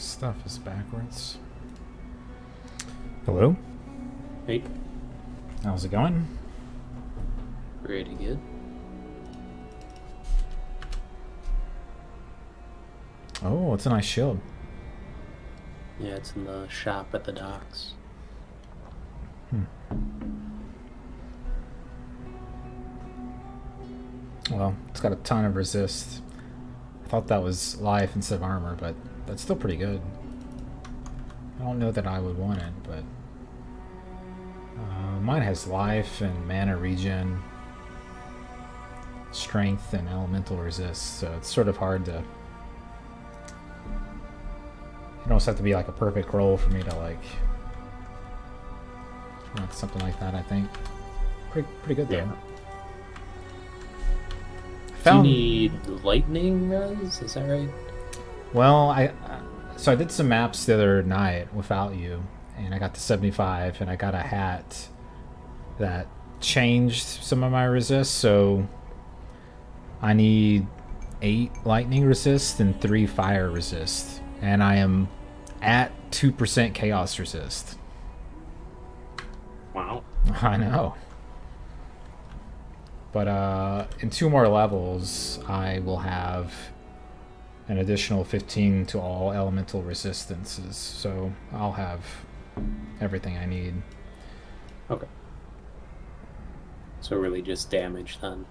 Stuff is backwards. Hello? Hey, How's it going? pretty good. Oh, it's a nice shield. Yeah, it's in the shop at the docks. Well, it's got a ton of resist. I thought that was life instead of armor, but that's still pretty good. I don't know that I would want it, but... mine has life and mana regen, strength, and elemental resist, so it's sort of hard to... It almost have to be like a perfect roll for me to like... something like that, I think. Pretty good, though. Yeah. Found... Do you need lightning res? Is that right? Well, so I did some maps the other night without you, and I got to 75, and I got a hat that changed some of my resist, so I need 8 lightning resist and 3 fire resist, and I am at 2% chaos resist. Wow. I know. But in 2 more levels, I will have an additional 15 to all elemental resistances, so I'll have everything I need. Okay. So really just damage then.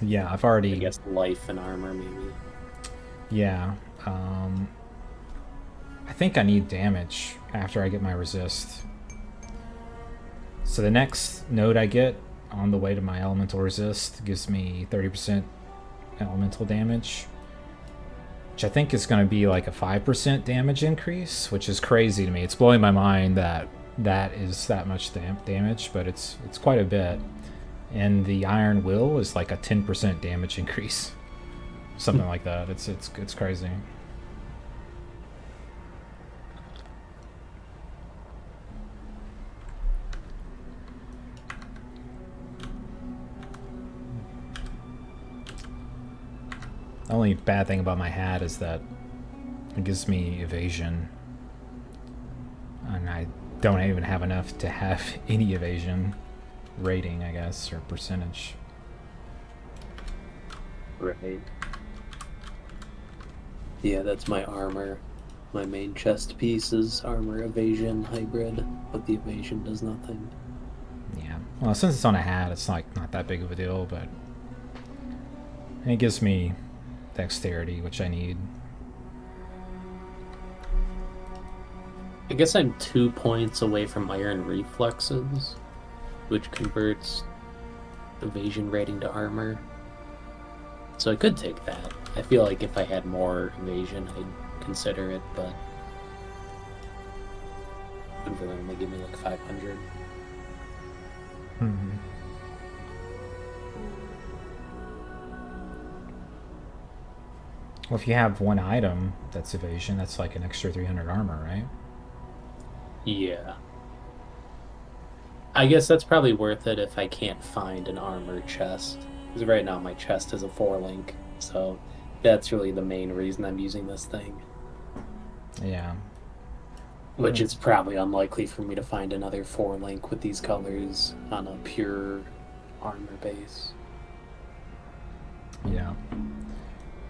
Yeah, I've already... I guess life and armor maybe. Yeah. I think I need damage after I get my resist. So the next node I get on the way to my elemental resist gives me 30% elemental damage, which I think is going to be like a 5% damage increase, which is crazy to me. It's blowing my mind that that is that much damage, but it's quite a bit. And the Iron Will is like a 10% damage increase, something like that. It's crazy. The only bad thing about my hat is that it gives me evasion, and I don't even have enough to have any evasion rating, I guess, or percentage. Right. Yeah, that's my armor. My main chest piece is armor evasion hybrid, but the evasion does nothing. Yeah. Well, since it's on a hat, it's like not that big of a deal, but it gives me dexterity, which I need. I guess I'm 2 points away from iron reflexes, which converts evasion rating to armor. So I could take that. I feel like if I had more evasion, I'd consider it, but it would only give me like 500. Mm-hmm. Well, if you have one item that's evasion, that's like an extra 300 armor, right? Yeah. I guess that's probably worth it if I can't find an armor chest. Because right now my chest is a 4-link, so that's really the main reason I'm using this thing. Yeah. Which it's probably unlikely for me to find another 4-link with these colors on a pure armor base. Yeah.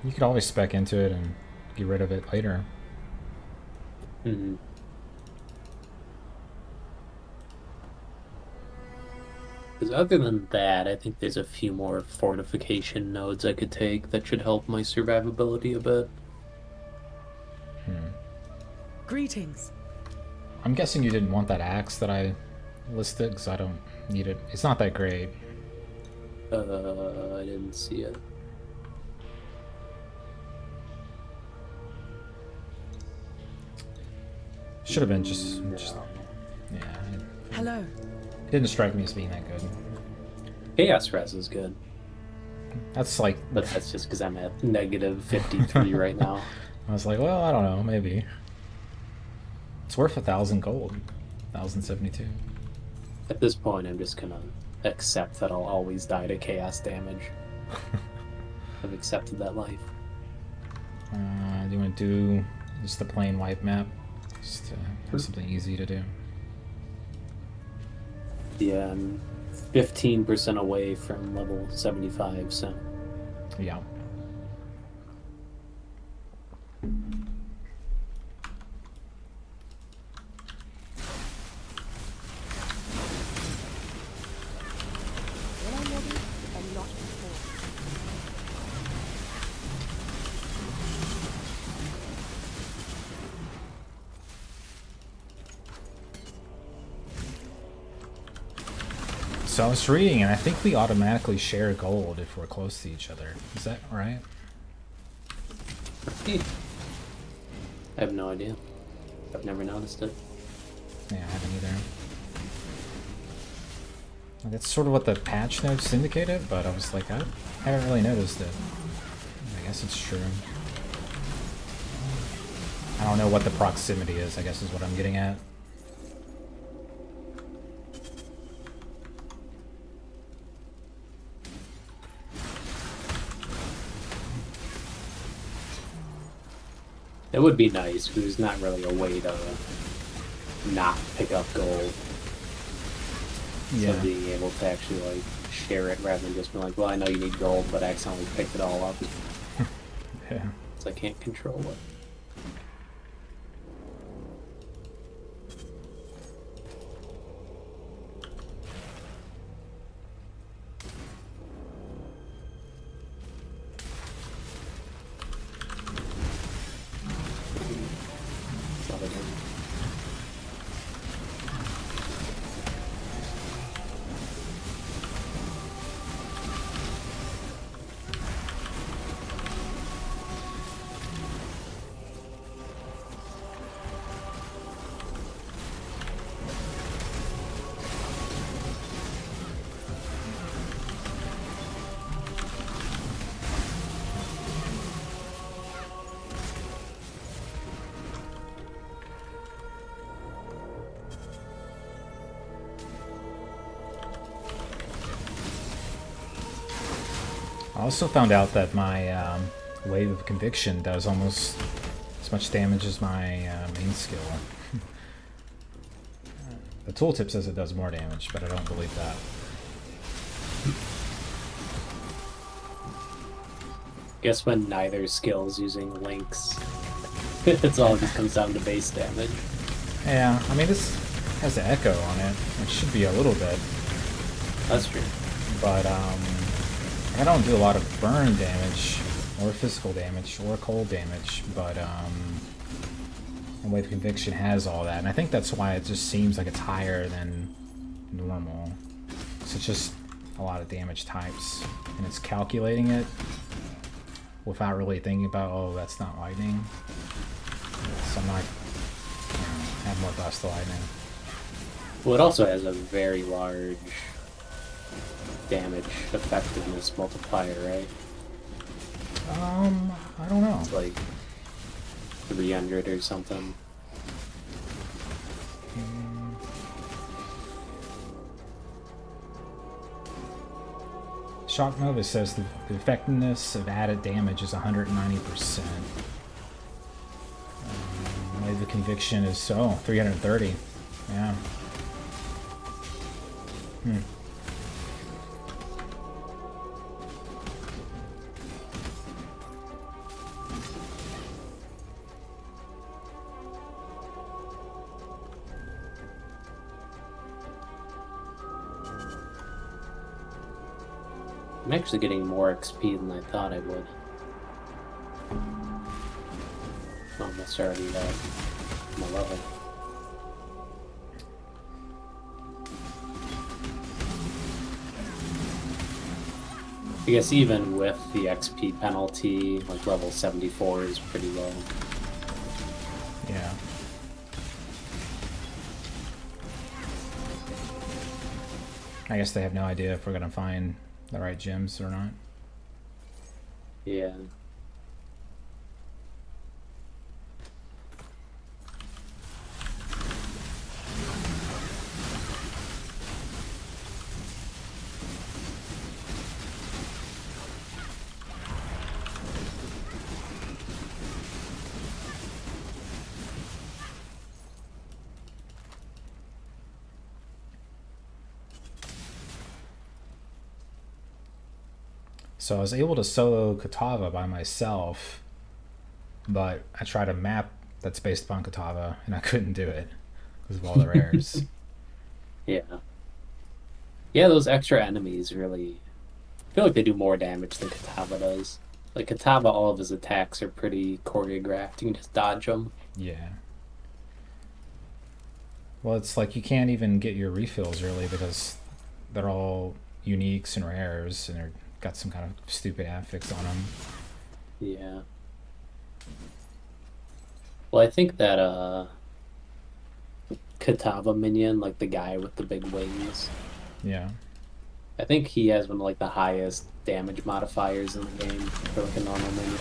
You could always spec into it and get rid of it later. Mm-hmm. Because other than that, I think there's a few more fortification nodes I could take that should help my survivability a bit. Greetings. I'm guessing you didn't want that axe that I listed, because I don't need it. It's not that great. I didn't see it. Should have been just yeah. Hello. It didn't strike me as being that good. Chaos Res is good, That's like... but that's just because I'm at negative 53 right now. I was like, well, I don't know, maybe. It's worth 1,000 gold. 1,072. At this point, I'm just gonna accept that I'll always die to chaos damage. I've accepted that life. Do you want to do Just the plain wipe map. Just to have something easy to do. Yeah, I'm 15% away from level 75, so. Yeah. When I'm ready, and not before. So I was reading, and I think we automatically share gold if we're close to each other. Is that right? I have no idea. I've never noticed it. Yeah, I haven't either. That's sort of what the patch notes indicated, but I was like, I haven't really noticed it. I guess it's true. I don't know what the proximity is, I guess is what I'm getting at. It would be nice, because there's not really a way to not pick up gold. Yeah. So being able to actually, like, share it rather than just be like, well, I know you need gold, but I accidentally picked it all up. Yeah. So I can't control it. I also found out that my Wave of Conviction does almost as much damage as my main skill. The tooltip says it does more damage, but I don't believe that. Guess when neither skill's using links, it's all just comes down to base damage. Yeah, I mean, this has the echo on it, which should be a little bit. That's true. But I don't do a lot of burn damage, or physical damage, or cold damage, but and Wave of Conviction has all that, and I think that's why it just seems like it's higher than normal. So it's just a lot of damage types, and it's calculating it without really thinking about, oh, that's not lightning. So I'm not, have more Gust Lightning. Well, it also has a very large damage effectiveness multiplier, right? I don't know. It's like 300 or something. Shock Nova says the effectiveness of added damage is 190%. Wave of Conviction is 330. Yeah. I'm actually getting more XP than I thought I would. Almost already at my level. I guess even with the XP penalty, like level 74 is pretty low. Yeah. I guess they have no idea if we're gonna find the right gems or not. Yeah. So I was able to solo Katava by myself, but I tried a map that's based upon Katava, and I couldn't do it because of all the rares. Yeah. Yeah, those extra enemies really... I feel like they do more damage than Katava does. Like, Katava, all of his attacks are pretty choreographed. You can just dodge them. Yeah. Well, it's like you can't even get your refills really because they're all uniques and rares, and they're got some kind of stupid affix on them. Yeah. Well, I think that Katava minion, like the guy with the big wings, Yeah. I think he has one of like the highest damage modifiers in the game for like a normal minion. I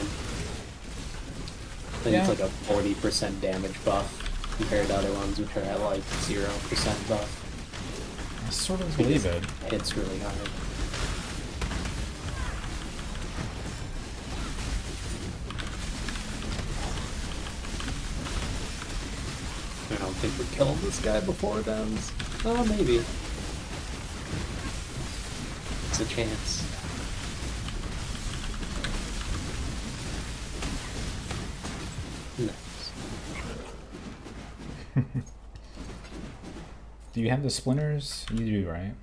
think Yeah. it's like a 40% damage buff compared to other ones which are at like 0% buff. I sort of believe it. Hits really hard. I don't think we're killing this guy before it ends. Oh, maybe. It's a chance. Nice. Do you have the splinters? You do, right?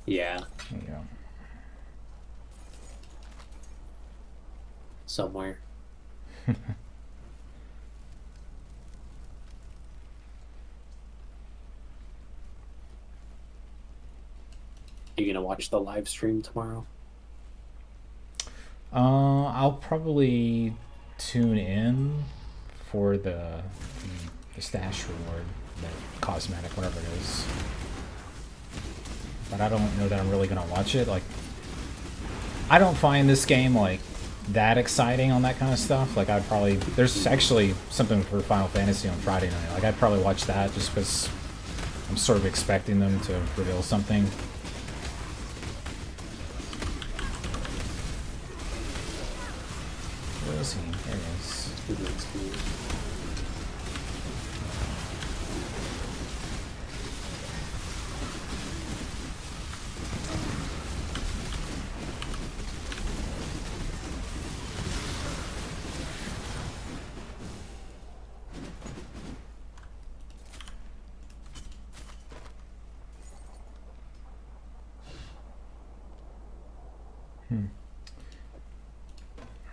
Yeah, There you go. somewhere. You gonna watch the live stream tomorrow? I'll probably tune in for the stash reward, the cosmetic, whatever it is. But I don't know that I'm really gonna watch it. Like, I don't find this game like that exciting on that kind of stuff. Like, I'd probably there's actually something for Final Fantasy on Friday night. Like, I'd probably watch that just because I'm sort of expecting them to reveal something. Where is he? There he is.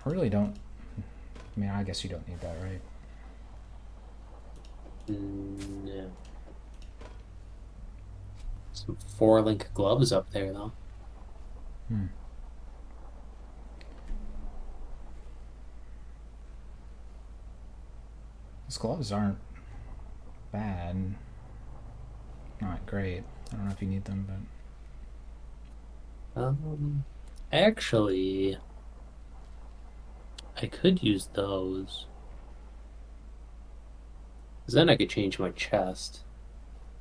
I really don't. I mean, I guess you don't need that, right? No. Some 4-link gloves up there, though. Those gloves aren't bad. Not great. I don't know if you need them, but Actually, I could use those. 'Cause then I could change my chest.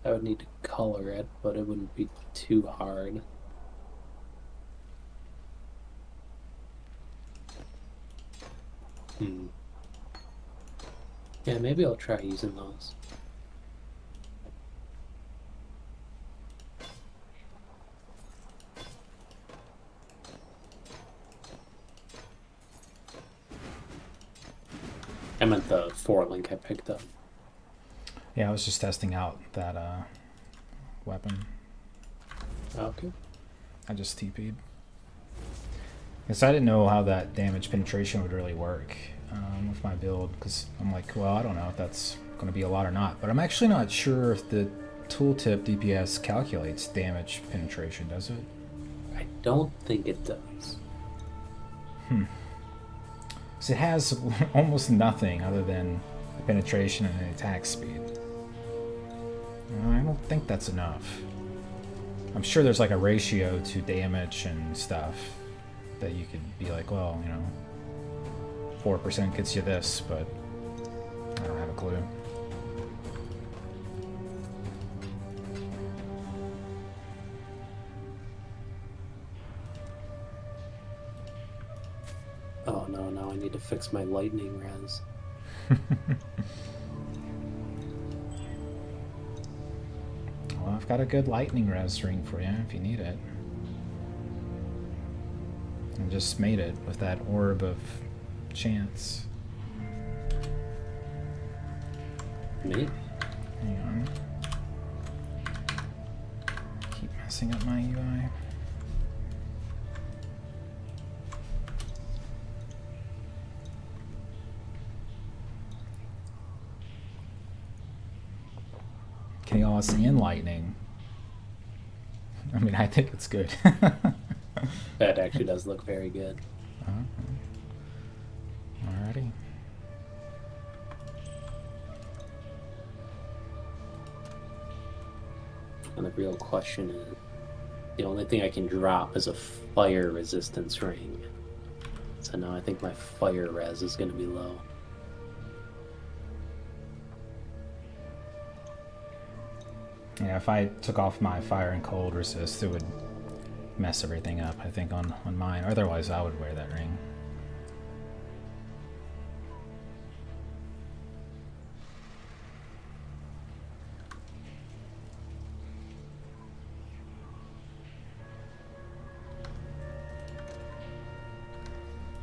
I would need to color it, but it wouldn't be too hard. Yeah, maybe I'll try using those. I meant the 4-link I picked up. yeah, I was just testing out that weapon. Okay. I just TP'd. Because I didn't know how that damage penetration would really work with my build. Because I'm like, well, I don't know if that's going to be a lot or not. But I'm actually not sure if the tooltip DPS calculates damage penetration, does it? I don't think it does. Because it has almost nothing other than penetration and attack speed. I don't think that's enough. I'm sure there's like a ratio to damage and stuff that you could be like, well, 4% gets you this, but I don't have a clue. Oh no, now I need to fix my lightning res. Well, I've got a good lightning res ring for you if you need it. just made it with that orb of chance. Me? Hang on. Keep messing up my UI. Chaos and lightning. I mean, I think it's good. That actually does look very good. Alrighty. And the real question is, the only thing I can drop is a fire resistance ring. So now I think my fire res is going to be low. Yeah, if I took off my fire and cold resist, it would mess everything up, I think, on mine. Otherwise, I would wear that ring.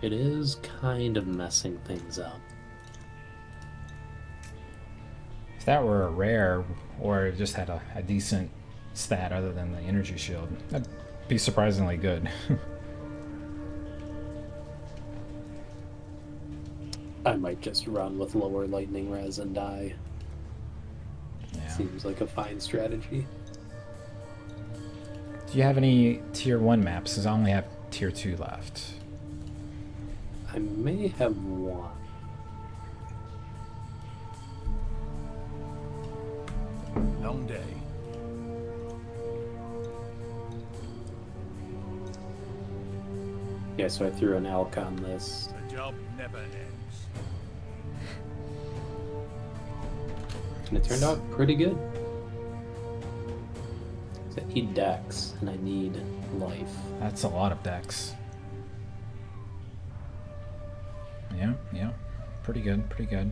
It is kind of messing things up. If that were a rare, or it just had a decent stat other than the energy shield, that'd be surprisingly good. I might just run with lower lightning res and die. Yeah. Seems like a fine strategy. Do you have any tier 1 maps? Because I only have tier 2 left. I may have one. Long day. Yeah, so I threw an elk on this. The job never ends. And it turned out pretty good. So I need dex, and I need life. That's a lot of decks. Yeah. Pretty good, pretty good.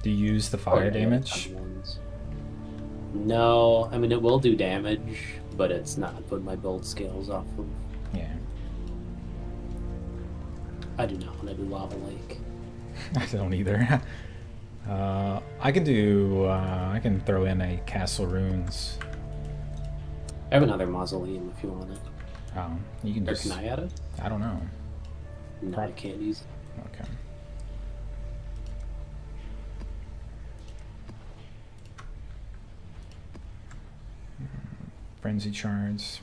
Do you use the fire damage? No, I mean, it will do damage, but it's not what my build scales off of. Yeah. I do not want to do Lava Lake. I don't either. I can do. I can throw in a Castle Runes. I have another Mausoleum if you want it. You can Or just. can I add it? I don't know. No, I can't use it. Okay. Frenzy shards.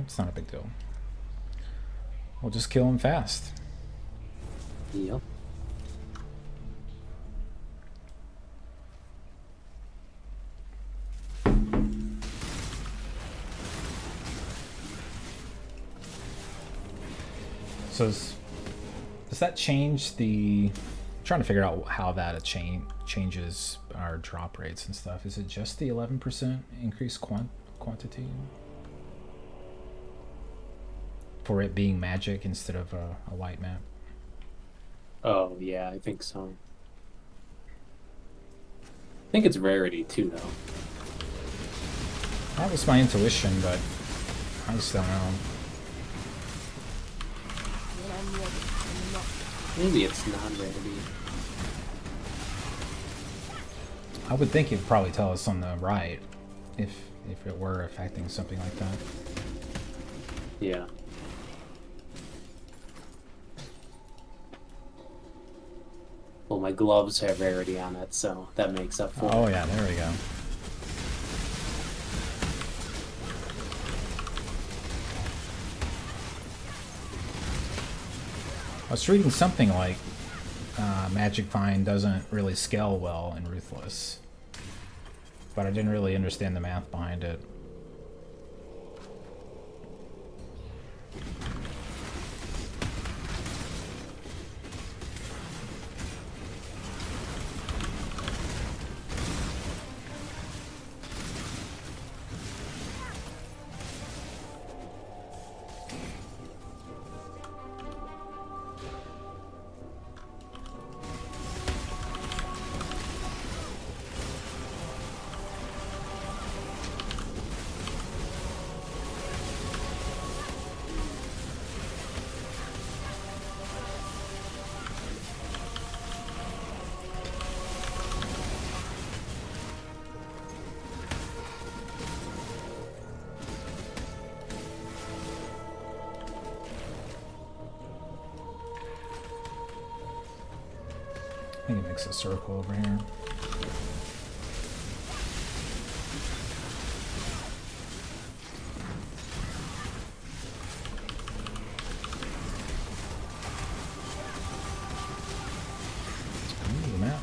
It's not a big deal. We'll just kill him fast. Yep. So does that change the? I'm trying to figure out how that changes our drop rates and stuff. Is it just the 11% increased quantity for it being magic instead of a white map? Oh, yeah, I think so. I think it's rarity too, though. That was my intuition, but I just don't know. When I'm ready, I'm not. Maybe it's non-rarity. I would think it'd probably tell us on the right if it were affecting something like that. Yeah. Well, my gloves have rarity on it, so that makes up for Oh it. yeah, there we go. I was reading something like Magic Find doesn't really scale well in Ruthless, but I didn't really understand the math behind it. I think it makes a circle over here. Ooh, the map.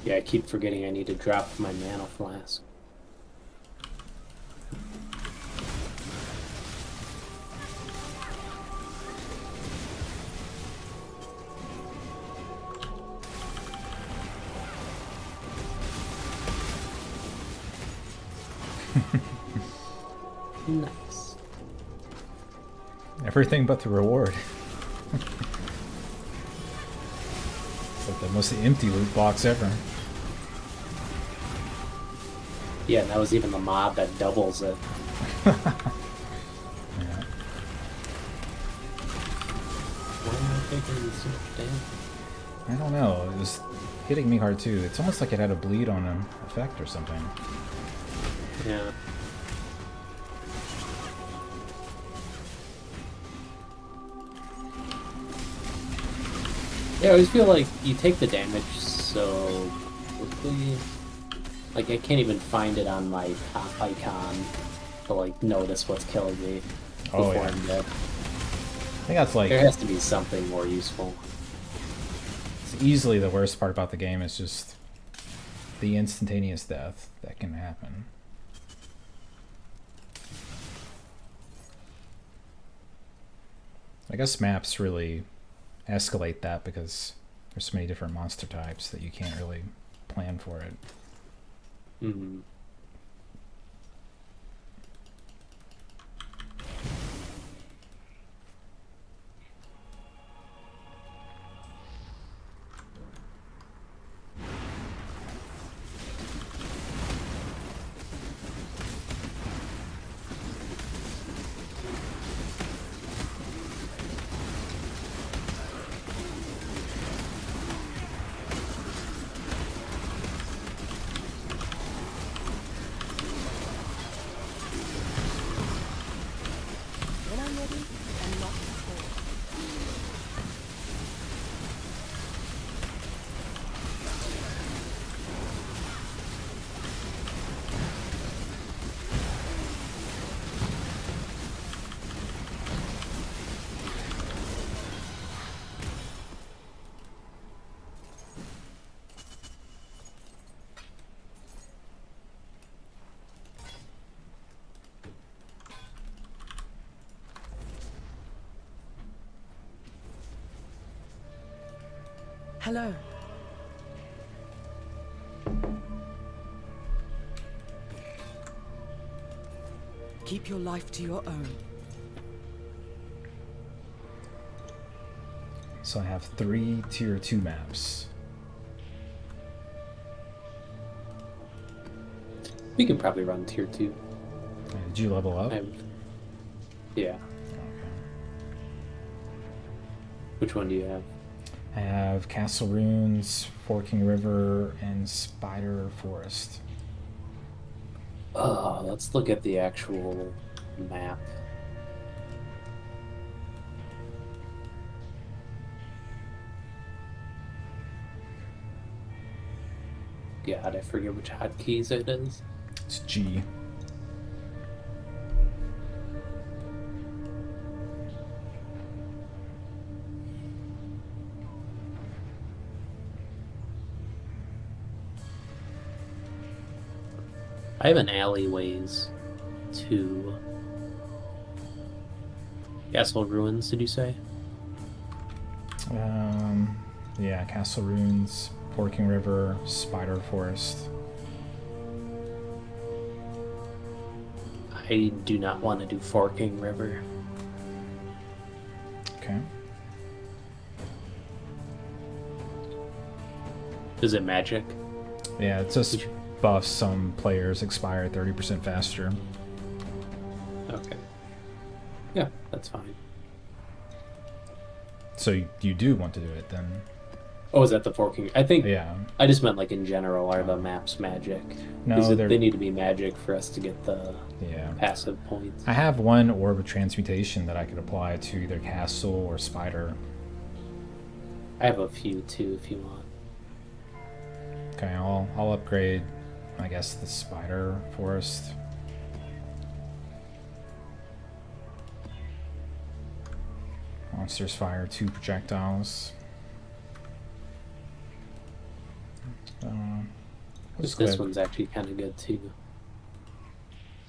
Yeah, I keep forgetting I need to drop my mana flask. Nice. Everything but the reward. It's like the most empty loot box ever. Yeah, and that was even the mod that doubles it. Yeah. Why am I taking so much damage? I don't know. It was hitting me hard too. It's almost like it had a bleed on an effect or something. Yeah. Yeah, I always feel like you take the damage so quickly. Like, I can't even find it on my top icon to, like, notice what's killing me Oh, before yeah. I'm dead. I think that's like There has to be something more useful. it's easily the worst part about the game is just the instantaneous death that can happen. I guess maps really escalate that because there's so many different monster types that you can't really plan for it. Mm-hmm. When I'm ready and not before. Hello. Keep your life to your own. So I have 3 tier 2 maps. We can probably run tier 2. Did you level up? Yeah. Okay. Which one do you have? I have Castle Runes, Forking River, and Spider Forest. Let's look at the actual map. God, I forget which hotkeys it is. It's G. I have an alleyways to Castle Ruins, did you say? Yeah, Castle Runes, Forking River, Spider Forest. I do not want to do Forking River. Okay. Is it magic? Yeah, it just buffs some players expire 30% faster. Okay. Yeah, that's fine. So you do want to do it then? Oh, is that the Forking? I think Yeah. I just meant like in general, are the maps magic? No, 'Cause they're they need to be magic for us to get the yeah. passive points. I have one orb of transmutation that I could apply to either castle or spider. I have a few too, if you want. Okay, I'll upgrade, I guess, the spider forest. Monsters fire 2 projectiles. We'll just go This ahead. one's actually kind of good too.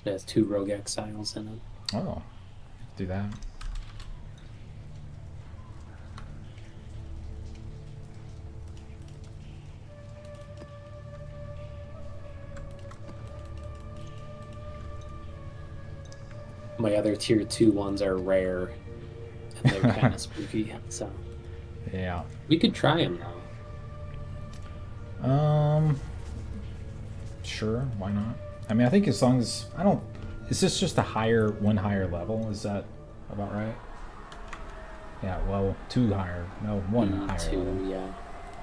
It has 2 rogue exiles in it. Oh, do that. My other tier 2 ones are rare, and they're kind of spooky. So Yeah. we could try them though. Sure, why not? I mean, I think as long as I don't, is this just a one higher level? Is that about right? Yeah, well, 2 higher, no, 1 higher 2, level. yeah,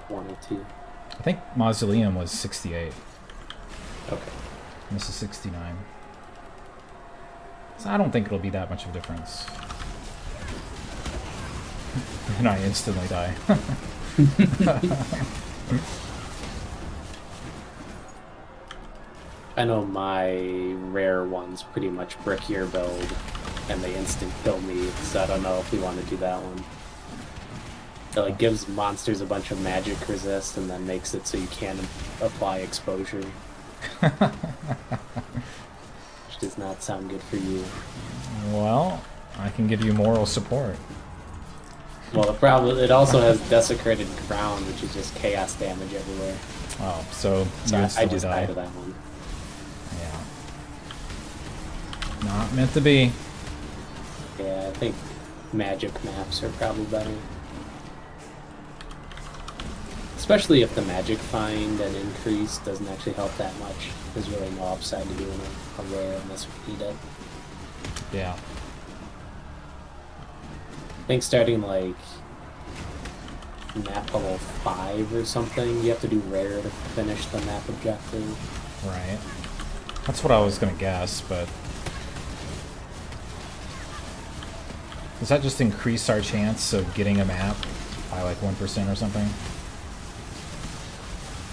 1 or 2. I think Mausoleum was 68. Okay. And this is 69. So I don't think it'll be that much of a difference. And I instantly die. I know my rare one's pretty much brick your build, and they instant kill me, so I don't know if we want to do that one. It like gives monsters a bunch of magic resist and then makes it so you can't apply exposure. Which does not sound good for you. Well, I can give you moral support. Well, the problem, it also has desecrated ground, which is just chaos damage everywhere. Oh, so So you I instantly just die. died to that one. Yeah. Not meant to be. Yeah, I think magic maps are probably better. Especially if the magic find and increase doesn't actually help that much. There's really no upside to doing a rare unless we need it. Yeah. I think starting like map level 5 or something, you have to do rare to finish the map objective. Right. That's what I was gonna guess, but does that just increase our chance of getting a map by like 1% or something?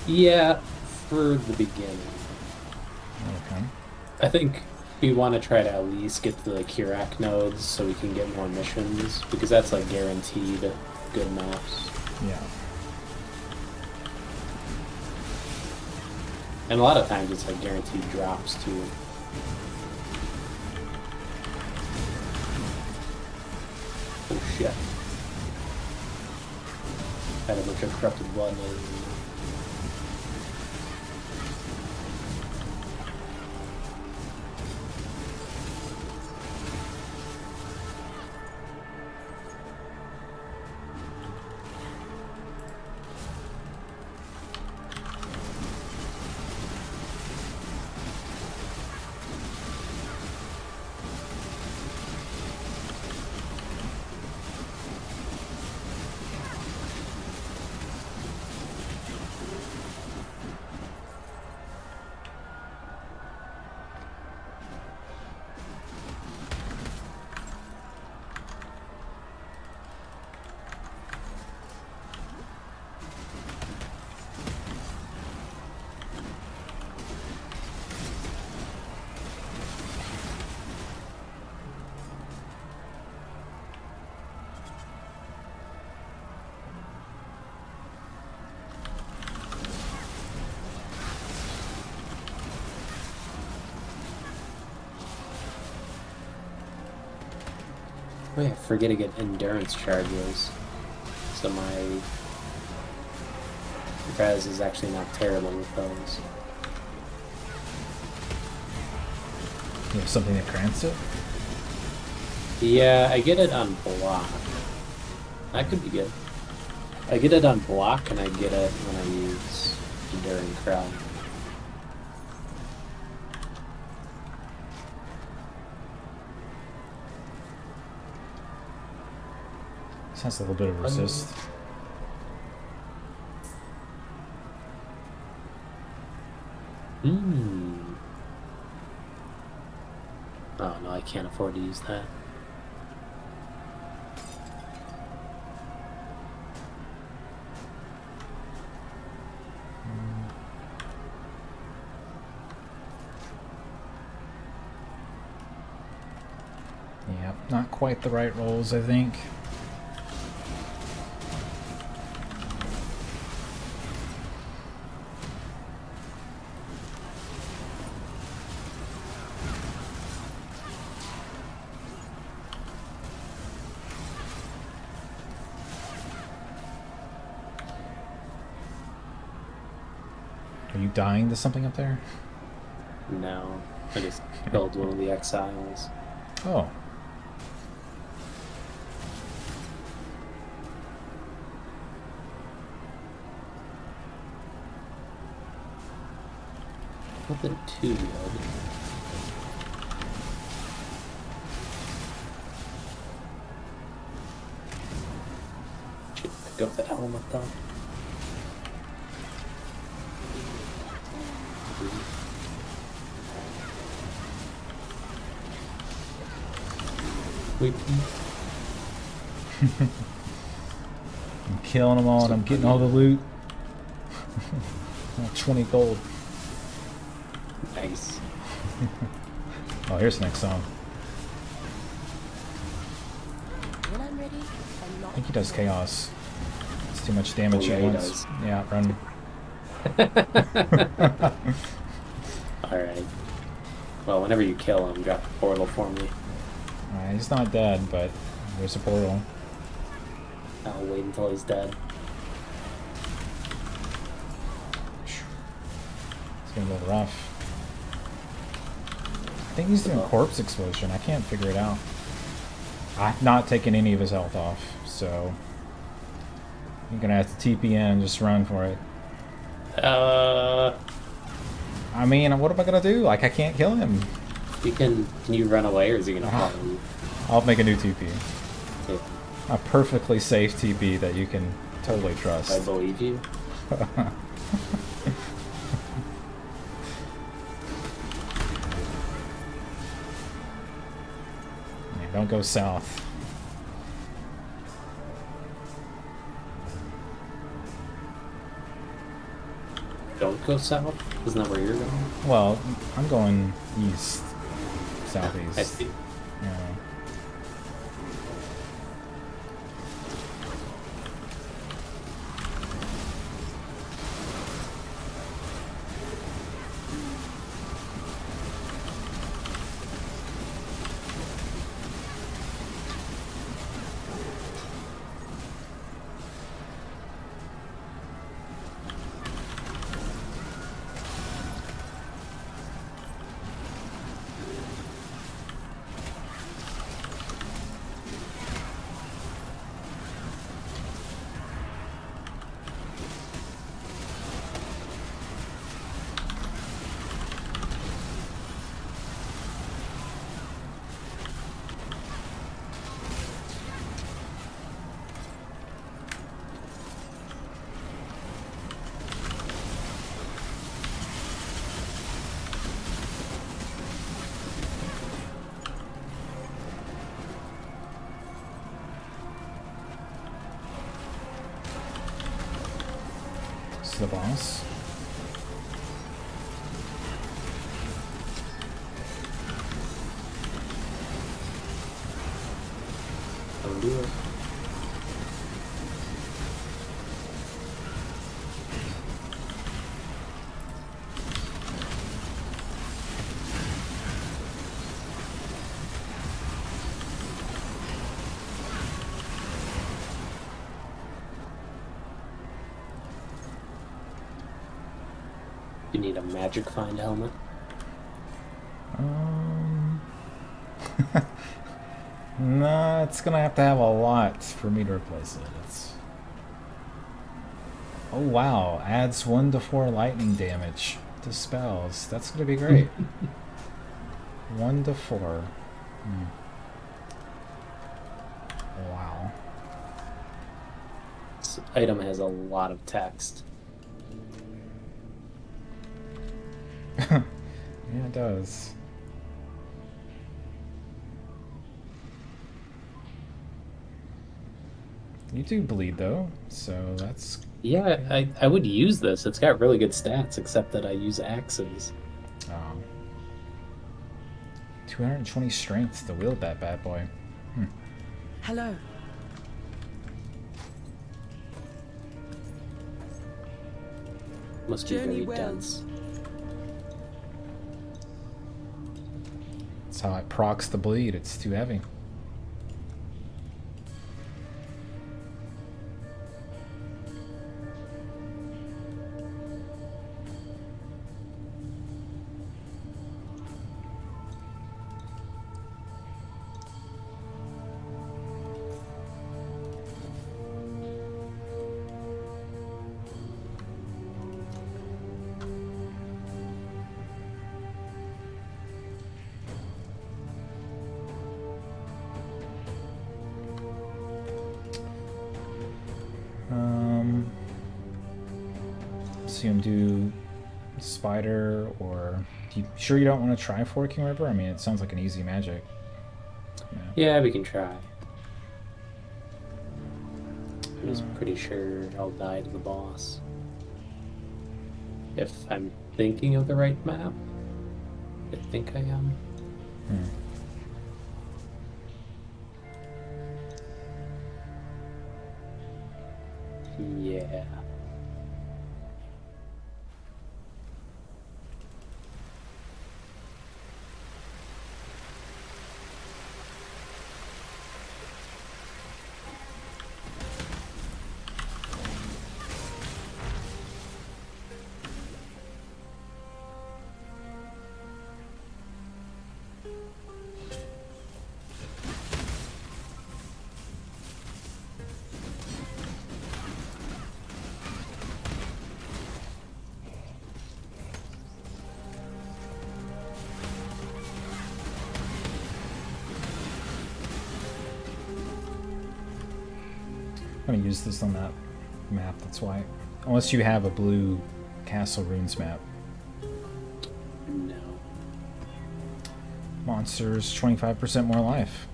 Yeah, for the beginning. Okay. I think we want to try to at least get to the Kirak nodes so we can get more missions, because that's like guaranteed good maps. Yeah. And a lot of times it's like guaranteed drops too. Oh shit. Had a bunch of corrupted blood and everything. Oh yeah, I forget to get endurance charges. So my res is actually not terrible with those. You have something that grants it? Yeah, I get it on block. That could be good. I get it on block, and I get it when I use Enduring Crowd. This has a little bit of resist. Oh no, I can't afford to use that. Yeah, not quite the right rolls, I think. Are you dying to something up there? No, I just killed one of the exiles. Oh. Nothing too good. Should pick up the element though. Wait. I'm killing them all and I'm getting all the loot. 20 gold. Nice. Oh, here's the next song. When I'm ready, I think he does chaos. It's too much damage Oh, yeah, at he once. does. Yeah, run. Alright. Well, whenever you kill him, drop a portal for me. Alright, he's not dead, but there's a portal. I'll wait until he's dead. It's getting a little rough. I think he's doing corpse explosion. I can't figure it out. I've not taken any of his health off, so you're gonna have to TP in and just run for it. I mean, what am I gonna do? Like, I can't kill him. You can you run away, or is he gonna follow you? I'll make a new TP. Yeah, A perfectly safe TP that you can totally trust. I believe you. Yeah, don't go south. Don't go south? Isn't that where you're going? Well, I'm going east, southeast. I see. Yeah. This is the boss. Don't do it. You need a magic find helmet. Um, No, it's gonna have to have a lot for me to replace it. Oh wow, adds 1 to 4 lightning damage to spells. That's gonna be great. 1 to 4. Wow. This item has a lot of text. Yeah, it does. You do bleed though, so that's... Yeah, I would use this. It's got really good stats, except that I use axes. 220 strength to wield that bad boy. Hello. Must be Journey very well. dense. That's how it procs the bleed. It's too heavy. See him do spider, or sure you don't want to try Forking River? I mean, it sounds like an easy magic. Yeah, we can try. I'm just pretty sure I'll die to the boss. If I'm thinking of the right map. I think I am. Yeah. I'm gonna use this on that map, that's why. Unless you have a blue Castle Runes map. No. Monsters, 25% more life.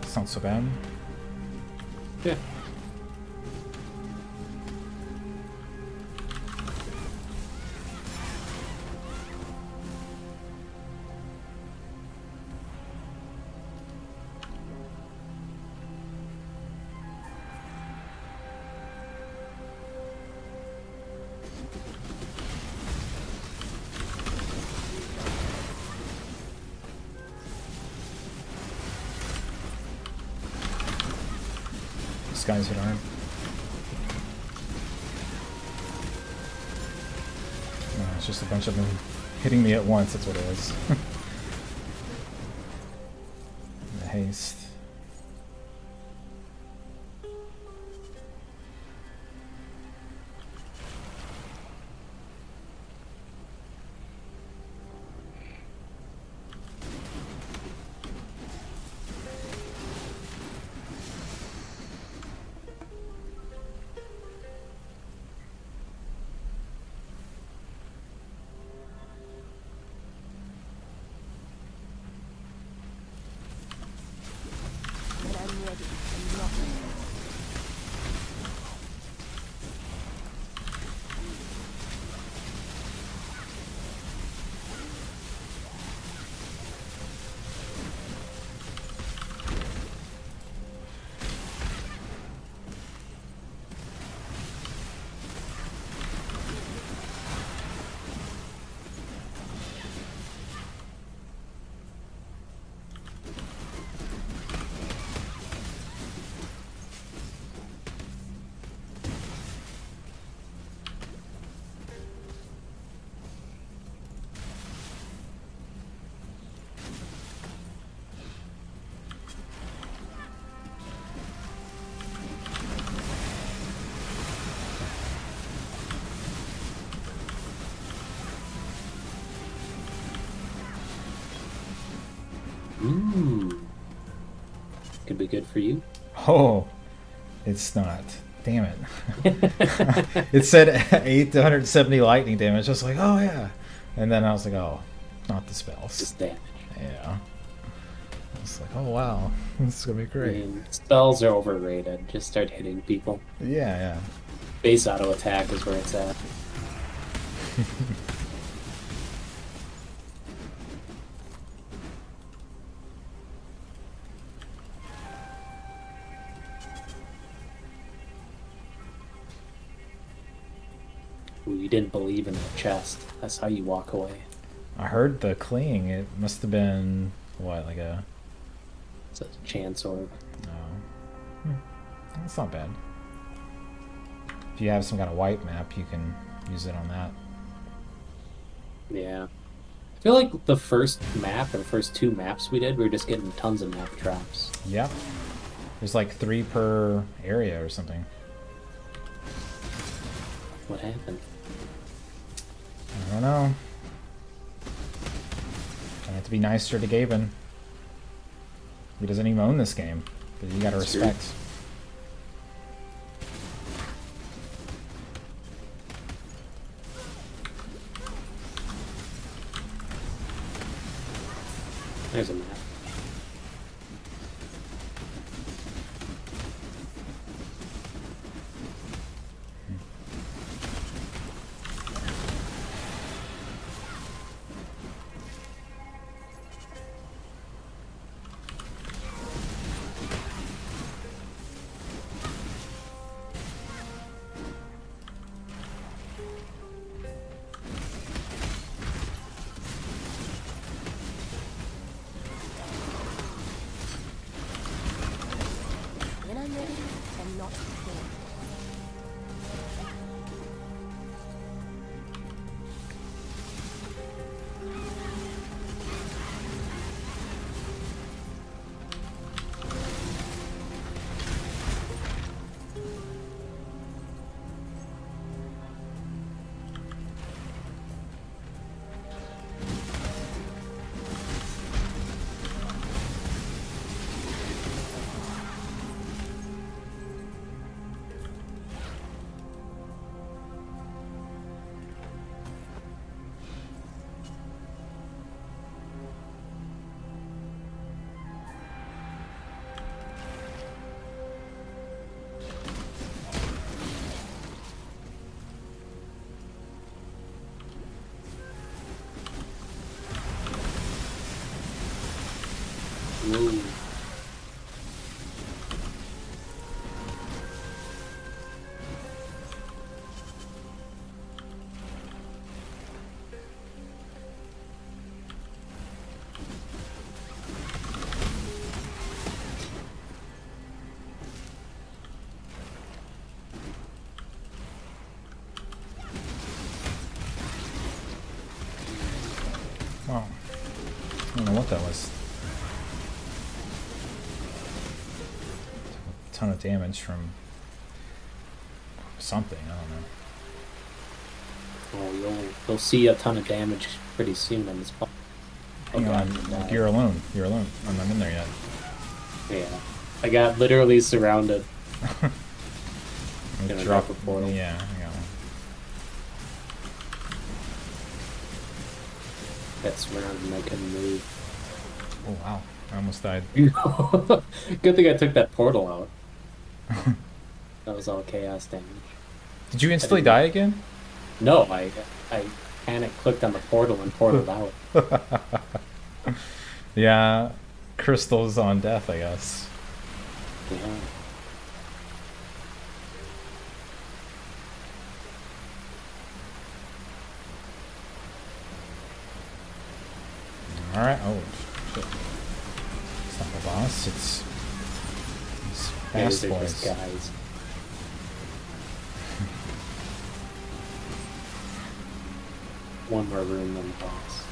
It's not so bad. Yeah. These guys hit hard. No, it's just a bunch of them hitting me at once, that's what it is. The haste. Ooh. Could be good for you. Oh, it's not. Damn it. It said 8 to 170 lightning damage. I was like, oh yeah. And then I was like, oh, not the spells. Just damage. Yeah. I was like, oh wow, this is gonna be I great. mean, spells are overrated. Just start hitting people. Yeah, yeah. Base auto attack is where it's at. Ooh, you didn't believe in that chest. That's how you walk away. I heard the cling. It must have been what, like a. It's a chance orb. No. That's not bad. If you have some kind of white map, you can use it on that. Yeah. I feel like the first map, or the first 2 maps we did, we were just getting tons of map traps. Yep. There's like 3 per area or something. What happened? I don't know. I have to be nicer to Gaben. He doesn't even own this game, but you gotta That's respect. There's a map. When I'm ready and not prepared. Whoa. Oh. I don't know what that was. A ton of damage from something, I don't know. Oh, you'll see a ton of damage pretty soon in this part. Hang on, like you're alone. You're alone. I'm not in there yet. Yeah. I got literally surrounded. Let me Gonna drop drop a portal. Yeah, I got one. Got surrounded and I couldn't move. Oh wow, I almost died. Good thing I took that portal out. That was all chaos damage. Did you instantly die again? No, I panic clicked on the portal and portaled out. Yeah, crystals on death, I guess. Yeah. Alright, oh shit. It's not the boss, it's these fast These are boys. just guys. One more room than the boss.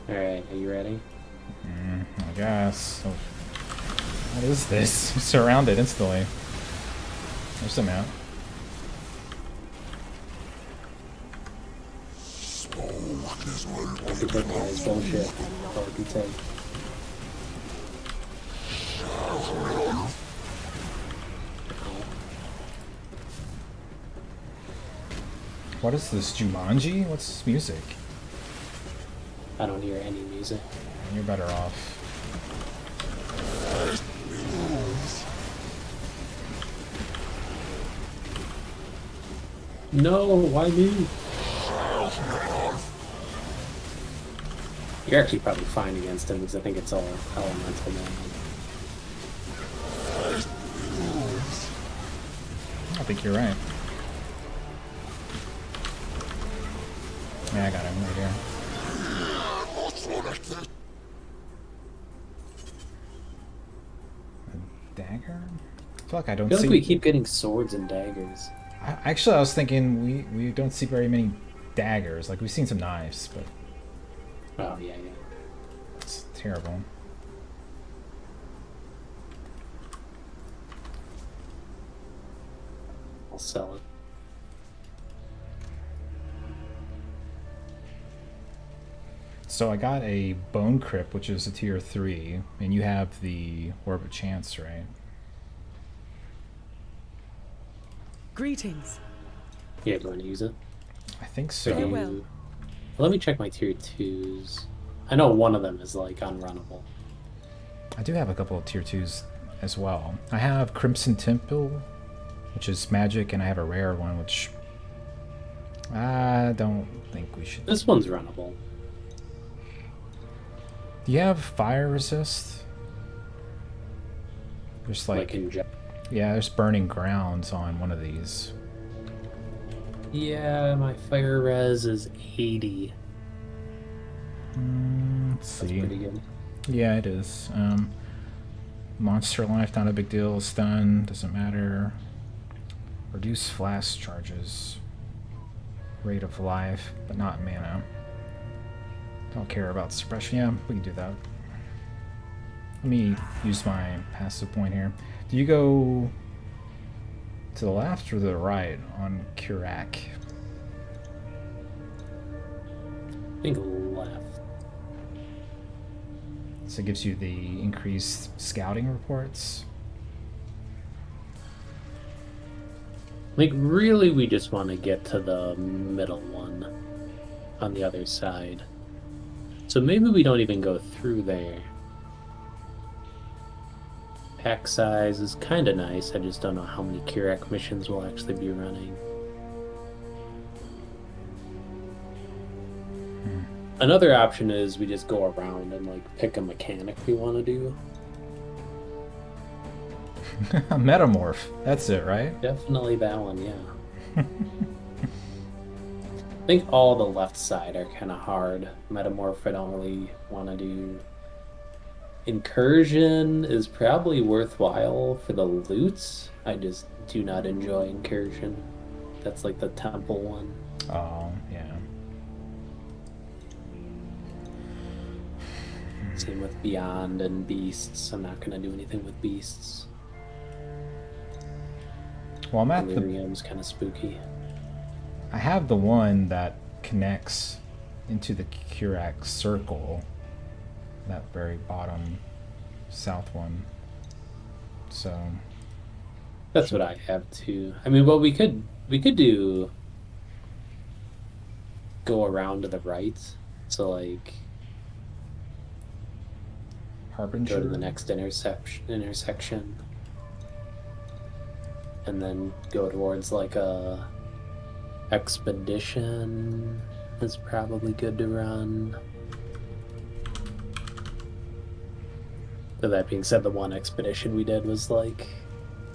Alright, are you ready? I guess. Oh. What is this? I'm surrounded instantly. There's some out. I think that guy's bullshit. That's all I can say. What is this, Jumanji? What's this music? I don't hear any music. You're better off. No, why me? You're actually probably fine against him because I think it's all elemental now. I think you're right. Yeah, I got him right here. A dagger? I feel like I don't I feel see. like we keep getting swords and daggers. Actually, I was thinking we don't see very many daggers. Like, we've seen some knives, but Oh, yeah. it's terrible. I'll sell it. So I got a Bone Crypt, which is a tier 3, and you have the Orb of Chance, right? Greetings. Yeah, do you want to use it? I think so. Farewell. Well, let me check my tier 2s. I know one of them is like unrunnable. I do have a couple of tier 2s as well. I have Crimson Temple, which is magic, and I have a rare one, which I don't think we should. This one's runnable. Do you have fire resist? There's Like in yeah, there's burning grounds on one of these. Yeah, my fire res is 80. Let's That's see. pretty good. Yeah, it is. Monster life, not a big deal. Stun, doesn't matter. Reduce flash charges. Rate of life, but not mana. Don't care about suppression. Yeah, we can do that. Let me use my passive point here. Do you go to the left or the right on Kurak? I think left. So it gives you the increased scouting reports. Like, really, we just want to get to the middle one on the other side. So maybe we don't even go through there. Pack size is kind of nice. I just don't know how many Kirak missions we'll actually be running. Another option is we just go around and like pick a mechanic we want to do. Metamorph. That's it, right? Definitely that one, yeah. I think all the left side are kind of hard. Metamorph I don't really want to do. Incursion is probably worthwhile for the loots. I just do not enjoy Incursion. That's like the temple one. Oh, yeah. Same with Beyond and Beasts. I'm not going to do anything with Beasts. Well, I'm at the... Delirium's kind of spooky. I have the one that connects into the Kurak circle. That very bottom south one. So... That's what I have too. I mean, well, we could do go around to the right. So like Harbinger? go to the next intersection, and then go towards like a expedition is probably good to run. But that being said, the one expedition we did was like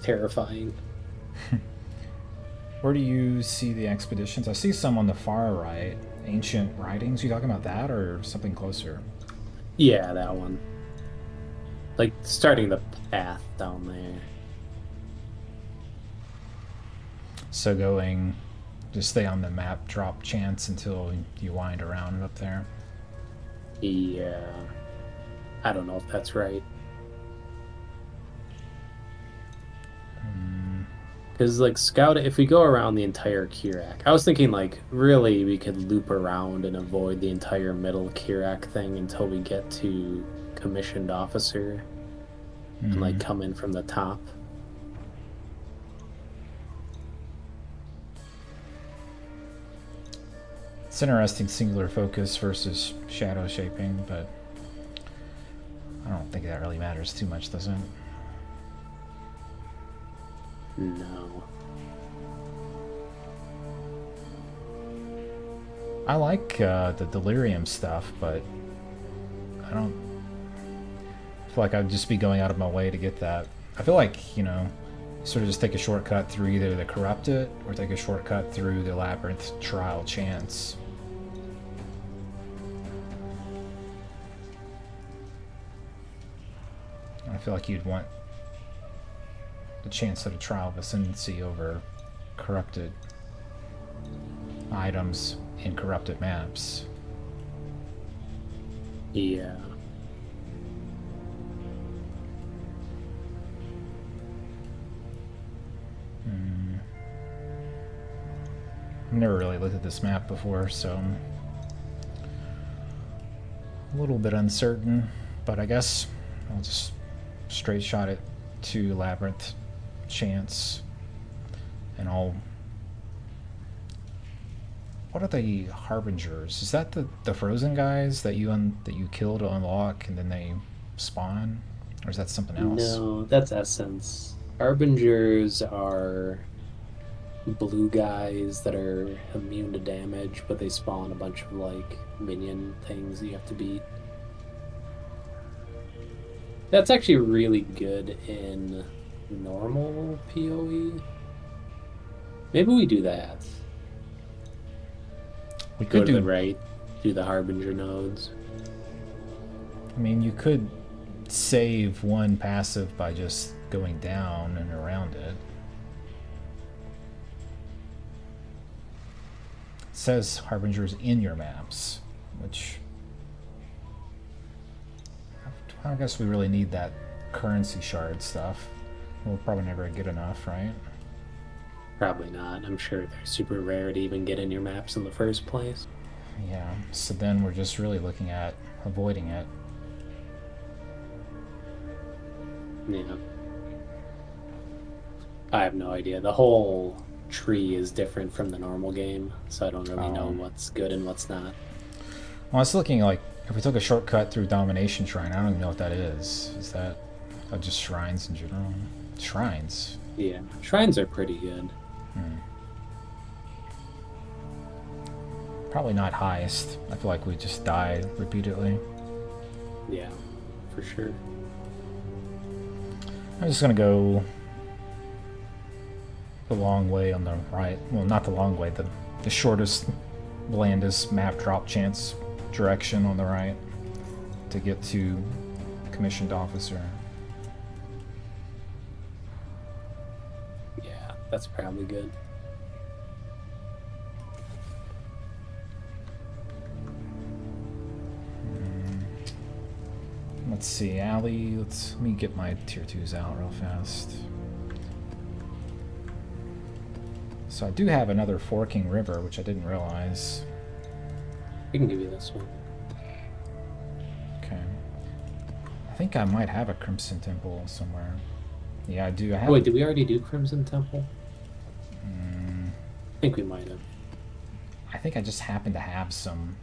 terrifying. Where do you see the expeditions? I see some on the far right. Ancient Writings. You talking about that or something closer? Yeah, that one. Like starting the path down there. So going... Just stay on the map, drop chance until you wind around up there. Yeah. I don't know if that's right. Because, like, if we go around the entire Kirak, I was thinking, like, really we could loop around and avoid the entire middle Kirak thing until we get to Commissioned Officer and, like, come in from the top. It's interesting, singular focus versus shadow shaping, but I don't think that really matters too much, does it? No. I like the delirium stuff, but I don't feel like I'd just be going out of my way to get that. I feel like, you know, sort of just take a shortcut through either the Corrupted or take a shortcut through the Labyrinth Trial Chance. I feel like you'd want the chance at a Trial of Ascendancy over corrupted items in corrupted maps. Yeah. I've never really looked at this map before, so I'm a little bit uncertain, but I guess I'll just straight shot it to Labyrinth Chance, and I'll... What are the Harbingers? Is that the frozen guys that you kill to unlock and then they spawn? Or is that something else? No, that's Essence. Harbingers are blue guys that are immune to damage, but they spawn a bunch of, like, minion things that you have to beat. That's actually really good in normal PoE. Maybe we do that. We Go could to do... the right, do the Harbinger nodes. I mean, you could save one passive by just going down and around it. It says Harbingers in your maps, which... I guess we really need that currency shard stuff. We'll probably never get enough, right? Probably not. I'm sure they're super rare to even get in your maps in the first place. Yeah, so then we're just really looking at avoiding it. Yeah. I have no idea. The whole tree is different from the normal game, so I don't really know what's good and what's not. Well, I was looking like, if we took a shortcut through Domination Shrine, I don't even know what that is. Is that just shrines in general? Shrines? Yeah, shrines are pretty good. Probably not highest. I feel like we just die repeatedly. Yeah, for sure. I'm just gonna go the long way on the right. Well, not the long way, the shortest, blandest map drop chance direction on the right to get to Commissioned Officer. Yeah, that's probably good. Let's see, Alley. Let me get my tier 2s out real fast. So I do have another forking river, which I didn't realize. We can give you this one. Okay. I think I might have a Crimson Temple somewhere. Yeah, I do. I have... Oh wait, did we already do Crimson Temple? I think we might have. I think I just happen to have some.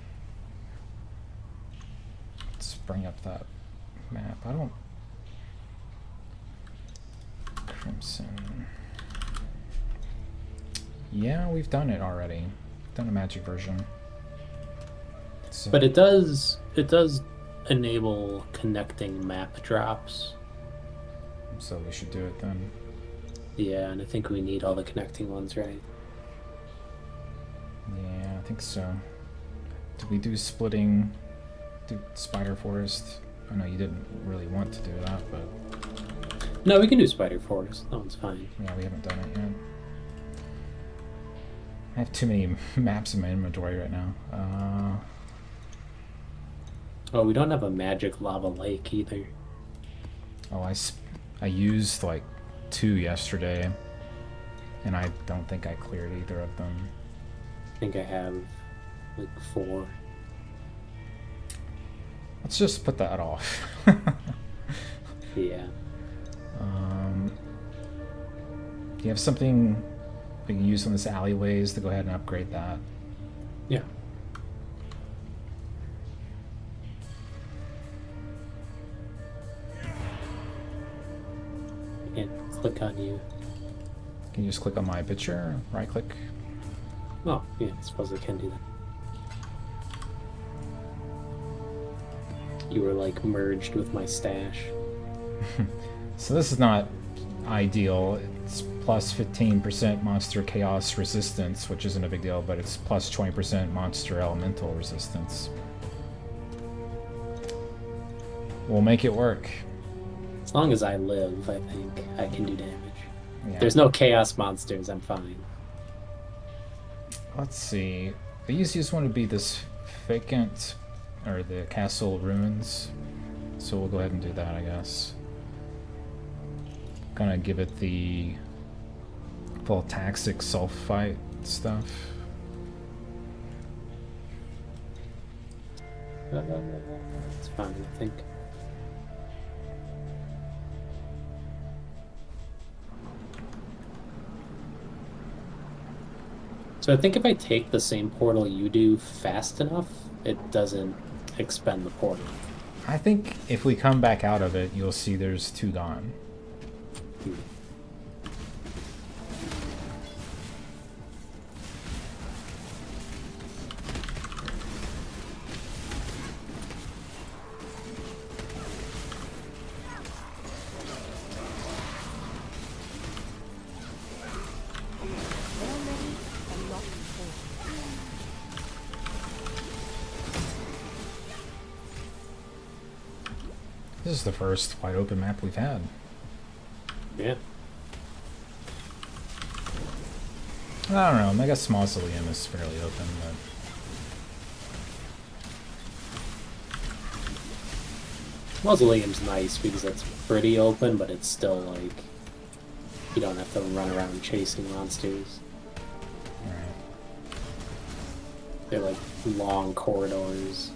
Let's bring up that map. I don't... Crimson... Yeah, we've done it already. Done a magic version. So... But it does enable connecting map drops. So we should do it then. Yeah, and I think we need all the connecting ones, right? Yeah, I think so. Did we do splitting... do Spider Forest? I know you didn't really want to do that, but... No, we can do Spider Forest. That one's fine. Yeah, we haven't done it yet. I have too many maps in my inventory right now. Oh, we don't have a magic lava lake either. Oh, I used like 2 yesterday. And I don't think I cleared either of them. I think I have like 4. Let's just put that off. Yeah. Do you have something we can use on this alleyways to go ahead and upgrade that? Yeah. And click on you. Can you just click on my picture? Right click? Oh, yeah, I suppose I can do that. You were like merged with my stash. So this is not ideal. It's plus 15% monster chaos resistance, which isn't a big deal, but it's plus 20% monster elemental resistance. We'll make it work. As long as I live, I think I can do damage. Yeah. If there's no chaos monsters, I'm fine. Let's see. The easiest one would be this vacant, or the castle ruins. So we'll go ahead and do that, I guess. Gonna give it the voltaxic sulfite stuff. It's fine, I think. So I think if I take the same portal you do fast enough, it doesn't expend the portal. I think if we come back out of it, you'll see there's 2 gone. When I'm ready and not before. This is the first wide open map we've had. Yeah. I don't know, I guess Mausoleum is fairly open, but... Mausoleum's nice because it's pretty open, but it's still like you don't have to run around chasing monsters. Alright. They're like long corridors.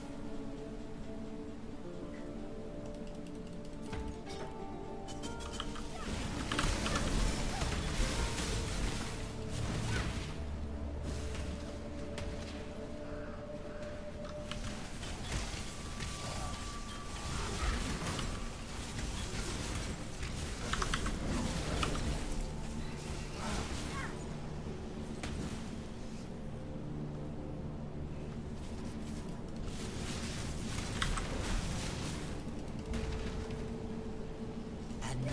Another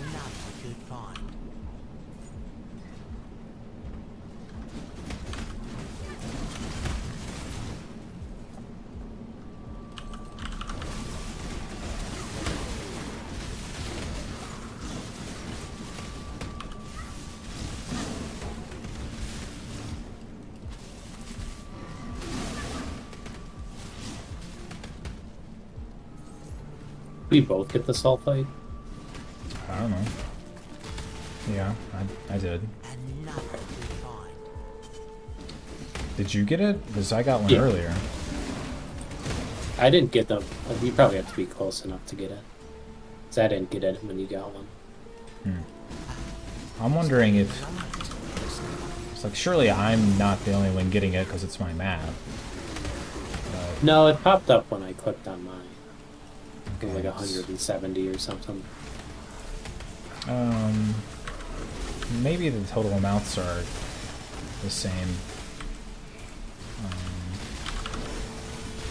good find. We both get the sulfite. I don't know. Yeah, I did. Another good find. Did you get it? Because I got one Yeah. earlier. I didn't get them. You probably have to be close enough to get it. 'Cause I didn't get it when you got one. I'm wondering if... It's like, surely I'm not the only one getting it because it's my map. But, No, it popped up when I clicked on mine. It was like okay, 170 or something. maybe the total amounts are the same.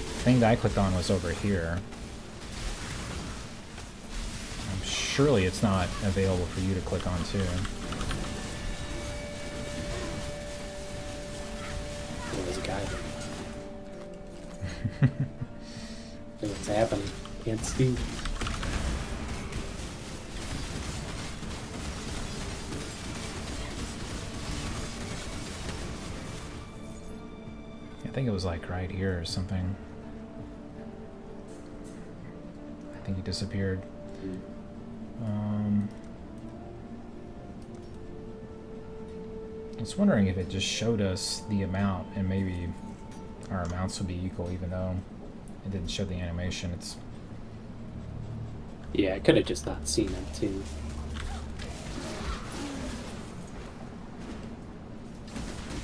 The thing that I clicked on was over here. Surely it's not available for you to click on too. Oh, there's a guy there. What's happening? Can't see. I think it was like right here or something. I think he disappeared. I was wondering if it just showed us the amount and maybe our amounts would be equal even though it didn't show the animation. It's Yeah, I could have just not seen it too.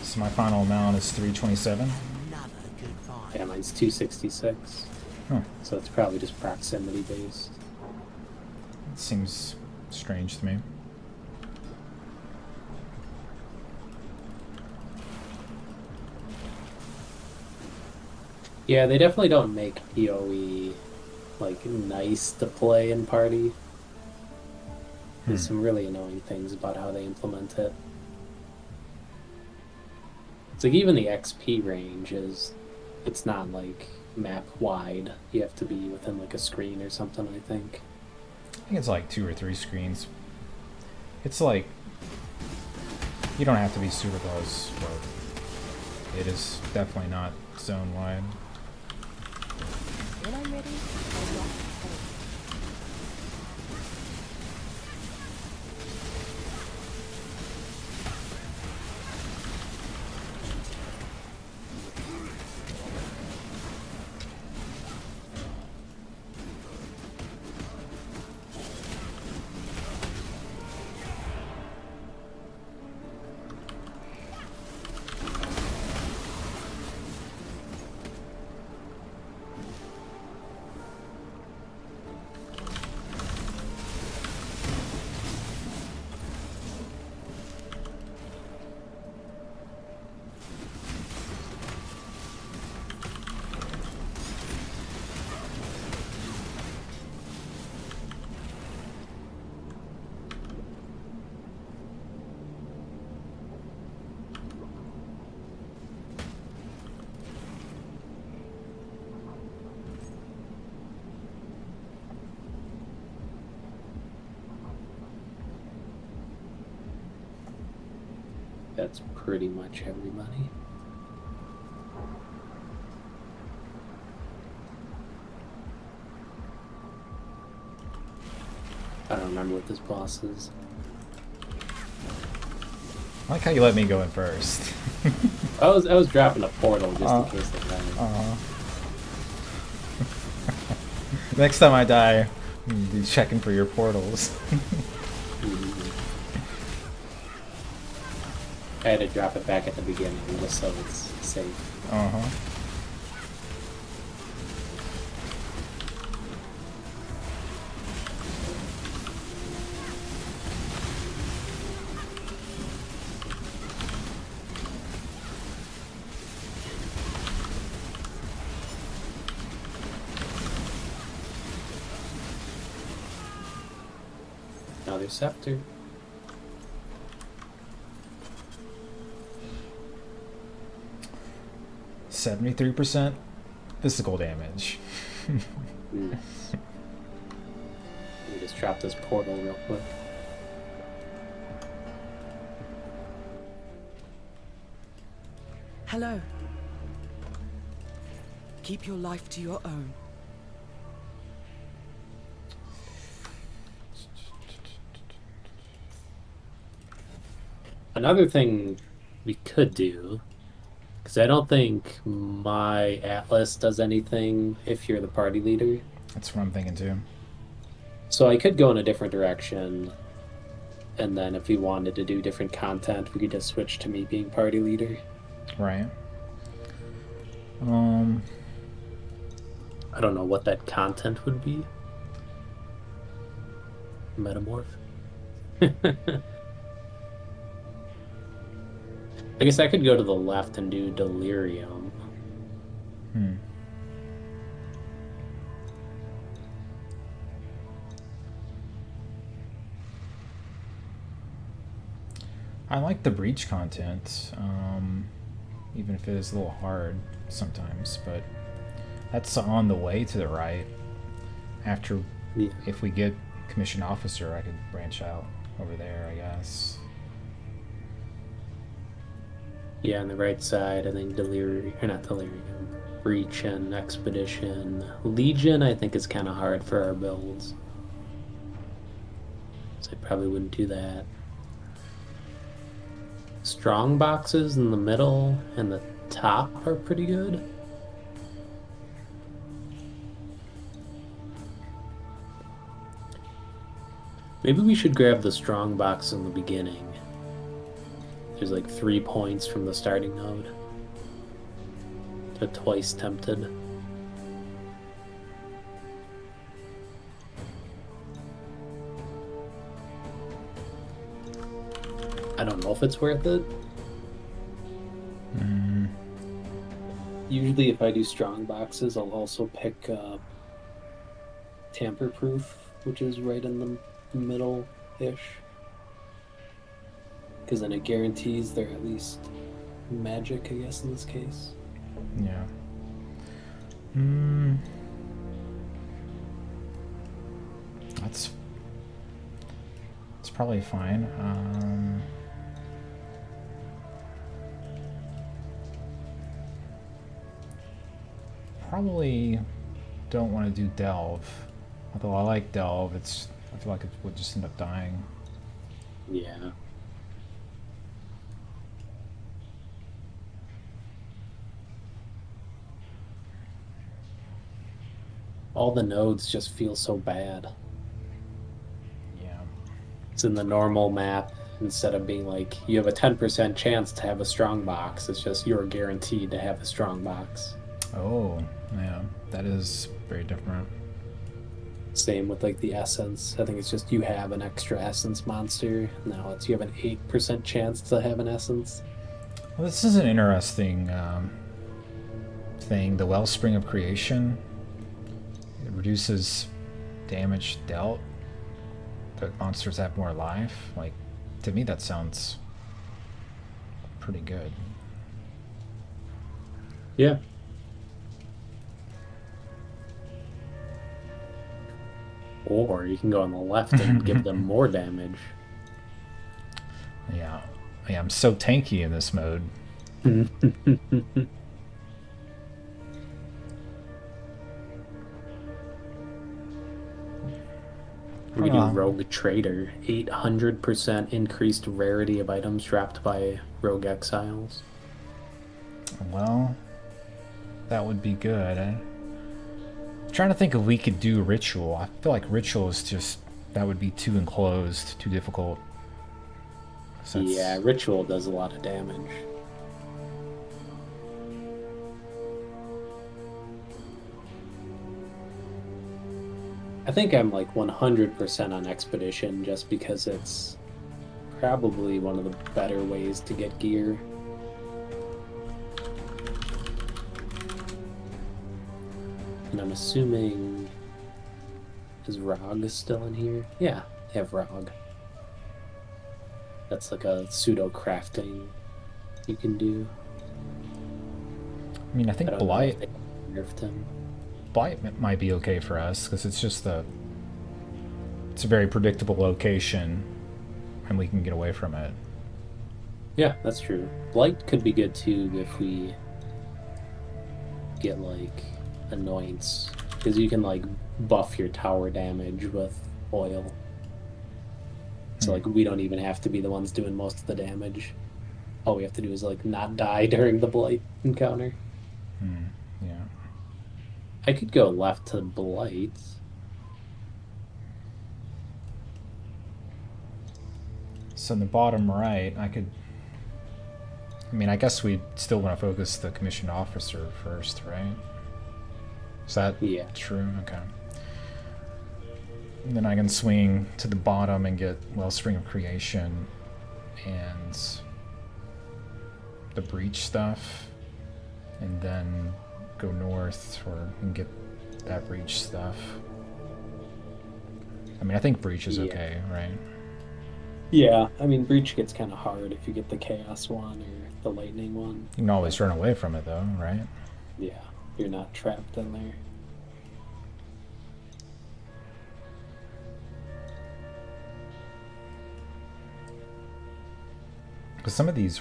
so my final amount is 327. Another good find. Yeah, mine's 266. Huh. So it's probably just proximity based. It seems strange to me. Yeah, they definitely don't make PoE like nice to play in party. There's some really annoying things about how they implement it. It's like even the XP range it's not like map wide. You have to be within like a screen or something, I think. I think it's like 2 or 3 screens. It's like you don't have to be super close, but it is definitely not zone wide. When I'm ready, I'm not ready. That's pretty much everybody. I don't remember what this boss is. I like how you let me go in first. I was dropping a portal just in case they died. Next time I die, I'm be checking for your portals. I had to drop it back at the beginning just so it's safe. Uh-huh. Another scepter. %73 physical damage. Let me just drop this portal real quick. Hello. Keep your life to your own. Another thing we could do, because I don't think my Atlas does anything if you're the party leader. That's what I'm thinking too. So I could go in a different direction, and then if we wanted to do different content, we could just switch to me being party leader. Right. I don't know what that content would be. Metamorph. I guess I could go to the left and do Delirium. I like the breach content, even if it is a little hard sometimes, but that's on the way to the right. After, Yeah. if we get commissioned officer, I could branch out over there, I guess. Yeah, on the right side, I think Delirium, or not Delirium, Breach and Expedition. Legion, I think, is kind of hard for our builds. So I probably wouldn't do that. strong boxes in the middle and the top are pretty good. Maybe we should grab the strong box in the beginning. There's like 3 points from the starting node. To twice tempted. I don't know if it's worth it. Usually if I do strong boxes, I'll also pick tamper proof, which is right in the middle-ish. Because then it guarantees they're at least magic, I guess, in this case. Yeah. That's probably fine. Probably don't want to do delve. Although I like delve, I feel like it would just end up dying. Yeah. All the nodes just feel so bad. Yeah. It's in the normal map, instead of being like, you have a 10% chance to have a strong box, it's just you're guaranteed to have a strong box. Oh, yeah. That is very different. Same with like the essence. I think it's just you have an extra essence monster. Now it's you have an 8% chance to have an essence. Well, this is an interesting thing. The Wellspring of Creation. It reduces damage dealt, but monsters have more life. Like, to me, that sounds pretty good. Yeah. Or you can go on the left and give them more damage. Yeah. Yeah, I'm so tanky in this mode. We do Rogue Trader. 800% increased rarity of items dropped by Rogue Exiles. Well, that would be good. I'm trying to think if we could do Ritual. I feel like Ritual is just, that would be too enclosed, too difficult. So Yeah, Ritual does a lot of damage. I think I'm like 100% on Expedition just because it's probably one of the better ways to get gear. And I'm assuming... Is Rog still in here? Yeah, they have Rog. That's like a pseudo-crafting you can do. I mean, I think I don't know Blight... if they nerfed him. Blight might be okay for us, because it's just it's a very predictable location, and we can get away from it. Yeah, that's true. Blight could be good too if we get like Annoyance, because you can like buff your tower damage with oil. So like we don't even have to be the ones doing most of the damage. All we have to do is like not die during the Blight encounter. Yeah. I could go left to Blight. So in the bottom right, I guess we still want to focus the commissioned officer first, right? Is that true? Okay. And then I can swing to the bottom and get Wellspring of Creation and the Breach stuff, and then go north and get that Breach stuff. I mean, I think Breach is okay, right? Yeah, I mean, Breach gets kind of hard if you get the Chaos one or the Lightning one. You can always run away from it, though, right? Yeah, you're not trapped in there. Because some of these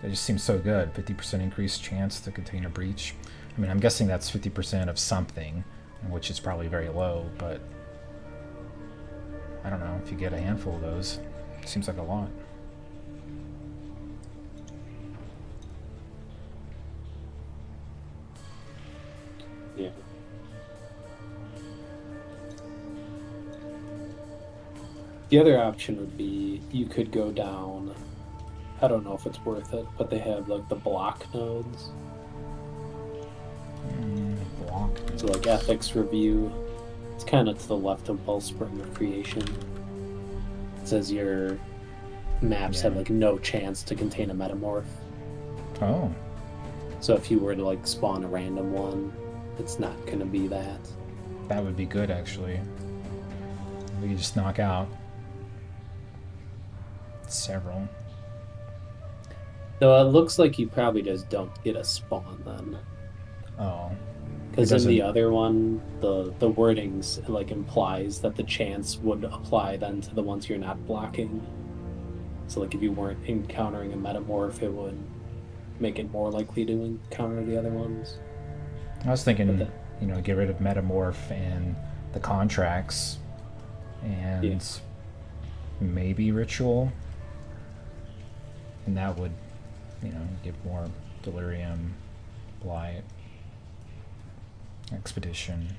they just seem so good. 50% increased chance to contain a breach. I mean, I'm guessing that's 50% of something, which is probably very low, but I don't know. If you get a handful of those, it seems like a lot. The other option would be you could go down. I don't know if it's worth it, but they have like the block nodes. Block. So like ethics review. It's kind of to the left of Wellspring of Creation. It says your maps have like no chance to contain a metamorph. Oh, So if you were to like spawn a random one, it's not gonna be that. that would be good actually. We could just knock out several. Though it looks like you probably just don't get a spawn then. Oh, Because It in the doesn't- other one, the wordings like implies that the chance would apply then to the ones you're not blocking. So like if you weren't encountering a metamorph, it would make it more likely to encounter the other ones. I was thinking, But you know, get rid of metamorph and the contracts, and Yeah. maybe ritual, and that would, you know, give more delirium, blight, expedition.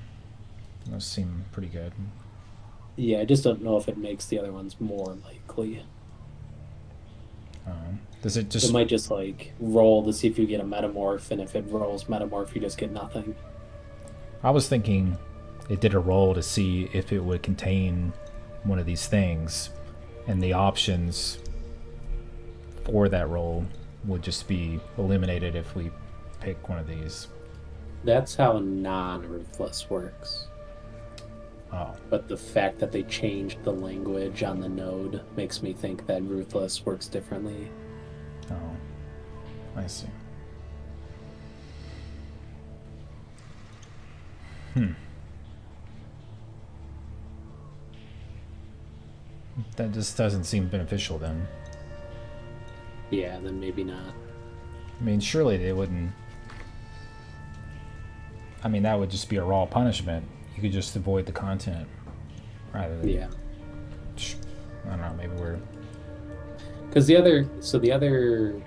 Those seem pretty good. Yeah, I just don't know if it makes the other ones more likely. Does it just? It might just like roll to see if you get a metamorph, and if it rolls metamorph, you just get nothing. I was thinking it did a roll to see if it would contain one of these things, and the options for that roll would just be eliminated if we pick one of these. That's how non-ruthless works. Oh, But the fact that they changed the language on the node makes me think that ruthless works differently. oh, I see. That just doesn't seem beneficial then. Yeah, then maybe not. I mean, surely they wouldn't. I mean, that would just be a raw punishment. You could just avoid the content rather than. Yeah. I don't know. Maybe we're. Because the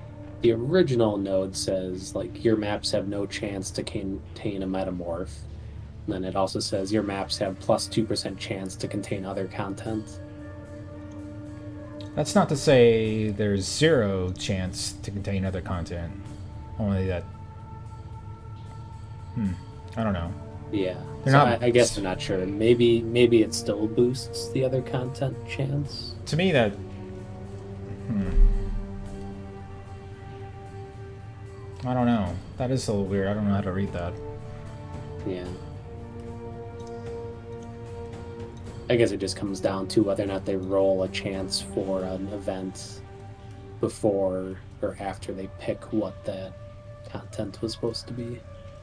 original node says, like, your maps have no chance to contain a metamorph. And then it also says your maps have plus 2% chance to contain other content. That's not to say there's 0 chance to contain other content. Only that. I don't know. Yeah. They're So not- I guess I'm not sure. Maybe it still boosts the other content chance. To me, that. I don't know. That is a little weird. I don't know how to read that. Yeah. I guess it just comes down to whether or not they roll a chance for an event before or after they pick what that content was supposed to be.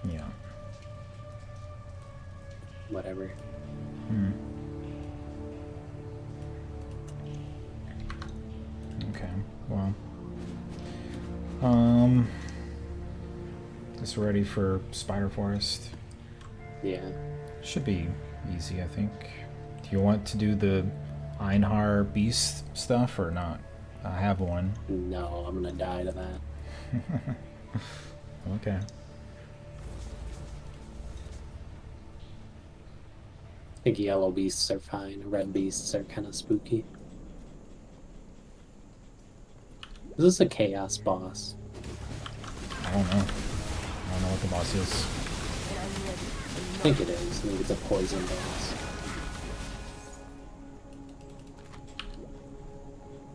Yeah. Whatever. Okay. Well. Guess we're ready for Spider Forest. Yeah. Should be easy, I think. Do you want to do the Einhar Beast stuff or not? I have one. No, I'm gonna die to that. Okay. I think yellow beasts are fine. Red beasts are kind of spooky. Is this a chaos boss? I don't know. I don't know what the boss is. I think it is. Maybe it's a poison boss.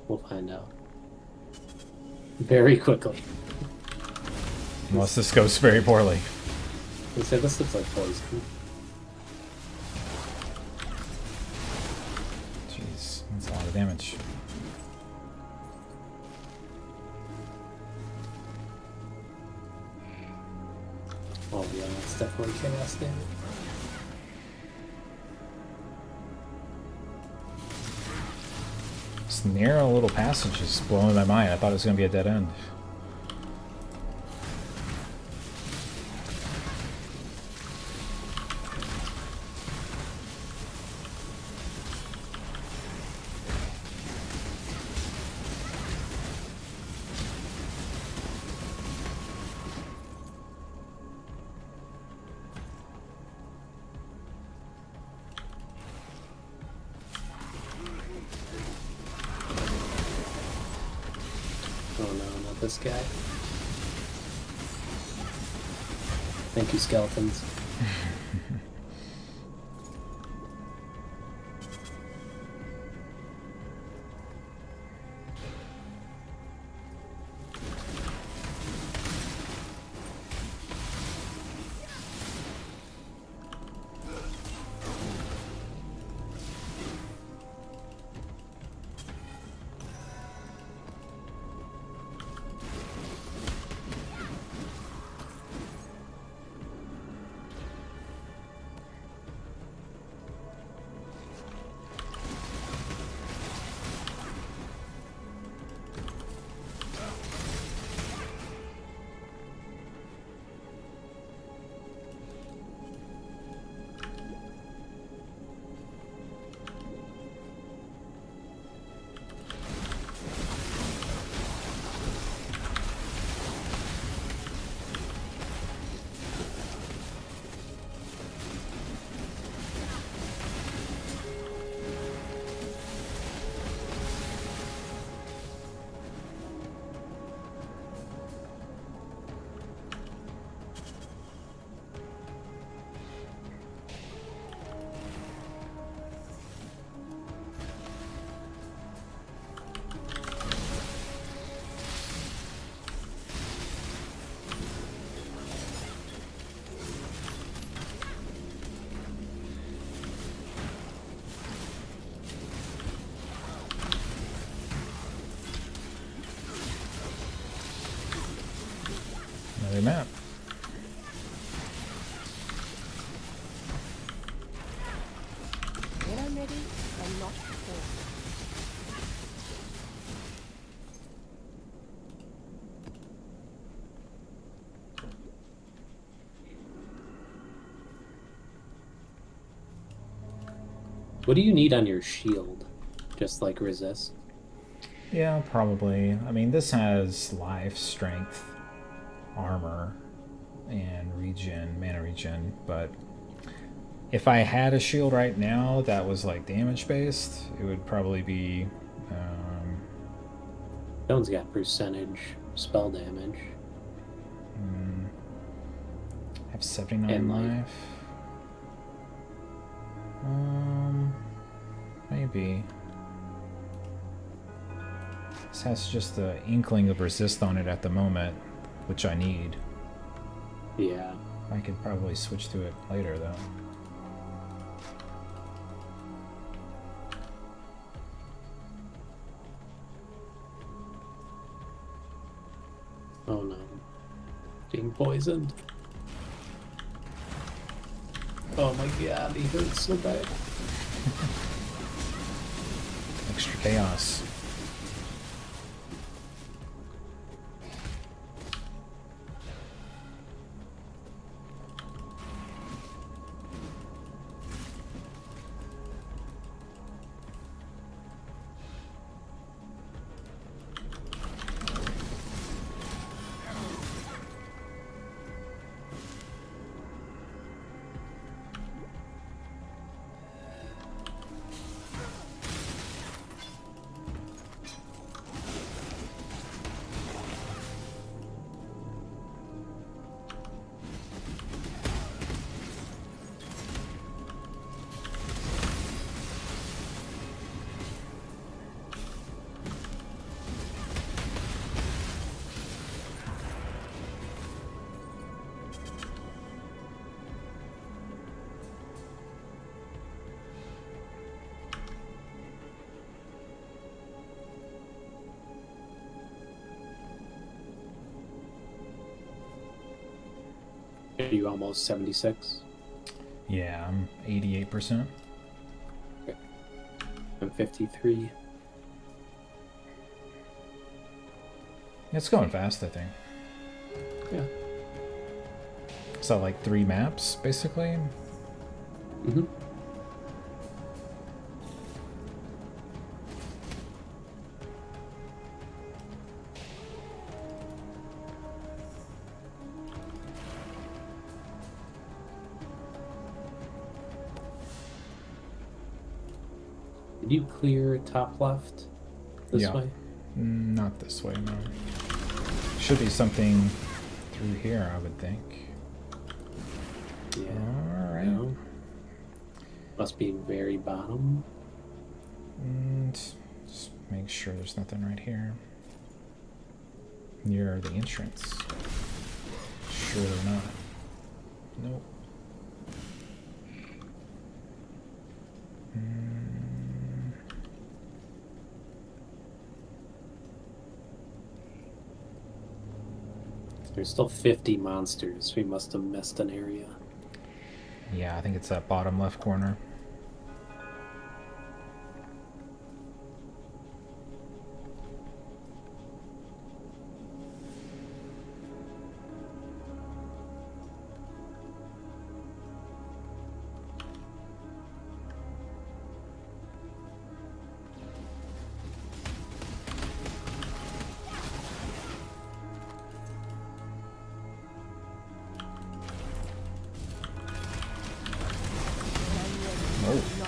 We'll find out. Very quickly. Unless this goes very poorly. They said this looks like poison. Jeez, that's a lot of damage. Oh yeah, that's definitely chaos damage. This narrow little passage is blowing my mind. I thought it was going to be a dead end. this guy. Thank you, skeletons. Another map. When I'm ready, and not before. What do you need on your shield? Just like resist? Yeah, probably. I mean, this has life, strength, armor, and regen, mana regen, but if I had a shield right now that was like damage based, it would probably be Stone's got percentage spell damage. I have 79 And life. life. Maybe. This has just the inkling of resist on it at the moment, which I need. Yeah. I could probably switch to it later though. Oh no. Being poisoned. Oh my god, he hurts so bad. Extra chaos. Are you almost 76? Yeah, I'm 88%. I'm 53. It's going fast, I think. Yeah. So like 3 maps, basically? Mm-hmm. Did you clear top left this Yeah. way? Not this way, no. Should be something through here, I would think. Yeah. Alright. No. Must be very bottom. And just make sure there's nothing right here. Near the entrance. Surely not. Nope. There's still 50 monsters. We must have missed an area. Yeah, I think it's that bottom left corner.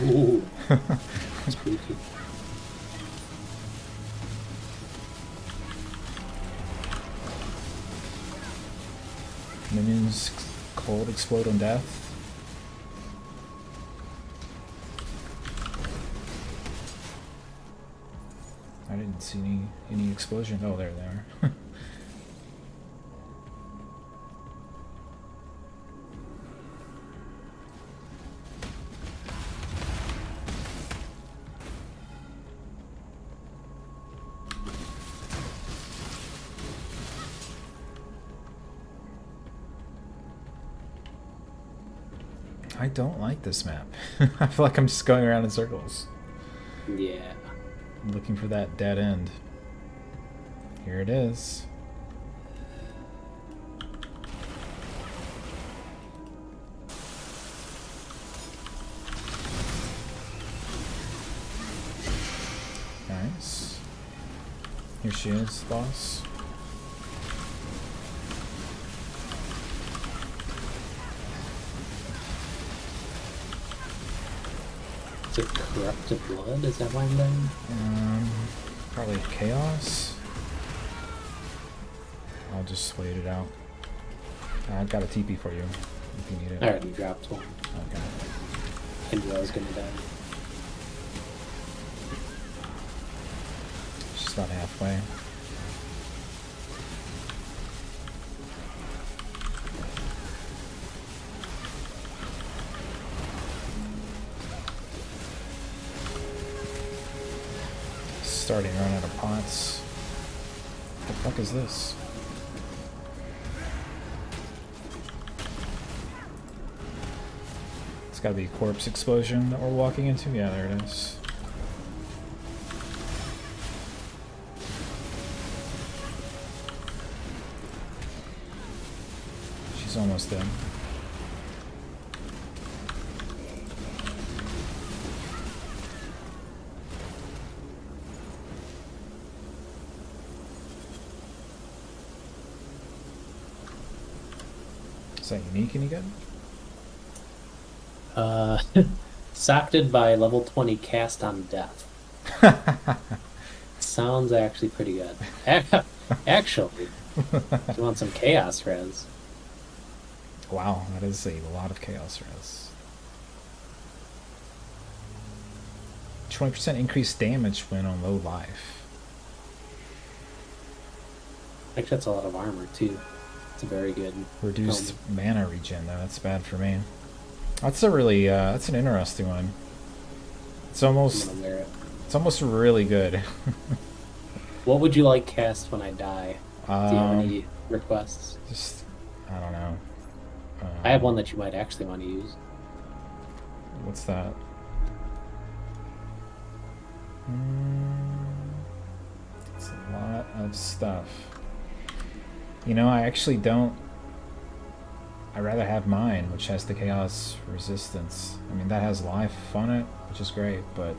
Ooh. Spooky. Minions cold explode on death. I didn't see any explosion. Oh, there they are. I don't like this map. I feel like I'm just going around in circles. Yeah. Looking for that dead end. Here it is. Nice. Here she is, boss. Is it corrupted blood? Is that why I'm dying? Probably chaos. I'll just wait it out. I've got a TP for you if you need it. I already dropped one. Okay. I knew I was gonna die. She's about halfway. Starting to run out of pots. What the fuck is this? It's gotta be a corpse explosion that we're walking into? Yeah, there it is. She's almost dead. Is that unique any good? Socked by level 20 cast on death. Sounds actually pretty good. Actually, if you want some chaos res. Wow, that is a lot of chaos res. 20% increased damage when on low life. Actually, that's a lot of armor too. It's a very good. Reduced mana regen though, that's bad for me. That's a really that's an interesting one. It's I'm almost gonna wear it. it's almost really good. What would you like cast when I die? Do you have any requests? Just I don't know. I have one that you might actually want to use. What's that? It's a lot of stuff. You know, I actually don't. I'd rather have mine, which has the chaos resistance. I mean, that has life on it, which is great, but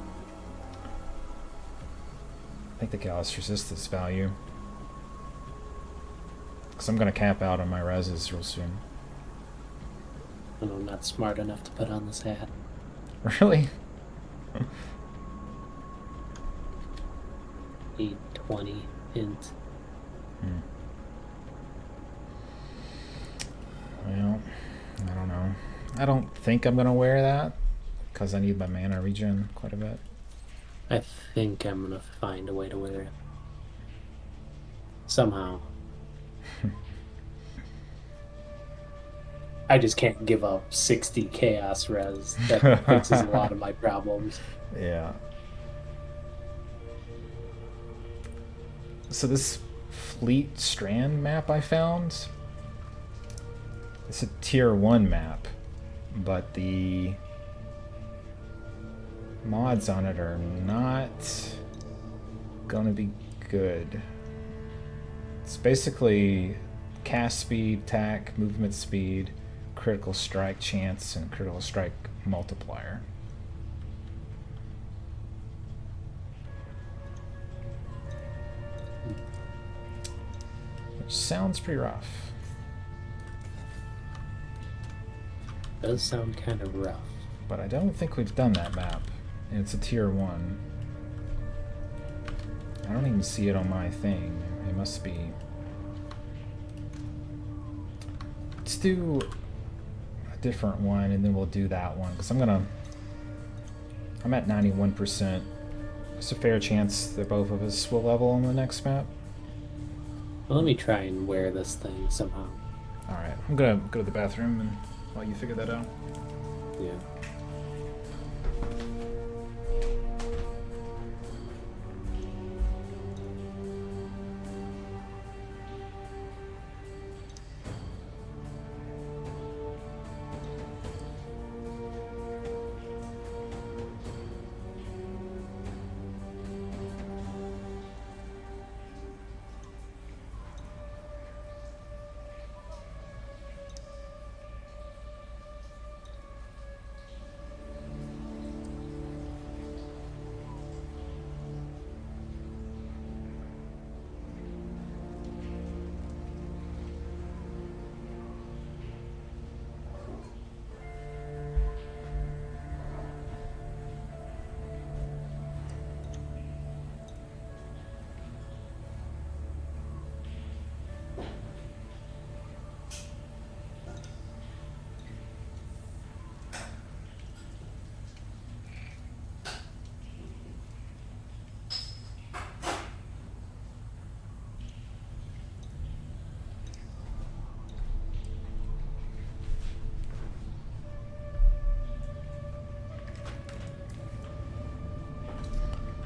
I think the chaos resistance value. Because I'm going to cap out on my reses real soon. And I'm not smart enough to put on this hat. Really? 820 hint. I don't know. I don't think I'm gonna wear that because I need my mana regen quite a bit. I think I'm gonna find a way to wear it. Somehow. I just can't give up 60 chaos res. That fixes a lot of my problems. Yeah. So this Fleet Strand map I found, it's a tier 1 map, but the mods on it are not gonna be good. It's basically cast speed, attack, movement speed, critical strike chance, and critical strike multiplier. Which sounds pretty rough. Does sound kind of rough. But I don't think we've done that map. And it's a tier 1. I don't even see it on my thing. It must be... Let's do a different one and then we'll do that one. Because I'm at 91%. There's a fair chance that both of us will level on the next map. Well, let me try and wear this thing somehow. Alright, I'm gonna go to the bathroom and while you figure that out. Yeah.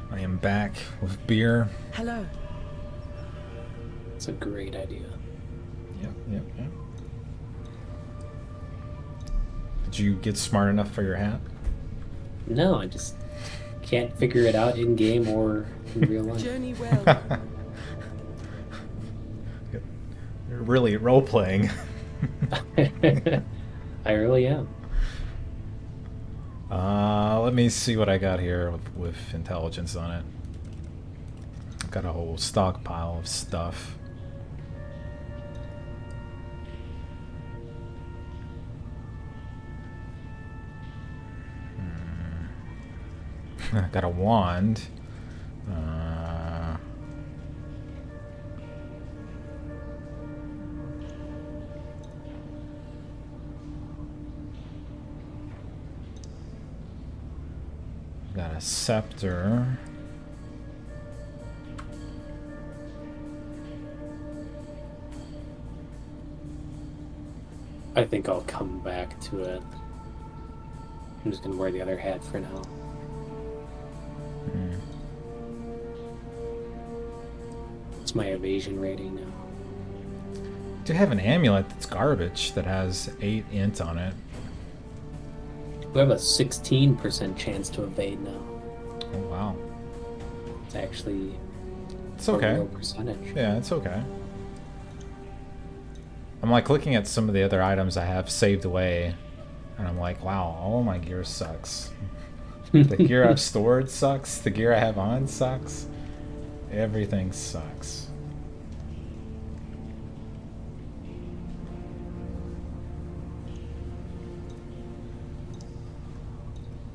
I am back with beer. Hello. It's a great idea. Yep. Did you get smart enough for your hat? No, I just can't figure it out in game or in real life. Journey well. You're really role playing. I really am. Let me see what I got here with intelligence on it. I've got a whole stockpile of stuff. I got a wand. Got a scepter. I think I'll come back to it. I'm just gonna wear the other hat for now. It's my evasion rating now. Do have an amulet that's garbage that has 8 int on it. We have a 16% chance to evade now. Oh wow. It's actually It's a okay. low percentage. Yeah, it's okay. I'm like looking at some of the other items I have saved away, and I'm like, wow, all my gear sucks. The gear I've stored sucks. The gear I have on sucks. Everything sucks.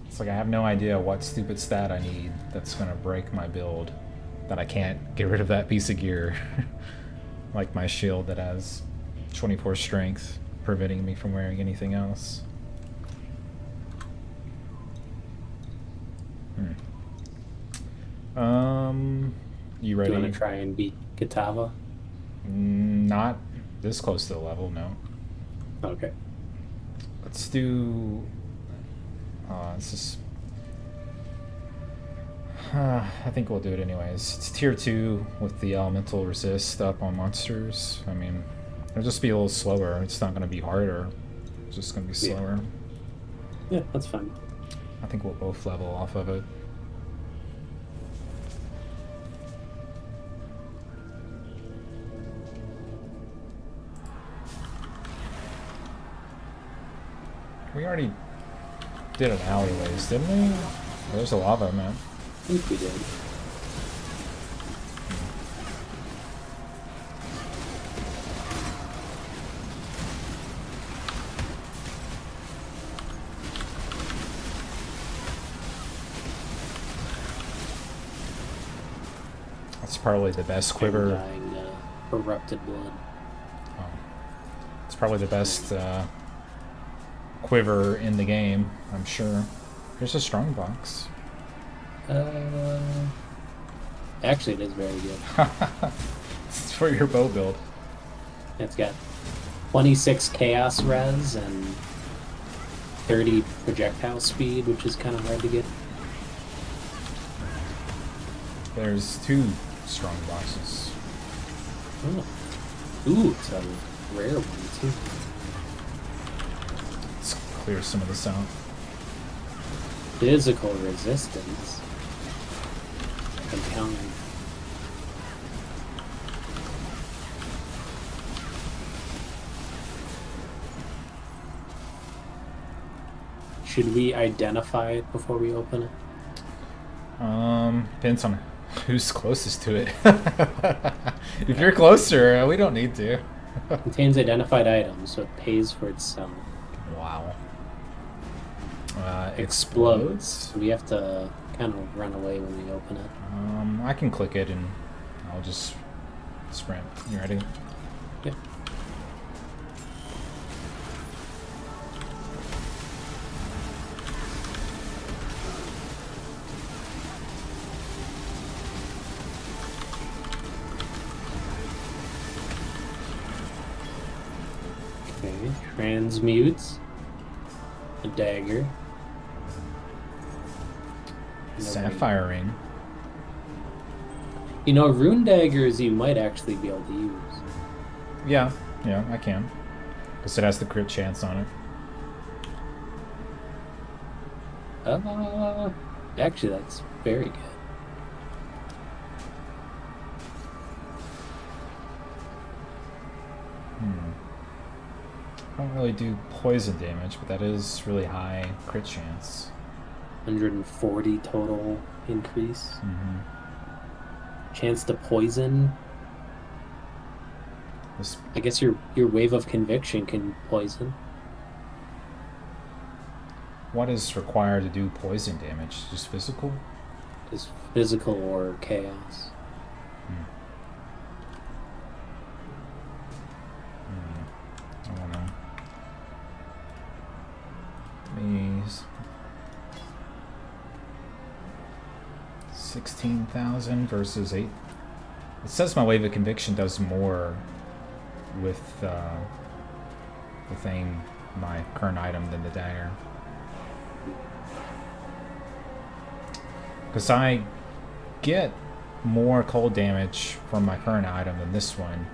It's like I have no idea what stupid stat I need that's gonna break my build, that I can't get rid of that piece of gear. Like my shield that has 24 strength. preventing me from wearing anything else. You Do ready? you want to try and beat Kitava? Not this close to the level, no. Okay. Let's do. This is. I think we'll do it anyways. It's tier 2 with the elemental resist up on monsters. I mean, it'll just be a little slower. It's not going to be harder. It's just going to be slower. Yeah, that's fine. I think we'll both level off of it. We already did an alleyways, didn't we? There's a lava, man. I think we did. That's probably the best quiver. Dying, corrupted blood. Oh. It's probably the best quiver in the game, I'm sure. Here's a strong box. Actually, it is very good. It's for your bow build. It's got 26 chaos res and 30 projectile speed, which is kind of hard to get. There's 2 strong boxes. Oh. Ooh, it's a rare one, too. Let's clear some of this out. Physical resistance. Encountering. Should we identify it before we open it? Depends on who's closest to it. If you're closer, we don't need to. Contains identified items, so it pays for itself. Wow. Explodes. We have to kind of run away when we open it. I can click it and I'll just sprint. You ready? Yep. Okay, transmutes. A dagger. And a Sapphire ring. You know, rune daggers you might actually be able to use. Yeah, I can. Because it has the crit chance on it. Actually, that's very good. I don't really do poison damage, but that is really high crit chance. 140 total increase. Mm-hmm. Chance to poison. This, I guess your wave of conviction can poison. what is required to do poison damage? Just physical? Just physical or chaos. I don't know. These 16,000 versus 8. It says my wave of conviction does more with my current item than the dagger. Because I get more cold damage from my current item than this one.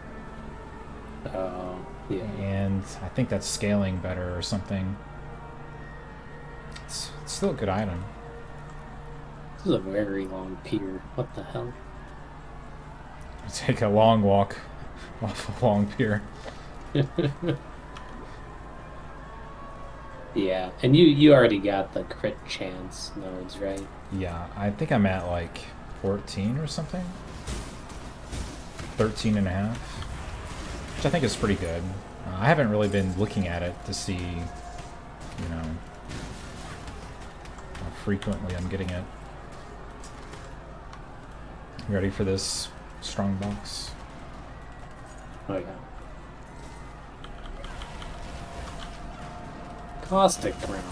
Yeah. And I think that's scaling better or something. It's still a good item. This is a very long pier. What the hell? Take a long walk off a long pier. Yeah, and you already got the crit chance nodes, right? Yeah, I think I'm at like 14 or something. 13 and a half. Which I think is pretty good. I haven't really been looking at it to see, you know, how frequently I'm getting it. You ready for this strong box? Oh yeah. Caustic ground.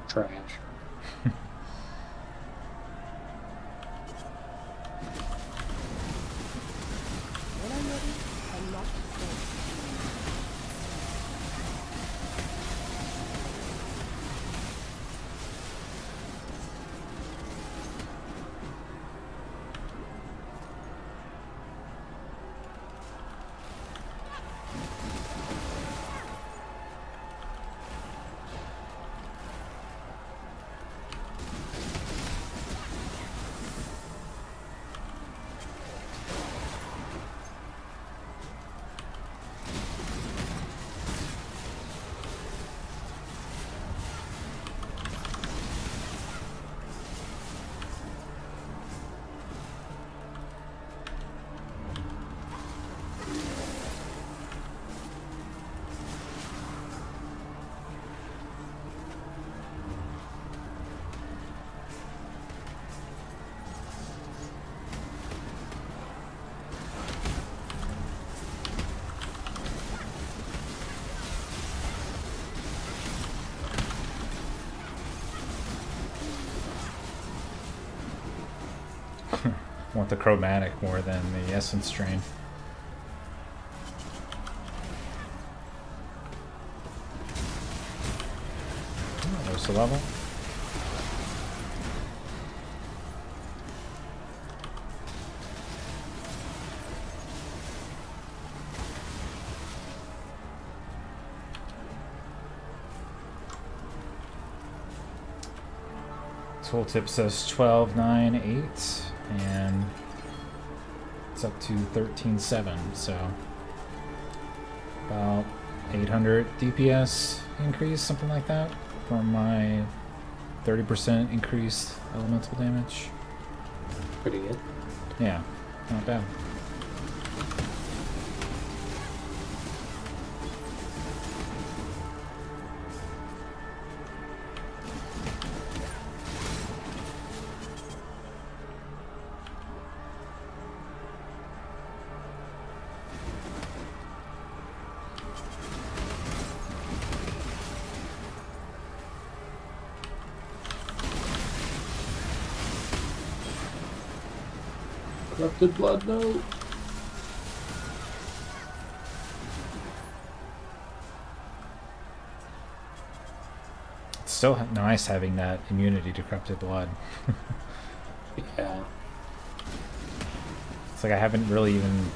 Trash. When I'm ready, I'm not ready. Want the chromatic more than the essence strain. Oh, there's the level. Tooltip says 12, 9, 8, and it's up to 13.7, so about 800 DPS increase, something like that, from my 30% increased elemental damage. Pretty good. Yeah, not bad. Corrupted blood, no. It's still nice having that immunity to corrupted blood. Yeah. It's like I haven't really even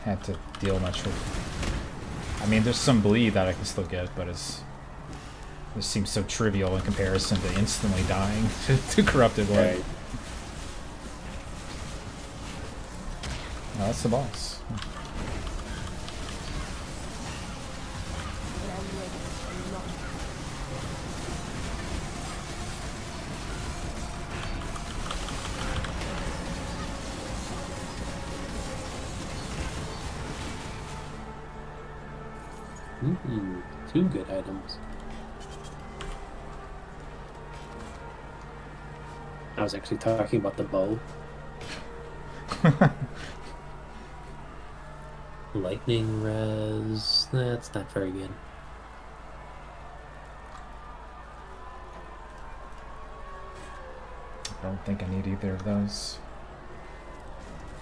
had to deal much with. I mean, there's some bleed that I can still get, but it seems so trivial in comparison to instantly dying to corrupted blood. Right. Oh, that's the boss. When I'm ready, I'm not Two good items. I was actually talking about the bow. Lightning res. That's not very good. I don't think I need either of those.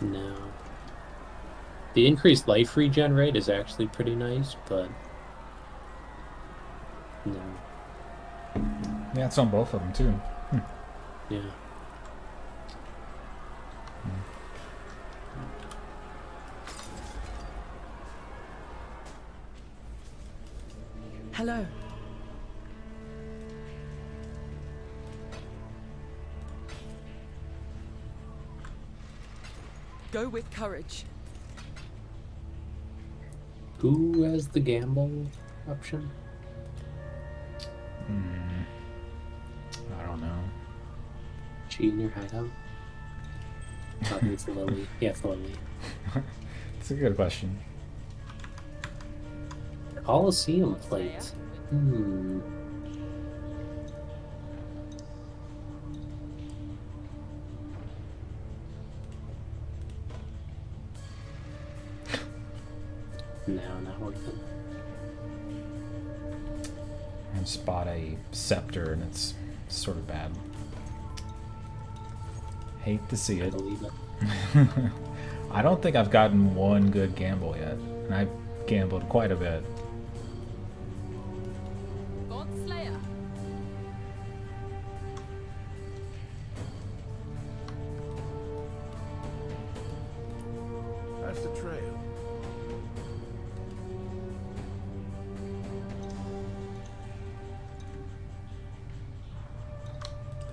No. The increased life regen rate is actually pretty nice, but no. Yeah, it's on both of them too. Yeah. Hello. Go with courage. Who has the gamble option? I don't know. Cheat in your hideout? Oh, it's Lily. Yeah, it's Lily. It's a good question. Coliseum plate. No, not worth it. I spot a scepter and it's sort of bad. Hate to see I it. believe it. I don't think I've gotten one good gamble yet, and I've gambled quite a bit. God Slayer. That's the trail.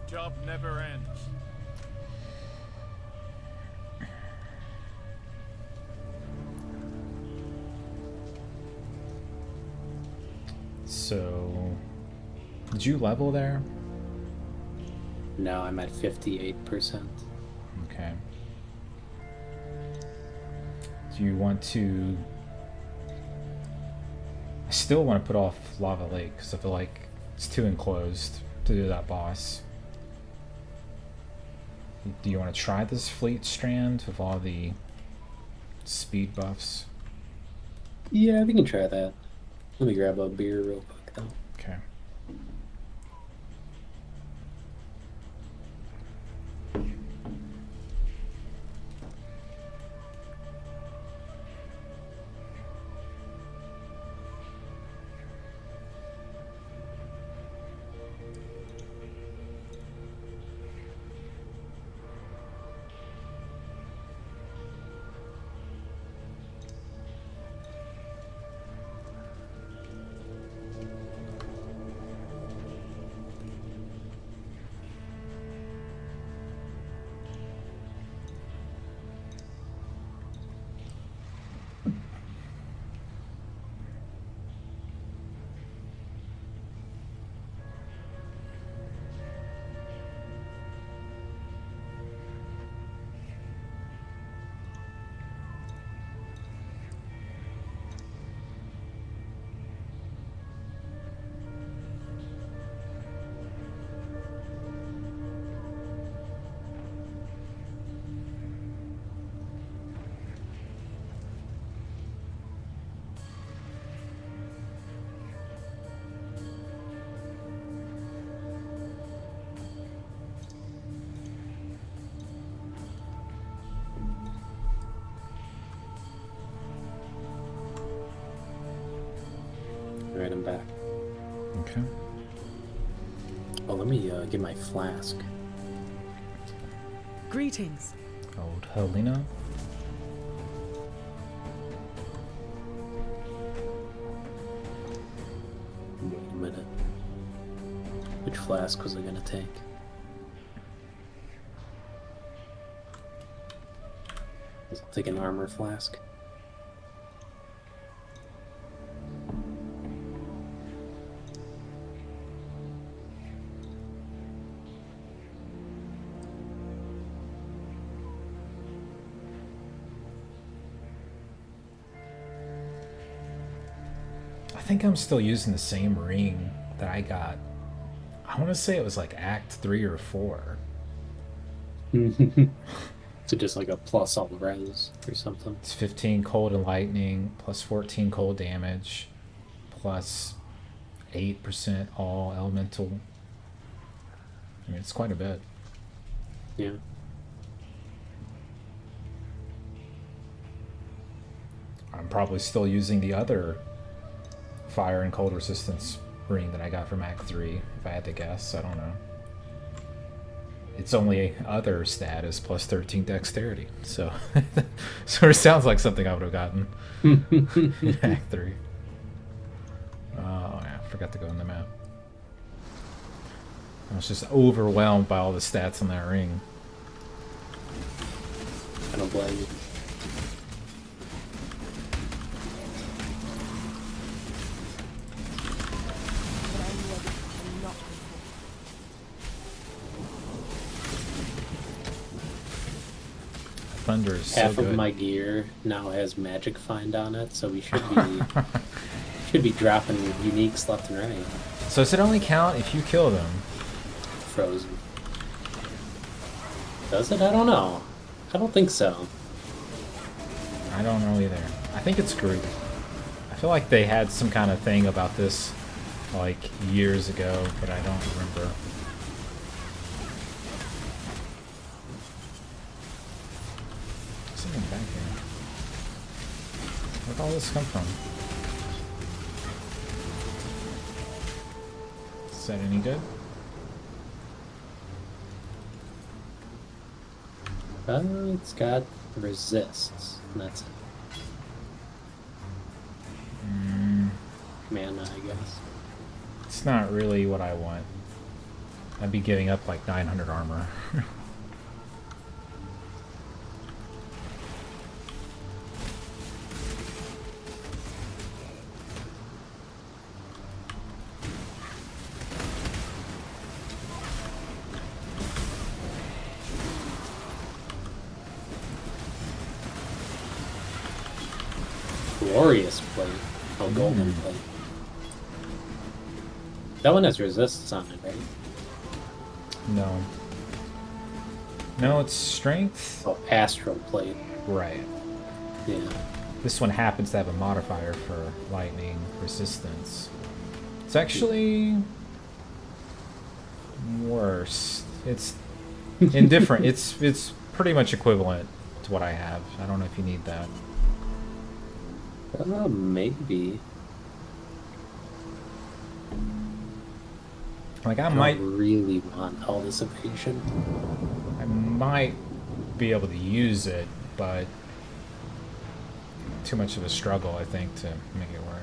The job never ends. So, did you level there? No, I'm at 58%. Okay. Do you want to... I still want to put off Lava Lake because I feel like it's too enclosed to do that boss. Do you want to try this Fleet Strand with all the speed buffs? Yeah, we can try that. Let me grab a beer real quick, though. Okay. Alright, I'm back. Okay. Oh, let me get my flask. Greetings. Old Helena. Wait a minute. Which flask was I gonna take? I'll take an armor flask. I think I'm still using the same ring that I got. I want to say it was like Act 3 or 4. So just like a plus all res or something. It's 15 cold and lightning, plus 14 cold damage, plus 8% all elemental. I mean, it's quite a bit. Yeah. I'm probably still using the other fire and cold resistance ring that I got from Act 3, if I had to guess. I don't know. Its only other stat is plus 13 dexterity, so sort of sounds like something I would have gotten in Act 3. Oh yeah, I forgot to go in the map. I was just overwhelmed by all the stats on that ring. I don't blame you. When I'm ready and not before. Thunder is so Half good. of my gear now has magic find on it, so we should be dropping uniques left and right. So does it only count if you kill them? Frozen. Does it? I don't know. I don't think so. I don't know either. I think it's group. feel like they had some kind of thing about this like years ago, but I don't remember. Something back here. Where'd all this come from? Is that any good? It's got resists, and that's it. Mana, I guess. It's not really what I want. I'd be giving up like 900 armor. Glorious plate. Oh, golden plate. That one has resists on it, right? No. No, it's strength. Oh, astral plate. Right. Yeah. This one happens to have a modifier for lightning resistance. It's actually worse. It's indifferent. It's pretty much equivalent to what I have. I don't know if you need that. Maybe. Like I I might really want all this evasion. I might be able to use it, but too much of a struggle, I think, to make it work.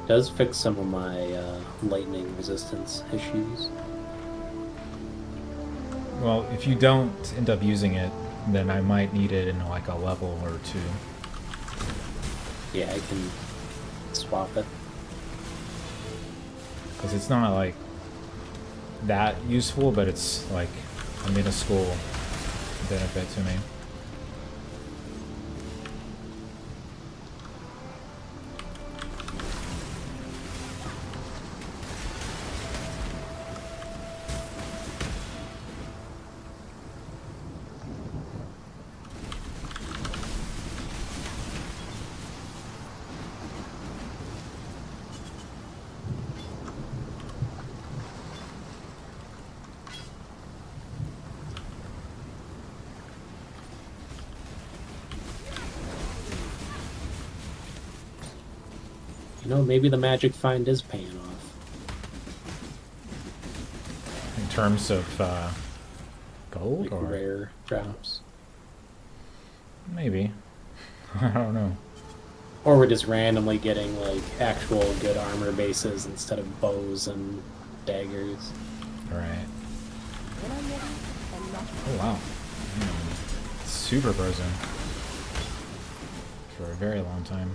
Does fix some of my lightning resistance issues. Well, if you don't end up using it, then I might need it in like a level or two. Yeah, I can swap it. Because it's not like that useful, but it's like a minuscule benefit to me. You know, maybe the magic find is paying off. In terms of gold, Like or rare drops. maybe. I don't know. Or we're just randomly getting like actual good armor bases instead of bows and daggers. Right. When I'm ready and not Oh wow. Super frozen for a very long time.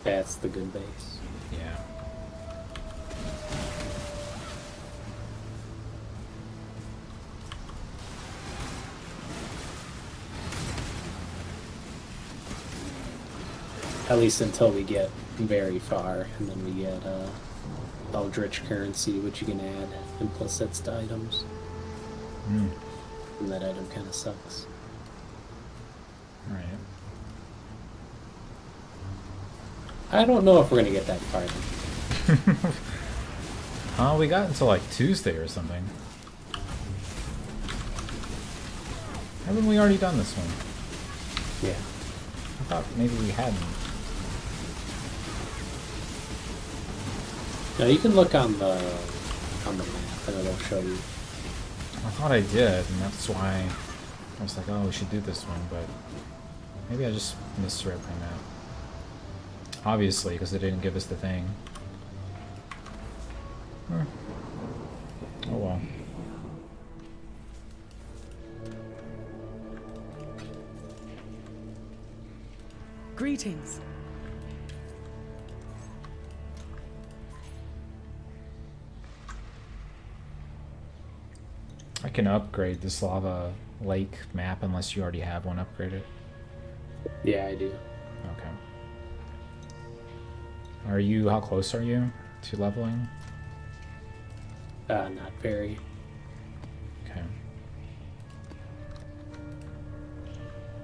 That's the good base. Yeah. At least until we get very far, and then we get Eldritch currency, which you can add implicits to items. Mm. And that item kind of sucks. Right. I don't know if we're gonna get that far. We got until like Tuesday or something. Haven't we already done this one? Yeah. I thought maybe we hadn't. Now you can look on the map, and it'll show you. I thought I did, and that's why I was like, oh, we should do this one, but maybe I just misread my map. Obviously, because they didn't give us the thing. Oh well. Greetings. I can upgrade this lava lake map unless you already have one upgraded. Yeah, I do. Okay. Are you? How close are you to leveling? Not very. Okay.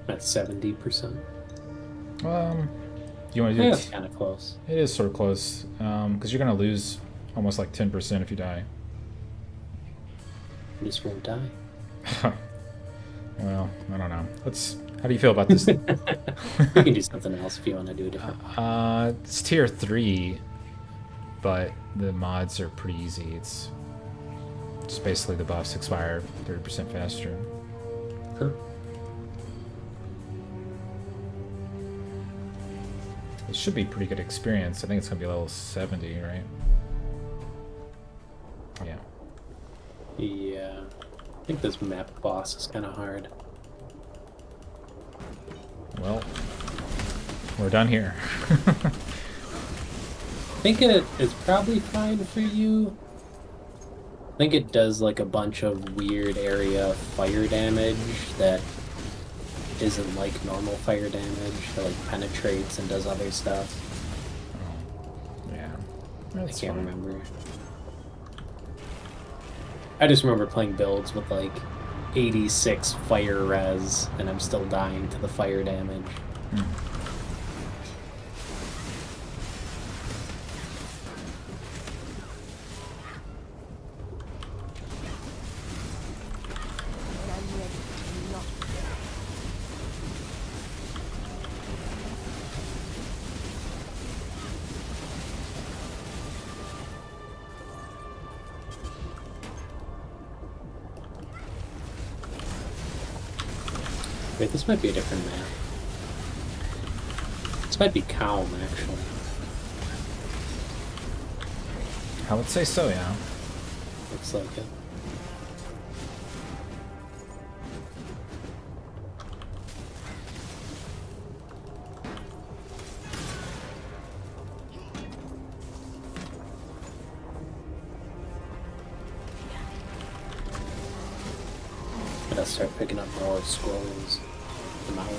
At 70%. Do you want to do? That's kind of close. It is sort of close, because you're gonna lose almost like 10% if you die. I just won't die. Well, I don't know. How do you feel about this? We can do something else if you want to do a different. It's tier 3, but the mods are pretty easy. It's just basically the buffs expire 30% faster. Sure. It should be pretty good experience. I think it's gonna be level 70, right? Yeah. Yeah. I think this map boss is kind of hard. Well, we're done here. I think it is probably fine for you. I think it does like a bunch of weird area fire damage that isn't like normal fire damage. It like penetrates and does other stuff. Yeah. I That's can't fine. remember. I just remember playing builds with like 86 fire res, and I'm still dying to the fire damage. When I'm ready to knock Wait, this might be a different map. This might be Calm, actually. I would say so, yeah. Looks like it. Gotta start picking up more scrolls. Them out.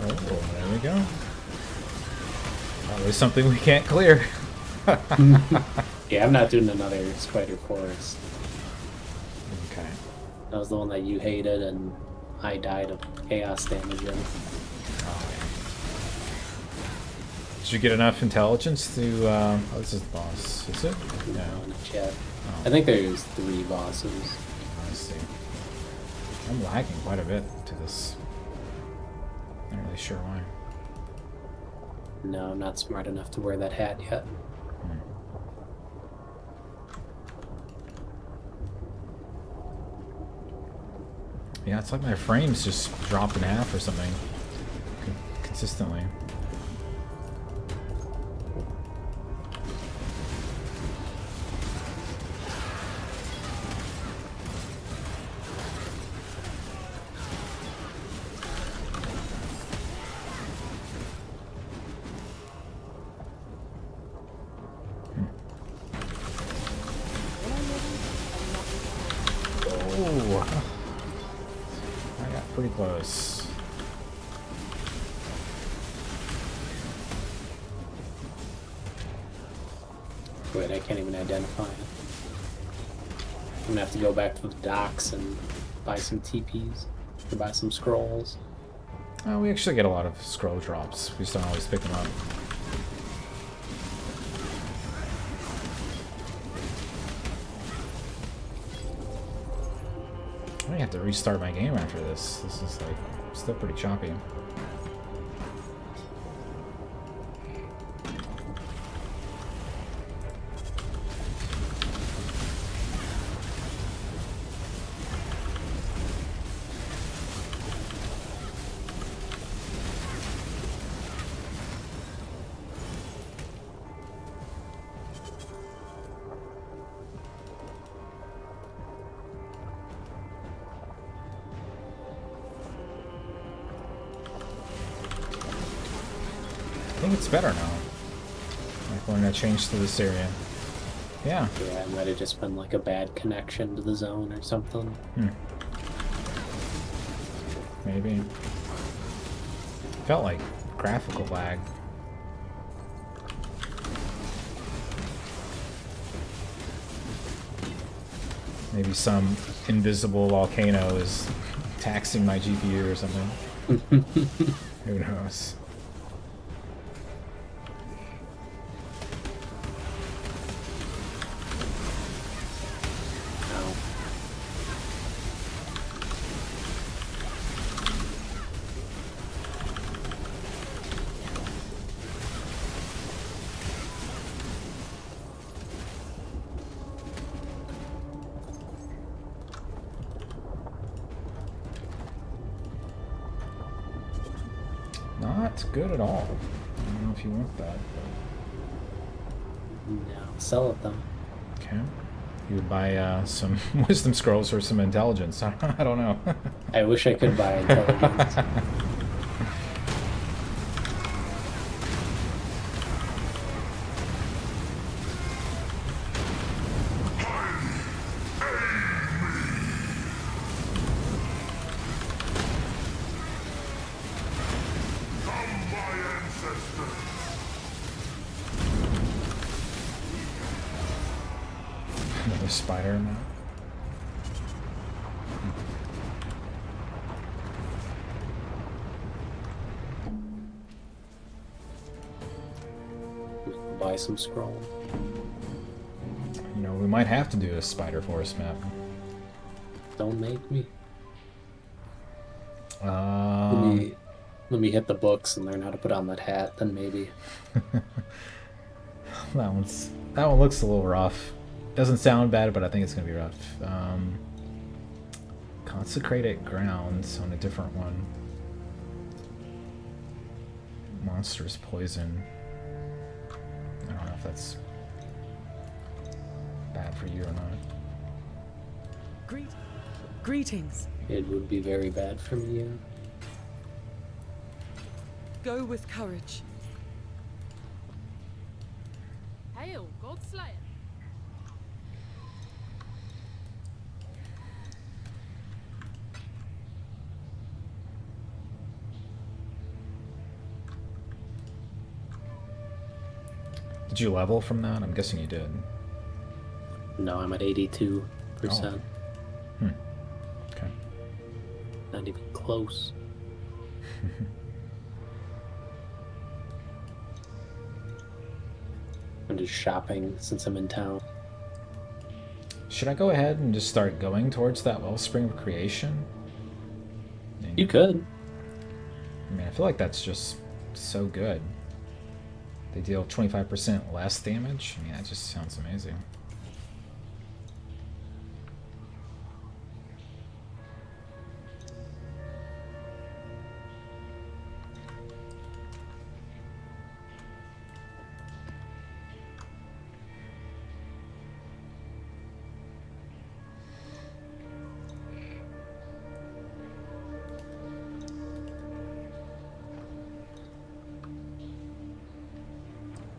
Oh, there we go. Probably something we can't clear. Yeah, I'm not doing another Spider Forest. Okay. That was the one that you hated, and I died of chaos damage in. Oh, yeah. Did you get enough intelligence to? Oh, this is the boss. Is it? No, Yeah. not yet. Oh, I think there's 3 bosses. I see. I'm lagging quite a bit to this. Not really sure why. No, I'm not smart enough to wear that hat yet. Yeah, it's like my frames just drop in half or something. Consistently. Oh, I got pretty close. Wait, I can't even identify it. I'm gonna have to go back to the docks and buy some TPs. Or buy some scrolls. Oh, we actually get a lot of scroll drops. We just don't always pick them up. I might have to restart my game after this. This is like still pretty choppy. I think it's better now. Like when I changed to this area. Yeah. Yeah, it might have just been like a bad connection to the zone or something. Maybe. Felt like graphical lag. Maybe some invisible volcano is taxing my GPU or something. Who knows? No. Not good at all. I don't know if you want that. No. Sell it though. Okay. You would buy some wisdom scrolls or some intelligence. I don't know. I wish I could buy intelligence. Another spider map. Buy some scrolls. You know, we might have to do a spider forest map. Don't make me. Let Um, me let me hit the books and learn how to put on that hat, then maybe. that one looks a little rough. Doesn't sound bad, but I think it's gonna be rough. Consecrated grounds on a different one. Monstrous poison. I don't know if that's bad for you or not. Greetings. It would be very bad for me. Yeah. Go with courage. Hail, Godslayer. Did you level from that? I'm guessing you did. No, I'm at 82%. Okay. Not even close. I'm just shopping since I'm in town. Should I go ahead and just start going towards that wellspring of creation? You could. I mean, I feel like that's just so good. They deal 25% less damage. I mean, that just sounds amazing.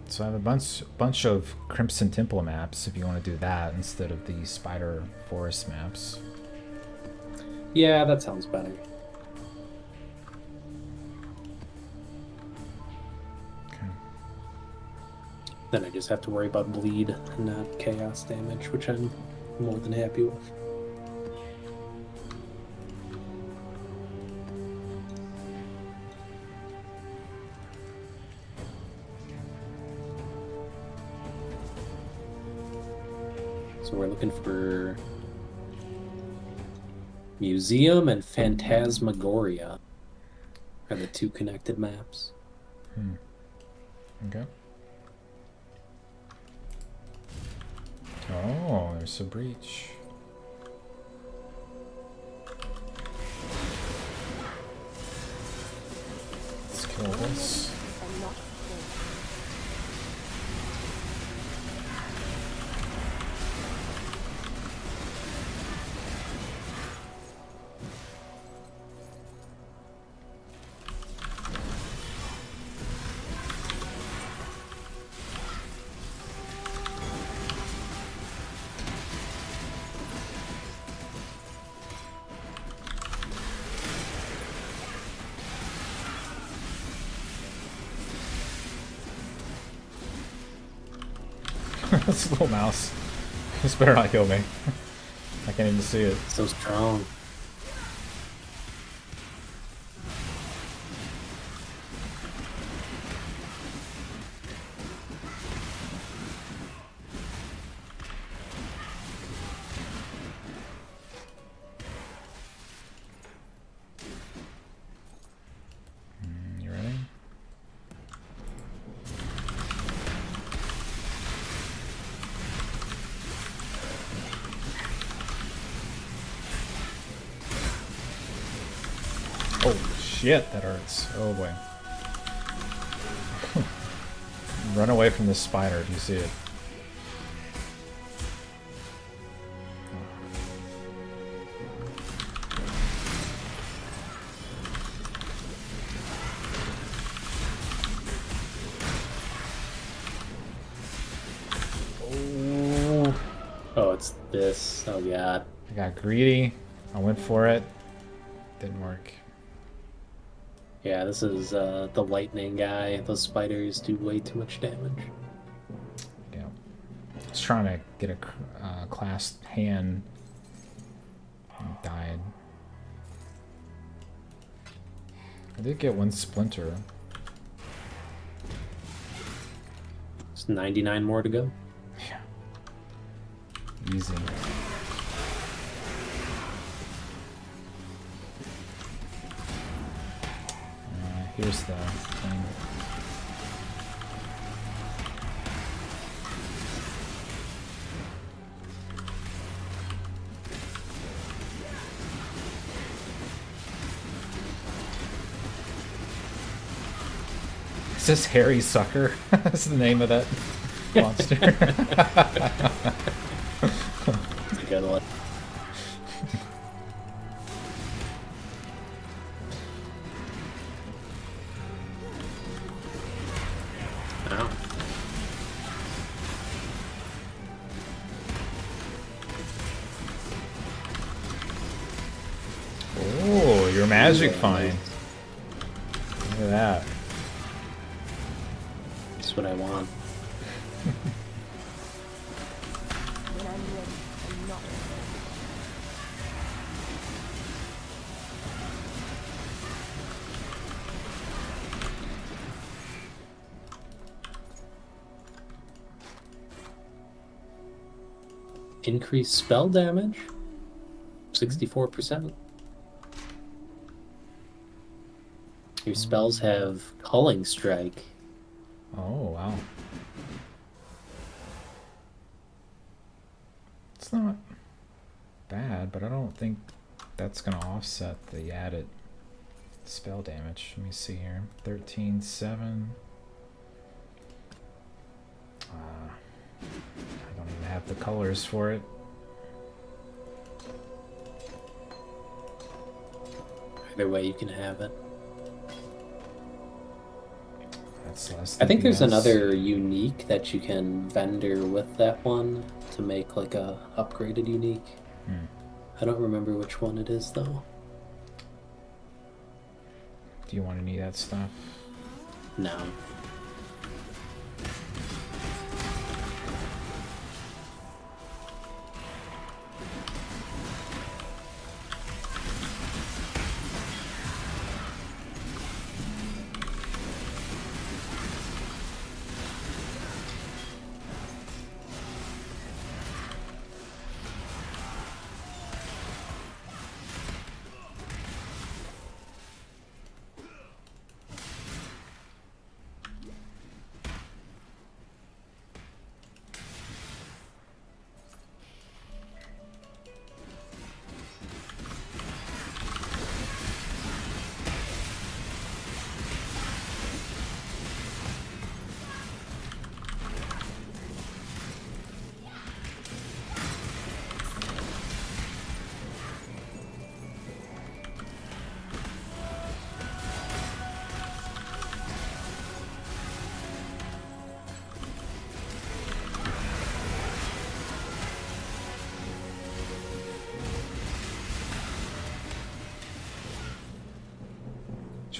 So I have a bunch of Crimson Temple maps if you want to do that instead of the Spider Forest maps. Yeah, that sounds better. Okay. Then I just have to worry about bleed and not chaos damage, which I'm more than happy with. So we're looking for Museum and Phantasmagoria are the two connected maps. Okay. Oh, there's a breach. Let's kill this. And not fall. This little mouse. This better not kill me. I can't even see it. So strong. You ready? Oh shit, that hurts. Oh boy. Run away from this spider if you see it. Oh, Oh, it's this. Oh, God. I got greedy. I went for it. Didn't work. Yeah, this is the lightning guy. Those spiders do way too much damage. Yeah. I was trying to get a clasped hand. And died. I did get one splinter. There's 99 more to go. Yeah. Easy. Here's the thing. Is this Hairy Sucker? That's the name of that monster. It's a good one. Ow. Oh, your magic find. Look at that. That's what I want. When I'm ready and not fall. Increased spell damage? 64%. Your spells have Culling Strike. Oh, wow. It's not bad, but I don't think that's going to offset the added spell damage. Let me see here. 13/7. I don't even have the colors for it. Either way, you can have it. That's less I think there's DPS. another unique that you can vendor with that one to make like a upgraded unique. Hmm. I don't remember which one it is though. Do you want any of that stuff? No.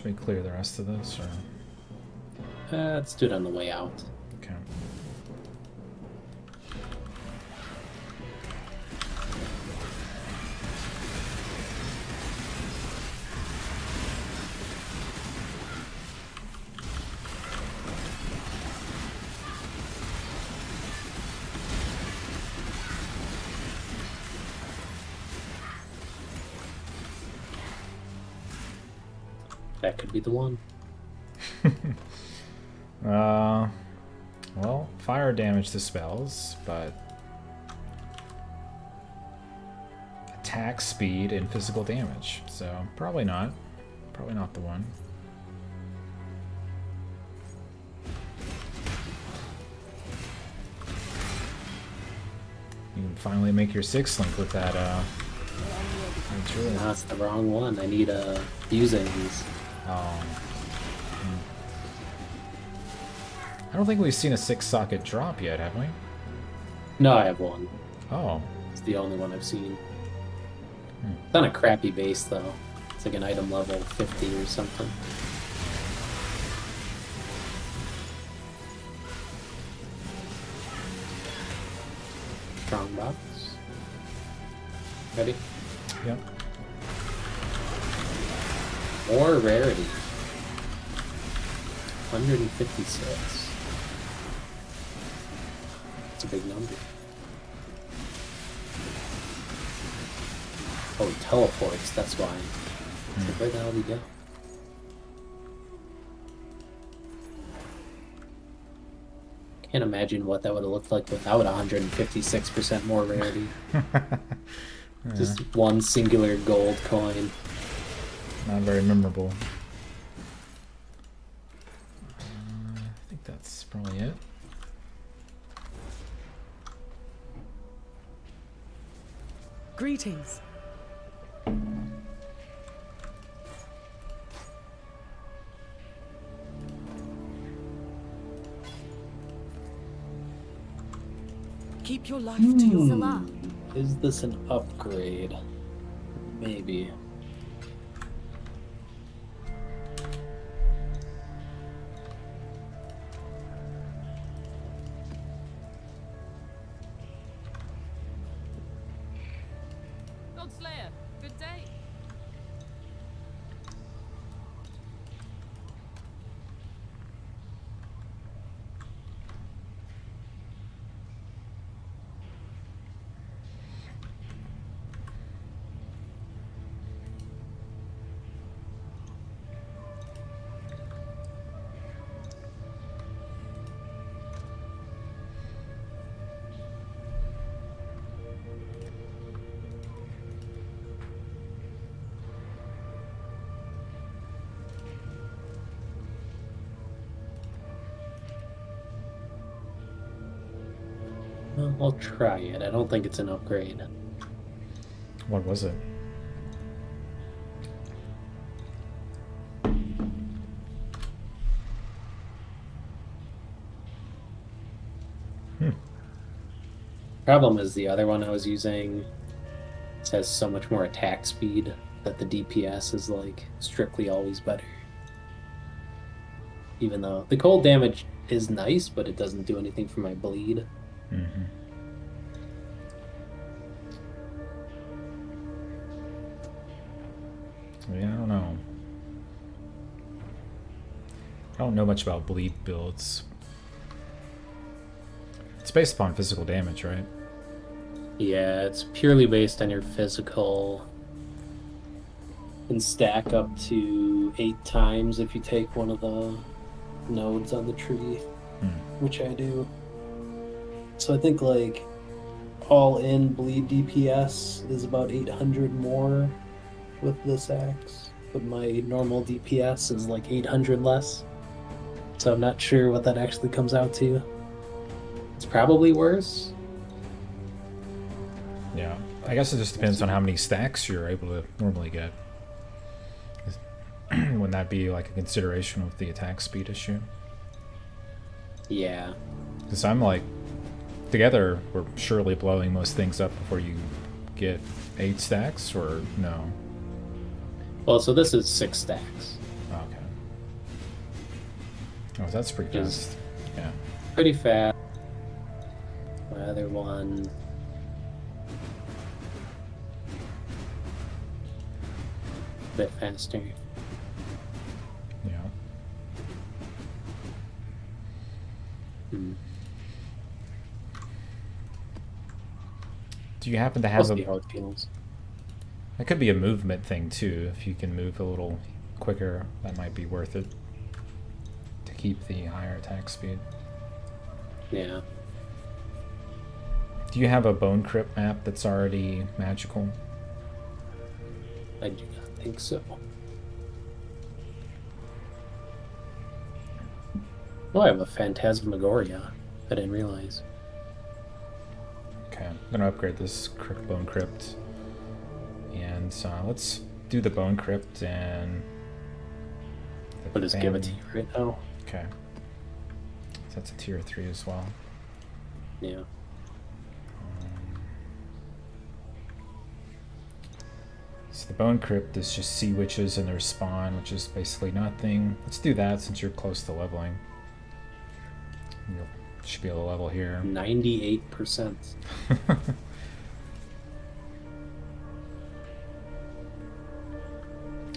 Should we clear the rest of this, or Let's do it on the way out. okay? That could be the one. Well, fire damage dispels, but attack speed and physical damage. So probably not. Probably not the one. You can finally make your 6-link with that, Druid. No, it's the wrong one. I need fusings. Oh. I don't think we've seen a 6-socket drop yet, have we? No, I have one. Oh. It's the only one I've seen. It's on a crappy base, though. It's like an item level 50 or something. Strong box. Ready? Yep. More rarity. 156. That's a big number. Oh, he teleports, that's why. So where the hell did he go? Can't imagine what that would have looked like without 156% more rarity. Just one singular gold coin. Not very memorable. I think that's probably it. Greetings. Keep your life to yourself. Is this an upgrade? Maybe. Godslayer, good day. Well, I'll try it. I don't think it's an upgrade. What was it? Problem is the other one I was using has so much more attack speed that the DPS is like strictly always better. Even though the cold damage is nice, but it doesn't do anything for my bleed. Mm-hmm. Yeah, I don't know. I don't know much about bleed builds. It's based upon physical damage, right? Yeah, it's purely based on your physical. Can stack up to 8 times if you take one of the nodes on the tree, which I do. So I think like all in bleed DPS is about 800 more with this axe, but my normal DPS is like 800 less. So I'm not sure what that actually comes out to. It's probably worse. Yeah. I guess it just depends on how many stacks you're able to normally get. Wouldn't that be like a consideration with the attack speed issue? Yeah. Because I'm like, together we're surely blowing most things up before you get 8 stacks, or no? Well, so this is 6 stacks. Okay. Oh, that's pretty Is- fast. Yeah. Pretty fast. My other one. A bit faster. Yeah. Hmm. Do you happen to We'll have see a? how it feels. That could be a movement thing too. If you can move a little quicker, that might be worth it to keep the higher attack speed. Yeah. Do you have a bone crypt map that's already magical? I do not think so. Oh, I have a Phantasmagoria. I didn't realize. Okay, I'm gonna upgrade this bone crypt, and let's do the bone crypt and. I'll just give it to you right now. Okay. So that's a tier 3 as well. Yeah. So the bone crypt is just sea witches and their spawn, which is basically nothing. Let's do that since you're close to leveling. You should be able to level here. 98%.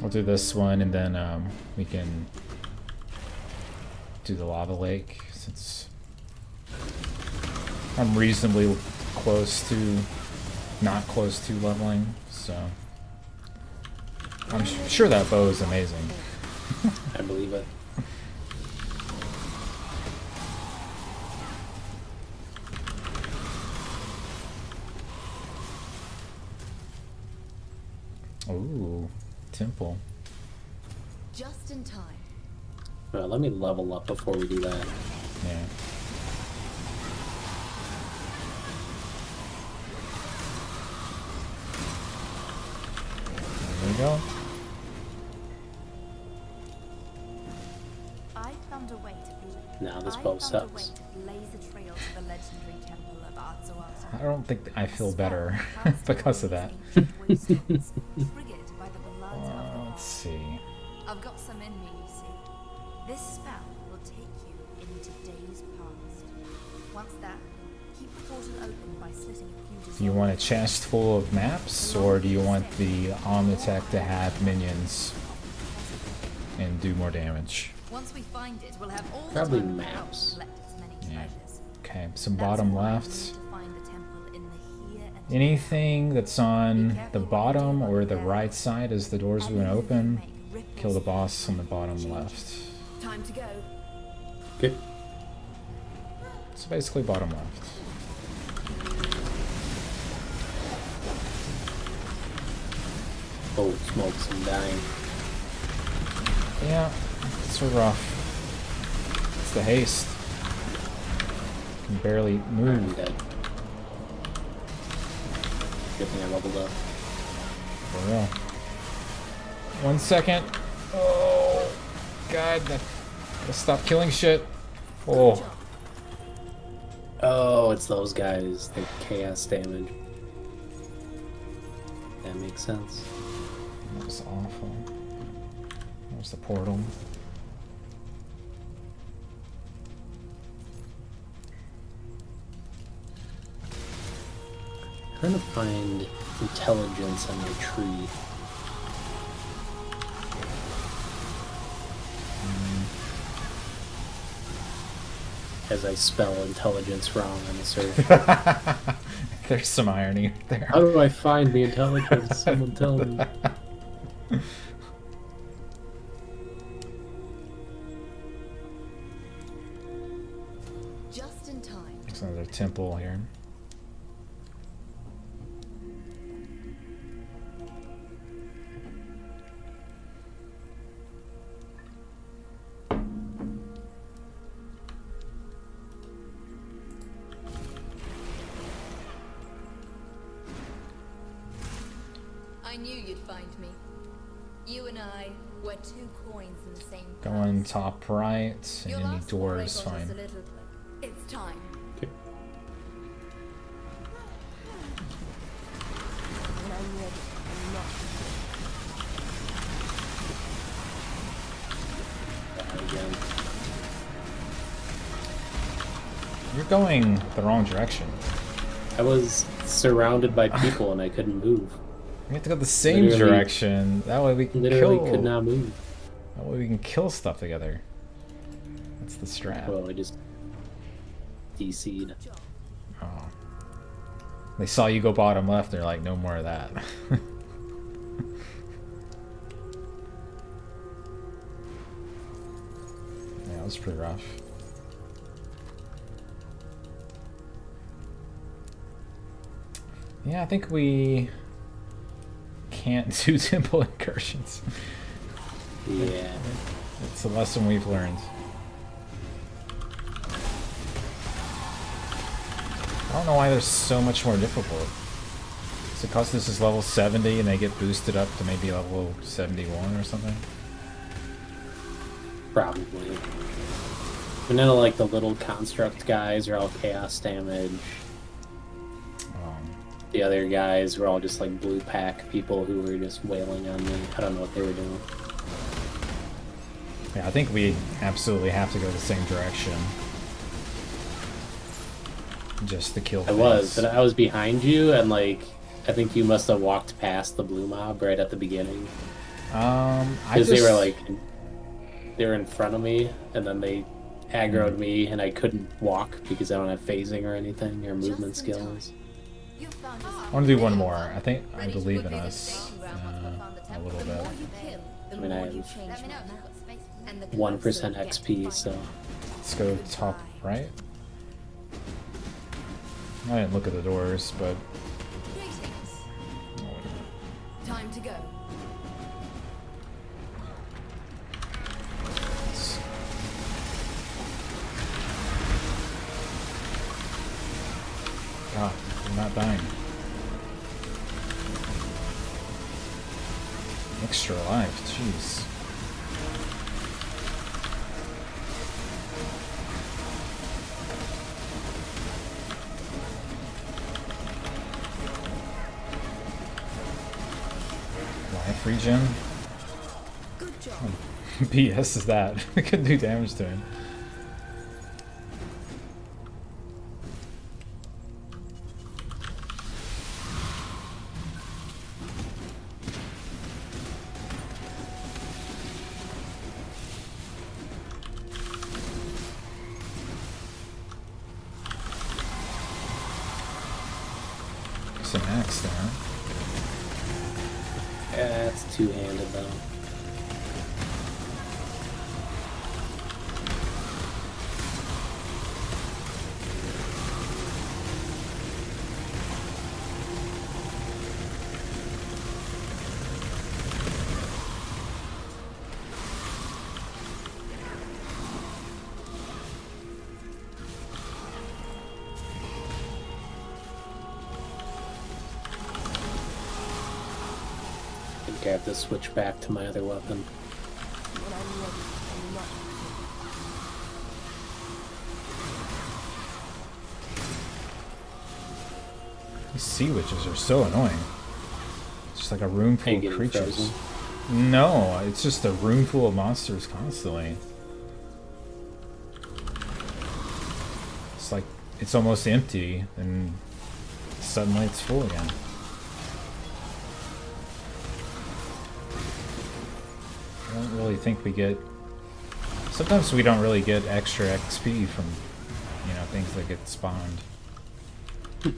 We'll do this one and then we can do the lava lake since I'm reasonably close to, not close to leveling, so I'm sure that bow is amazing. I believe it. Ooh, temple. Just in time. Well, let me level up before we do that. Yeah. There we go. I found a way to Now this I bow found a way sucks. to blaze a trail to the legendary temple of Arzoaz. I don't think I feel better because of that. Triggered by the blood of the Let's see. I've got some in me, you see. This spell will take you into days past. Once there, keep the portal open by slitting a few Do you want a chest full of maps, or do you want the Omnitech to have minions and do more damage? Once we find it, we'll have all Probably the time maps. to collect as many Yeah. treasures. Okay, some That's bottom why you left. need to find the temple in the here and Anything that's on the bottom or the right side as the doors Anything went that open, make ripples kill the through boss on the and bottom change left. Time to go. Okay. So basically bottom left. Oh, smokes, I'm dying. Yeah, it's so rough. It's the haste. Can barely I'm move. dead. Good thing I leveled up. For real. 1 second. Oh, God. Gotta stop killing shit. Oh. Oh, it's those guys. The chaos damage. That makes sense. That was awful. There's the portal. Trying to find intelligence on my tree. As I spell intelligence wrong on the search. There's some irony there. How do I find the intelligence? Someone tell me. Just in time. There's another temple here. I knew you'd find me. You and I were two coins in the same Going purse. top right, and Your any last door foray is got us fine. a little- It's time. Okay. when I'm ready, I'm not. Again. You're going the wrong direction. I was surrounded by people and I couldn't move. We have to go the same Literally- direction. That way we can Literally kill. could not move. That way we can kill stuff together. That's the strat. Well, I just DC'd. Oh. They saw you go bottom left. They're like, no more of that. Yeah, that was pretty rough. Yeah, I think we can't do temple incursions. Yeah. It's a lesson we've learned. I don't know why they're so much more difficult. Is it because this is level 70 and they get boosted up to maybe level 71 or something? Probably. And then like the little construct guys are all chaos damage. The other guys were all just like blue pack people who were just wailing on me. I don't know what they were doing. Yeah, I think we absolutely have to go the same direction. Just to kill I things. was, but I was behind you, and like I think you must have walked past the blue mob right at the beginning. Because they were like, they were in front of me, and then they aggroed me, and I couldn't walk because I don't have phasing or anything or movement skills. I want to do one more. I think I believe in us a little bit. I mean, I have 1% XP, so Let's go top right. I didn't look at the doors, but Time to go. God, I'm not dying. Extra life, jeez. Life regen? Good job. BS is that? We couldn't do damage to him. Some axe there. yeah, it's two-handed though. I think I have to switch back to my other weapon. These sea witches are so annoying. It's just like a room Are full you of getting creatures. frozen? No, it's just a room full of monsters constantly. It's like it's almost empty and suddenly it's full again. I don't really think we get... Sometimes we don't really get extra XP from, you know, things that get spawned. I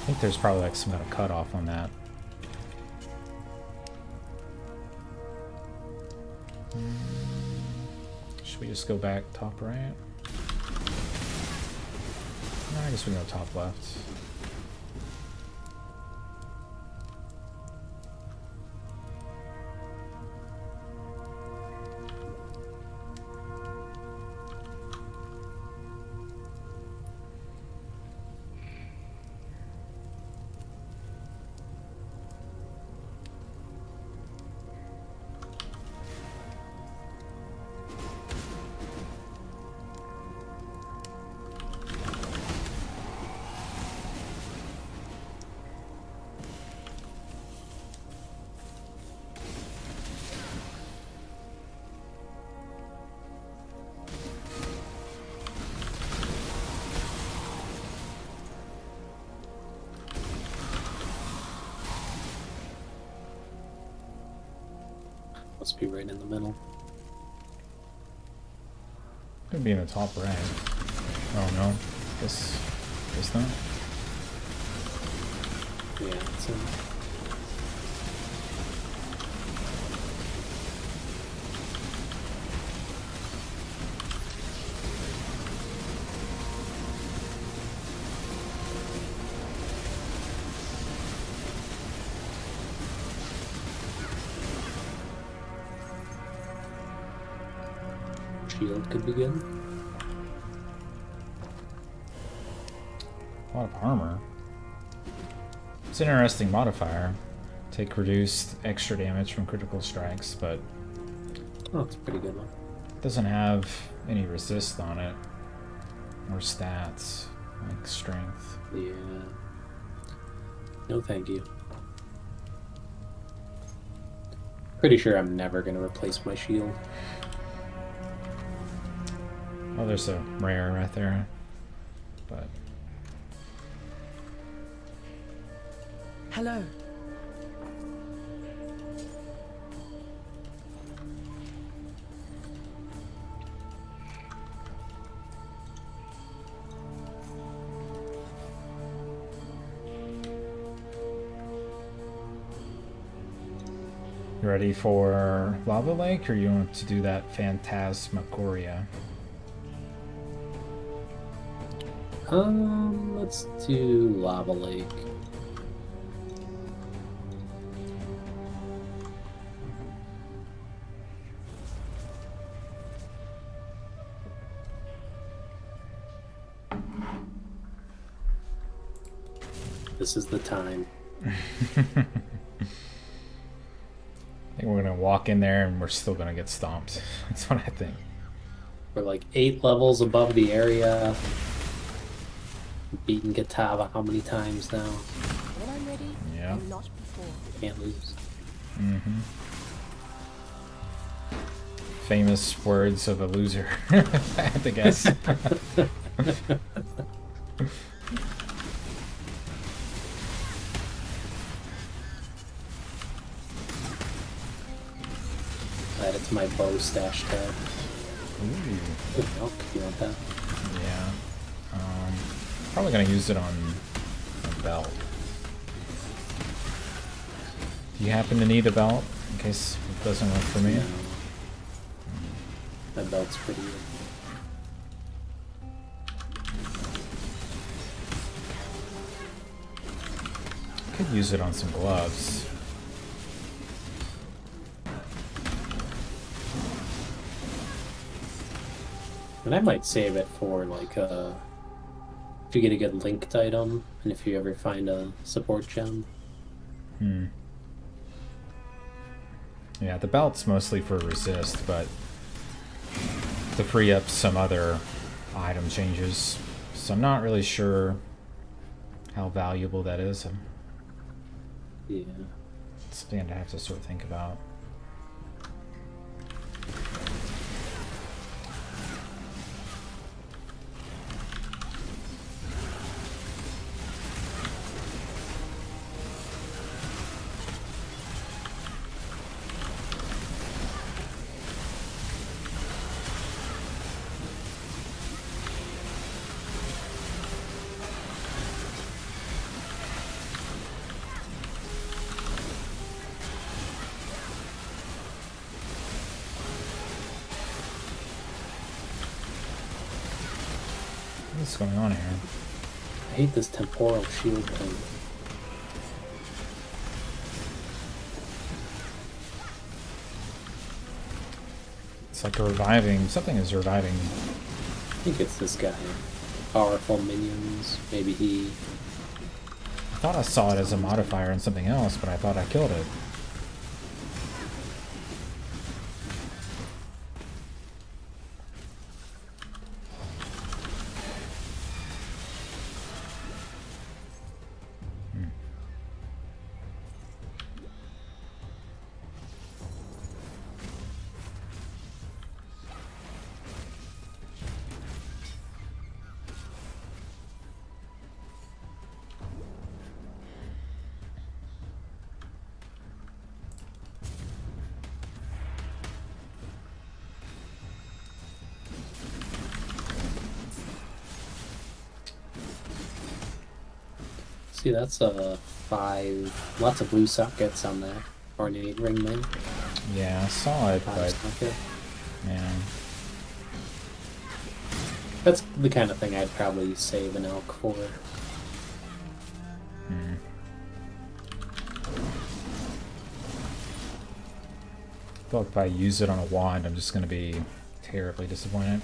think there's probably like some kind of cutoff on that. Should we just go back top right? No, I guess we can go top left. Must be right in the middle. Could be in the top right. Oh no. This not? Yeah, it's in. Shield could be good. A lot of armor. It's an interesting modifier. Take reduced extra damage from critical strikes, but Oh, it's a pretty good one. it doesn't have any resist on it. Or stats, like strength. Yeah. No thank you. Pretty sure I'm never gonna replace my shield. Oh, there's a rare right there. But Hello. you ready for Lava Lake, or you want to do that Phantasmagoria? Let's do Lava Lake. This is the time. I think we're gonna walk in there and we're still gonna get stomped. That's what I think. We're like 8 levels above the area. Beaten Gatava how many times now? When I'm ready, Yeah. and not before. Can't lose. Mm-hmm. Famous words of a loser. If I had to guess. Add it to my bow stash tab. Ooh. Good milk, if you want that. Yeah. Probably gonna use it on a belt. Do you happen to need a belt in case it doesn't work for me? No. That belt's pretty good. Could use it on some gloves. And I might save it for like if you get a good linked item, and if you ever find a support gem. Hmm. Yeah, the belt's mostly for resist, but to free up some other item changes. So I'm not really sure how valuable that is. Yeah. It's something I have to sort of think about. What's going on here? I hate this temporal shield thing. It's like a reviving. Something is reviving. I think it's this guy. Powerful minions. Maybe he. I thought I saw it as a modifier in something else, but I thought I killed it. See, that's a 5. Lots of blue sockets on that ornate ring there. Yeah, I saw it, 5 but socket. yeah. That's the kind of thing I'd probably save an elk for. Hmm. I feel like if I use it on a wand, I'm just going to be terribly disappointed.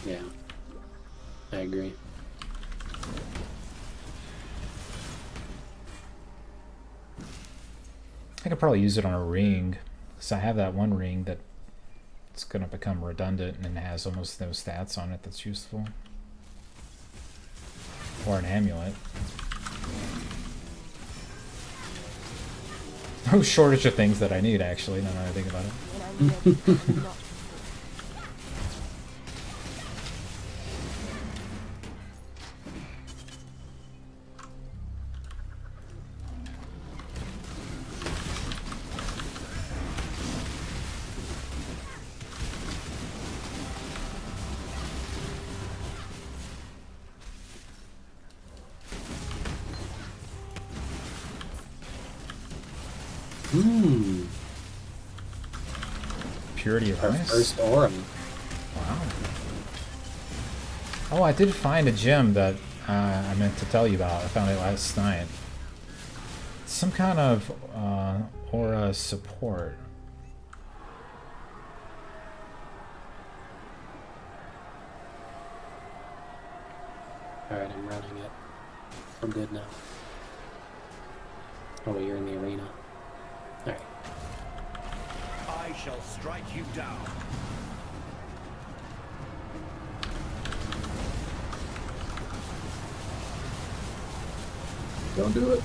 Yeah, I agree. I could probably use it on a ring, because I have that one ring that it's going to become redundant and has almost no stats on it that's useful. Or an amulet. No shortage of things that I need, actually, now that I think about it. Purity of Our Ice? first Aurum. Wow. Oh, I did find a gem that I meant to tell you about. I found it last night. It's some kind of aura support. Alright, I'm running it. We're good now. Oh, you're in the arena. Alright. I shall strike you down. Don't do it.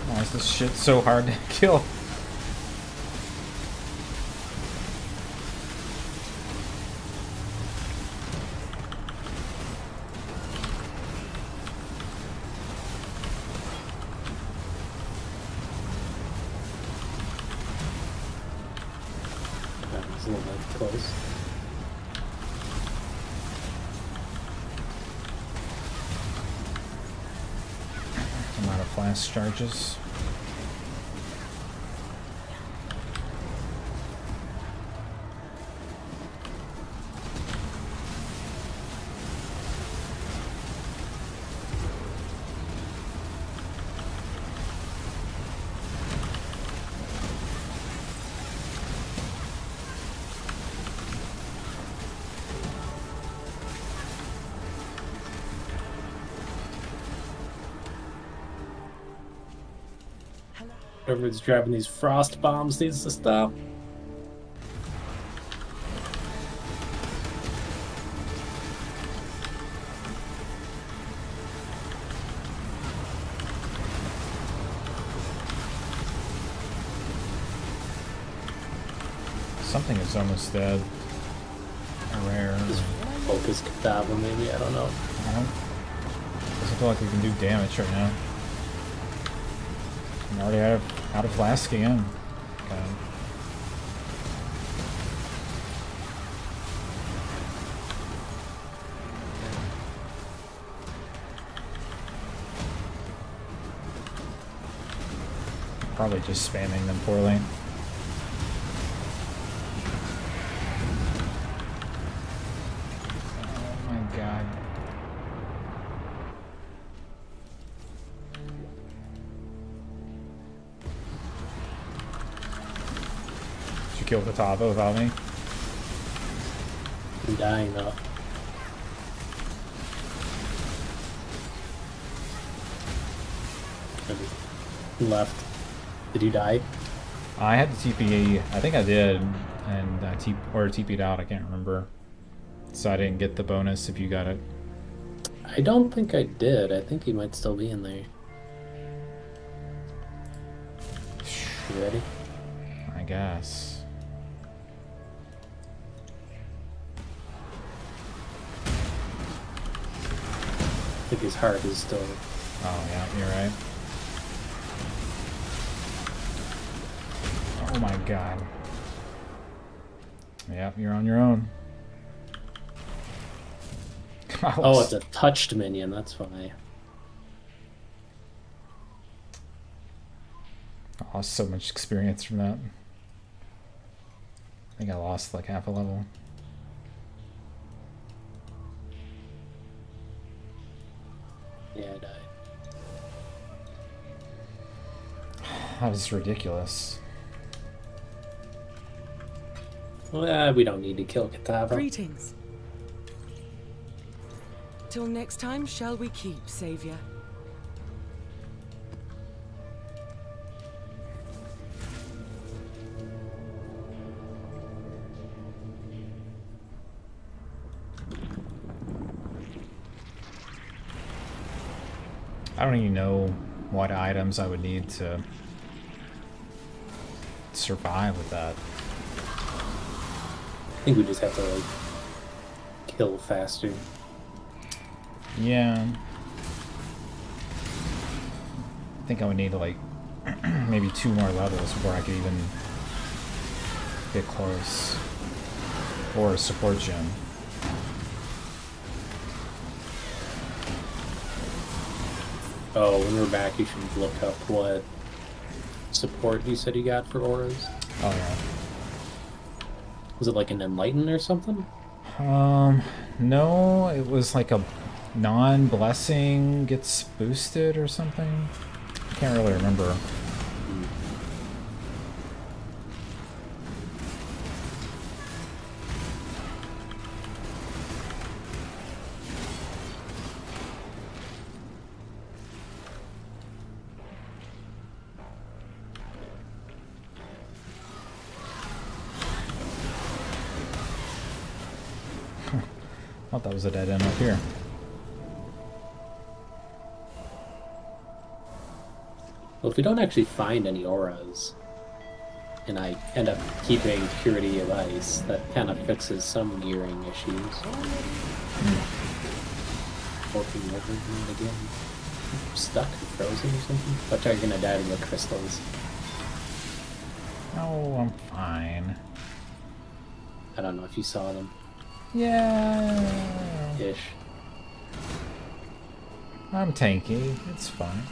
Why is this shit so hard to kill? That was a little bit close. I'm out of flash charges. Whoever's driving these frost bombs needs to stop. Something is almost dead. A rare. Focus Kadabra, maybe, I don't know. I don't. Doesn't feel like we can do damage right now. I'm already out of flask again. Okay. Probably just spamming them poorly. Oh my god. Did you kill Katava without me? I'm dying though. I just left. Did you die? I had the TP. I think I did, and TP'd out. I can't remember. So I didn't get the bonus if you got it. I don't think I did. I think he might still be in there. You ready? I guess. I think his heart is still. Oh, yeah, you're right. Oh my god. Yep, you're on your own. Oh, it's a touched minion, that's why. I lost so much experience from that. I think I lost like half a level. Yeah, I died. That was ridiculous. Well, we don't need to kill Katava. Greetings. Till next time, shall we keep, Savior? I don't even know what items I would need to survive with that. I think we just have to, like, kill faster. Yeah. I think I would need like maybe 2 more levels before I could even get close. Or a support gem. Oh, when we're back, you should look up what support you said you got for auras. Oh yeah. Was it like an Enlighten or something? No, it was like a non-blessing gets boosted or something. I can't really remember. I thought that was a dead end up here. Well, if we don't actually find any auras, and I end up keeping Purity of Ice, that kind of fixes some gearing issues. Working over again. Stuck and frozen or something? But you're gonna die to the crystals. Oh, I'm fine. I don't know if you saw them. Yeah. Ish. I'm tanky. It's fine.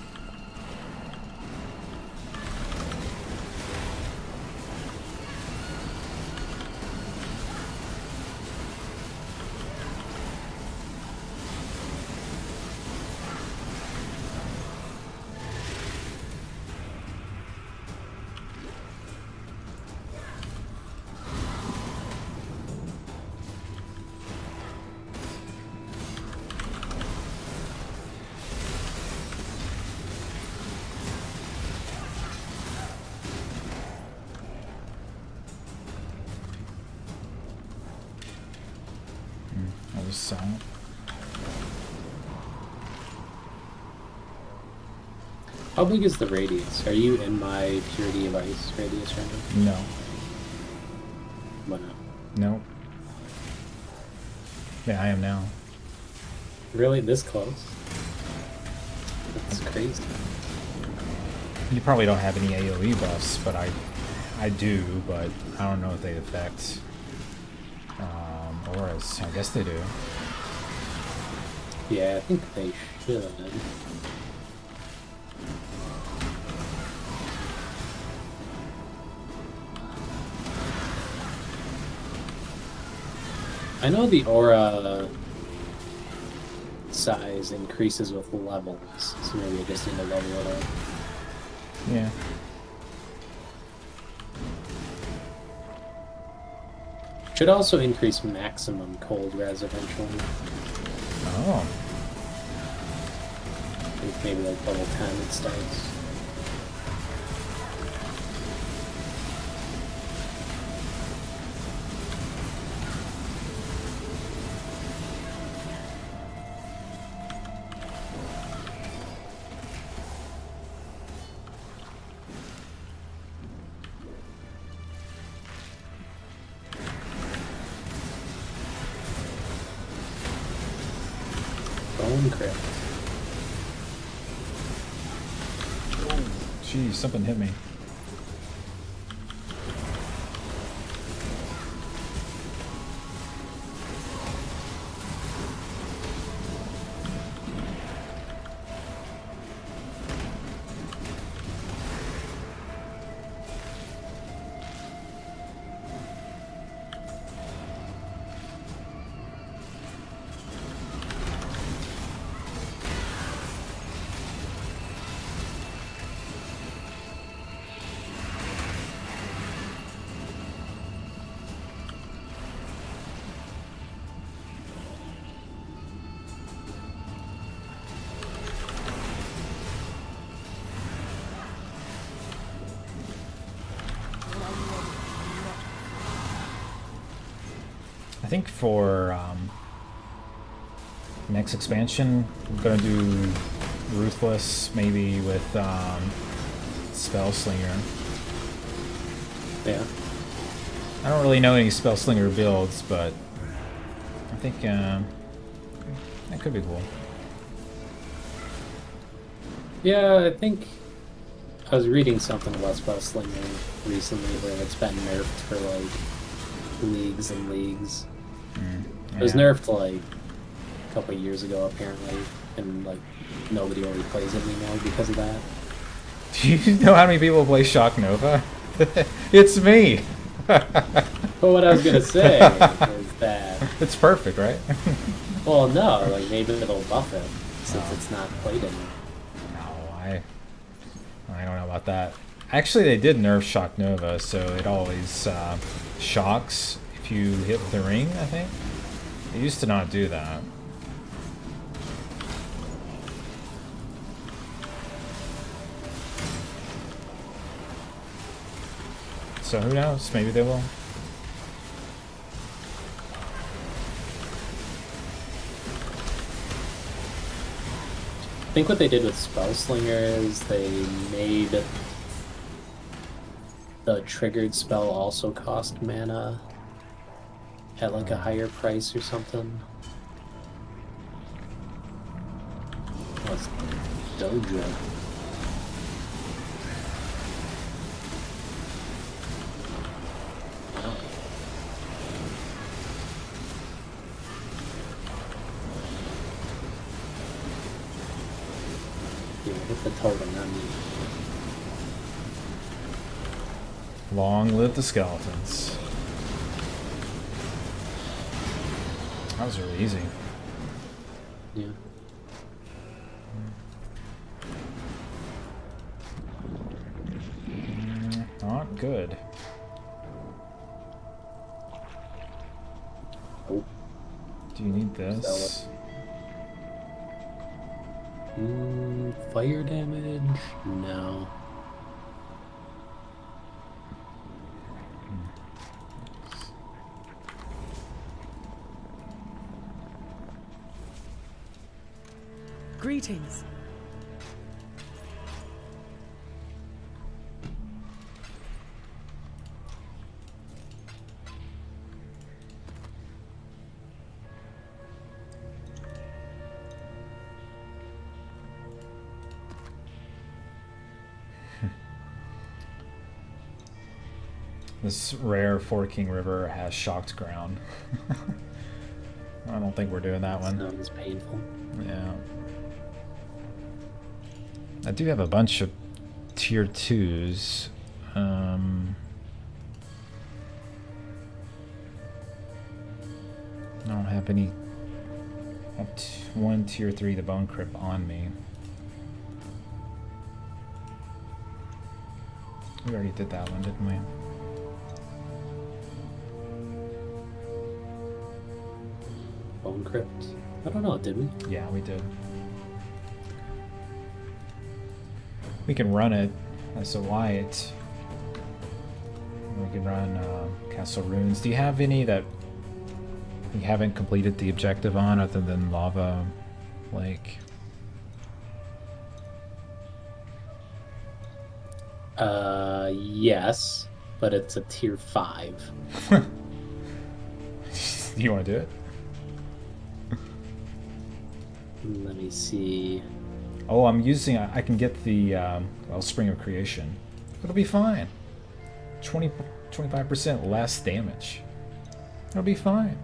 I was silent. How big is the radius? Are you in my Purity of Ice radius right now? No. Why not? Nope. Yeah, I am now. Really? This close? That's crazy. You probably don't have any AoE buffs, but I do, but I don't know if they affect auras. I guess they do. Yeah, I think they should. I know the aura size increases with levels, so maybe I just need to level it up. Yeah. Should also increase maximum cold res eventually. Oh. I think maybe like level 10 it starts. Bone Crypt. Jeez, something hit me. I think for next expansion, I'm gonna do ruthless, maybe with Spellslinger. Yeah. I don't really know any Spellslinger builds, but I think that could be cool. Yeah, I think I was reading something about Spellslinger recently where it's been nerfed for like leagues and leagues. Yeah. It was nerfed like a couple of years ago apparently, and like nobody already plays it anymore because of that. Do you know how many people play Shock Nova? It's me! But what I was gonna say is that It's perfect, right? well no, like maybe it'll buff it since it's not played anymore. No, I don't know about that. Actually, they did nerf Shock Nova, so it always shocks if you hit with the ring, I think. They used to not do that. So who knows? Maybe they will. I think what they did with Spellslinger is they made the triggered spell also cost mana at like a higher price or something. What's Dojo? Yeah, hit the totem, not me. Long live the skeletons. That was really easy. Yeah. Not good. Oh. Do you need this? Fire damage? No. Greetings. This rare forking river has shocked ground. I don't think we're doing that one. Not as painful. Yeah. I do have a bunch of tier 2s. I don't have any. I have one tier 3, the Bone Crypt, on me. We already did that one, didn't we? Bone Crypt? I don't know, did we? Yeah, we did. We can run it as a Wyatt. We can run Castle Runes. Do you have any that you haven't completed the objective on other than Lava Lake? Yes, but it's a tier 5. Do you want to do it? Let me see. Oh, I'm using. I can get the Spring of Creation. It'll be fine. 25% less damage. It'll be fine.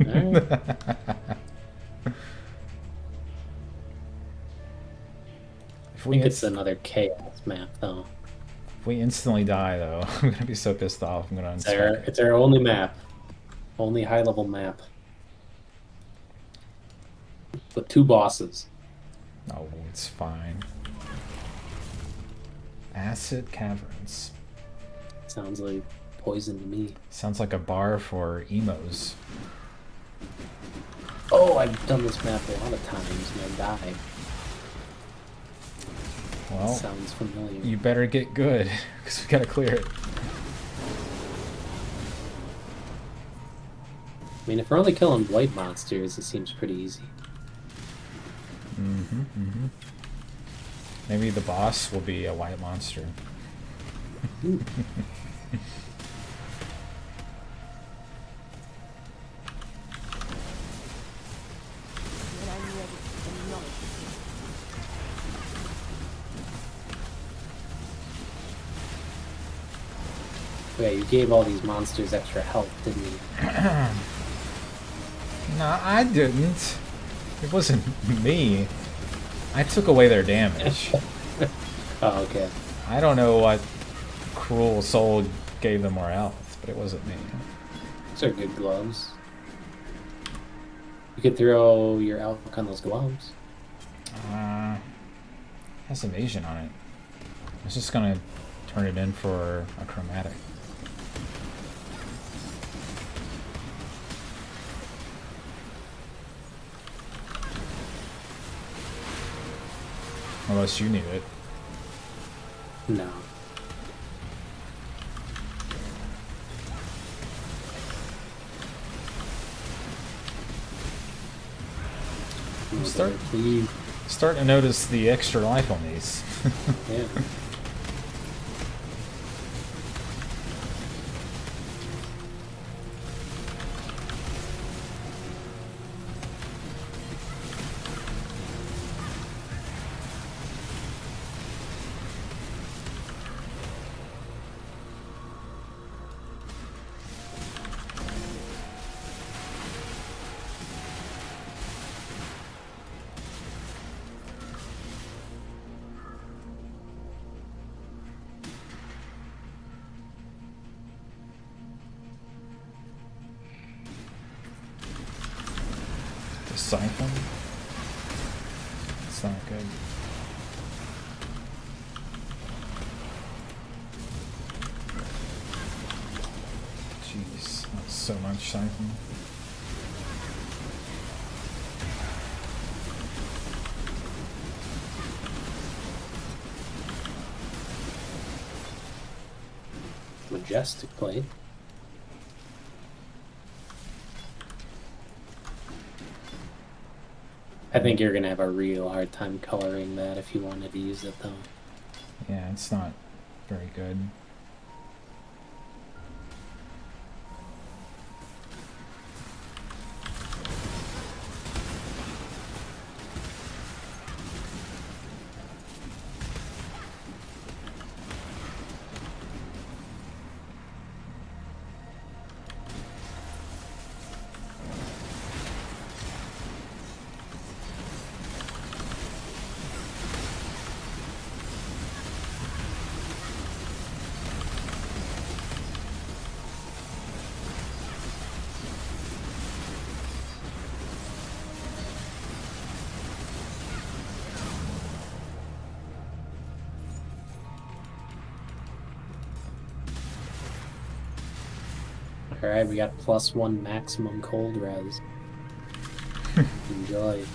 Alright. If I we think it's another chaos map, though. if we instantly die, though, I'm gonna be so pissed off. I'm gonna uninstall. It's our only map. Only high-level map. With 2 bosses. Oh, it's fine. Acid Caverns. Sounds like poison to me. Sounds like a bar for emos. Oh, I've done this map a lot of times and I die. Well, Sounds familiar. you better get good, because we gotta clear it. I mean, if we're only killing white monsters, it seems pretty easy. Maybe the boss will be a white monster. Yeah, you gave all these monsters extra health, didn't you? No, I didn't. It wasn't me. I took away their damage. Oh, okay. I don't know what cruel soul gave them more health, but it wasn't me. Those are good gloves. You could throw your elk on those gloves. Has evasion on it. I was just gonna turn it in for a chromatic. Unless you need it. No. Starting to notice the extra life on these. Yeah. The siphon. It's not good. Jeez, that's so much siphon. Majestic plate. I think you're gonna have a real hard time coloring that if you wanted to use it, though. Yeah, it's not very good. Alright, we got +1 maximum cold res. Enjoy.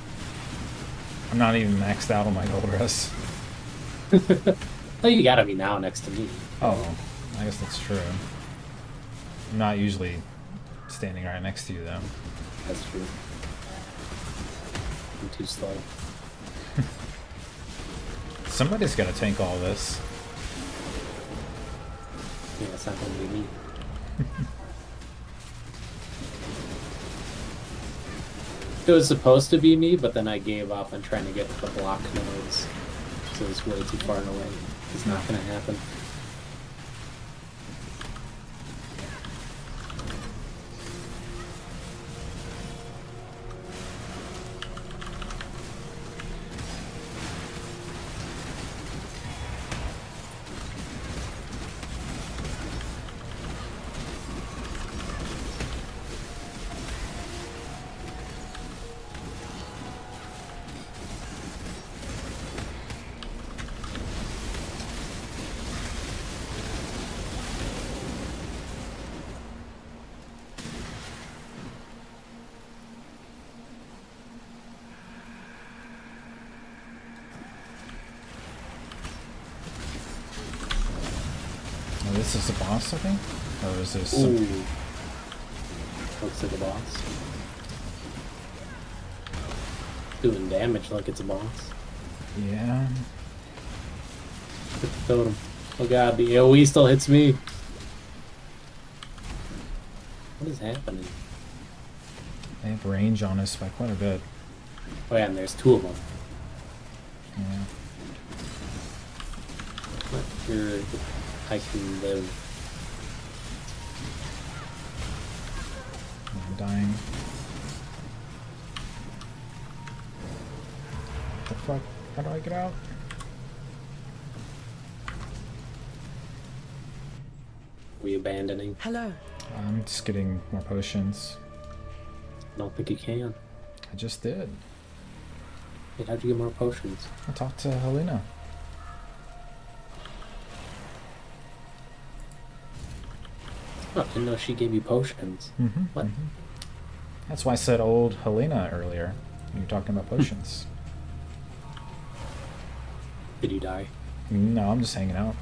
I'm not even maxed out on my gold res. Oh, you gotta be now next to me. Oh, I guess that's true. I'm not usually standing right next to you, though. That's true. I'm too slow. Somebody's got to tank all this. Yeah, it's not gonna be me. It was supposed to be me, but then I gave up on trying to get to the block nodes. So it's way too far away. It's not gonna happen. Oh, this is the boss, I think? Or is this Ooh. some... Looks like a boss. Doing damage like it's a boss. Yeah. Hit the totem. Oh god, the AoE still hits me. What is happening? They have range on us by quite a bit. Oh yeah, and there's two of them. Yeah. Not sure if I can live. I'm dying. What the fuck? How do I get out? We abandoning? Hello. I'm just getting more potions. I don't think you can. I just did. Wait, how'd you get more potions? I talked to Helena. Oh, I didn't know she gave you potions. Mm-hmm. What? That's why I said old Helena earlier. You were talking about potions. Did you die? No, I'm just hanging out.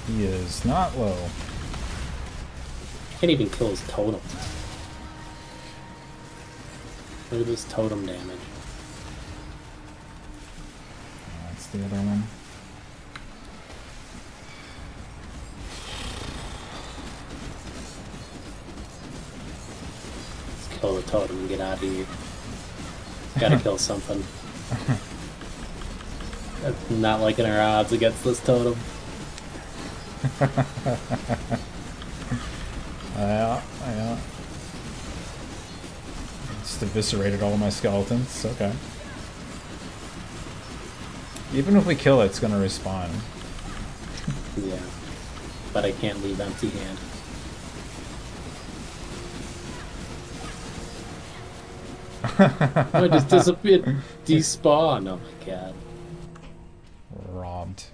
He is not low. Can't even kill his totem. Look at this totem damage. That's the other one. Let's kill the totem and get out of here. Gotta kill something. I'm not liking our odds against this totem. Yeah. Just eviscerated all of my skeletons. Okay. Even if we kill it, it's gonna respawn. Yeah. But I can't leave empty hand. Oh, it just disappeared. Despawn. Oh my god. Robbed.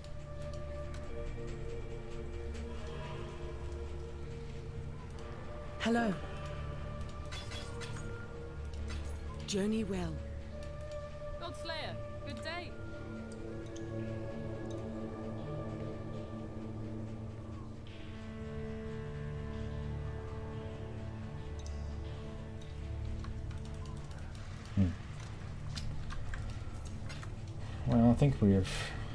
Hello. Journey well. Godslayer, good day. Well, I think we've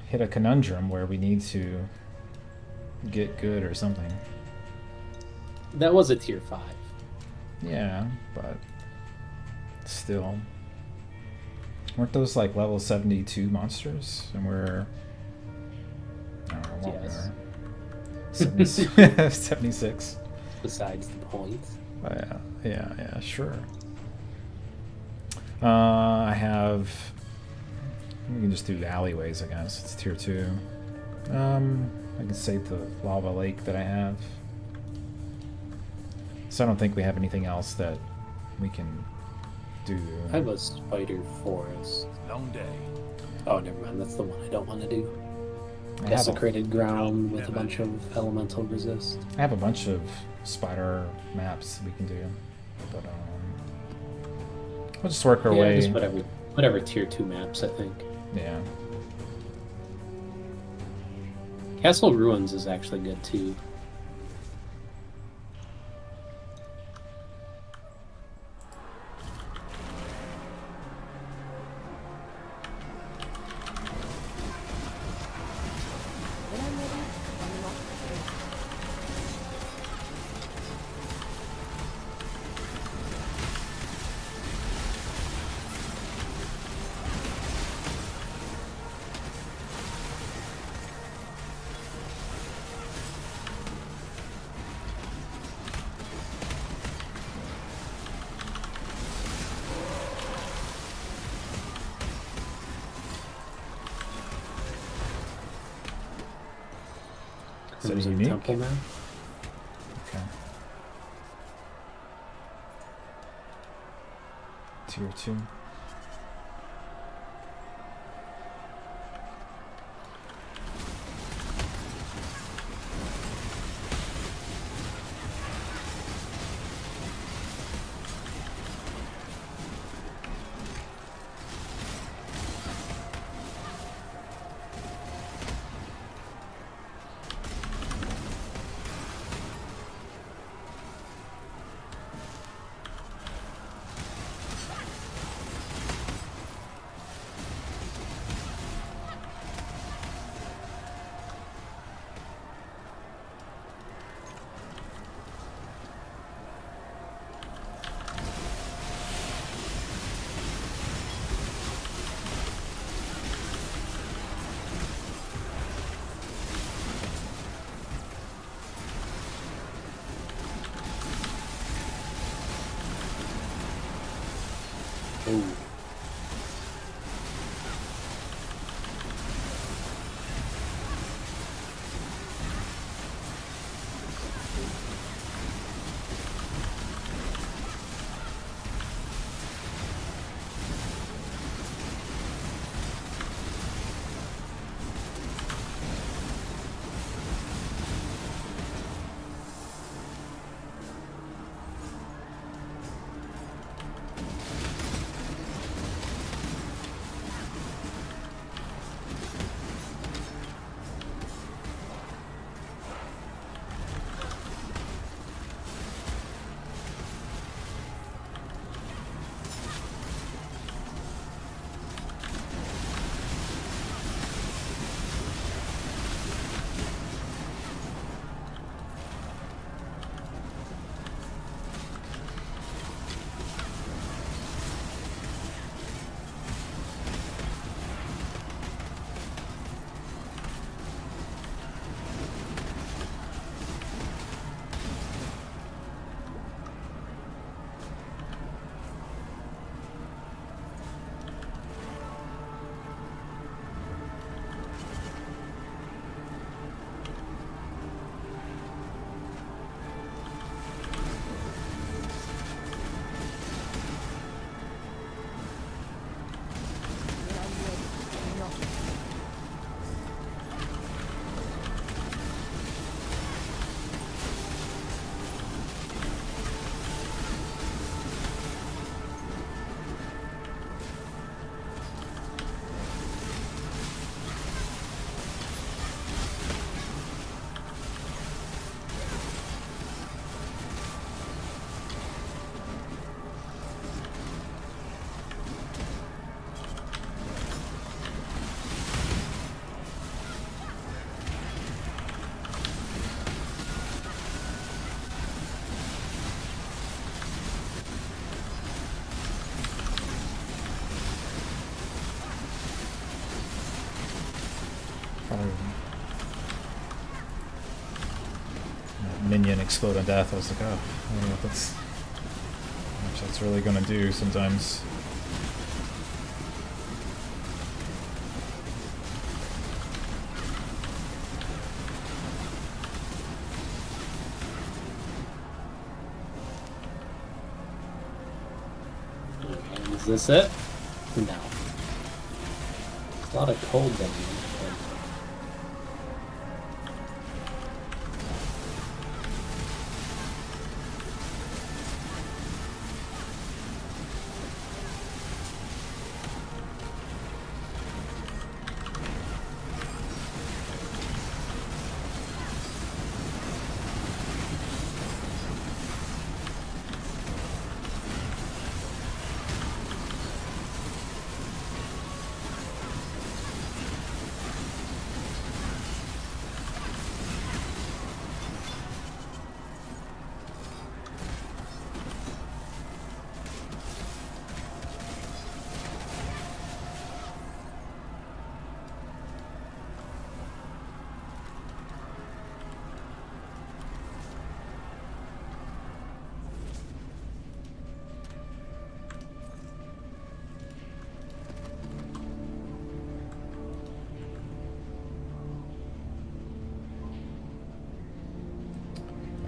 hit a conundrum where we need to get good or something. That was a tier 5. Yeah, but still. Weren't those like level 72 monsters? And we're... I don't know what Yes. we are. 76. Besides the points. Oh, yeah, sure. I have... We can just do alleyways, I guess. It's tier 2. I can save the lava lake that I have. So I don't think we have anything else that we can do. I have a spider forest. Long day. Oh, never mind. That's the one I don't want to do. I have, Desecrated ground with a bunch of elemental resist. a bunch of spider maps we can do. But we'll just work our way. Just whatever tier 2 maps, I think. Yeah. Castle Ruins is actually good too. When I'm ready. Is it Crimson unique? Temple now. Okay. Tier 2. Oh. Minion explode on death. I was like, oh, I don't know what that's, how much that's really gonna do sometimes. Okay, is this it? No. There's a lot of cold damage.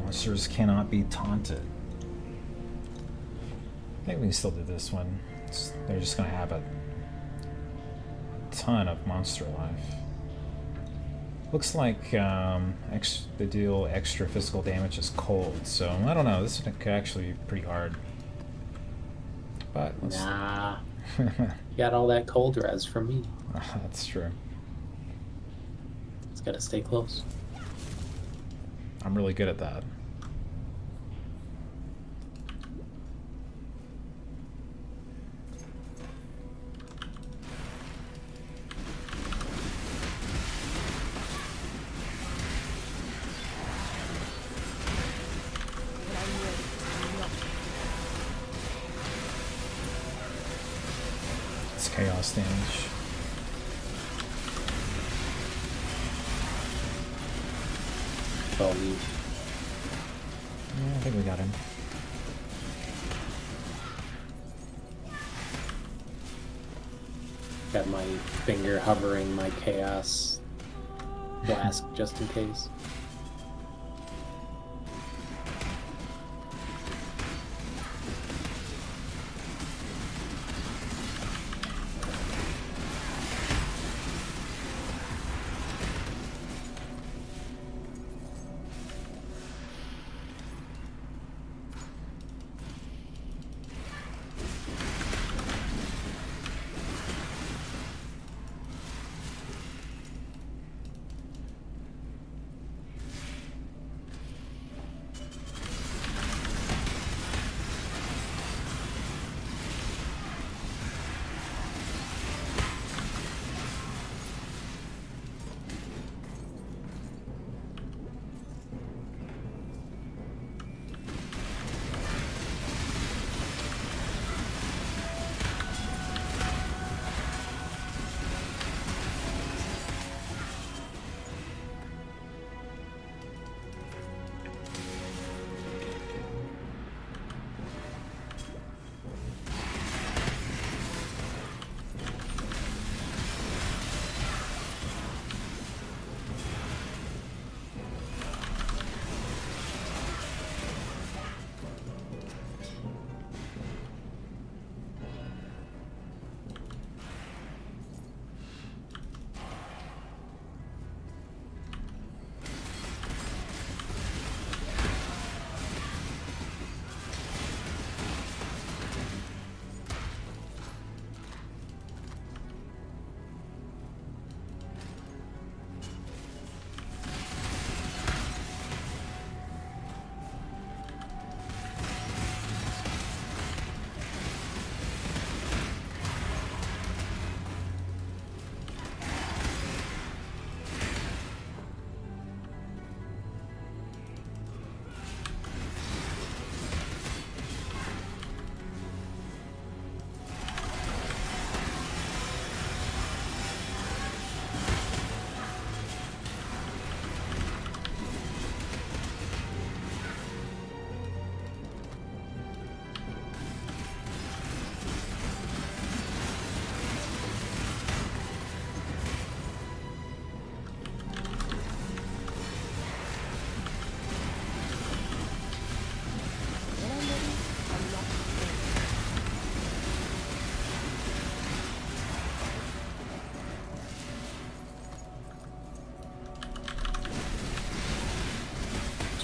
Monsters cannot be taunted. I think we can still do this one. They're just gonna have a ton of monster life. Looks like they deal extra physical damage as cold, so I don't know. This could actually be pretty hard. But let's... Nah. You got all that cold res from me. That's true. It's gotta stay close. I'm really good at that. It's chaos damage. All you. Yeah, I think we got him. Got my finger hovering my chaos flask just in case.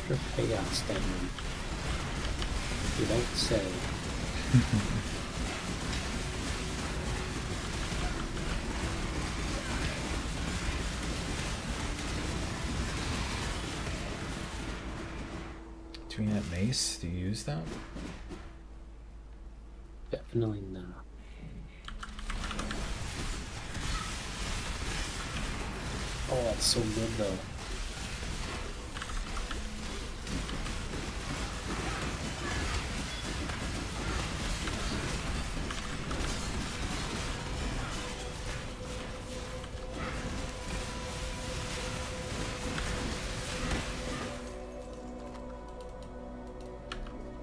Extra chaos damage. You don't say. Doing that mace, do you use that? Definitely not. Oh, that's so good though.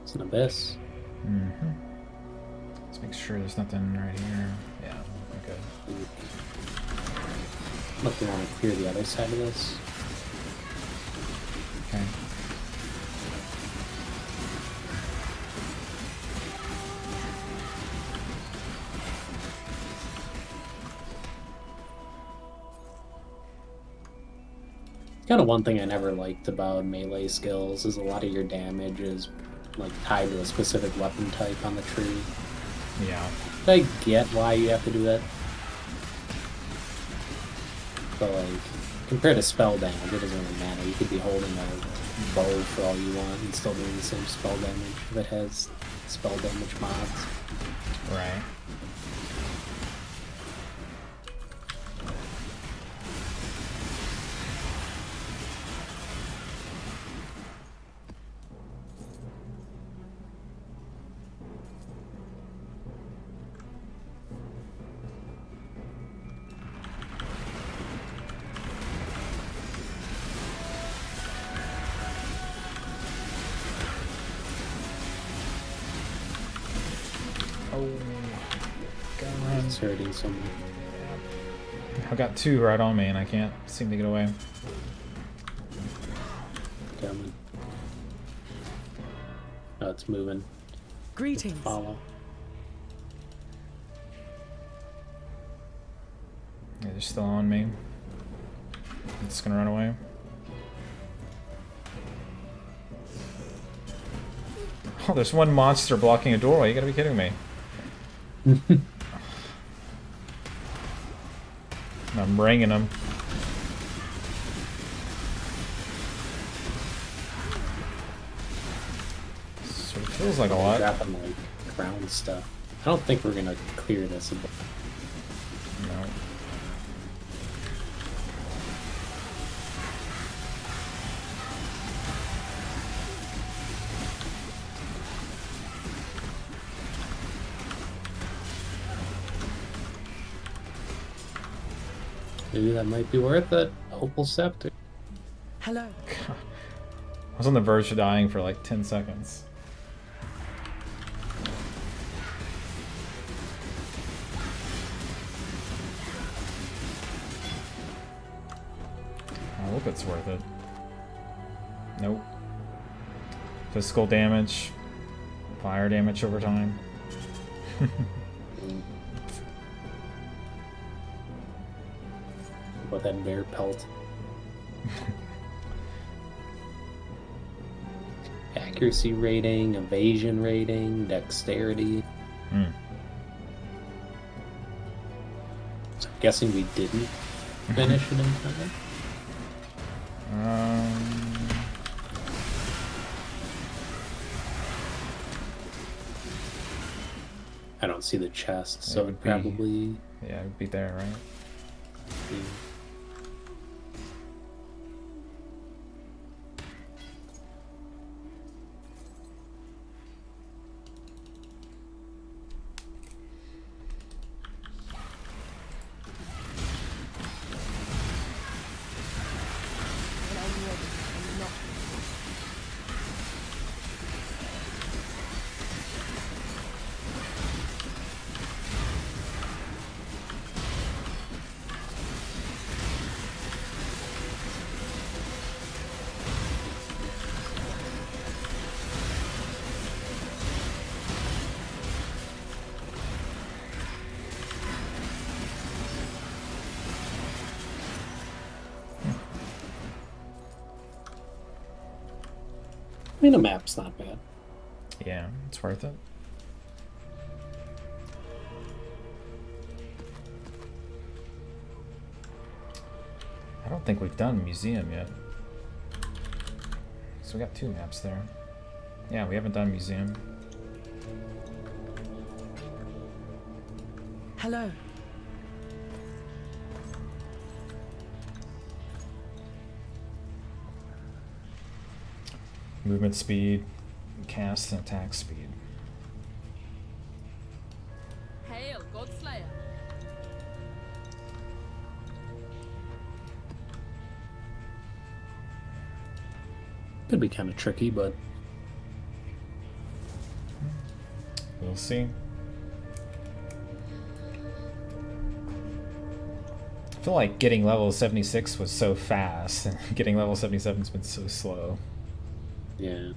It's an abyss. Mm-hmm. Let's make sure there's nothing right here. Yeah, okay. Look, we want to clear the other side of this. Okay. Kind of one thing I never liked about melee skills is a lot of your damage is like tied to a specific weapon type on the tree. Yeah. I get why you have to do that. But like, compared to spell damage, it doesn't really matter. You could be holding a bow for all you want and still doing the same spell damage if it has spell damage mods. Right. Oh, God. It's hurting someone. I've got two right on me and I can't seem to get away. Coming. Oh, it's moving. Greetings. Follow. Yeah, they're still on me. I'm just gonna run away. Oh, there's one monster blocking a doorway. You gotta be kidding me. I'm ringing him. Sort of feels like a lot. Dropping like ground stuff. I don't think we're gonna clear this. No. Maybe that might be worth it. Opal Scepter. Hello. I was on the verge of dying for like 10 seconds. I hope it's worth it. Nope. Physical damage. Fire damage over time. With that bear pelt. Accuracy rating, evasion rating, dexterity. Hmm. So I'm guessing we didn't finish it in time. I don't see the chest, so It would it be- probably. Yeah, it would be there, right? Be... I mean, a map's not bad. Yeah, it's worth it. I don't think we've done museum yet. So we got 2 maps there. Yeah, we haven't done museum. Hello. Movement speed, cast, and attack speed. Hail, Godslayer. Could be kind of tricky, but We'll see. I feel like getting level 76 was so fast, and getting level 77's been so slow. yeah.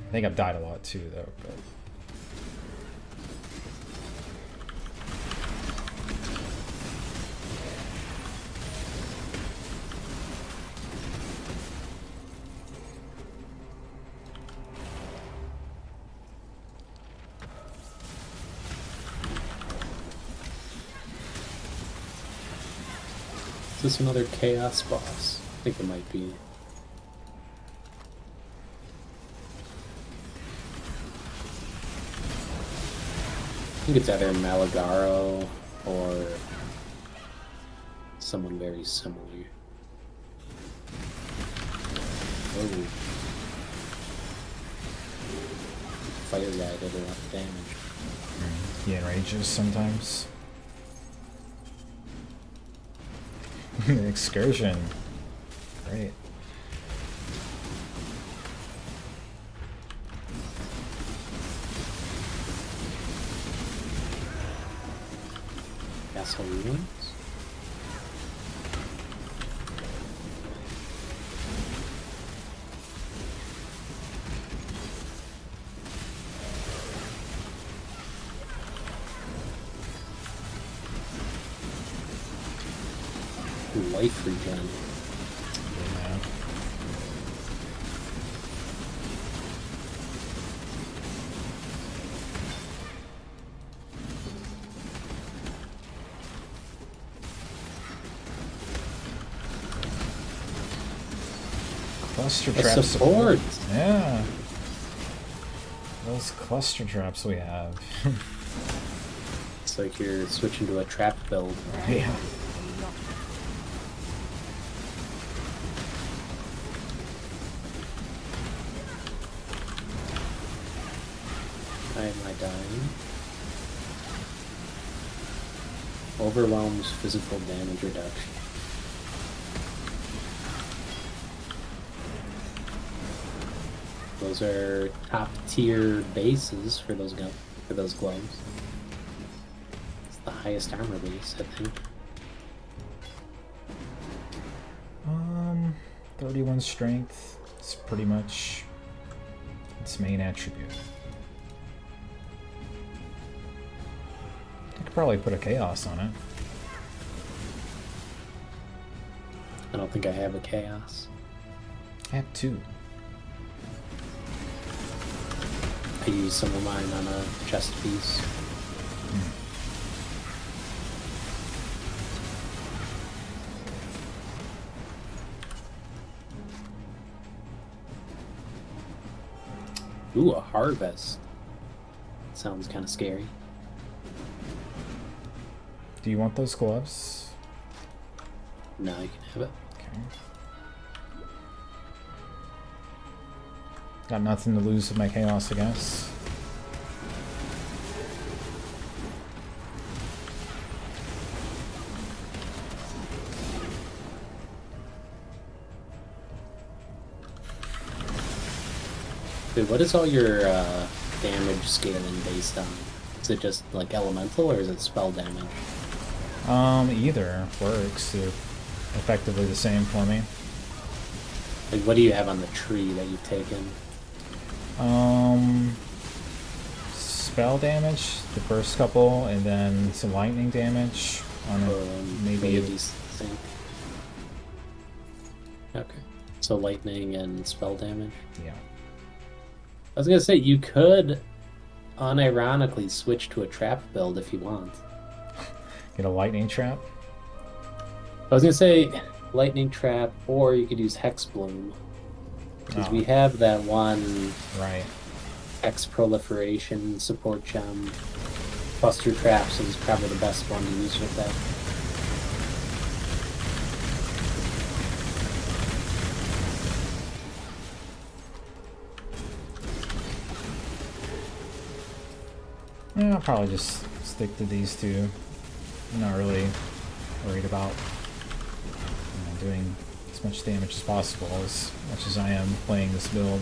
I think I've died a lot too, though. But this another chaos boss? I think it might be. I think it's either Malagaro or someone very similar. Oh. Fire guy did a lot of damage. He enrages sometimes. Excursion. Great. Castle ruins? Life regen. Yeah. Cluster A traps. support! Yeah. Those cluster traps we have. It's like you're switching to a trap build. Yeah. Why am I dying? Overwhelms physical damage reduction. Those are top tier bases for those gloves. It's the highest armor base, I think. 31 strength. It's pretty much its main attribute. I could probably put a chaos on it. I don't think I have a chaos. I have 2. I used some of mine on a chest piece. Ooh, a harvest. Sounds kind of scary. Do you want those gloves? No, you can have it. Okay. Got nothing to lose with my chaos, I guess. Wait, what is all your damage scaling based on? Is it just like elemental or is it spell damage? Either works. They're effectively the same for me. Like, what do you have on the tree that you've taken? Spell damage, the first couple, and then some lightning damage on maybe sync. Okay, so lightning and spell damage. Yeah. I was gonna say you could unironically switch to a trap build if you want. Get a lightning trap. I was gonna say lightning trap, or you could use hex bloom because we have that one Right. Hex proliferation support gem. Cluster traps is probably the best one to use with that. Yeah, I'll probably just stick to these two. I'm not really worried about doing as much damage as possible, as much as I am playing this build.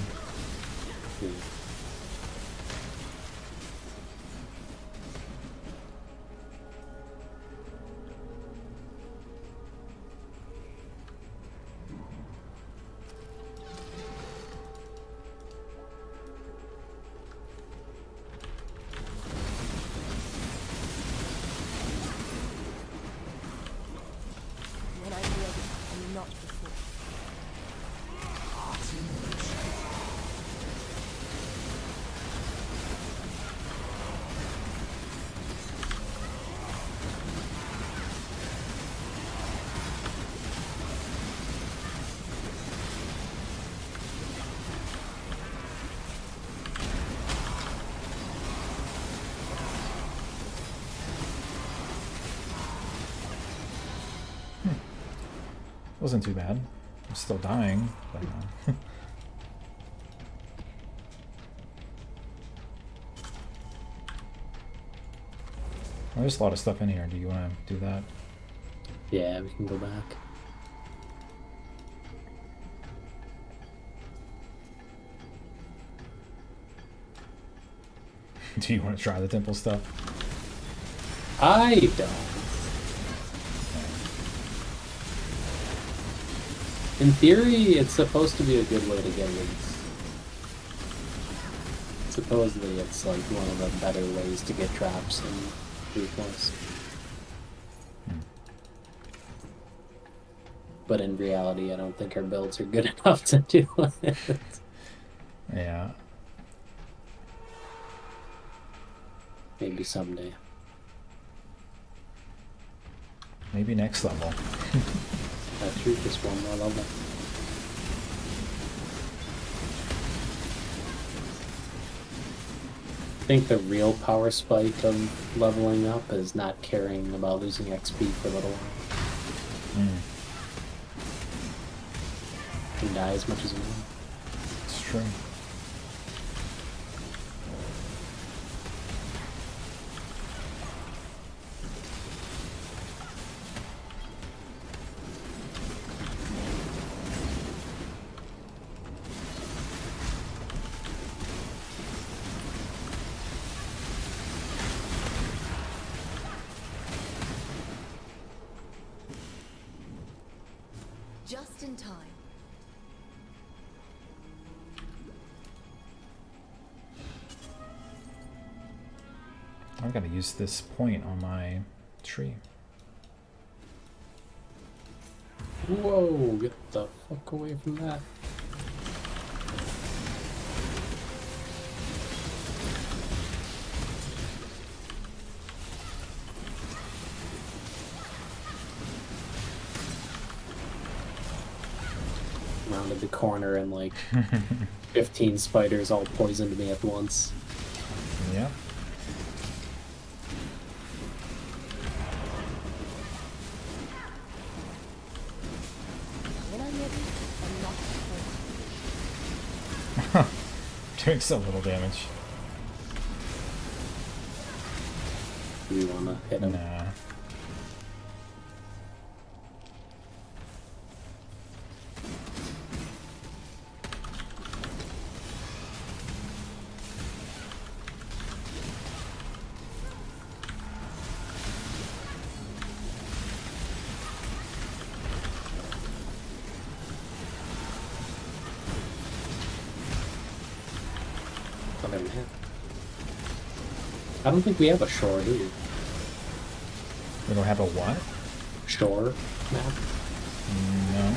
When I'm ready, and not before. Wasn't too bad. I'm still dying, but there's a lot of stuff in here. Do you want to do that? Yeah, we can go back. Do you want to try the temple stuff? I don't. In theory, it's supposed to be a good way to get loot. Supposedly, it's like one of the better ways to get traps in Ruthless. But in reality, I don't think our builds are good enough to do it. Yeah. Maybe someday. Maybe next level. That's true, just one more level. I think the real power spike of leveling up is not caring about losing XP for a little while. You can die as much as you want. It's true. Just in time. I've got to use this point on my tree. Whoa, get the fuck away from that. Rounded the corner and like 15 spiders all poisoned me at once. Yeah. When I'm ready, I'm not afraid. Doing so little damage. Do we wanna hit him? Nah. Other map. I don't think we have a shore, do we? We don't have a what? Shore map? No.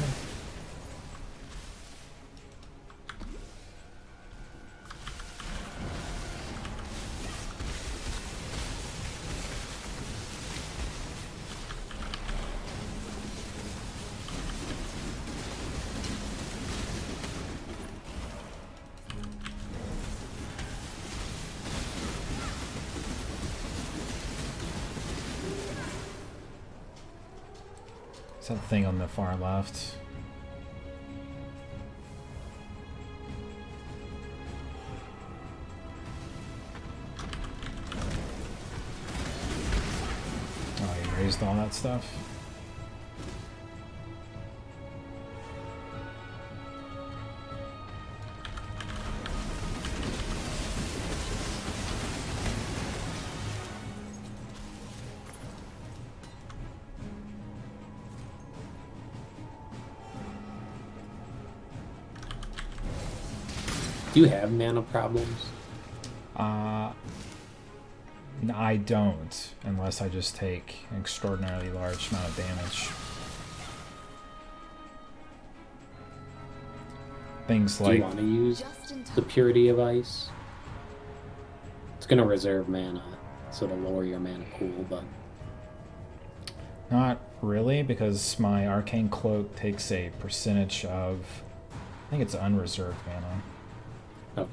Is that thing on the far left? Oh, you raised all that stuff? Do you have mana problems? I don't, unless I just take an extraordinarily large amount of damage. Things Do you like want to use Just in the time. Purity of Ice? It's gonna reserve mana, so to lower your mana pool, but not really, because my arcane cloak takes a percentage of, I think it's unreserved mana. oh,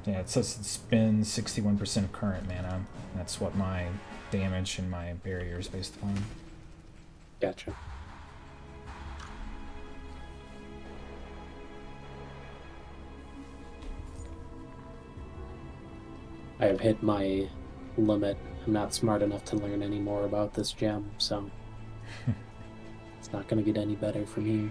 Yeah, it says it spends 61% of current mana. That's what my damage and my barriers based upon. Gotcha. I have hit my limit. I'm not smart enough to learn any more about this gem, so it's not going to get any better from here.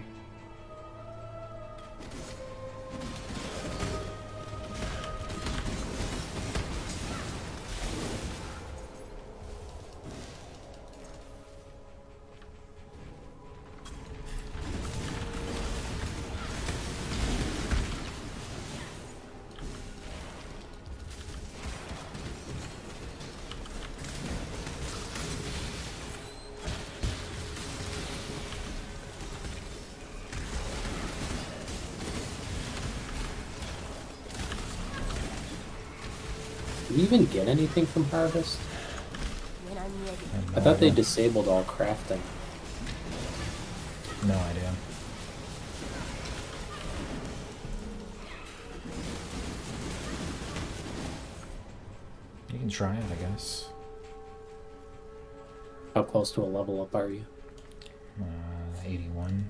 Do we even get anything from Harvest? When I'm ready. have I no thought they idea. disabled all crafting. No idea. You can try it, I guess. How close to a level up are you? 81.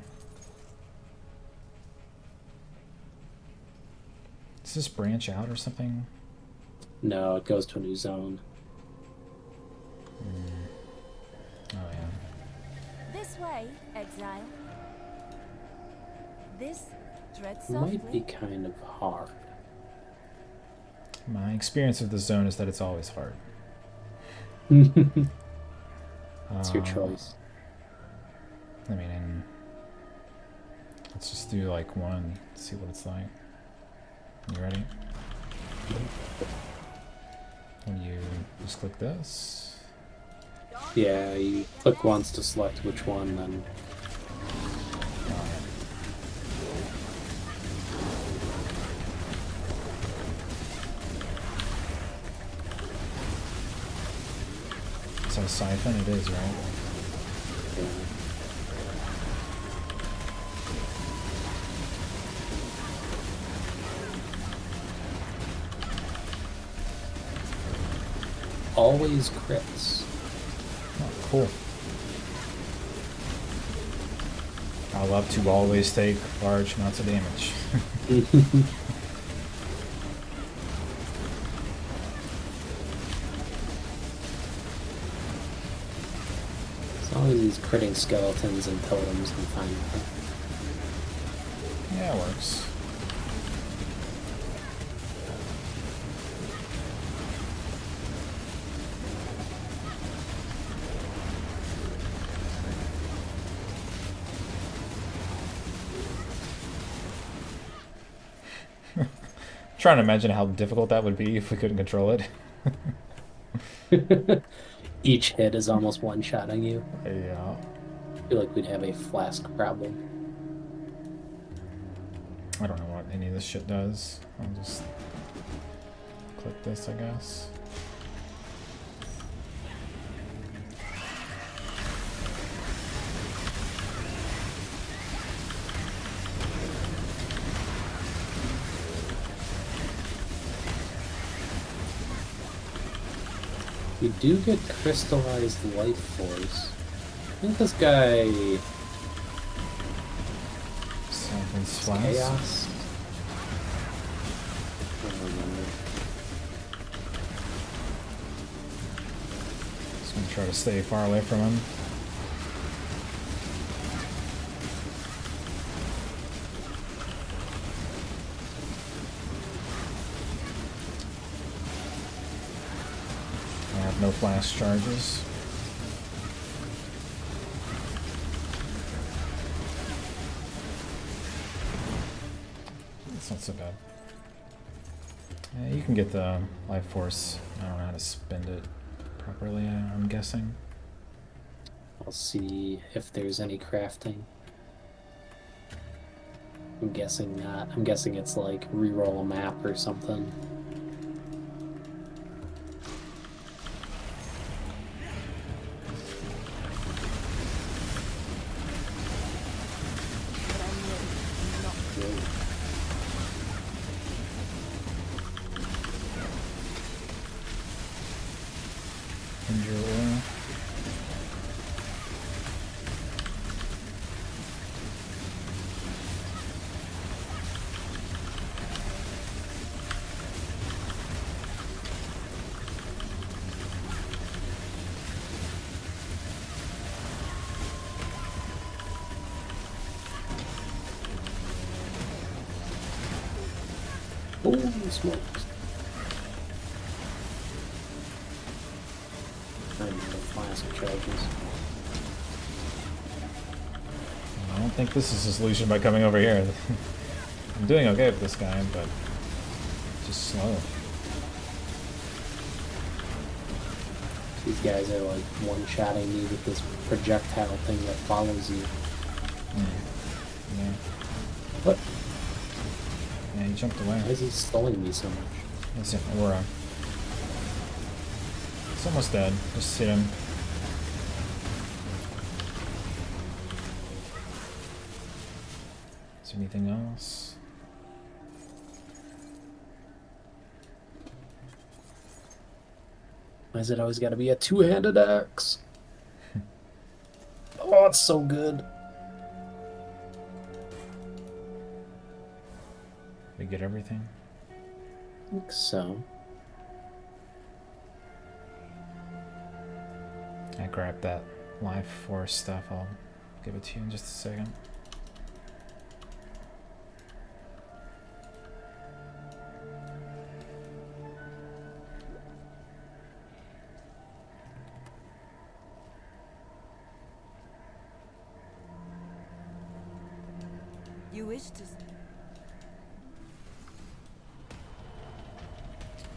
Does this branch out or something? No, it goes to a new zone. Oh yeah. This way, exile. This, tread It might be softly. kind of hard. My experience of the zone is that it's always hard. It's your choice. I mean, let's just do like one, see what it's like. You ready? When you just click this. Yeah, you click once to select which one, then Oh, yeah. So siphon it is, right? yeah. Always crits. Oh, cool. I love to always take large amounts of damage. As long as he's critting skeletons and totems, I'm fine with it. Yeah, it works. Trying to imagine how difficult that would be if we couldn't control it. Each hit is almost one-shotting you. Yeah. I feel like we'd have a flask problem. I don't know what any of this shit does. I'll just click this, I guess. We do get crystallized life force. I think this guy Something's is flash. chaos. I don't remember. Just gonna try to stay far away from him. I have no flash charges. It's not so bad. You can get the life force. I don't know how to spend it properly, I'm guessing. I'll see if there's any crafting. I'm guessing not. I'm guessing it's like reroll a map or something. When I'm ready. Not Injure Holy smokes. I need a flask of charges. I don't think this is a solution by coming over here. I'm doing okay with this guy, but just slow. These guys are like one-shotting me with this projectile thing that follows you. Yeah. What? Yeah, he jumped away. Why is he stalling me so much? That's an aura. It's almost dead. Just hit him. Is there anything else? Why is it always got to be a two-handed axe? Oh, it's so good. We get everything? I think so. I grabbed that life force stuff. I'll give it to you in just a second. You wish to.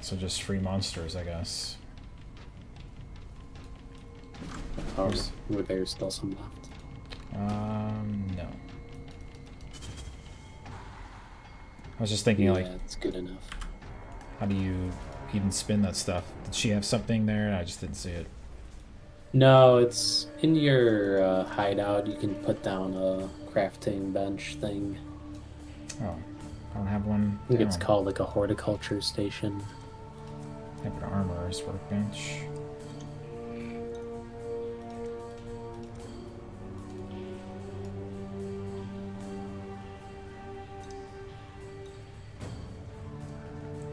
So just free monsters, I guess. Oh, were there still some left? No. I was just thinking, Yeah, like, it's good enough. how do you even spin that stuff? Did she have something there? I just didn't see it. No, it's in your hideout. You can put down a crafting bench thing. Oh, I don't have one. I think it's down. called like a horticulture station. I have an armorer's workbench.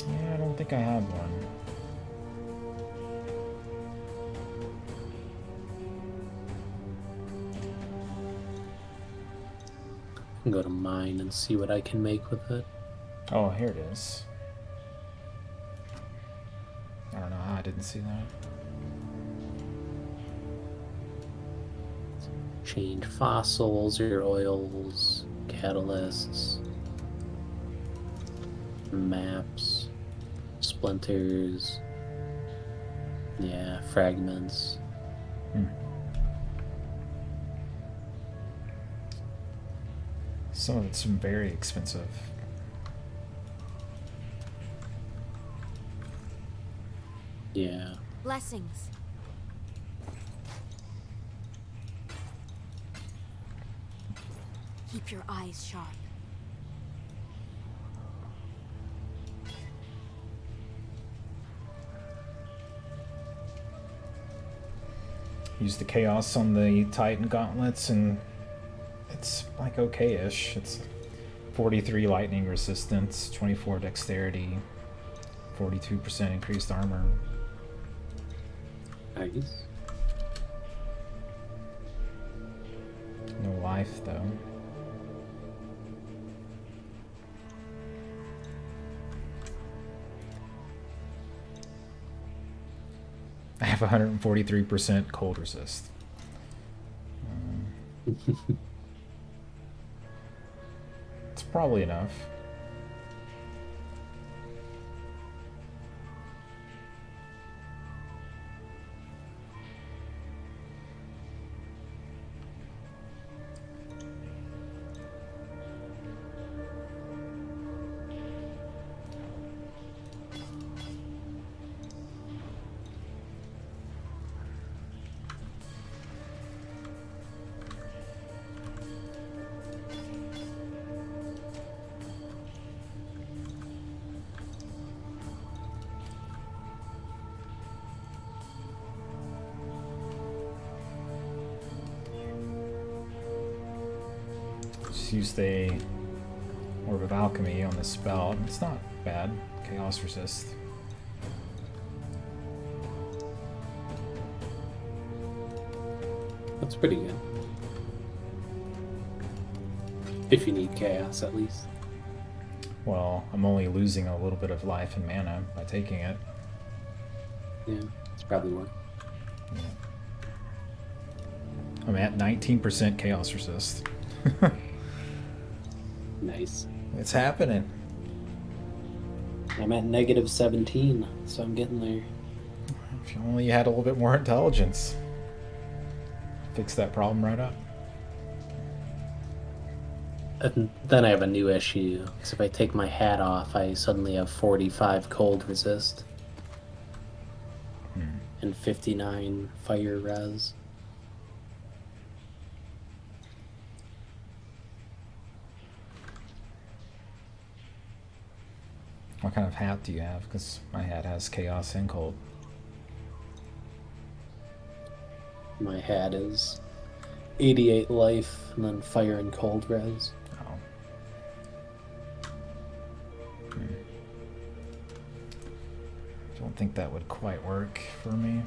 Yeah, I don't think I have one. I can go to mine and see what I can make with it. Oh, here it is. I don't know how I didn't see that. Change fossils, your oils, catalysts, maps, splinters, yeah, fragments. Some of it's very expensive. Yeah. Blessings. Keep your eyes sharp. Use the chaos on the Titan gauntlets and it's like okay-ish. It's 43 lightning resistance, 24 dexterity, 42% increased armor. Nice. No life though. I have 143% cold resist. It's probably enough. Just use the Orb of Alchemy on the spell. It's not bad. Chaos resist. That's pretty good. If you need chaos, at least. Well, I'm only losing a little bit of life and mana by taking it. Yeah, it's probably more. Yeah. I'm at 19% chaos resist. Nice. It's happening. I'm at negative 17, so I'm getting there. If you only had a little bit more intelligence. Fix that problem right up. And then I have a new issue, because if I take my hat off, I suddenly have 45 cold resist. And 59 fire res. What kind of hat do you have? Because my hat has chaos and cold. My hat is 88 life, and then fire and cold res. Oh. Don't think that would quite work for me.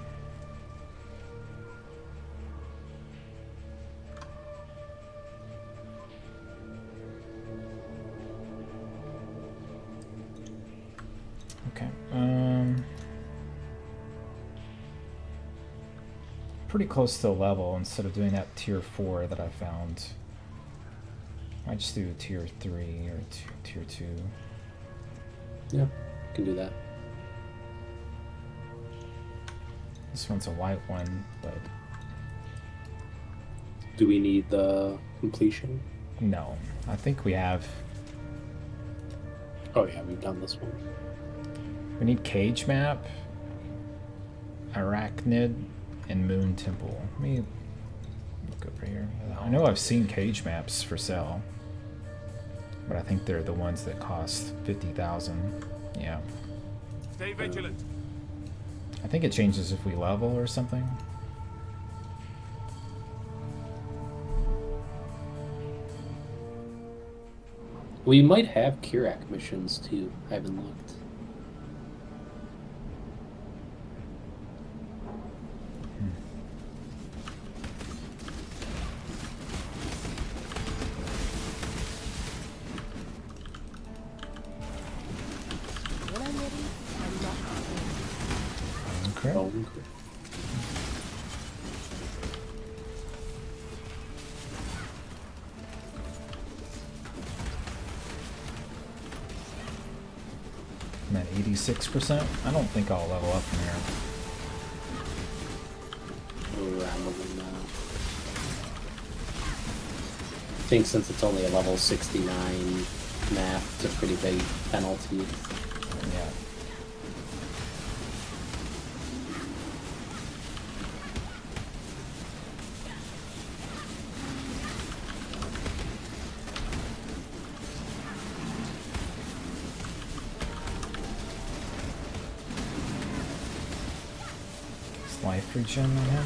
Okay. Pretty close to a level. Instead of doing that tier 4 that I found, I just do a tier 3 or tier 2. Yeah, can do that. This one's a white one, but Do we need the completion? no. I think we have. Oh yeah, we've done this one. We need Cage Map, Arachnid, and Moon Temple. Let me look over here. I know I've seen Cage Maps for sale, but I think they're the ones that cost 50,000. Yeah. Stay vigilant. I think it changes if we level or something. We might have Kirak missions too. I haven't looked. When I'm ready, I'm not ready. Okay. Bone. I'm at 86%. I don't think I'll level up from here. Probably not. I think since it's only a level 69 map, it's a pretty big penalty. Yeah. Is life regen on him?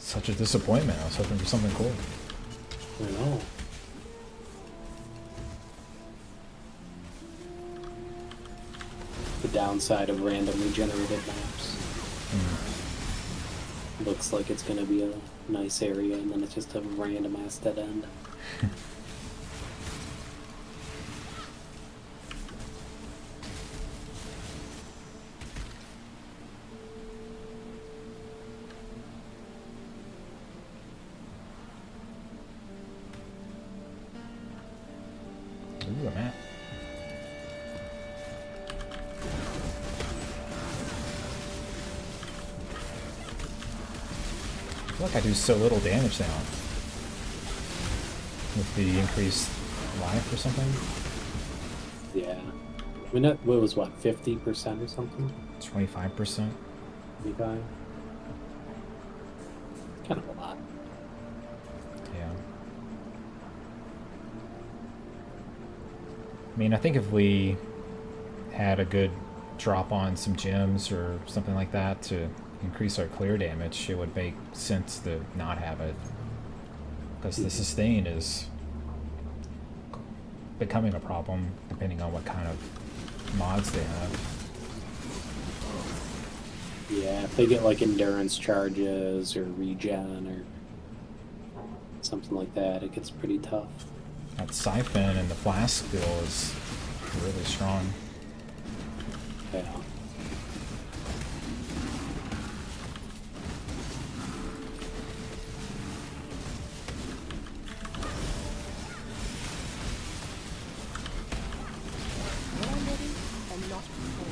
Such a disappointment. I was hoping for something cool. I know. The downside of randomly generated maps. Looks like it's gonna be a nice area, and then it's just a random ass dead end. like I do so little damage now. With the increased life or something. Yeah. I mean, that was what, 50% or something? 25%. 25? Kind of a lot. Yeah. I mean, I think if we had a good drop on some gems or something like that to increase our clear damage, it would make sense to not have it. Because the sustain is becoming a problem depending on what kind of mods they have. Yeah, if they get like endurance charges or regen or something like that, it gets pretty tough. That siphon and the flask skill is really strong. Yeah. When I'm ready, I'm not before.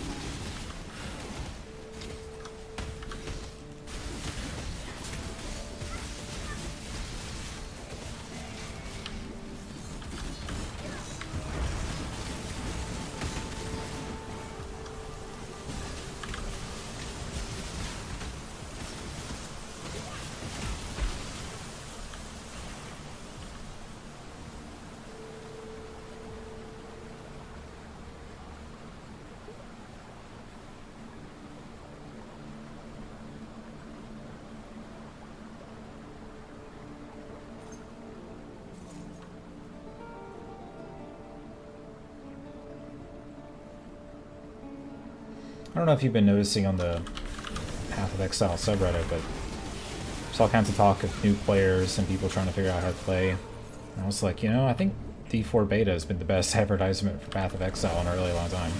I don't know if you've been noticing on the Path of Exile subreddit, but there's all kinds of talk of new players and people trying to figure out how to play. And I was like, you know, I think D4 Beta has been the best advertisement for Path of Exile in a really long time.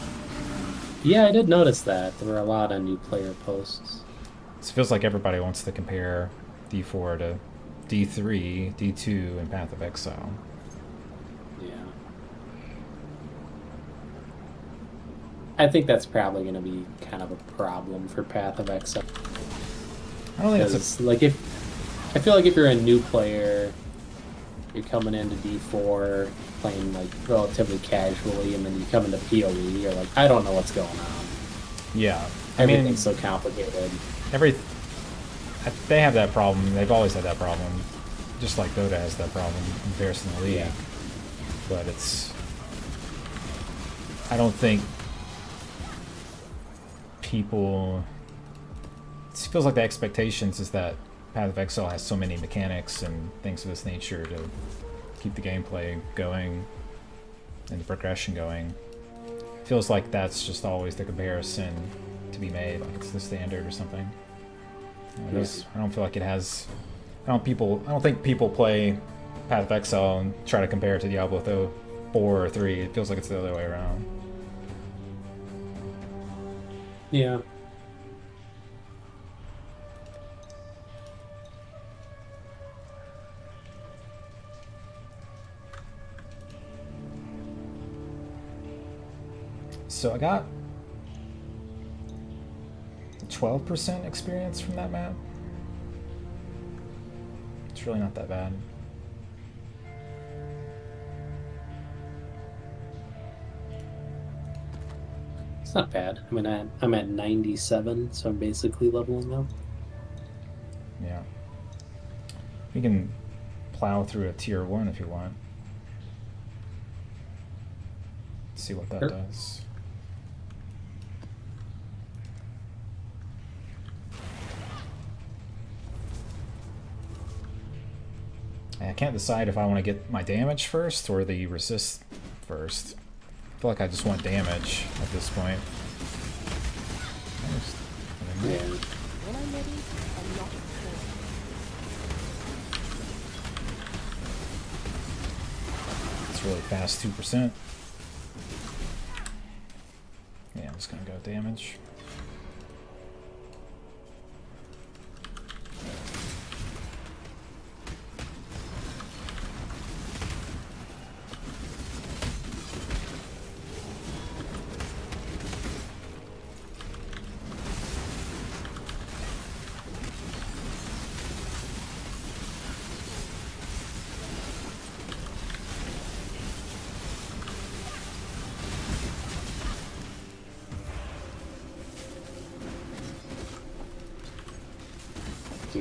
Yeah, I did notice that. There were a lot of new player posts. It feels like everybody wants to compare D4 to D3, D2, and Path of Exile. Yeah. I think that's probably going to be kind of a problem for Path of Exile. I don't think it's Because, like, I feel like if you're a new player, you're coming into D4, playing, like, relatively casually, and then you come into PoE, you're like, I don't know what's going on. yeah. I mean, Everything's so complicated. they have that problem. They've always had that problem, just like Dota has that problem in comparison to League. Yeah. But I don't think people. It feels like the expectations is that Path of Exile has so many mechanics and things of this nature to keep the gameplay going and the progression going. Feels like that's just always the comparison to be made, like it's the standard or something. I don't feel like it has. I don't think people play Path of Exile and try to compare it to Diablo 4 or 3. It feels like it's the other way around. Yeah. So I got 12% experience from that map. It's really not that bad. It's not bad. I mean, I'm at 97, so I'm basically leveling up. Yeah. We can plow through a tier 1 if you want. See what that Sure. does. I can't decide if I want to get my damage first or the resist first. I feel like I just want damage at this point. Yeah. When I'm ready, I'm not before. It's really fast, 2%. Yeah, I'm just gonna go damage.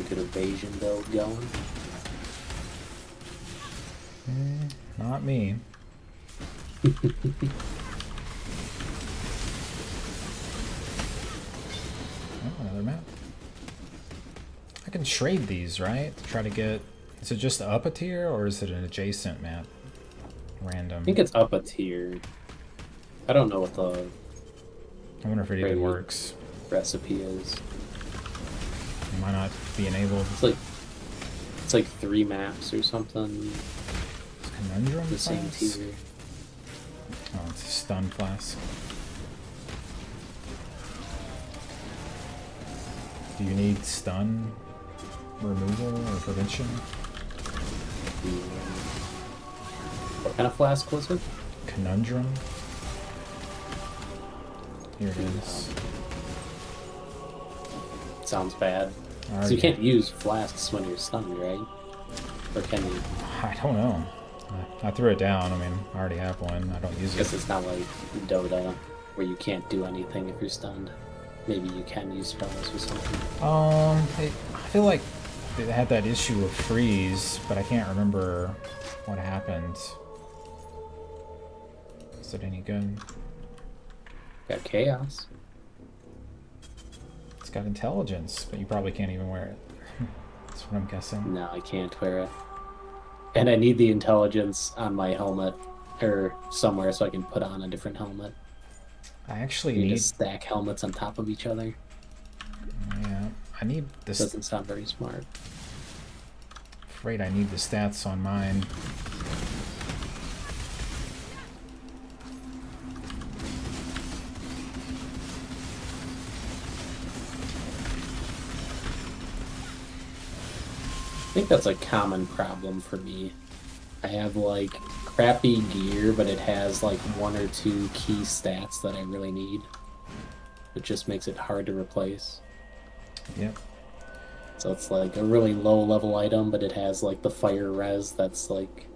good evasion build going. Not me. Oh, another map. I can trade these, right? To try to get... Is it just up a tier, or is it an adjacent map? Random. I think it's up a tier. I don't know what the I wonder if it even trade works. recipe is. It might not be enabled. It's like 3 maps or something. Conundrum The same Flask? tier. Oh, it's a stun flask. Do you need stun removal or prevention? What kind of flask was it? Conundrum? Here it is. Sounds bad. So Already- you can't use flasks when you're stunned, right? Or can you? I don't know. I threw it down. I mean, I already have one. I don't use I guess it. it's not like Dota, where you can't do anything if you're stunned. Maybe you can use spells or something. I feel like it had that issue of freeze, but I can't remember what happened. Is it any good? Got chaos. It's got intelligence, but you probably can't even wear it. That's what I'm guessing. No, I can't wear it. And I need the intelligence on my helmet, or somewhere, so I can put on a different helmet. I actually You need... just stack helmets on top of each other. Yeah, I need this. Doesn't sound very smart. Afraid I need the stats on mine. I think that's a common problem for me. I have like crappy gear, but it has like 1 or 2 key stats that I really need. It just makes it hard to replace. Yep. So it's like a really low level item, but it has like the fire res that's like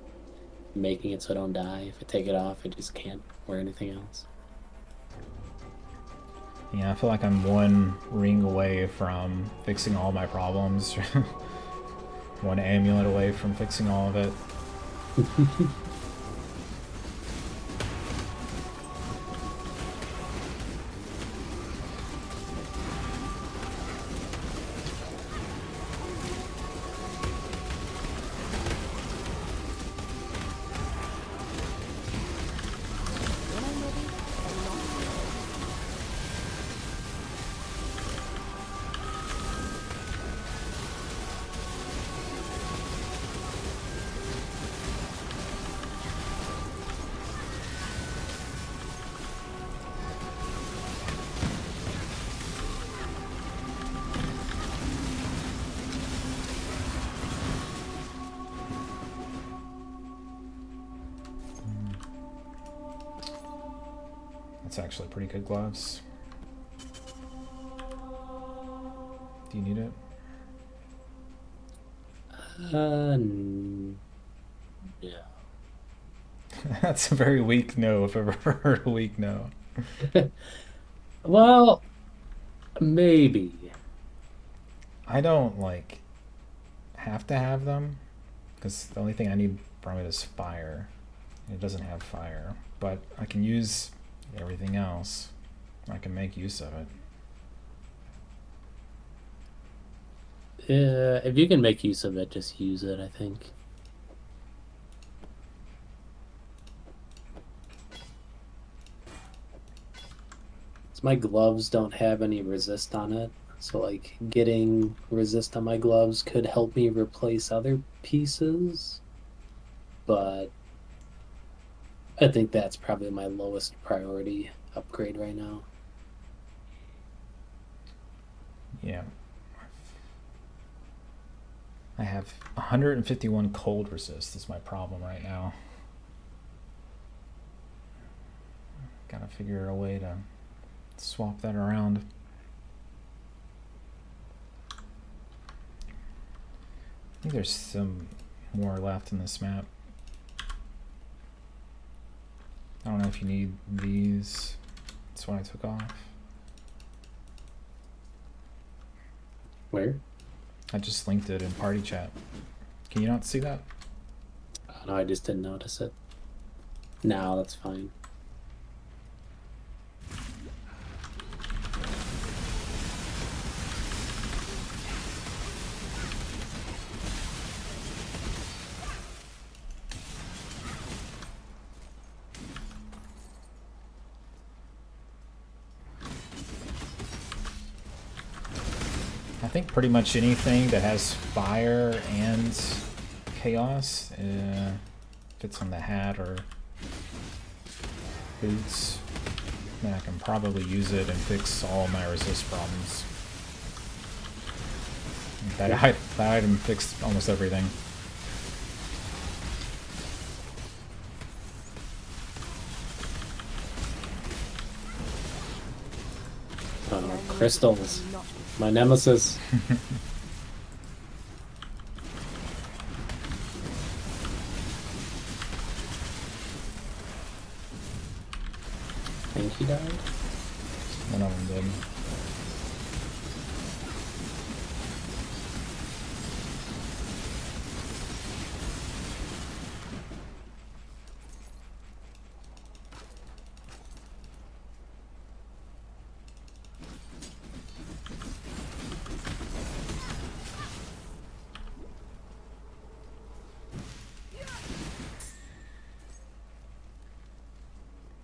making it so I don't die. If I take it off, I just can't wear anything else. Yeah, I feel like I'm one ring away from fixing all my problems. One amulet away from fixing all of it. When I'm ready, I'm not afraid. That's actually pretty good gloves. Do you need it? Yeah. That's a very weak no, if I've ever heard a weak no. Well, maybe. I don't, like, have to have them, because the only thing I need from it is fire. It doesn't have fire, but I can use everything else. I can make use of it. If you can make use of it, just use it, I think. So my gloves don't have any resist on it, so like getting resist on my gloves could help me replace other pieces, but I think that's probably my lowest priority upgrade right now. Yeah. I have 151 cold resist is my problem right now. Gotta figure a way to swap that around. I think there's some more left in this map. I don't know if you need these. That's what I took off. Where? I just linked it in party chat. Can you not see that? No, I just didn't notice it. No, that's fine. I think pretty much anything that has fire and chaos fits on the hat or boots. Then I can probably use it and fix all my resist problems. That item fixed almost everything. Crystals. My nemesis. I think he died. One of them did.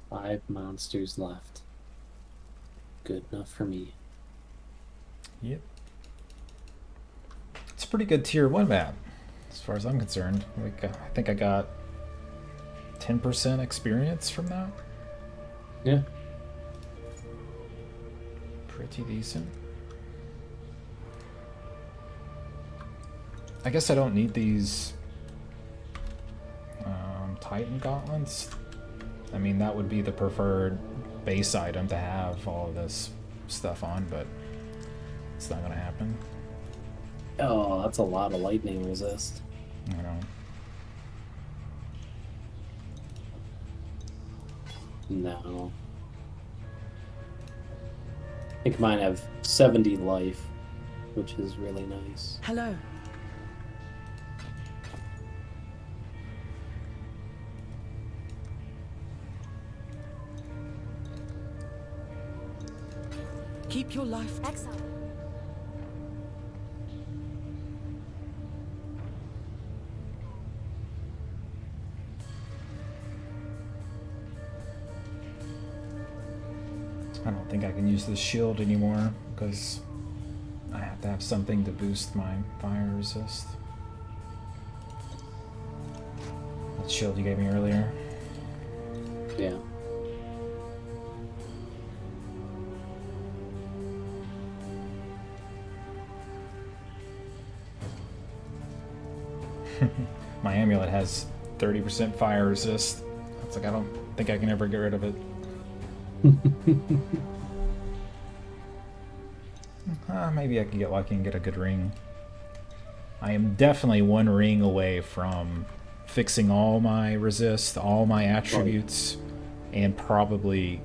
Five monsters left. Good enough for me. Yep. It's a pretty good tier 1 map, as far as I'm concerned. Like, I think I got 10% experience from that. Yeah. Pretty decent. I guess I don't need these Titan gauntlets. I mean, that would be the preferred base item to have all of this stuff on, but it's not gonna happen. Oh, that's a lot of lightning resist. I know. No. I think mine have 70 life, which is really nice. Hello. Keep your life. Exile. I don't think I can use this shield anymore because I have to have something to boost my fire resist. That shield you gave me earlier. Yeah. My amulet has 30% fire resist. It's like I don't think I can ever get rid of it. Maybe I can get lucky and get a good ring. I am definitely one ring away from fixing all my resist, all my attributes, and probably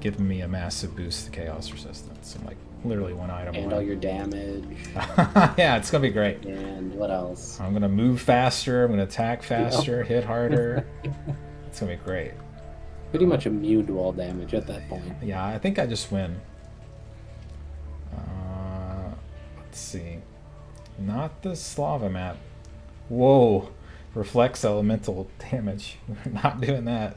giving me a massive boost to chaos resistance. I'm like literally one item And away. all your damage. Yeah, it's gonna be great. And what else? I'm gonna move faster, I'm gonna attack faster, hit harder. It's gonna be great. Pretty much immune to all damage at that point. Yeah, I think I just win. Let's see. Not the Slava map. Whoa. Reflects elemental damage. We're not doing that.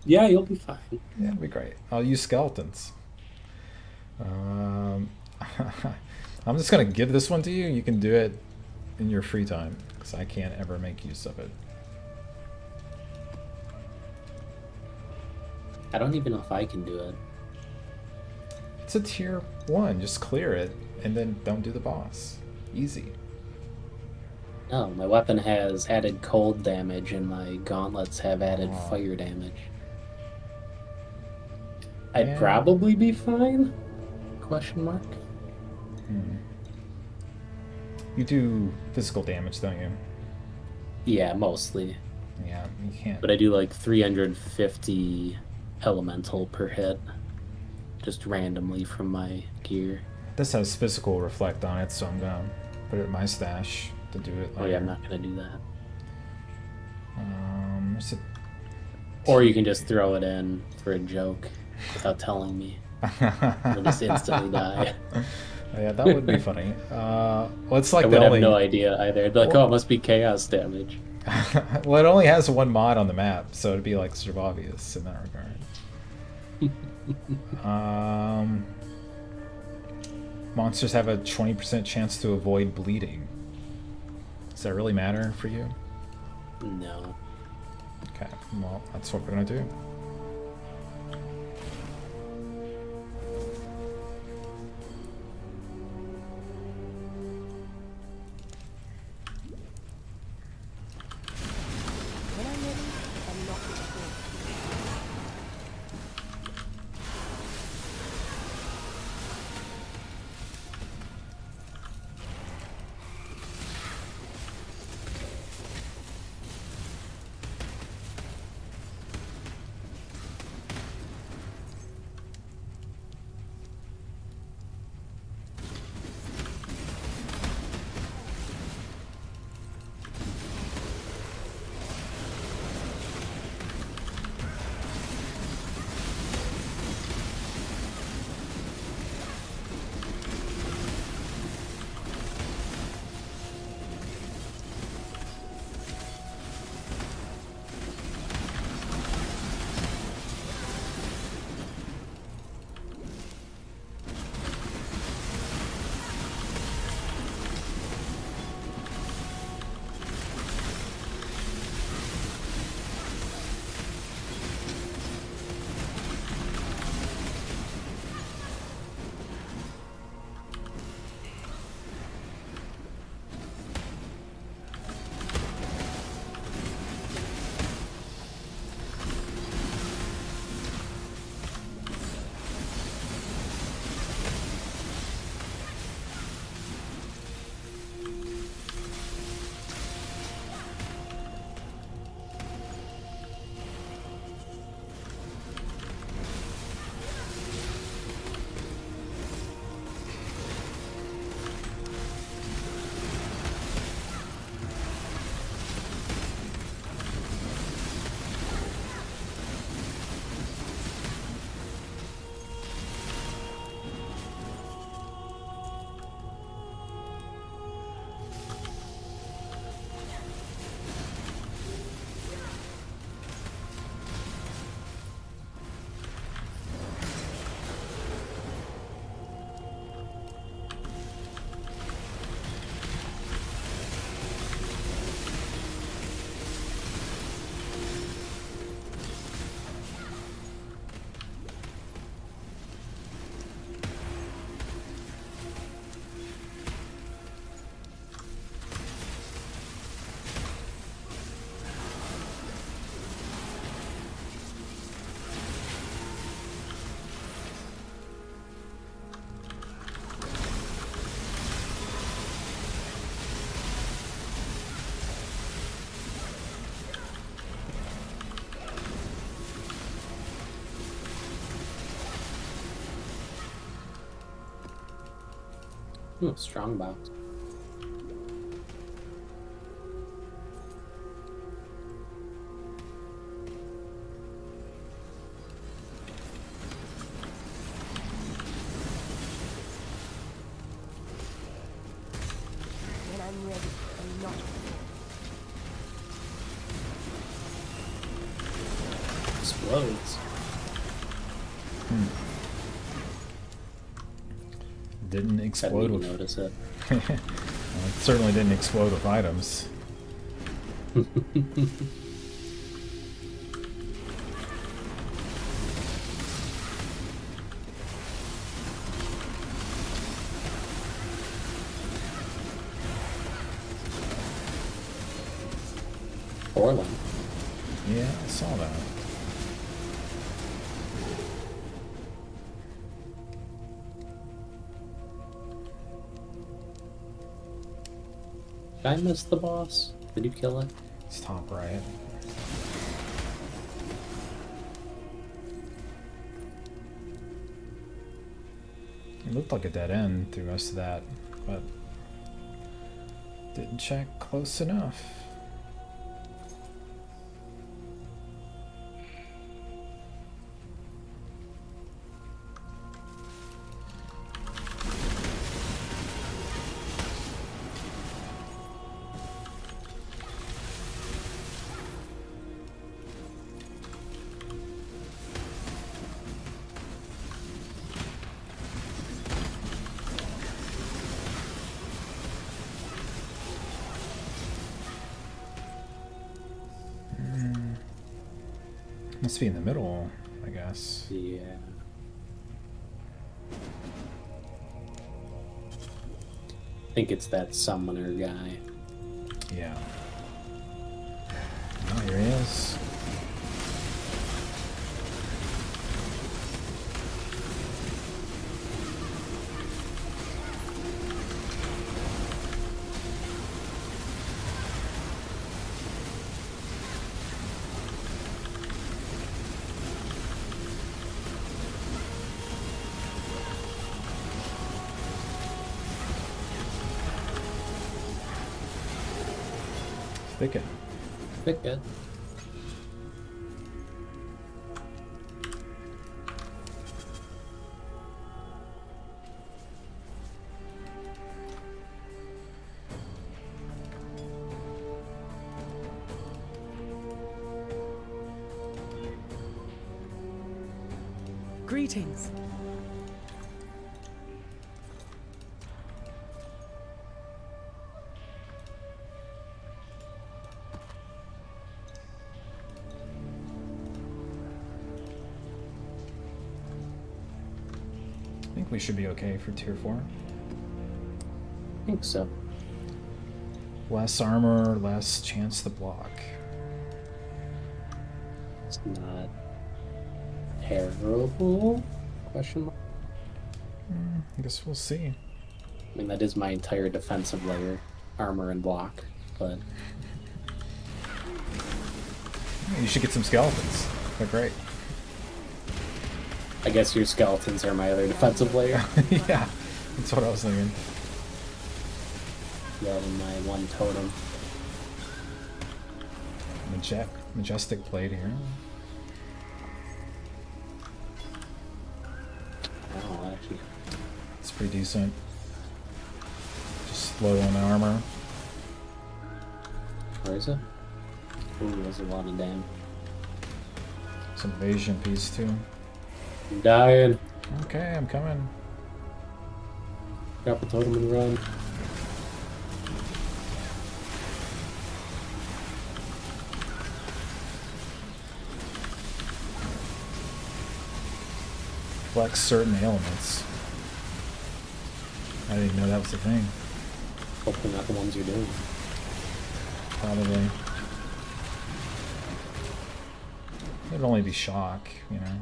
Yeah, you'll be fine. Yeah, it'll be great. I'll use skeletons. I'm just gonna give this one to you. You can do it in your free time because I can't ever make use of it. I don't even know if I can do it. It's a tier 1. Just clear it and then don't do the boss. Easy. No, my weapon has added cold damage and my gauntlets have added Oh. fire damage. I'd Yeah. probably be fine? Question mark. You do physical damage, don't you? Yeah, mostly. Yeah, you can't. But I do like 350 elemental per hit. Just randomly from my gear. This has physical reflect on it, so I'm gonna put it in my stash to do it later. Oh yeah, I'm not gonna do that. Where's it? Or you can just throw it in for a joke without telling me. We'll just instantly die. Yeah, that would be funny. Well, it's like I the would only. have no idea either. I'd be like, oh, it must be chaos damage. Well, it only has one mod on the map, so it'd be like sort of obvious in that regard. Monsters have a 20% chance to avoid bleeding. Does that really matter for you? No. Okay, well, that's what we're gonna do. When I'm ready, I'm not before. Ooh, strong box. When I'm ready, I'm not before. Explodes. Didn't I explode didn't with. even notice it. Well, it certainly didn't explode with items. Orland. Yeah, I saw that. Did I miss the boss? Did you kill it? It's top right. It looked like a dead end through most of that, but Didn't check close enough. Must be in the middle, I guess. Yeah. I think it's that summoner guy. Yeah. Oh, here he is. Thicket. Good. Greetings. I think we should be okay for tier 4. I think so. Less armor, less chance to block. It's not terrible? Question mark. I guess we'll see. I mean, that is my entire defensive layer, armor and block, but You should get some skeletons. They're great. I guess your skeletons are my other defensive layer. Yeah, that's what I was thinking. That and my one totem. Majestic blade here. Oh, actually, It's pretty decent. Just low on armor. where is it? Ooh, that's a lot of damn. Some evasion piece too. I'm dying. Okay, I'm coming. Grab a totem and run. Flex certain ailments. I didn't even know that was a thing. Hopefully not the ones you're doing. Probably. It'd only be shock, you know.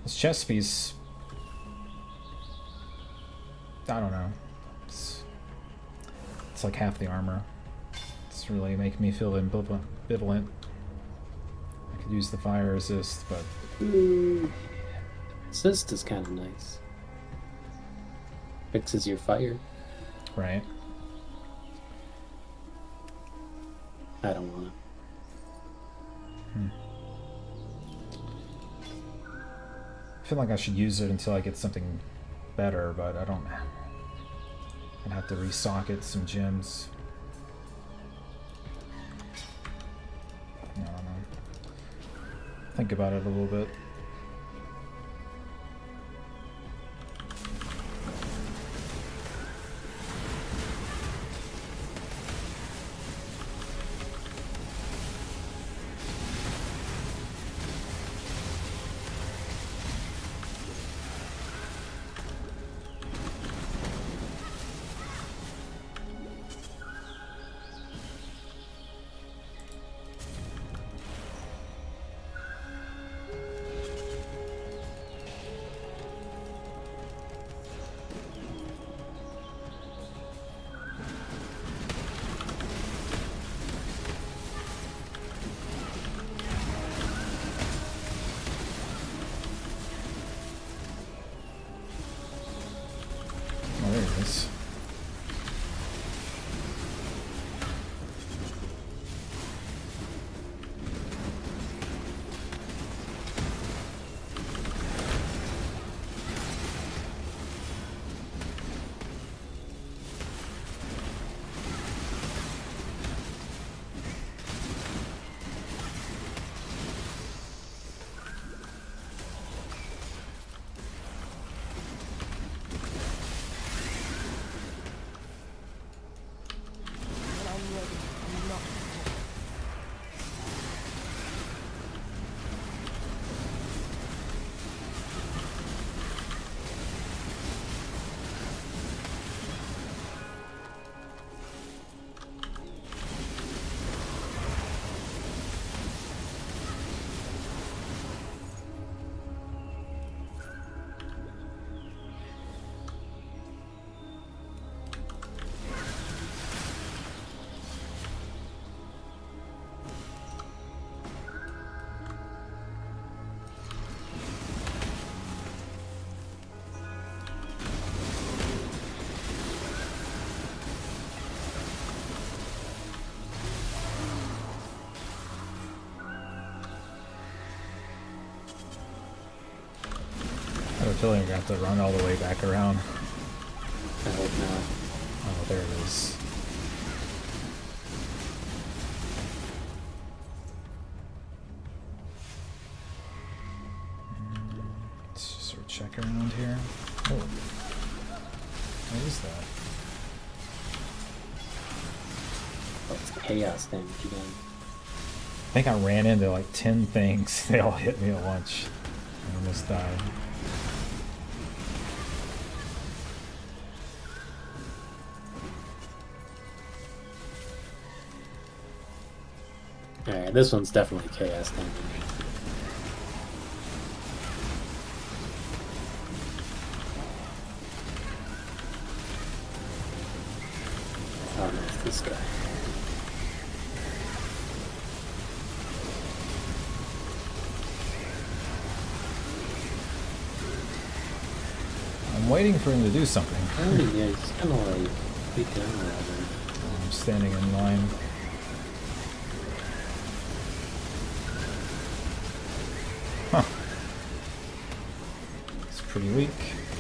This chest piece, I don't know. It's like half the armor. It's really making me feel ambivalent. I could use the fire resist, but Assist is kind of nice. Fixes your fire. right. I don't want to. I feel like I should use it until I get something better, but I don't. I'd have to resocket some gems. I don't know. Think about it a little bit. feeling we're gonna have to run all the way back around. I hope not. Oh, there it is. Let's just sort of check around here. Oh. What is that? Oh, it's chaos damage again. I think I ran into like 10 things. They all hit me at once. I almost died. Alright, this one's definitely chaos damage. Oh no, it's this guy. I'm waiting for him to do something. Oh yeah, he's kind of like beat down a little bit. I'm standing in line. Huh. It's pretty weak.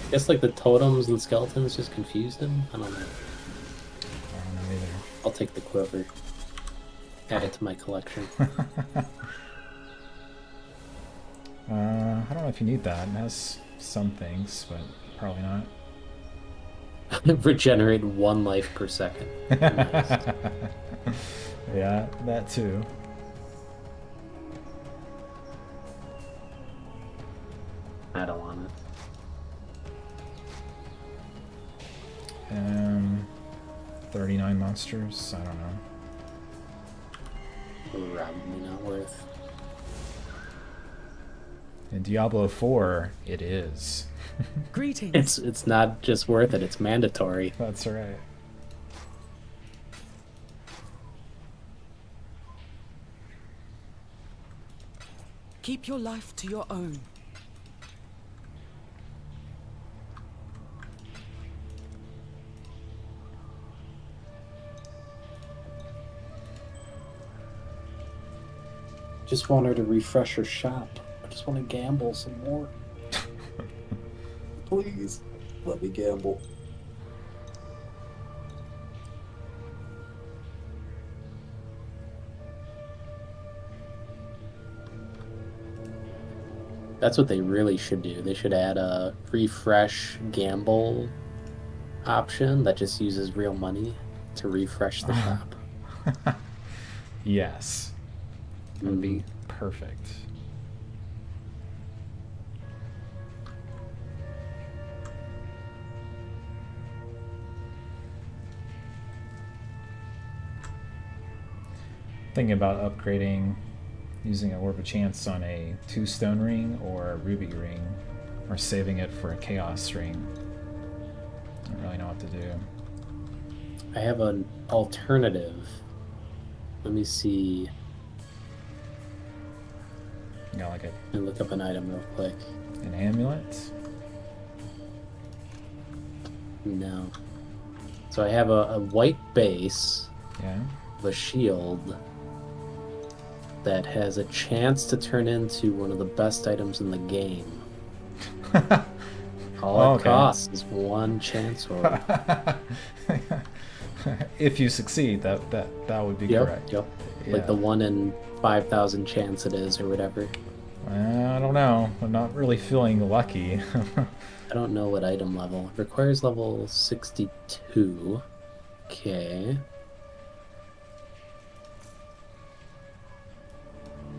I guess like the totems and skeletons just confused him? I don't know. I don't know either. I'll take the quiver. Add it to my collection. I don't know if you need that. It has some things, but probably not. Regenerate 1 life per second. Nice. Yeah, that too. I don't want it. 39 monsters? I don't know. Probably not worth. In Diablo 4, it is. Greetings. It's not just worth it, it's mandatory. That's right. Keep your life to your own. Just want her to refresh her shop. I just want to gamble some more. Please, let me gamble. That's what they really should do. They should add a refresh gamble option that just uses real money to refresh the shop. Yes. That would be perfect. Thinking about upgrading, using a Orb of Chance on a 2-stone ring or a ruby ring, or saving it for a chaos ring. I don't really know what to do. I have an alternative. Let me see. You got like Let me look up an item real quick. an amulet? No. So I have a white base Yeah. of a shield that has a chance to turn into one of the best items in the game. All it Okay. costs is 1 chance orb. If you succeed, that would be correct. Yep. Yeah. Like the 1 in 5,000 chance it is, or whatever. I don't know. I'm not really feeling lucky. I don't know what item level. It requires level 62. Okay.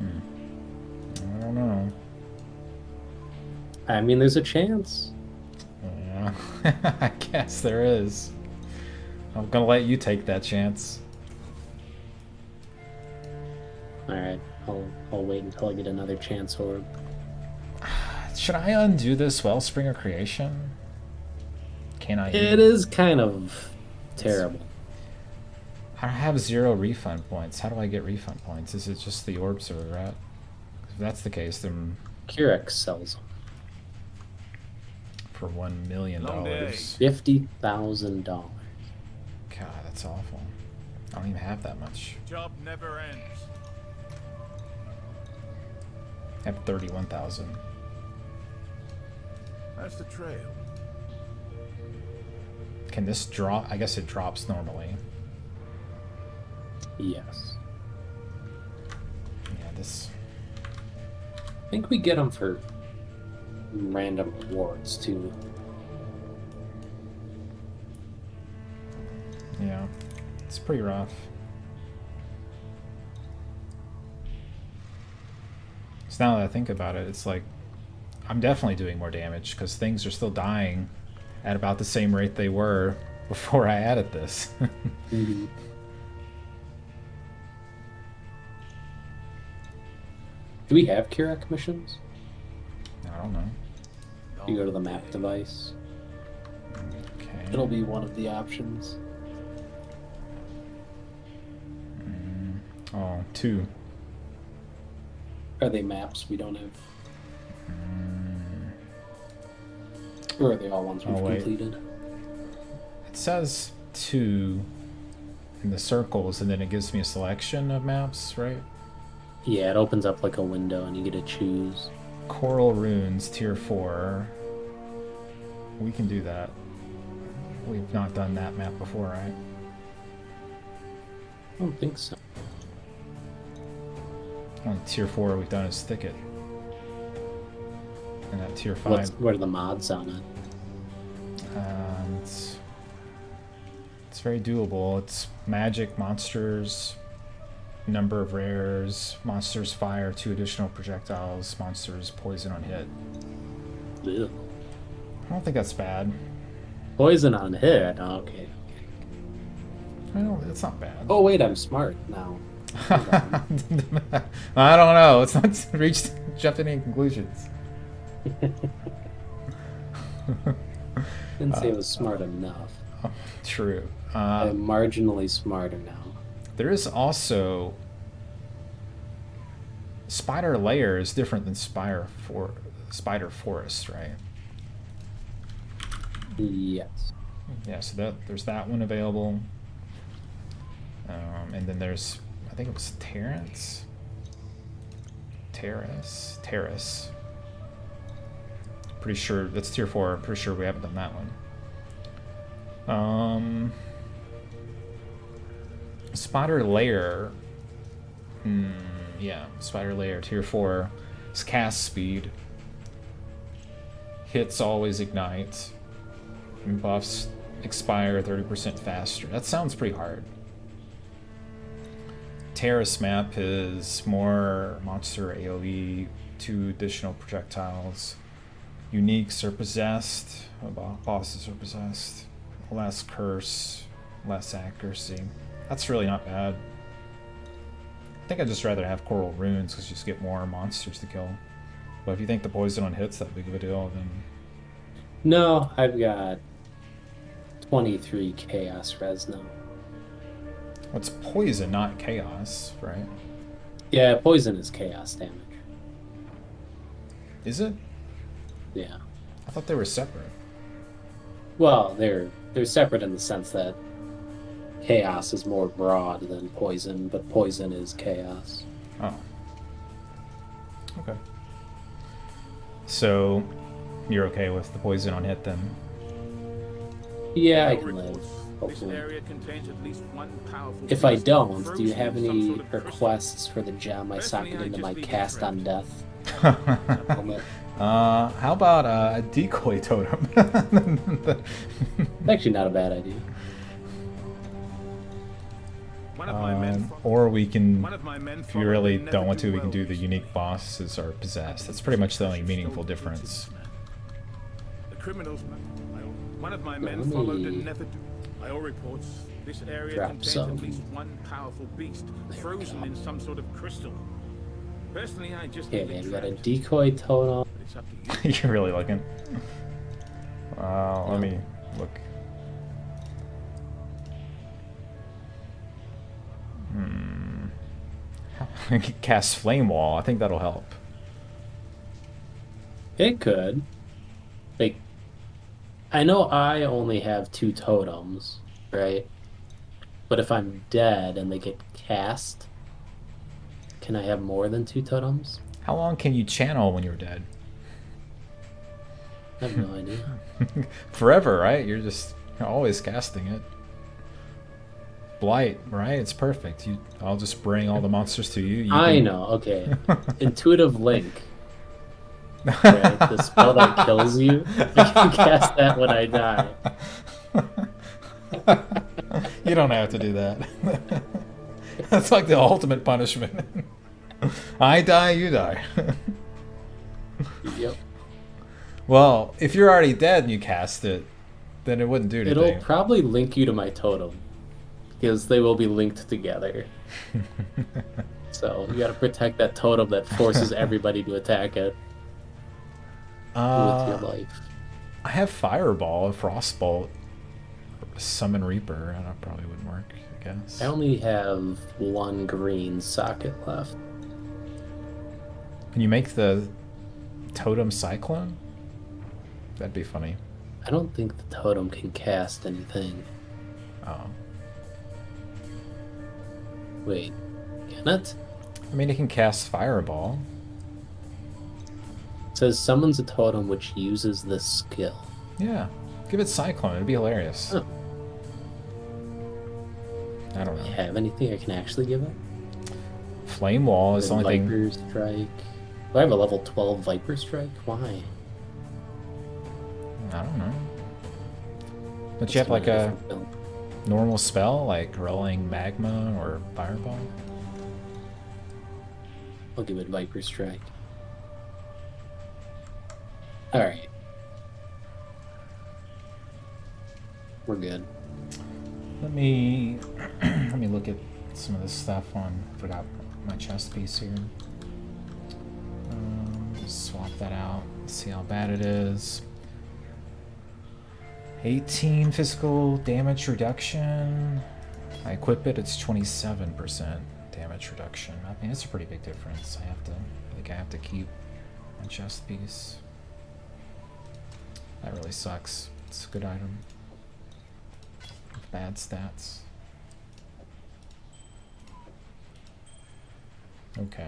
I don't know. I mean, there's a chance. Yeah. I guess there is. I'm gonna let you take that chance. Alright, I'll wait until I get another chance orb. Should I undo this Wellspring of Creation? Can I? It is kind of terrible. I have 0 refund points. How do I get refund points? Is it just the orbs that we're at? If that's the case, then Keurig sells them. for $1 million. $50,000. God, that's awful. I don't even have that much. Job never ends. I have 31,000. That's the trail. Can this drop? I guess it drops normally. Yes. Yeah, this. I think we get them for random rewards too. Yeah, it's pretty rough. So now that I think about it, it's like I'm definitely doing more damage because things are still dying at about the same rate they were before I added this. Mm-hmm. Do we have Kirac missions? I don't know. You go to the map device. Okay. It'll be one of the options. Oh, 2. Are they maps we don't have? Or are they all ones we've completed? It says 2 in the circles, and then it gives me a selection of maps, right? Yeah, it opens up like a window and you get to choose. Coral Runes, Tier 4. We can do that. We've not done that map before, right? I don't think so. On Tier 4 we've done is Thicket. And at Tier 5... What are the mods on it? It's very doable. It's magic, monsters, number of rares, monsters fire 2 additional projectiles, monsters poison on hit. Ew. I don't think that's bad. Poison on hit? Okay. It's not bad. Oh wait, I'm smart now. I don't know. It's not reached jumping in conclusions. Didn't say it was smart enough. True. I'm marginally smarter now. There is also Spider Lair is different than Spider Forest, right? Yes. Yeah. So there's that one available, and then there's I think it was Terrace. Pretty sure that's Tier 4. I'm pretty sure we haven't done that one. Spider Lair. Yeah, Spider Lair, Tier 4. It's cast speed. Hits always ignite. And buffs expire 30% faster. That sounds pretty hard. Terrace map is more monster AoE, 2 additional projectiles. Uniques are possessed. Bosses are possessed. Less curse, less accuracy. That's really not bad. I think I'd just rather have Coral Runes because you just get more monsters to kill. But if you think the poison on hit's that big of a deal, then... No, I've got 23 Chaos Res now. What's poison, not chaos, right? Yeah, poison is chaos damage. Is it? Yeah. I thought they were separate. Well, they're separate in the sense that chaos is more broad than poison, but poison is chaos. Oh. Okay. So, you're okay with the poison on hit then? Yeah, I can live. Hopefully. If I don't, do you have any requests for the gem I socketed into my cast on death? How about a decoy totem? Actually, not a bad idea. Or we can, if you really don't want to, we can do the unique bosses are possessed. That's pretty much the only meaningful difference. The criminals. One of my men followed and never do. By all reports, this area contains at least one powerful beast, frozen in some sort of crystal. Personally, I just okay, man, we got a decoy totem. It's up to you. You're really looking. Let me look. I could cast Flame Wall. I think that'll help. It could. Like, I know I only have 2 totems, right? But if I'm dead and they get cast, can I have more than 2 totems? How long can you channel when you're dead? I have no idea. Forever, right? You're always casting it. Blight, right? It's perfect. I'll just bring all the monsters to you. I know, okay. Intuitive Link. Right? The spell that kills you. I can cast that when I die. You don't have to do that. That's like the ultimate punishment. I die, you die. Yep. Well, if you're already dead and you cast it, then it wouldn't do anything. It'll probably link you to my totem. Because they will be linked together. So you gotta protect that totem that forces everybody to attack it. With your life. I have Fireball, Frostbolt, Summon Reaper, and that probably wouldn't work, I guess. I only have one green socket left. Can you make the Totem Cyclone? That'd be funny. I don't think the totem can cast anything. Oh. Wait, can it? I mean, it can cast Fireball. It says summons a totem which uses this skill. Yeah. Give it Cyclone. It'd be hilarious. Huh. I don't Do I know. have anything I can actually give it? Flame Wall is the only thing. Viper Strike. Do I have a level 12 Viper Strike? Why? I don't know. Don't you have like a normal spell, like Rolling Magma or Fireball? I'll give it Viper Strike. Alright. We're good. Let me look at some of this stuff on. Forgot my chest piece here. Just swap that out. See how bad it is. 18 physical damage reduction. I equip it. It's 27% damage reduction. I mean, it's a pretty big difference. I have to keep my chest piece. That really sucks. It's a good item. Bad stats. Okay.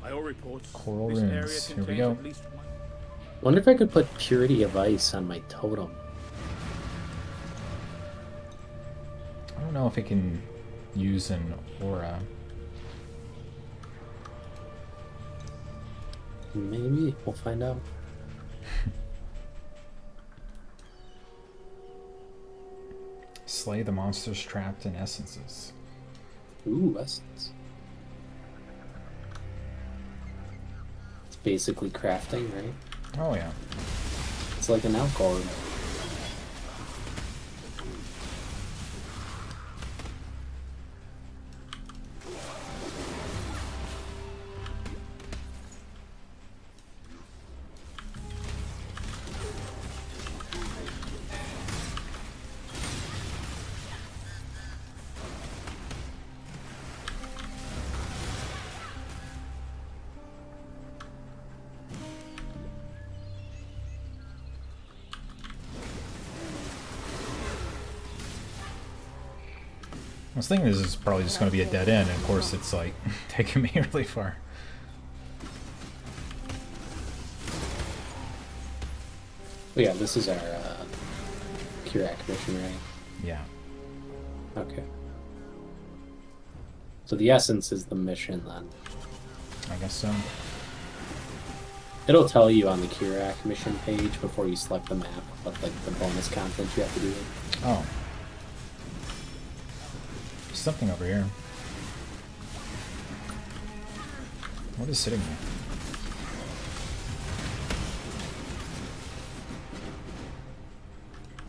By all reports, Coral this runes. area Here we contains go. at least one. Wonder if I could put Purity of Ice on my totem. I don't know if it can use an aura. Maybe. We'll find out. Slay the monsters trapped in essences. Ooh, essence. It's basically crafting, right? Oh yeah. It's like an alcohol. I was thinking this is probably just going to be a dead end, and of course it's like taking me really far. Oh yeah, this is our Kirak mission, right? Yeah. Okay. So the essence is the mission then. I guess so. It'll tell you on the Kirak mission page before you select the map what like the bonus content you have to do. Oh. There's something over here. What is sitting there?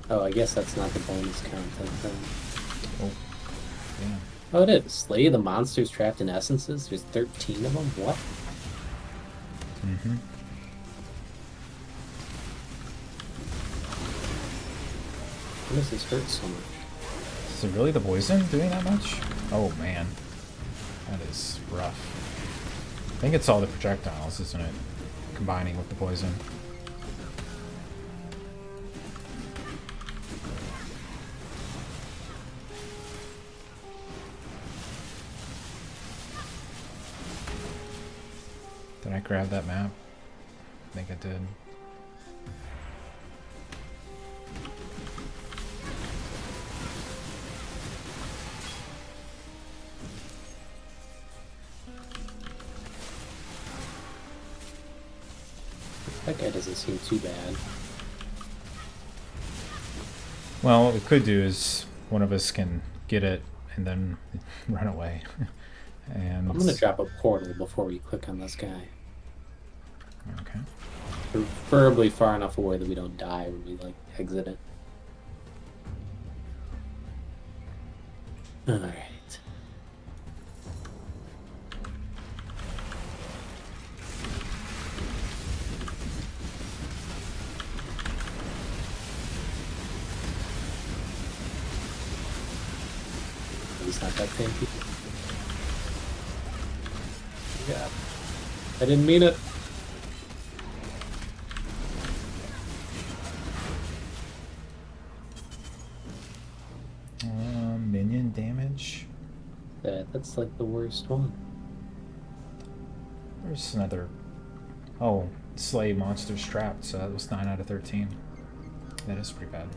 Oh, I guess that's not the bonus content then. Oh. Yeah. Oh, it is. Slay the monsters trapped in essences? There's 13 of them? What? Mm-hmm. Why does this hurt so much? Is it really the poison doing that much? Oh man. That is rough. I think it's all the projectiles, isn't it? Combining with the poison. grab that map? I think I did. That guy doesn't seem too bad. Well, what we could do is one of us can get it and then run away. And I'm gonna drop a portal before we click on this guy. Okay. Preferably far enough away that we don't die when we like exit it. Alright. He's not that tanky. Yeah. I didn't mean it. Minion damage. That's like the worst one. There's another. Oh, slay monsters trapped. So that was 9 out of 13. That is pretty bad.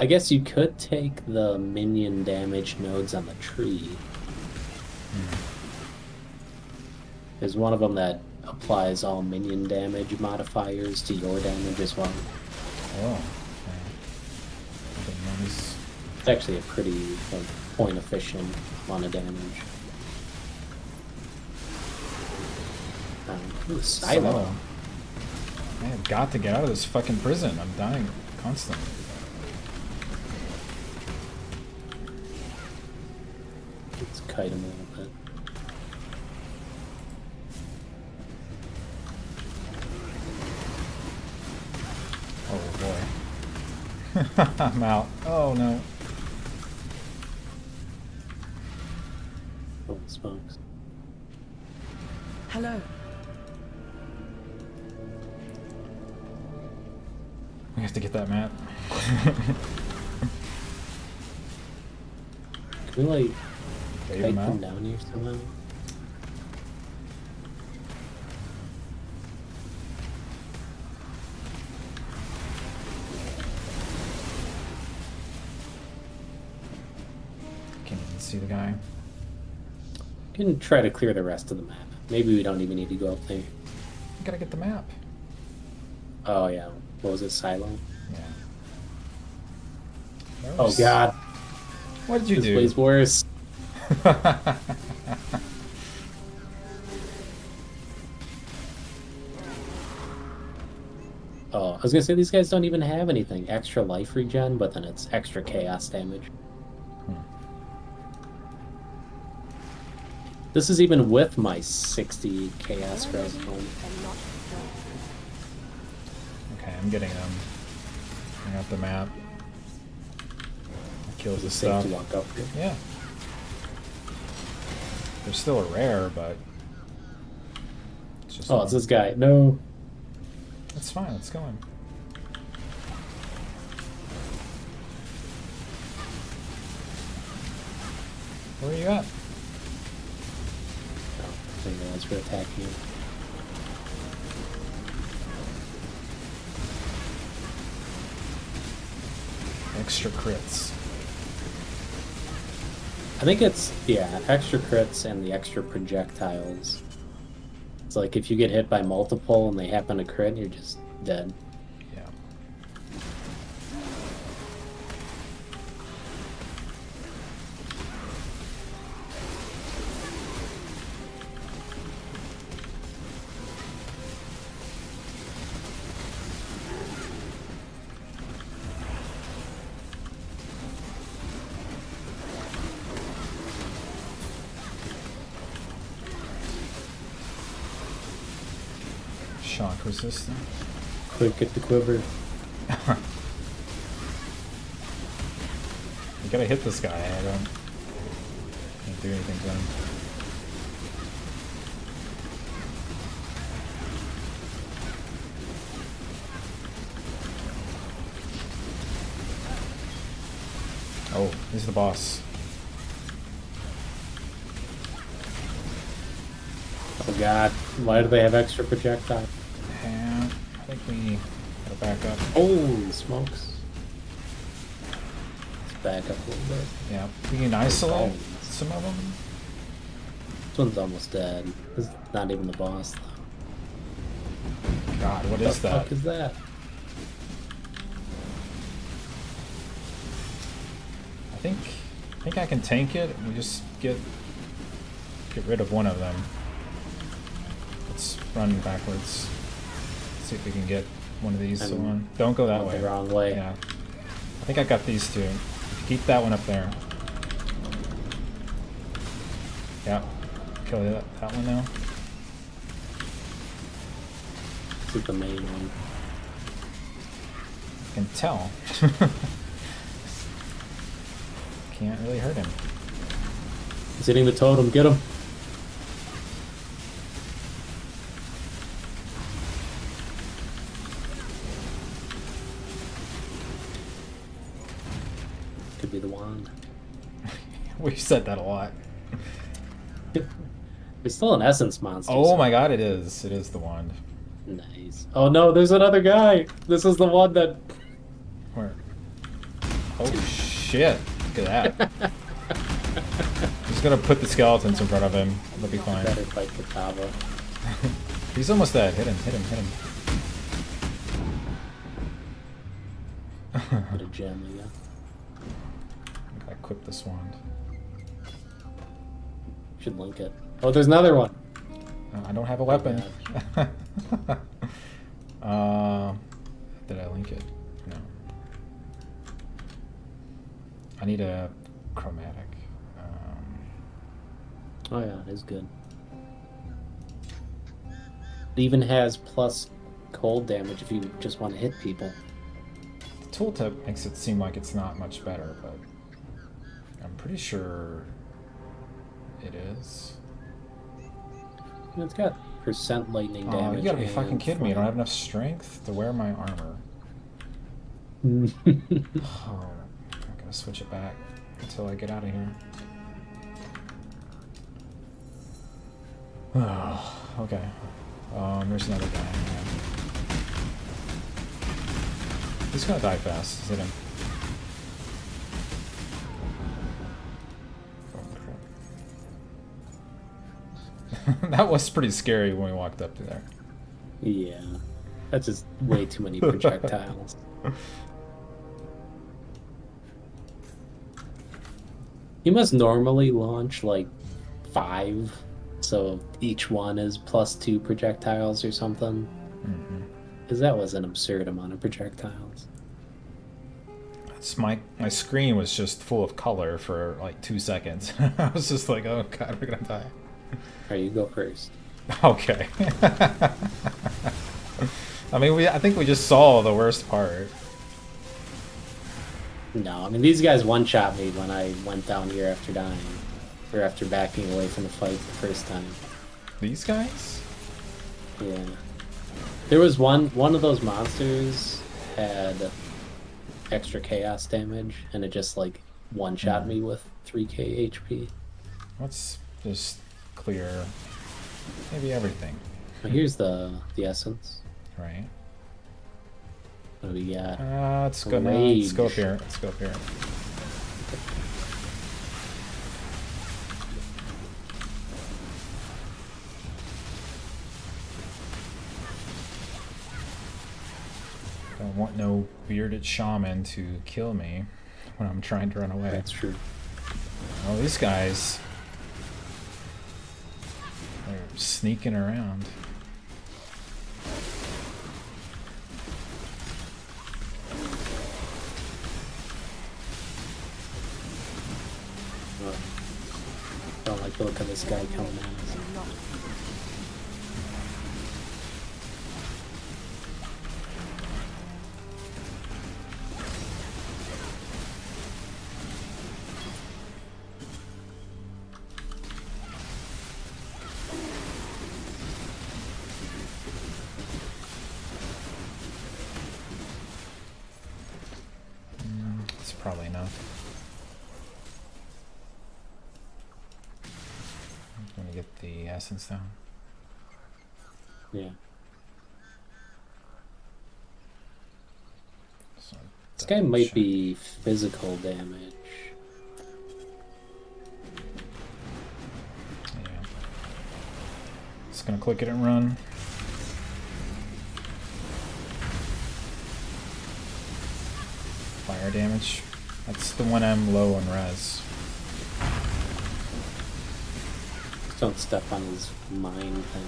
I guess you could take the minion damage nodes on the tree. There's one of them that applies all minion damage modifiers to your damage as well. Oh. Okay. It's actually a pretty like, point efficient amount of damage. Ooh, silo. I have got to get out of this fucking prison. I'm dying constantly. Let's kite him a little bit. Oh boy. I'm out. Oh no. Oh, smokes. Hello. We have to get that map. Can we like Wave kite him them out. down here somehow? Can't even see the guy. We can try to clear the rest of the map. Maybe we don't even need to go up there. I gotta get the map. Oh yeah. What was it, silo? Yeah. Oh god. What did you This do? play's worse. Oh, I was gonna say these guys don't even have anything. Extra life regen, but then it's extra chaos damage. This is even with my 60 chaos res home. Okay, I'm getting them. I got the map. Kills the It's safe stuff. to walk up here. Yeah. There's still a rare, but it's just Oh, it's this guy. No. That's fine, let's go in. Where are you at? Oh, I didn't realize we're attacking him. Extra crits. I think it's, yeah, extra crits and the extra projectiles. It's like if you get hit by multiple and they happen to crit, you're just dead. Yeah. Shock resistant. Quick, get the quiver. You gotta hit this guy. I can't do anything to him. Oh, this is the boss. Oh god, why do they have extra projectile? And I think we gotta back up. Holy smokes. Let's back up a little bit. Yeah, we can isolate Oh. some of them. This one's almost dead. This is not even the boss, though. God, what What is the that? fuck is that? I think I can tank it. We just get rid of one of them. Let's run backwards. See if we can get one of these on. Don't go that way. The wrong way. Yeah. I think I got these two. Keep that one up there. Yeah. Kill that one now. This is the main one. I can tell. Can't really hurt him. He's hitting the totem. Get him. Could be the wand. We've said that a lot. It's still an essence monster. Oh so- my god, it is. It is the wand. Nice. Oh no, there's another guy. This is the one that. Where? Oh shit. Look at that. He's gonna put the skeletons in front of him. It'll be fine. Better fight Katava. He's almost dead. Hit him, hit him, hit him. Put a gem again. I equip this wand. Should link it. Oh, there's another one. I don't have a weapon. Did I link it? No. I need a chromatic. Oh yeah, it's good. It even has plus cold damage if you just want to hit people. The tooltip makes it seem like it's not much better, but I'm pretty sure it is. It's got percent lightning damage. You gotta be and fucking kidding me. I don't have enough strength to wear my armor. Oh, I'm gonna switch it back until I get out of here. Oh, okay. There's another guy. He's gonna die fast. Just hit him. Oh, crap. That was pretty scary when we walked up to there. Yeah. That's just way too many projectiles. You must normally launch like 5, so each one is plus 2 projectiles or something. Because that was an absurd amount of projectiles. It's my screen was just full of color for like 2 seconds. I was just like, oh god, we're gonna die. Alright, you go first. Okay. I mean, I think we just saw the worst part. No, I mean, these guys one-shot me when I went down here after dying. Or after backing away from the fight the first time. These guys? Yeah. There was one of those monsters had extra chaos damage, and it just, like, one-shot me with 3k HP. Let's just clear maybe everything. Well, here's the essence. Right. What do we got? Let's go now. Let's go up Rage. here. Let's go up here. Don't want no bearded shaman to kill me when I'm trying to run away. That's true. Oh, these guys. They're sneaking around. Don't like the look of this guy coming at us. It's probably enough. I'm gonna get the essence down. Yeah. So This guy might check. be physical damage. Yeah. Just gonna click it and run. Fire damage. That's the one I'm low on res. Just don't step on his mine thing.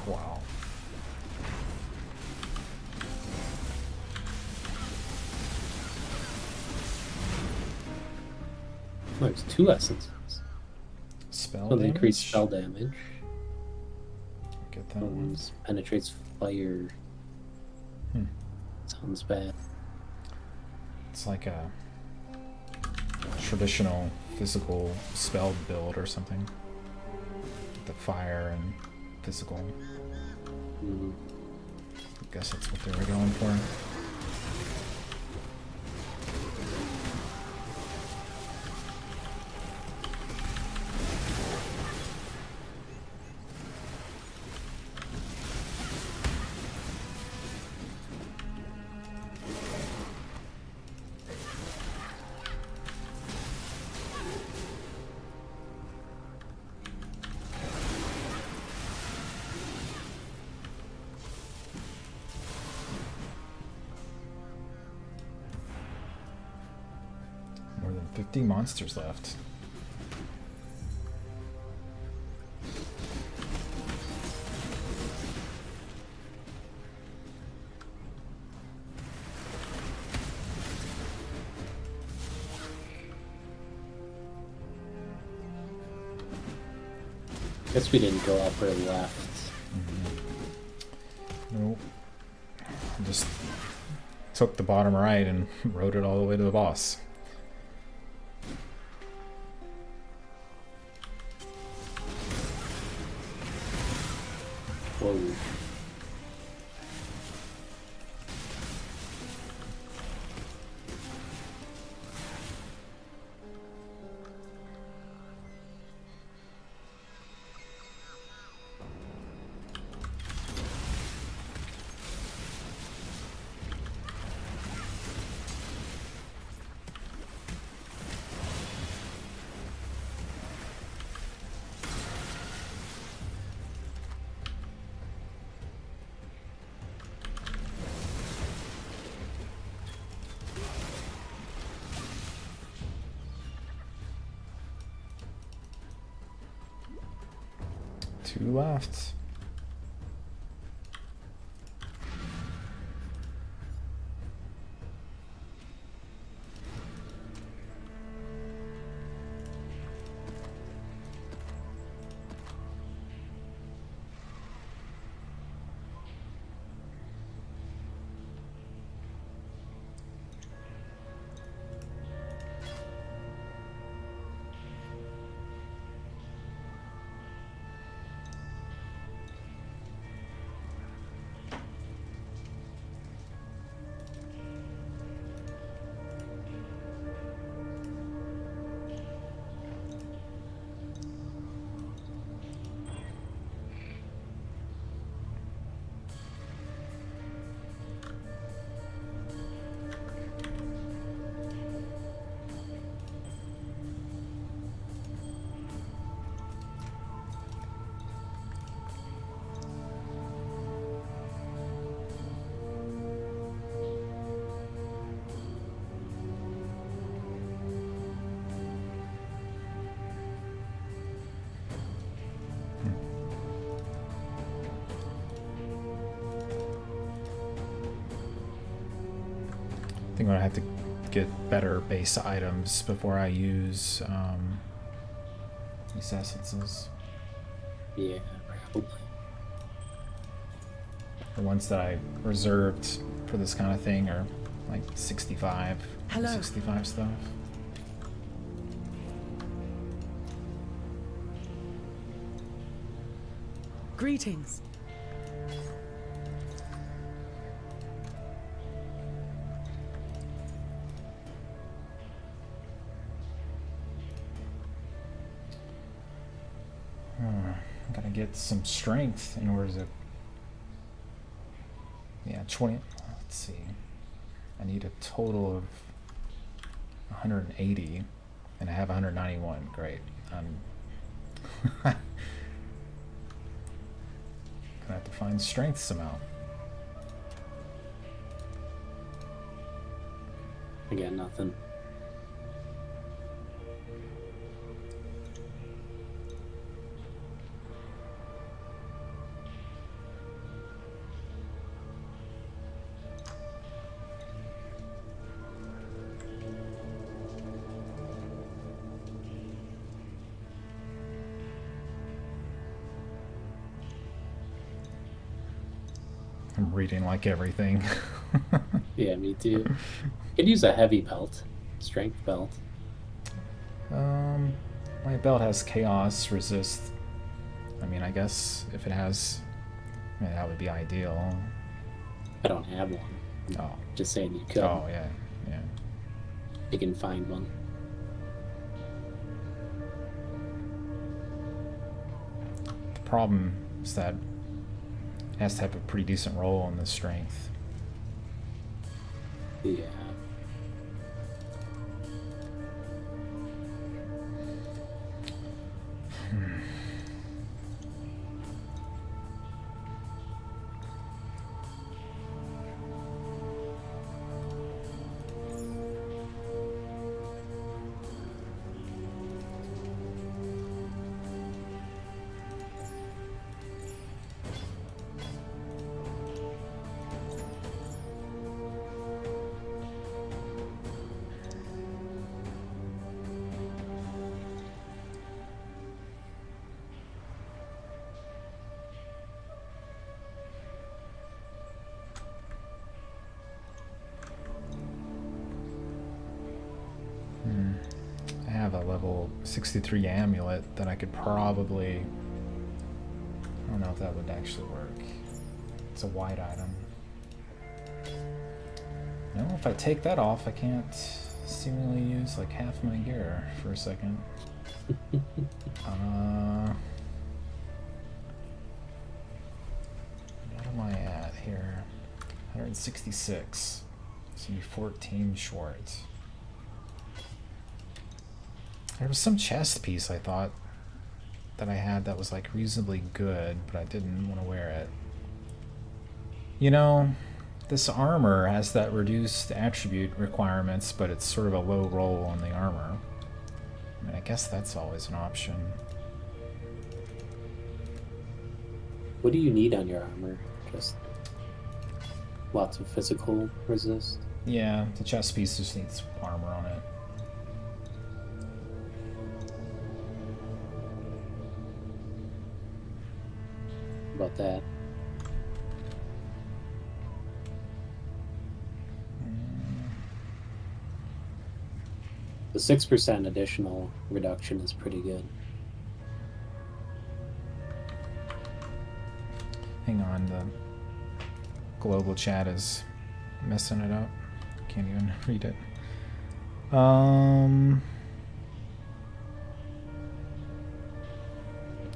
Wow. Oh, there's 2 essences. Spell So damage? increase spell damage. Get that one. One's penetrates fire. Hmm. Sounds bad. It's like a traditional physical spell build or something. The fire and physical. Mm. I guess that's what they were going for. More than 50 monsters left. Guess we didn't go up or left. Nope. Just took the bottom right and rode it all the way to the boss. Whoa. Two left. I think I'm gonna have to get better base items before I use these essences. Yeah, probably. The ones that I reserved for this kind of thing are like 65, Hello. 65 stuff. Greetings. get some strength in order to... Yeah, 20... Let's see. I need a total of 180, and I have 191. Great. I'm gonna have to find strength somehow. I got nothing. I'm reading like everything. Yeah, me too. Could use a heavy belt, strength belt. My belt has chaos resist. I mean, I guess if it has, I mean, that would be ideal. I don't have one. Oh. Just saying you could. Oh yeah, yeah. You can find one. The problem is that it has to have a pretty decent roll on the strength. Yeah. I have a level 63 amulet that I could probably... I don't know if that would actually work. It's a white item. No, if I take that off, I can't seemingly use like half my gear for a second. What am I at here? 166. So be 14 short. There was some chest piece I thought that I had that was like reasonably good, but I didn't want to wear it. You know, this armor has that reduced attribute requirements, but it's sort of a low roll on the armor. I mean, I guess that's always an option. What do you need on your armor? Just lots of physical resist? Yeah, the chest piece just needs armor on it. About that. The 6% additional reduction is pretty good. Hang on, the global chat is messing it up. Can't even read it.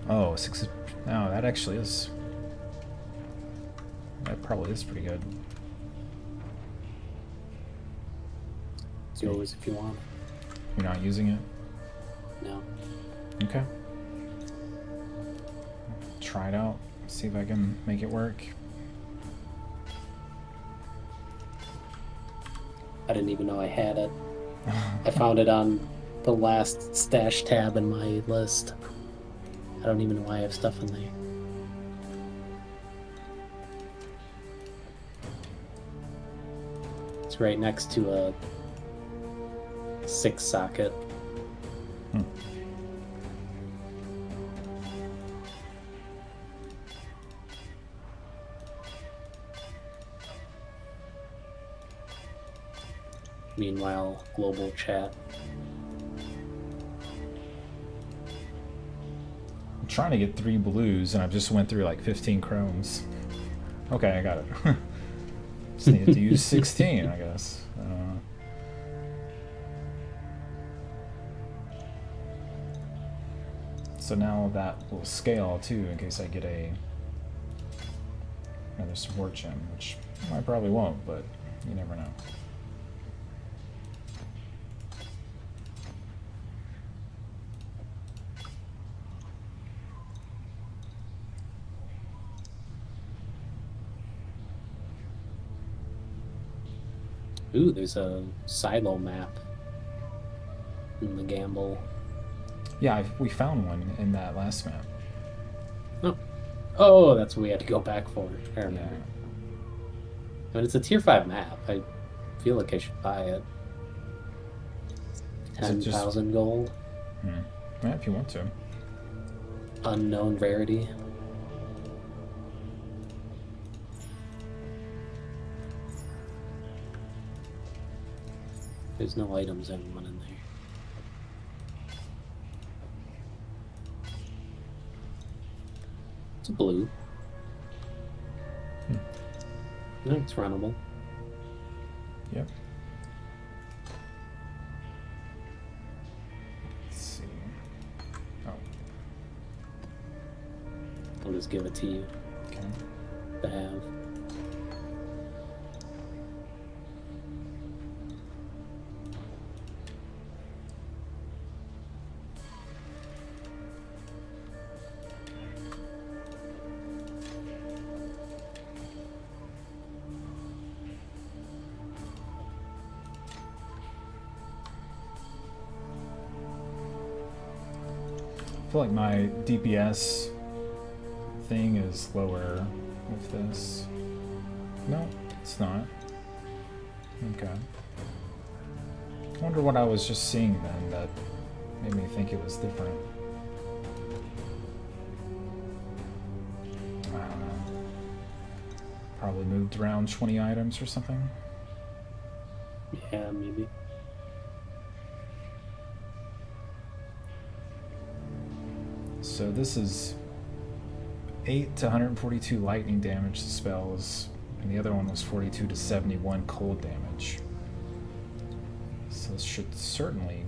Oh, 6. No, that actually is. That probably is pretty good. It's yours if you want. You're not using it? No. Okay. Try it out. See if I can make it work. I didn't even know I had it. I found it on the last stash tab in my list. I don't even know why I have stuff in there. It's right next to a 6 socket. Meanwhile, global chat. I'm trying to get 3 blues, and I just went through like 15 chromes. Okay, I got it. Just needed to use 16, I guess. So now that will scale too in case I get another support gem, which I probably won't, but you never know. Ooh, there's a silo map in the gamble. Yeah, we found one in that last map. Oh, that's what we had to go back for. I remember. Yeah. I mean, it's a tier 5 map. I feel like I should buy it. 10,000 gold. Yeah, if you want to. Unknown rarity. There's no items anyone in there. It's blue. No, it's runnable. Yep. Let's see. Oh, I'll just give it to you okay. to have. I feel like my DPS thing is lower with this. No, it's not. Okay. I wonder what I was just seeing then that made me think it was different. I don't know. Probably moved around 20 items or something. Yeah, maybe. So this is 8 to 142 lightning damage to spells, and the other one was 42 to 71 cold damage. So this should certainly...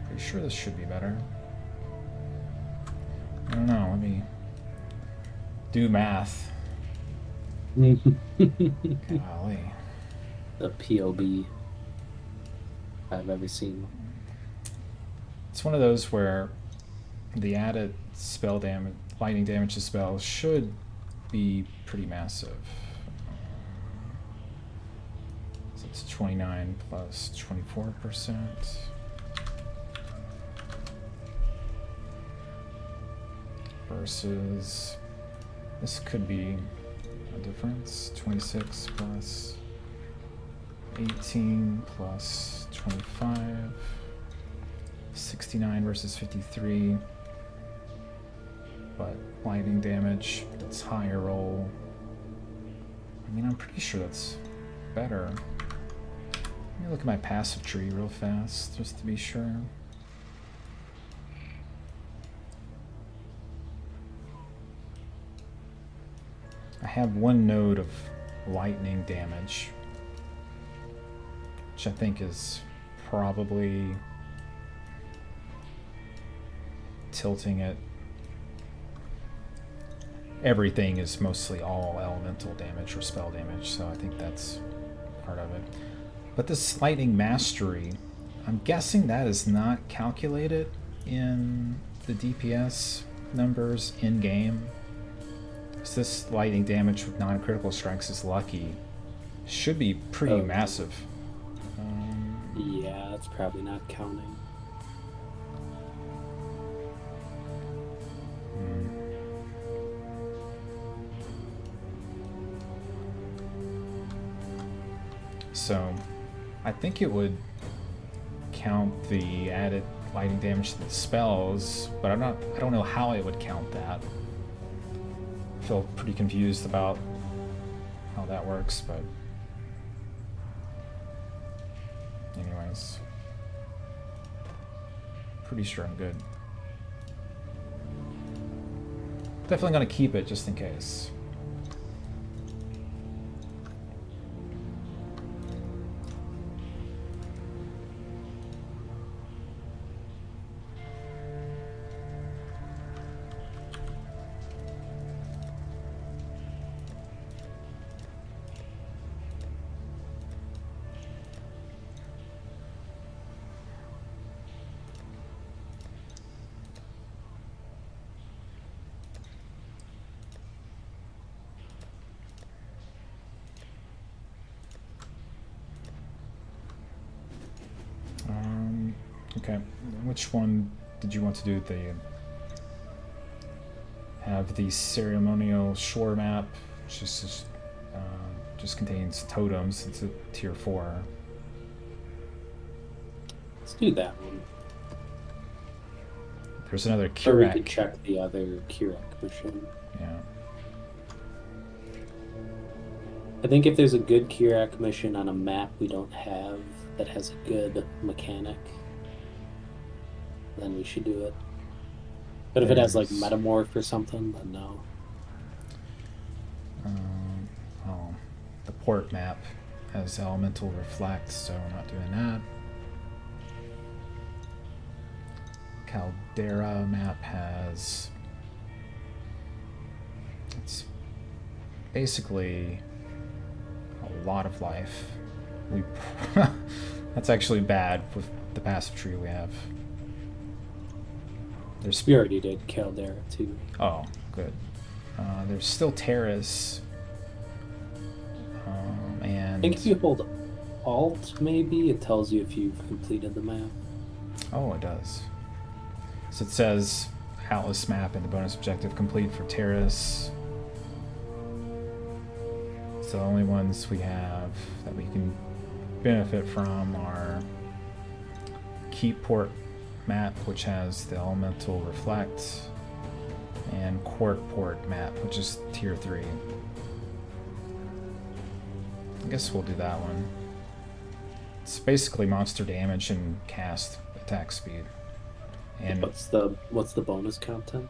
Pretty sure this should be better. I don't know, let me do math. Golly. The POB I've ever seen. It's one of those where the added spell damage, lightning damage to spells should be pretty massive. So it's 29 plus 24%. Versus, this could be a difference. 26 plus 18 plus 25. 69 versus 53, but lightning damage, it's higher roll. I mean, I'm pretty sure that's better. Let me look at my passive tree real fast, just to be sure. I have one node of lightning damage, which I think is probably tilting it. Everything is mostly all elemental damage or spell damage, so I think that's part of it. But this lightning mastery, I'm guessing that is not calculated in the DPS numbers in game. So this lightning damage with non-critical strikes is lucky. Should be pretty massive. Yeah, it's probably not counting. So, I think it would count the added lightning damage to the spells, but I don't know how it would count that. I feel pretty confused about how that works, but anyways, pretty sure I'm good. Definitely gonna keep it just in case. Okay, which one did you want to do? The have the ceremonial shore map, which just contains totems. It's a tier 4. Let's do that one. There's another Or we Kirak. could check the other Kirak mission. Yeah. I think if there's a good Kirak mission on a map we don't have that has a good mechanic, then we should do it. But if it has like There's- Metamorph or something, then no. Oh, the port map has elemental reflect, so we're not doing that. Caldera map has. It's basically a lot of life. We that's actually bad with the passive tree we have. There's We already did Caldera too. Oh, good. There's still Terrace. I And think if you hold Alt, maybe it tells you if you've completed the map. oh, it does. So it says Atlas map and the bonus objective complete for Terrace. So the only ones we have that we can benefit from are Keep Port map, which has the elemental reflect, and Court Port map, which is tier 3. I guess we'll do that one. It's basically monster damage and cast attack speed. And What's the bonus content?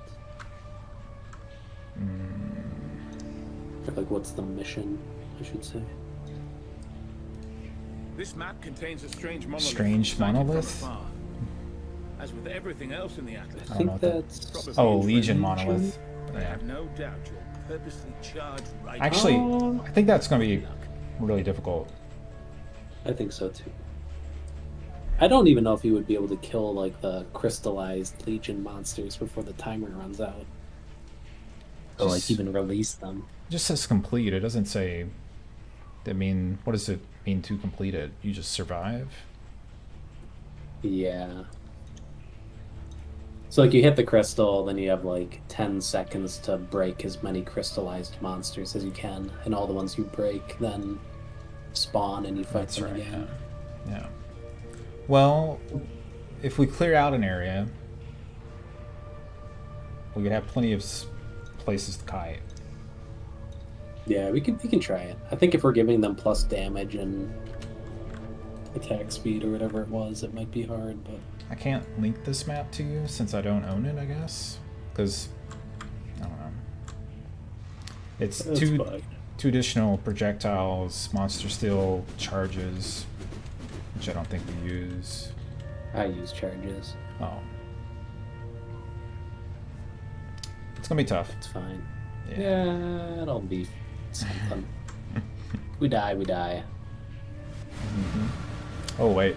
Or like what's the mission, I should say. This map contains a strange monolith. Strange sighted from monolith? afar. As with everything else in the Atlas, I don't know think what that- that's probably oh, in Legion Legion. monolith. I Yeah. have no doubt you're purposely charged right Actually, Oh. I think that's going to be really difficult. I think so too. I don't even know if you would be able to kill like the crystallized Legion monsters before the timer runs out. Or like Just- even release them. It just says complete. It doesn't say. I mean, what does it mean to complete it? You just survive? Yeah. So like you hit the crystal, then you have like 10 seconds to break as many crystallized monsters as you can, and all the ones you break then spawn and you fight That's them right. again. Yeah. Well, if we clear out an area, we could have plenty of places to kite. Yeah, we can try it. I think if we're giving them plus damage and attack speed or whatever it was, it might be hard, but I can't link this map to you since I don't own it, I guess. Because, I don't know. It's that's two fine. additional projectiles, monster steel charges, which I don't think we use. I use charges. Oh. It's gonna be tough. It's fine. Yeah. Yeah, it'll be something. We die, we die. Oh wait,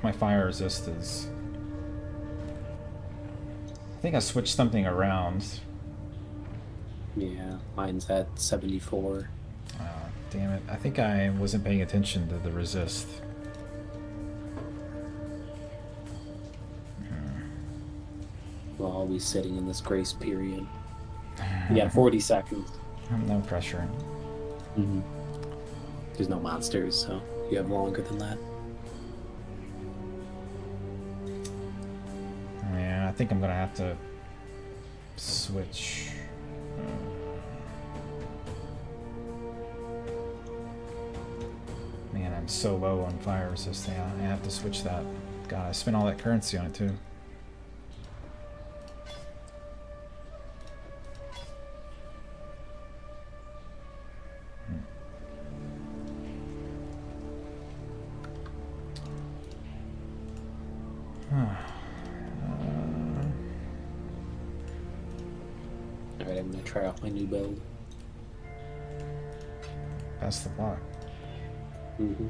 my fire resist is. I think I switched something around. Yeah, mine's at 74. Damn it! I think I wasn't paying attention to the resist. We'll all be sitting in this grace period. You got 40 seconds. No pressure. There's no monsters, so you have longer than that. Yeah, I think I'm gonna have to switch. Man, I'm so low on fire resist. Yeah, I have to switch that. God, I spent all that currency on it too. Alright, I'm gonna try out my new build. Best of luck. Mm-hmm.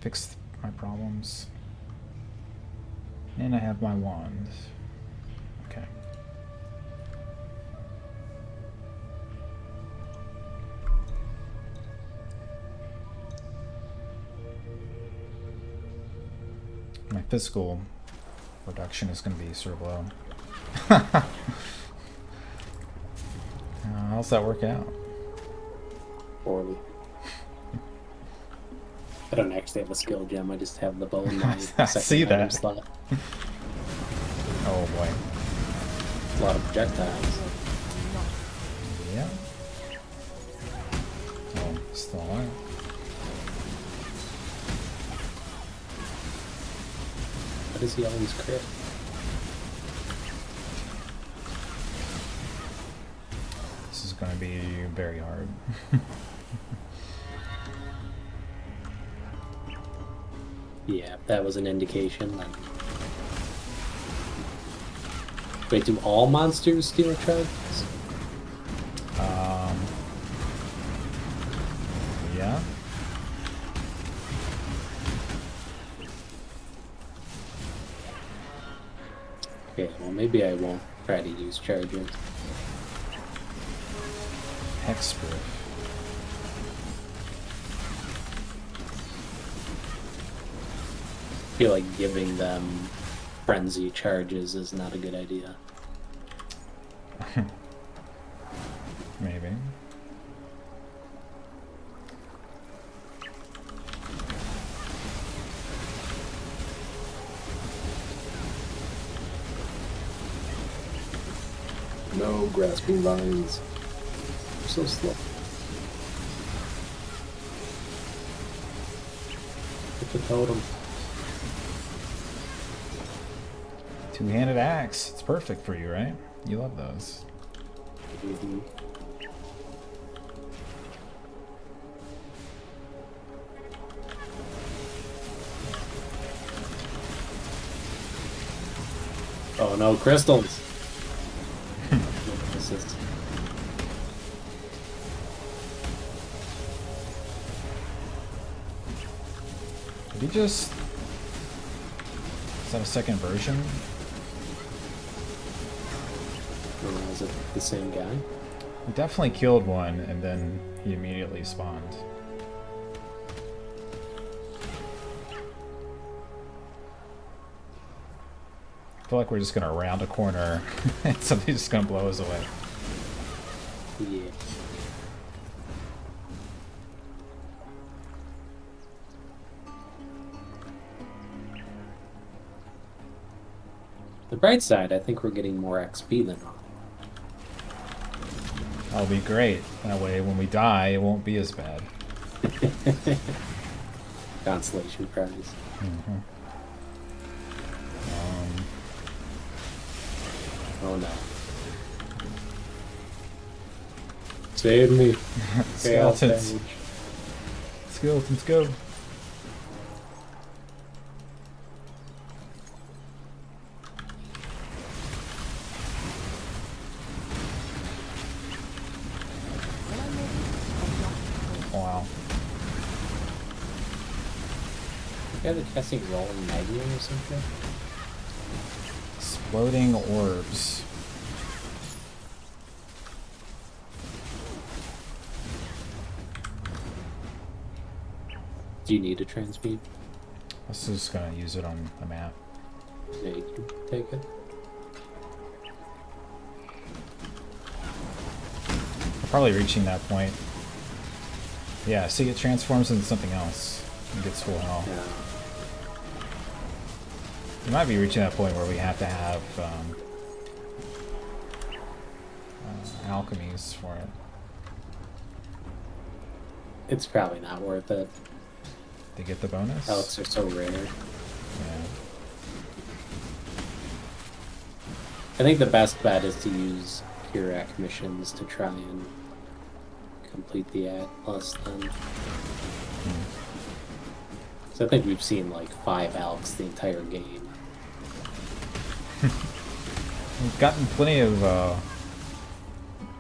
fixed my problems. And I have my wand. Okay. My physical reduction is going to be sort of low. How's that work out? Poorly. I don't actually have a skill gem, I just have the bow in my I second see item that. slot. Oh boy. A lot of projectiles. Yeah. Oh, still alive. Why does he always crit? This is going to be very hard. Yeah, if that was an indication, then... Wait, do all monsters steal charges? Yeah. Okay, well maybe I won't try to use charges. Hexproof. I feel like giving them frenzy charges is not a good idea. Maybe. No grasping vines. So slow. Hit the totem. Two-handed axe. It's perfect for you, right? You love those. Mm-hmm. Oh no, crystals! This is... Did he just... Is that a second version? Oh, is it the same guy? He definitely killed one, and then he immediately spawned. I feel like we're just gonna round a corner, and something's just gonna blow us away. Yeah. The bright side, I think we're getting more XP than normal. That'll be great. That way, when we die, it won't be as bad. Consolation prize. Mm-hmm. Oh no. Save me. Skeletons. Skeletons, go. Wow. Yeah, they're testing rolling magnum or something. Exploding orbs. Do you need a transmute? I was just gonna use it on the map. Yeah, you can take it. I'm probably reaching that point. Yeah, see, it transforms into something else. It gets full health. Yeah. We might be reaching that point where we have to have alchemies for it. It's probably not worth it. To get the bonus? Alex are so rare. Yeah. I think the best bet is to use Kirac missions to try and complete the Atlas then. So I think we've seen like 5 Alks the entire game. We've gotten plenty of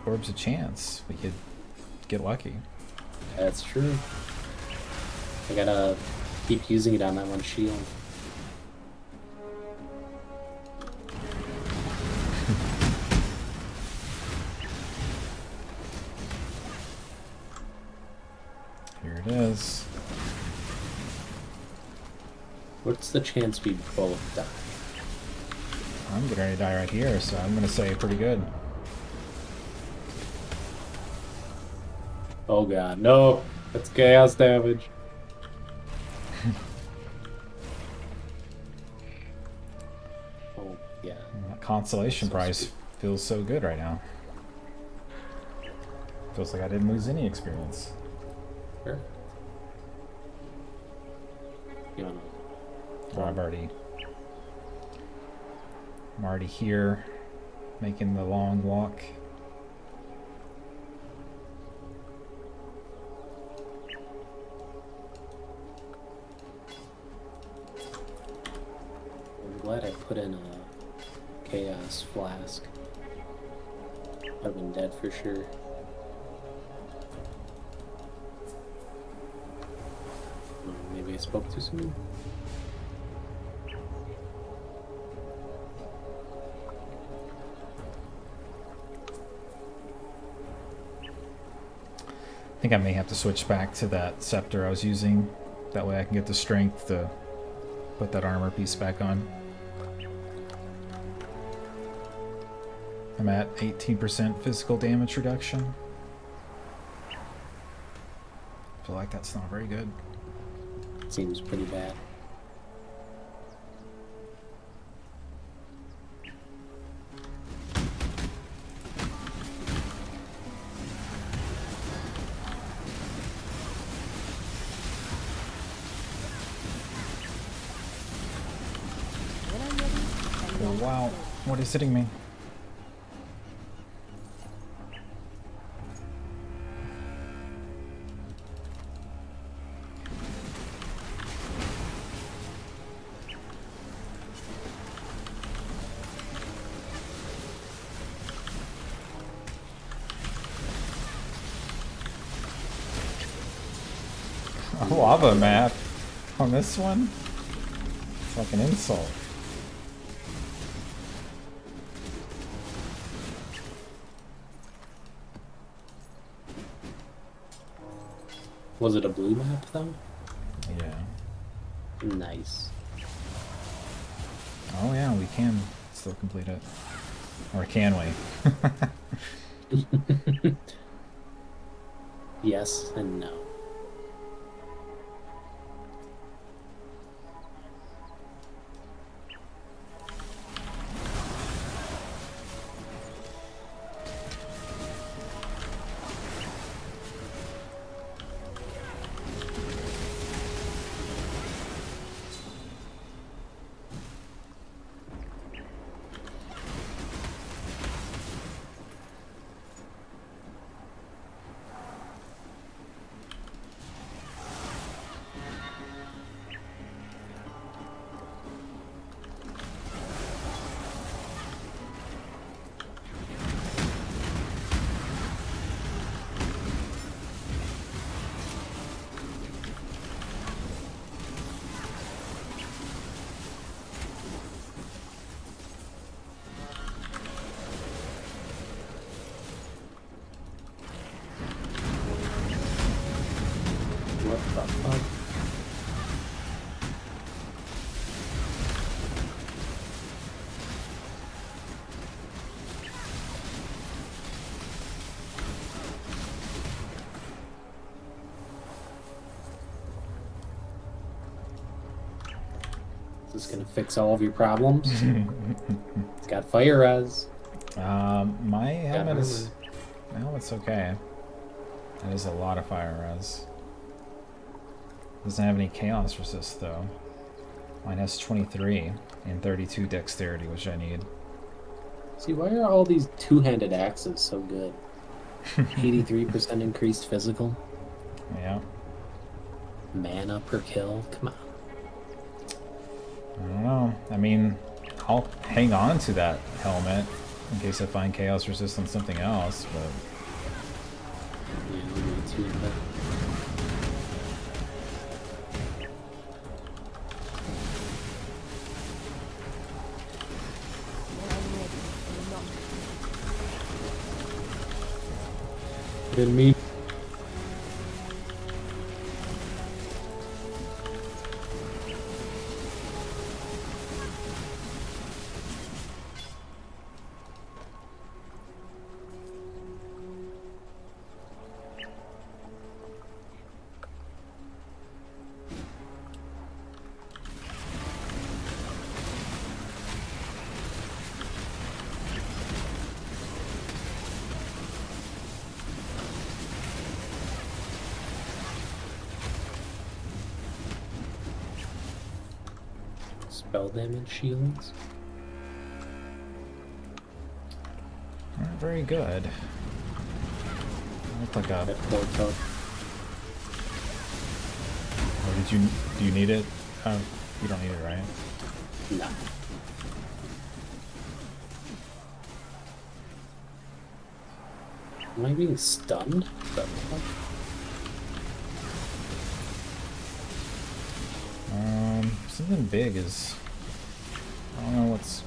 orbs of chance. We could get lucky. That's true. I gotta Keep using it on that one shield. Here it is. What's the chance we both die? I'm getting ready to die right here, so I'm gonna say pretty good. Oh god, no! That's chaos damage. Oh, yeah. That consolation So prize sweet. feels so good right now. Feels like I didn't lose any experience. Sure. You wanna... Oh, I'm already here, making the long walk. I'm glad I put in a chaos flask. I've been dead for sure. Maybe I spoke too soon? I think I may have to switch back to that scepter I was using. That way I can get the strength to put that armor piece back on. I'm at 18% physical damage reduction. I feel like that's not very good. Seems pretty bad. When I'm ready, and Oh, not wow. ready. What is hitting me? A lava map on this one? It's like an insult. Was it a blue map though? Yeah. Nice. Oh yeah, we can still complete it. Or can we? Yes and no. What the fuck? Is this gonna fix all of your problems? It's got fire res. My helmet armor. is... My helmet's okay. That is a lot of fire res. Doesn't have any chaos resist though. Mine has 23 and 32 dexterity, which I need. See, why are all these two-handed axes so good? 83% increased physical. Yeah. Mana per kill. Come on. I don't know. I mean, I'll hang on to that helmet in case I find chaos resist on something else, but... Yeah, me too, but didn't mean. Spell damage shields. Not very good. Look like a. That portal. Oh, do you need it? Oh, you don't need it, right? No. Am I being stunned? Is that what? Something big is. I don't know what's.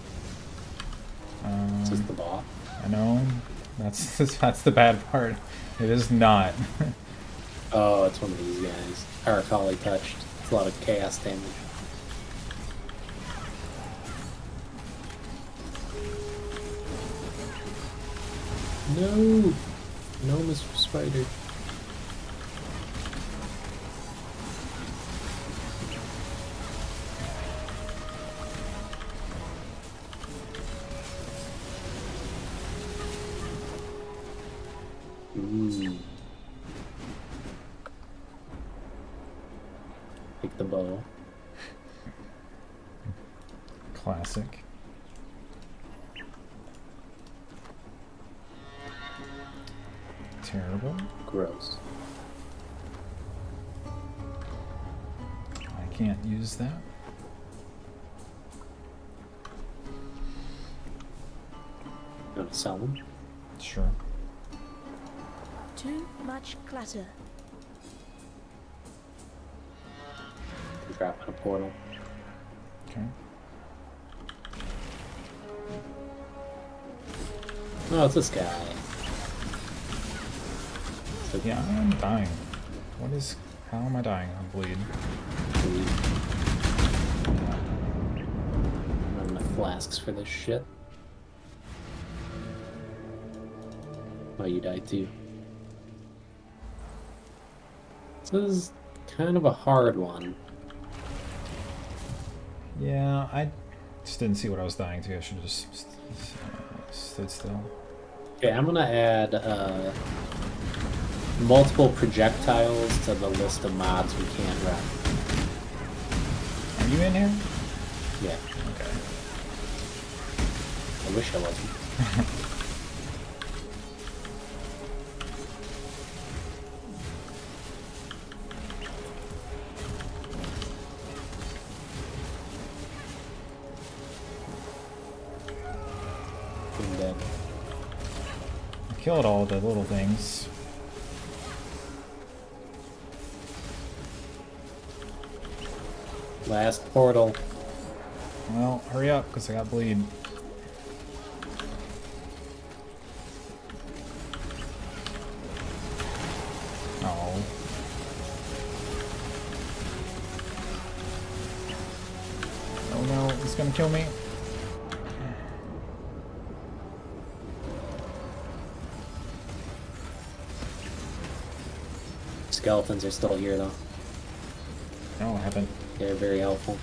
Is this the bot? I know. That's the bad part. It is not. Oh, it's one of these guys. Aracali touched. It's a lot of chaos damage. No! No, Mr. Spider. Take the bow. Classic. Terrible. Gross. I can't use that. You want to sell them? Sure. Too much clutter. Drop in a portal. Okay. Oh, it's this guy. So Yeah, I'm dying. What is... How am I dying? I'm bleeding. Not enough flasks for this shit. Oh, you died too. This is kind of a hard one. Yeah, I just didn't see what I was dying to. I should have just stood still. Okay, I'm gonna add multiple projectiles to the list of mods we can't run. Are you in here? Yeah, Okay. I wish I wasn't. I'm dead. I killed all the little things. Last portal. Well, hurry up, because I got bleed. Oh. Oh no, it's gonna kill me. Skeletons are still here though. No, I haven't. They're very helpful.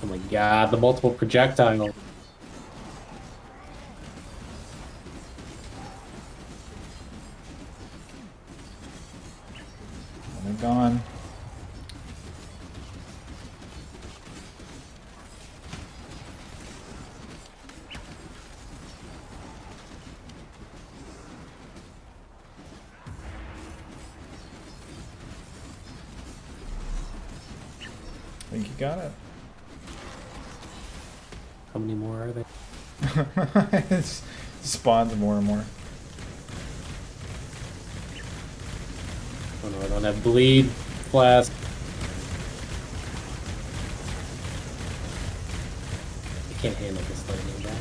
Oh my god, the multiple projectile. They're gone. I think you got it. How many more are there? It spawns more and more. Oh no, I don't have bleed flask. I can't handle this lightning guy.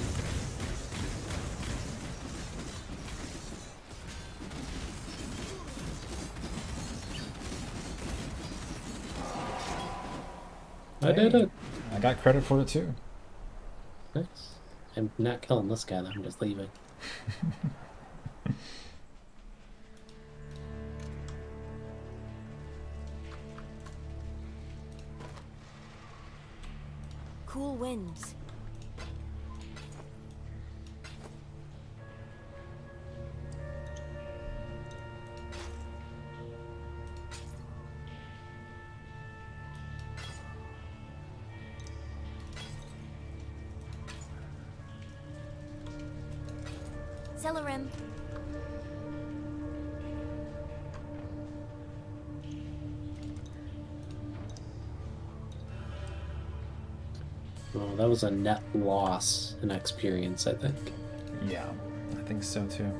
I did it. I got credit for it too. Nice. I'm not killing this guy, though. I'm just leaving. Cool winds. Celerim. Well, that was a net loss in experience, I think. Yeah, I think so too.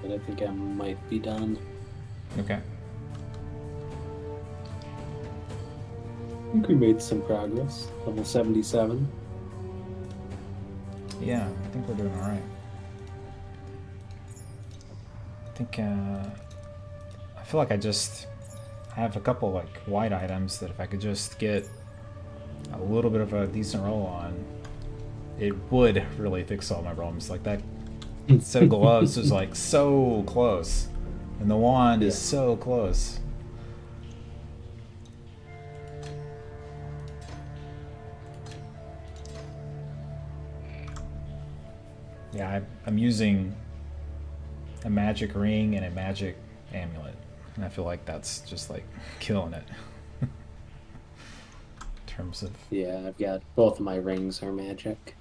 But I think I might be done. Okay. I think we made some progress. Level 77. Yeah, I think we're doing all right. I think I feel like I have a couple like white items that if I could just get a little bit of a decent roll on, it would really fix all my problems. Like that set of gloves is like so close, and the wand is so close. Yeah, I'm using a magic ring and a magic amulet, and I feel like that's just like killing it. In terms of Yeah, I've got both of my rings are magic.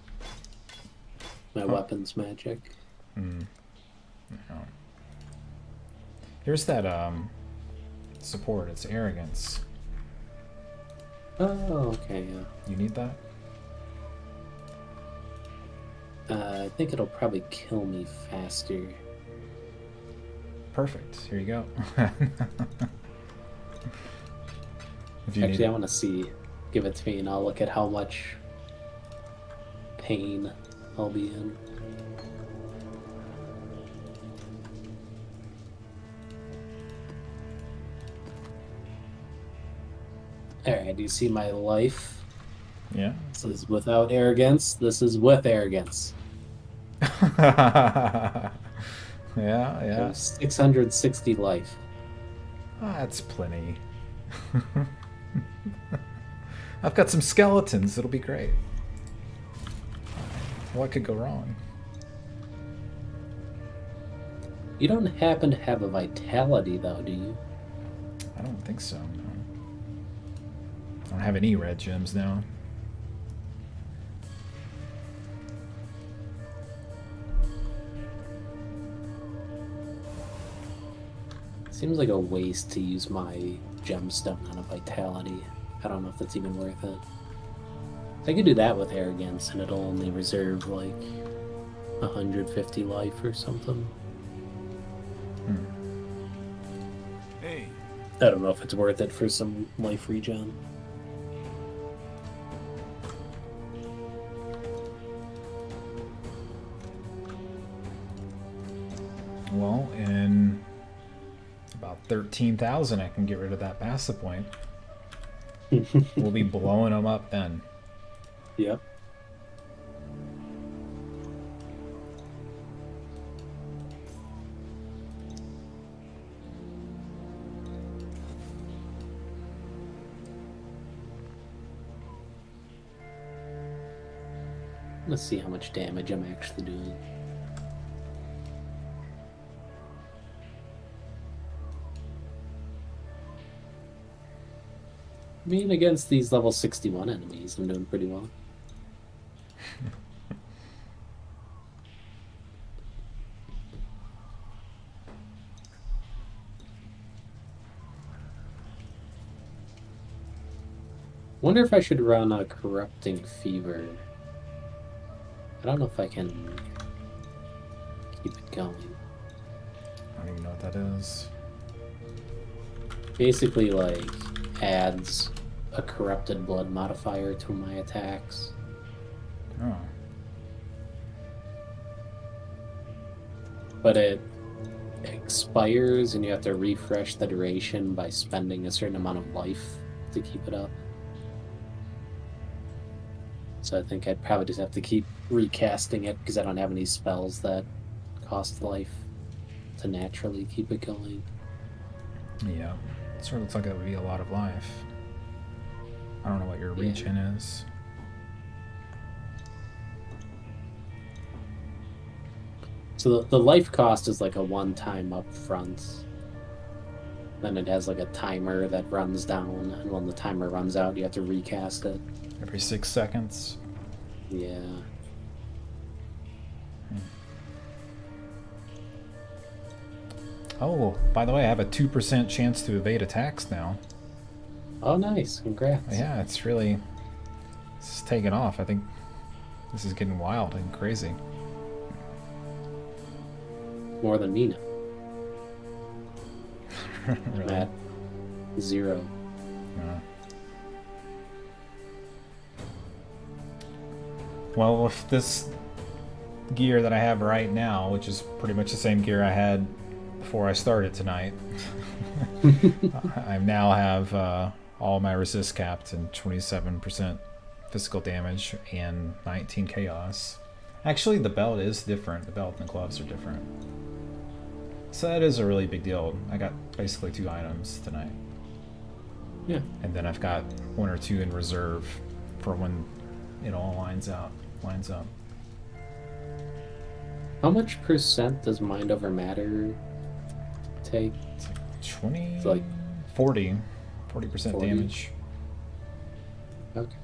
My weapon's magic. Yeah. Here's that support. It's arrogance. Oh, okay, yeah. You need that? I think it'll probably kill me faster. Perfect. Here you go. If you Actually, need I want to see. Give it to me, and I'll look at how much pain I'll be in. Alright, do you see my life? Yeah. This is without arrogance. This is with arrogance. Yeah, I yeah. have 660 life. That's plenty. I've got some skeletons. It'll be great. What could go wrong? You don't happen to have a vitality, though, do you? I don't think so. No. I don't have any red gems now. Seems like a waste to use my gemstone on a vitality. I don't know if that's even worth it. I could do that with arrogance, and it'll only reserve like 150 life or something. Hey, I don't know if it's worth it for some life regen. Well, in about 13,000, I can get rid of that passive point. We'll be blowing them up then. Yep. Let's see how much damage I'm actually doing. I mean, against these level 61 enemies, I'm doing pretty well. Wonder if I should run a corrupting fever. I don't know if I can keep it going. I don't even know what that is. Basically, like, adds a corrupted blood modifier to my attacks. Oh. But it expires and you have to refresh the duration by spending a certain amount of life to keep it up. So I think I'd probably just have to keep recasting it because I don't have any spells that cost life to naturally keep it going. Yeah. It sort of looks like it would be a lot of life. I don't know what your regen is. So the life cost is like a one-time up front. Then it has like a timer that runs down, and when the timer runs out, you have to recast it. Every 6 seconds. Yeah. Oh, by the way, I have a 2% chance to evade attacks now. Oh, nice. Congrats. Yeah, it's taking off. I think this is getting wild and crazy. More than me now. Really? I'm at 0. Yeah. Well, with this gear that I have right now, which is pretty much the same gear I had before I started tonight, I now have all my resist capped and 27% physical damage and 19 chaos. Actually, the belt is different. The belt and the gloves are different. So that is a really big deal. I got basically 2 items tonight. Yeah. And then I've got 1 or 2 in reserve for when it all lines up. How much percent does mind over matter take? It's like 20, It's like 40% 40? damage. Okay.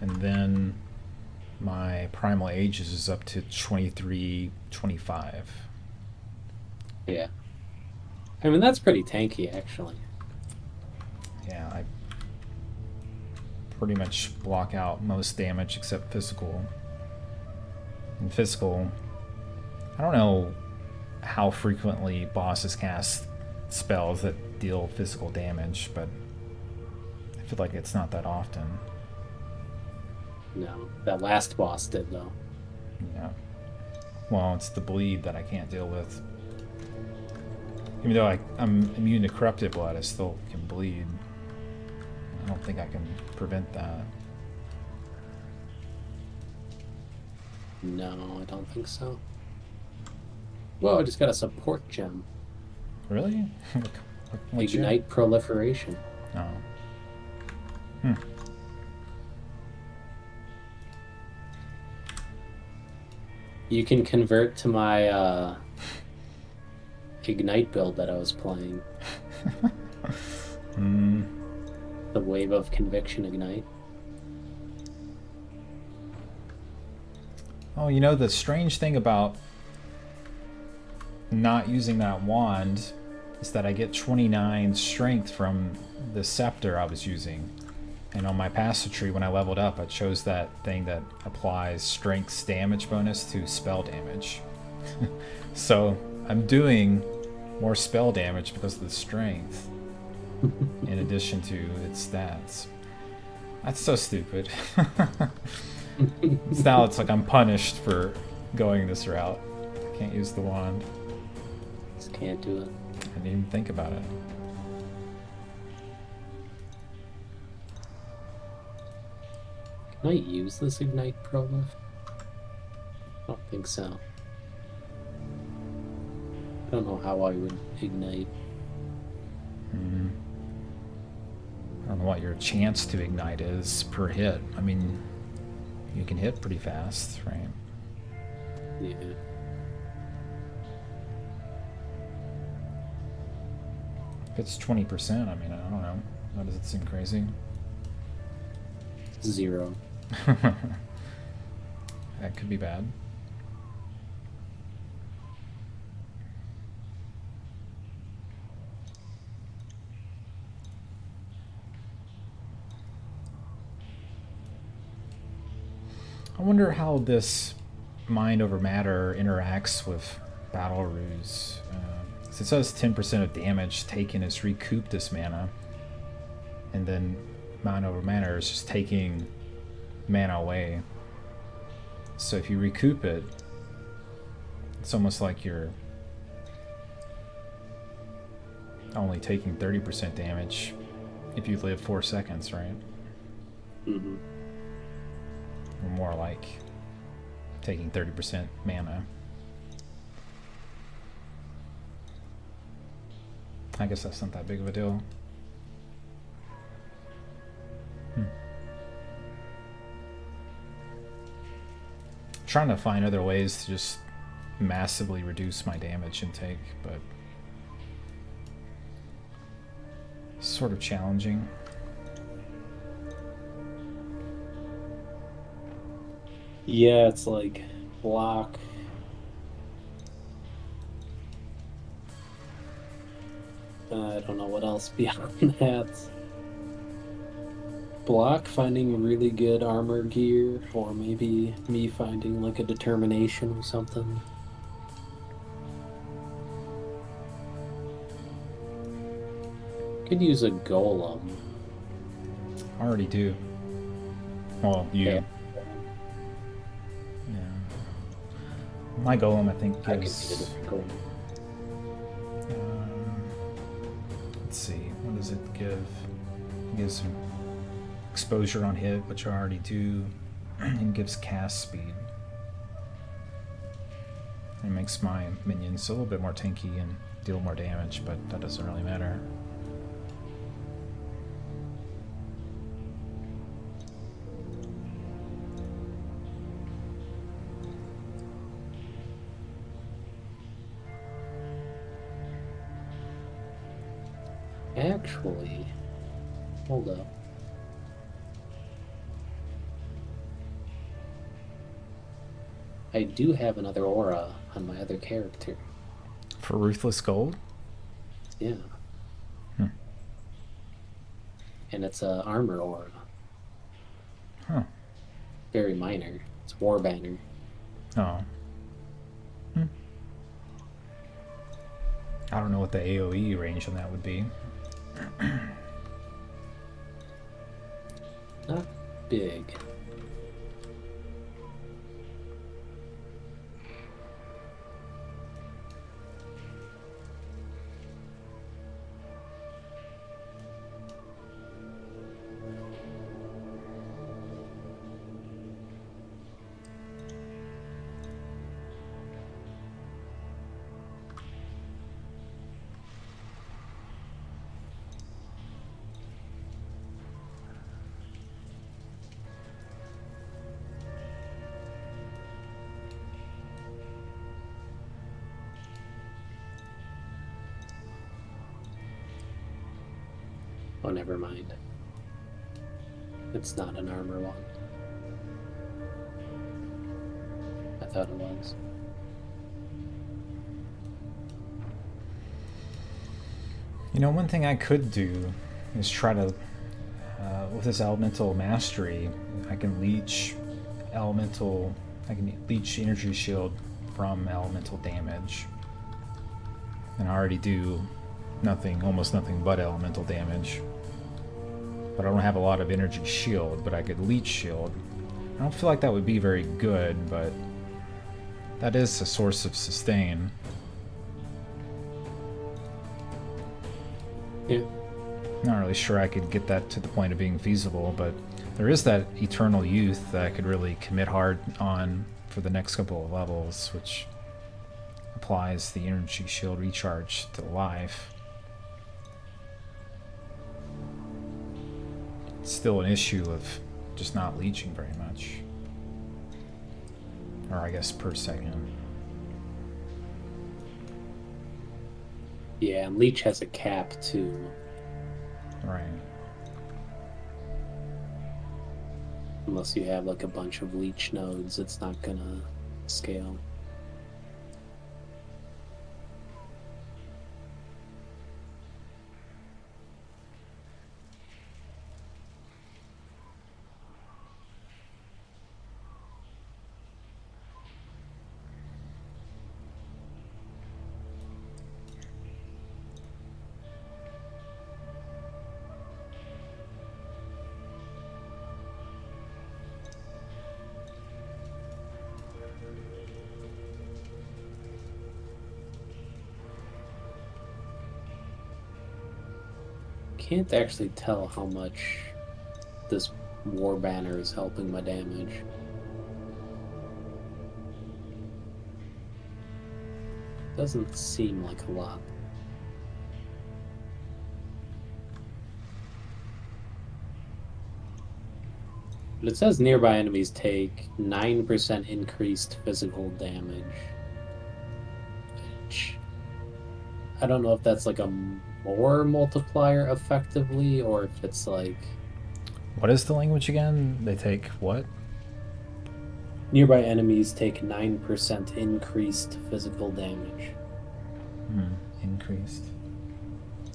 And then my primal ages is up to 23, 25. Yeah. I mean, that's pretty tanky, actually. Yeah, I pretty much block out most damage except physical. And physical, I don't know how frequently bosses cast spells that deal physical damage, but I feel like it's not that often. No. That last boss did, though. Yeah. Well, it's the bleed that I can't deal with. Even though I'm immune to corrupted blood, I still can bleed. I don't think I can prevent that. No, I don't think so. Whoa, I just got a support gem. Really? What's your- Ignite proliferation. Oh. Hmm. You can convert to my Ignite build that I was playing. The Wave of Conviction Ignite. Oh, you know, the strange thing about not using that wand is that I get 29 strength from the scepter I was using. And on my passive tree, when I leveled up, I chose that thing that applies strength's damage bonus to spell damage. So I'm doing more spell damage because of the strength, in addition to its stats. That's so stupid. Now it's like I'm punished for going this route. I can't use the wand. Just can't do it. I didn't even think about it. Can I use this Ignite Prolif? I don't think so. I don't know how I would ignite. I don't know what your chance to ignite is per hit. I mean, you can hit pretty fast, right? Yeah. If it's 20%, I mean, I don't know. Why does it seem crazy? 0. That could be bad. I wonder how this mind over matter interacts with battle ruse. So it says 10% of damage taken is recouped as mana. And then mana over mana is just taking mana away. So if you recoup it, it's almost like you're only taking 30% damage if you live 4 seconds, right? Mm-hmm. Or more like taking 30% mana. I guess that's not that big of a deal. Trying to find other ways to just massively reduce my damage intake, but sort of challenging. Yeah, it's like block. I don't know what else beyond that. Block, finding really good armor gear, or maybe me finding like a determination or something. Could use a golem. I already do. Well, you. Yeah. Yeah. My golem, I think, I could gives. need a golem. Let's see. What does it give? It gives some exposure on hit, which I already do, and gives cast speed. It makes my minions a little bit more tanky and deal more damage, but that doesn't really matter. Actually, hold up. I do have another aura on my other character. For Ruthless Gold? Yeah. And it's a armor aura. Huh. Very minor. It's War Banner. Oh. I don't know what the AoE range on that would be. Not big. Oh, never mind. It's not an armor one. I thought it was. You know, one thing I could do is try to, with this elemental mastery, I can leech energy shield from elemental damage. And I already do almost nothing but elemental damage. But I don't have a lot of energy shield, but I could leech shield. I don't feel like that would be very good, but that is a source of sustain. Yeah. Not really sure I could get that to the point of being feasible, but there is that eternal youth that I could really commit hard on for the next couple of levels, which applies the energy shield recharge to life. It's still an issue of just not leeching very much. Or I guess per second. Yeah, and Leech has a cap too. Right. Unless you have like a bunch of Leech nodes, it's not gonna scale. can't actually tell how much this war banner is helping my damage. Doesn't seem like a lot. But it says nearby enemies take 9% increased physical damage. Which, I don't know if that's like a more multiplier effectively, or if it's like... What is the language again? They take what? Nearby enemies take 9% increased physical damage. Increased.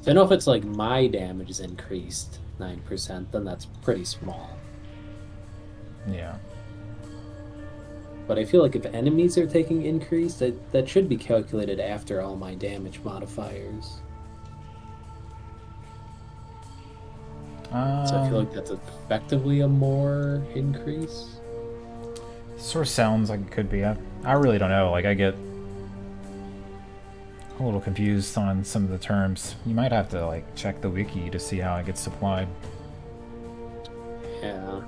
So I know if it's like my damage is increased 9%, then that's pretty small. Yeah. But I feel like if enemies are taking increased, that should be calculated after all my damage modifiers. So I feel like that's effectively a more increase. Sort of sounds like it could be. I really don't know. Like, I get a little confused on some of the terms. You might have to like check the wiki to see how it gets supplied. Yeah.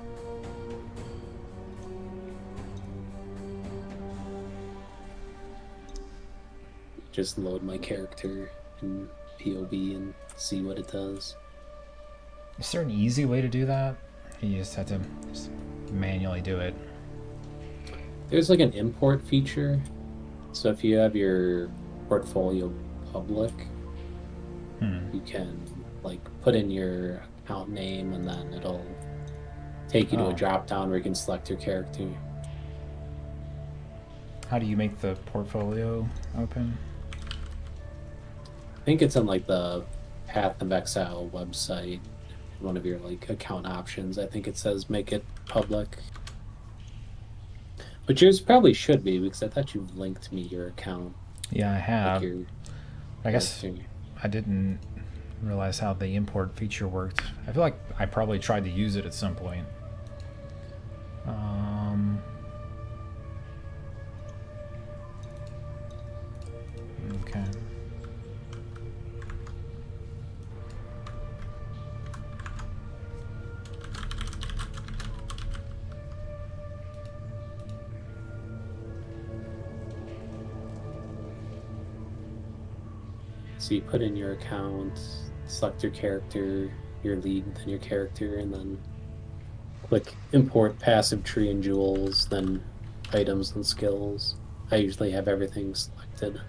Just load my character in POB and see what it does. Is there an easy way to do that? You just have to just manually do it. There's like an import feature. So if you have your portfolio public, you can like put in your account name and then it'll take you to a drop down where you can select your character. How do you make the portfolio open? I think it's on like the Path of Exile website, one of your like account options. I think it says make it public. But yours probably should be, because I thought you've linked me your account. Yeah, I have. Like I guess I didn't realize how the import feature worked. I feel like I probably tried to use it at some point. Okay. So you put in your account, select your character, your league, then your character, and then click import passive tree and jewels, then items and skills. I usually have everything selected.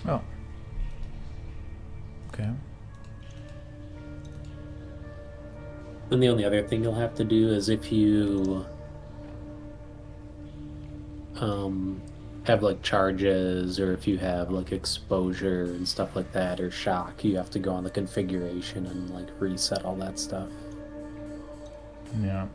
Oh. Okay. And the only other thing you'll have to do is if you have like charges, or if you have like exposure and stuff like that, or shock, you have to go on the configuration and like reset all that stuff. Yeah.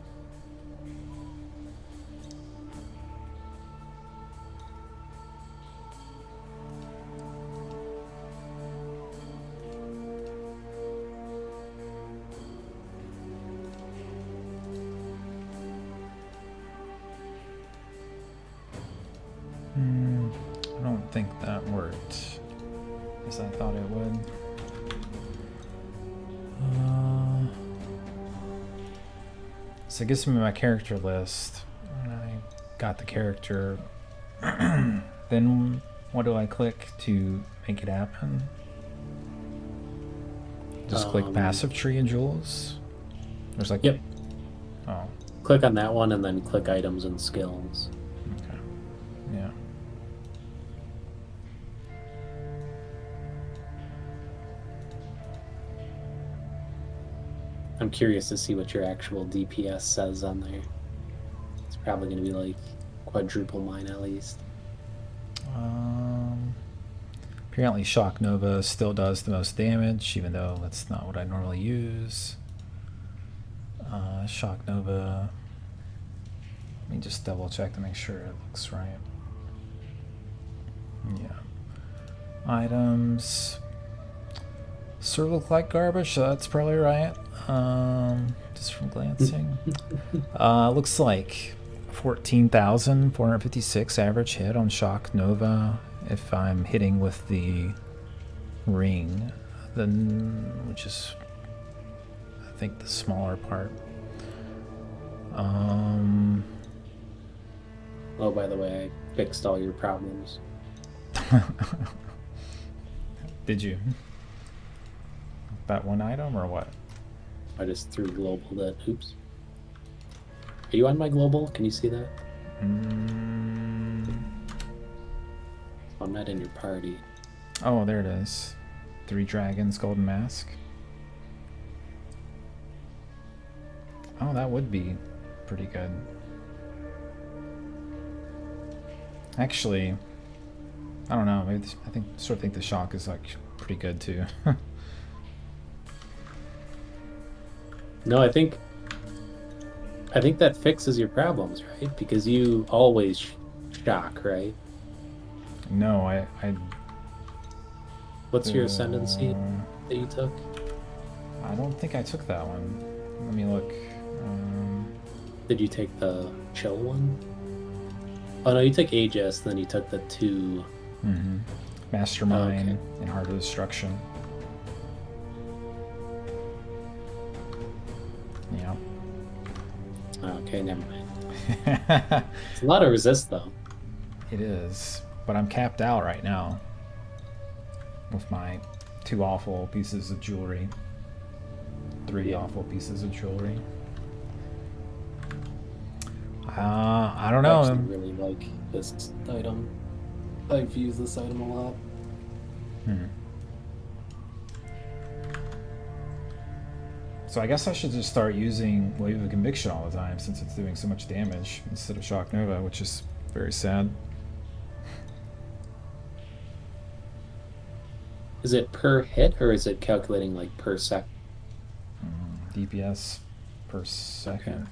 I don't think that worked as I thought it would. So it gives me my character list, and I got the character. Then what do I click to make it happen? Just click passive tree and jewels? There's like... Yep. Oh. Click on that one and then click items and skills. Okay. Yeah. I'm curious to see what your actual DPS says on there. It's probably going to be like quadruple mine at least. Apparently Shock Nova still does the most damage, even though that's not what I normally use. Shock Nova. Let me just double check to make sure it looks right. Yeah. Items. Sort of look like garbage, so that's probably right. Just from glancing. Looks like 14,456 average hit on Shock Nova if I'm hitting with the ring, then, which is, I think, the smaller part. Oh, by the way, I fixed all your problems. Did you? That one item or what? I just threw global that. Oops. Are you on my global? Can you see that? I'm not in your party. Oh, there it is. 3 dragons, golden mask. Oh, that would be pretty good. Actually, I don't know. Maybe I sort of think the shock is like pretty good too. No, I think that fixes your problems, right? Because you always shock, right? No, I What's your ascendancy that you took? I don't think I took that one. Let me look. Did you take the chill one? Oh no, you took Aegis, then you took the 2. Mastermind and Heart of Destruction. Yeah. Okay, never mind. It's a lot of resist though. It is, but I'm capped out right now with my 2 awful pieces of jewelry. 3 awful pieces of jewelry. I don't know. I actually really like this item. I've used this item a lot. So I guess I should just start using Wave of Conviction all the time since it's doing so much damage instead of Shock Nova, which is very sad. Is it per hit or is it calculating like per sec? DPS per second. Okay.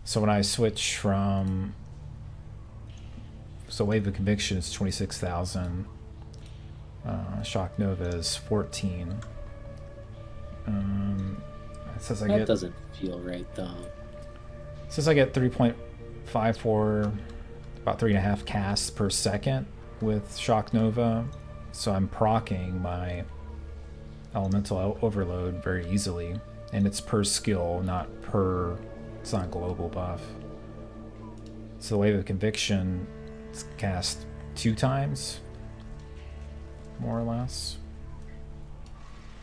So when I switch from... So Wave of Conviction is 26,000. Shock Nova is 14. It says that doesn't feel right though. It says I get 3.54, about 3.5 casts per second with Shock Nova. So I'm proccing my Elemental Overload very easily. And it's per skill, not per... It's not a global buff. So the Wave of Conviction is cast 2 times, more or less.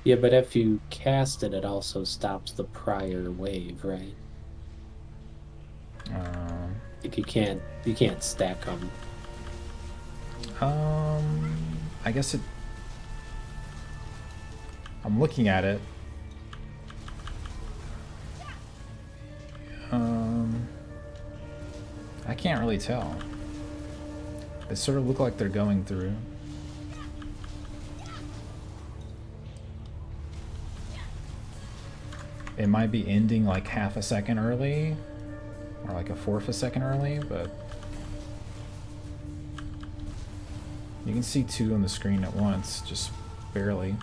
Yeah, but if you cast it, it also stops the prior wave, right? Like you can't stack them. I guess it. I'm looking at it. I can't really tell. They sort of look like they're going through. It might be ending like half a second early, or like a fourth a second early, but you can see 2 on the screen at once, just barely.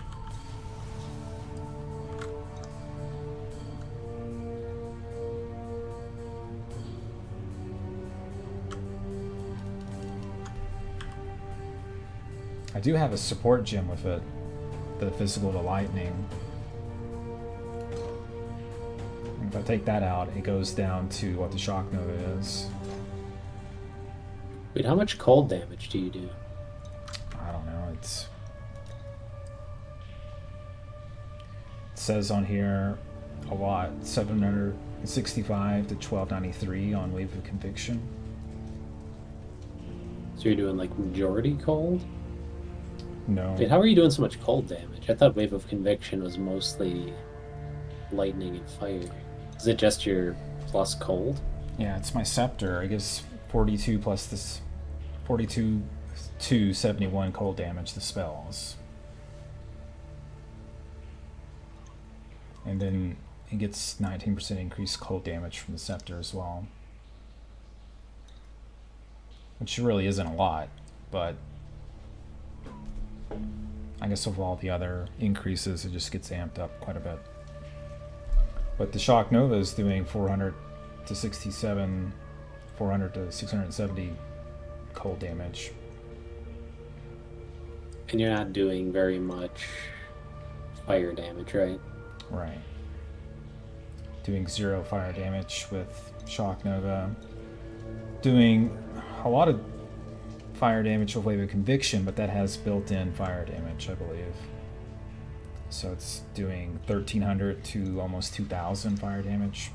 I do have a support gem with it, the physical to lightning. If I take that out, it goes down to what the Shock Nova is. Wait, how much cold damage do you do? I don't know. It says on here a lot. 765 to 1293 on Wave of Conviction. So you're doing like majority cold? No. Wait, how are you doing so much cold damage? I thought Wave of Conviction was mostly lightning and fire. Is it just your plus cold? Yeah, it's my scepter. It gives 42 plus this 42 to 71 cold damage to spells. And then it gets 19% increased cold damage from the scepter as well. Which really isn't a lot, but I guess with all the other increases, it just gets amped up quite a bit. But the Shock Nova is doing 400 to 67, 400 to 670 cold damage. And you're not doing very much fire damage, right? Right. Doing 0 fire damage with Shock Nova. Doing a lot of fire damage with Wave of Conviction, but that has built-in fire damage, I believe. So it's doing 1,300 to almost 2,000 fire damage.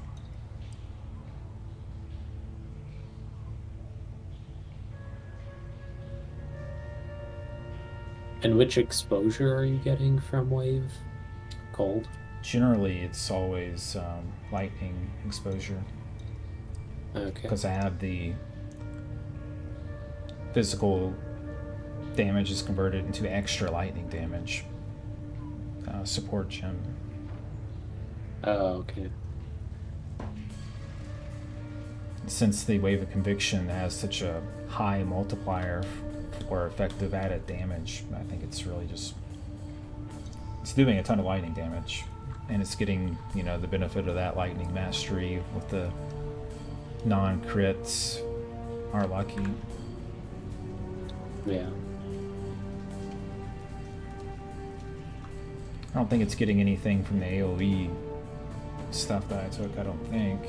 And which exposure are you getting from wave? Cold? Generally, it's always lightning exposure. Okay. Because I have the physical damage is converted into extra lightning damage. Support gem. Oh, okay. Since the Wave of Conviction has such a high multiplier for effective added damage, I think it's really just... It's doing a ton of lightning damage. And it's getting, you know, the benefit of that lightning mastery with the non-crits are lucky. Yeah. I don't think it's getting anything from the AoE stuff that I took, I don't think.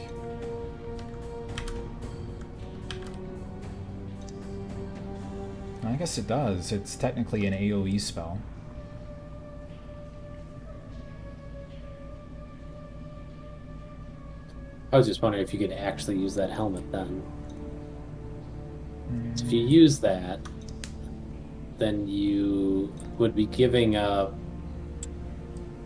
I guess it does. It's technically an AoE spell. I was just wondering if you could actually use that helmet then. So if you use that, then you would be giving up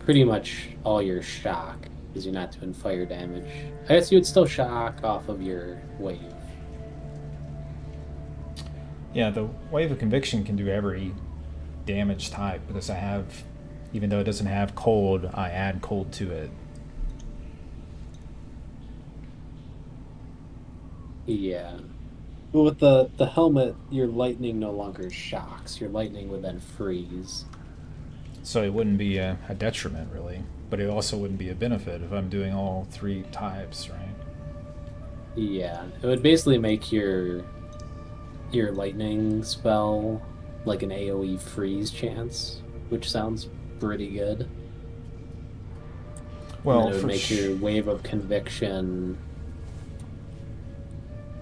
pretty much all your shock, because you're not doing fire damage. I guess you would still shock off of your wave. Yeah, the Wave of Conviction can do every damage type, because I have, even though it doesn't have cold, I add cold to it. Yeah. Well, with the helmet, your lightning no longer shocks. Your lightning would then freeze. So it wouldn't be a detriment, really. But it also wouldn't be a benefit if I'm doing all 3 types, right? Yeah. It would basically make your lightning spell like an AoE freeze chance, which sounds pretty good. Well, it would make your Wave of Conviction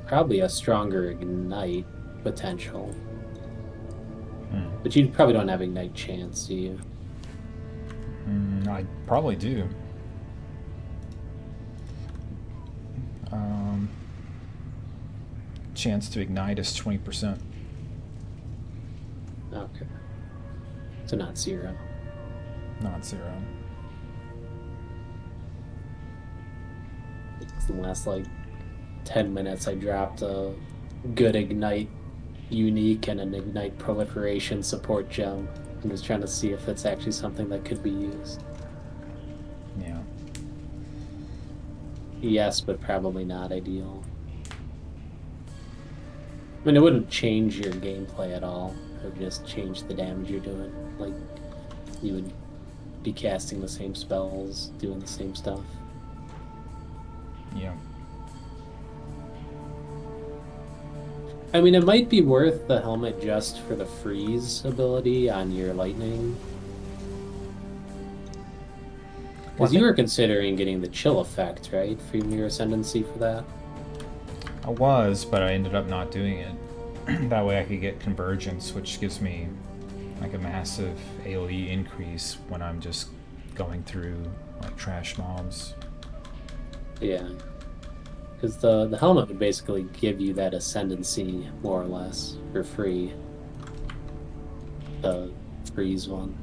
probably a stronger ignite potential. But you probably don't have ignite chance, do you? I probably do. Chance to ignite is 20%. Okay. So not 0. Not 0. In the last, 10 minutes, I dropped a good ignite unique and an ignite proliferation support gem. I'm just trying to see if it's actually something that could be used. Yeah. Yes, but probably not ideal. I mean, it wouldn't change your gameplay at all. It would just change the damage you're doing. Like, you would be casting the same spells, doing the same stuff. Yeah. I mean, it might be worth the helmet just for the freeze ability on your lightning. Because you were considering getting the chill effect, right? From your ascendancy for that? I was, but I ended up not doing it. That way I could get convergence, which gives me like a massive AoE increase when I'm just going through like trash mobs. Yeah. Because the helmet would basically give you that ascendancy, more or less, for free. The freeze one.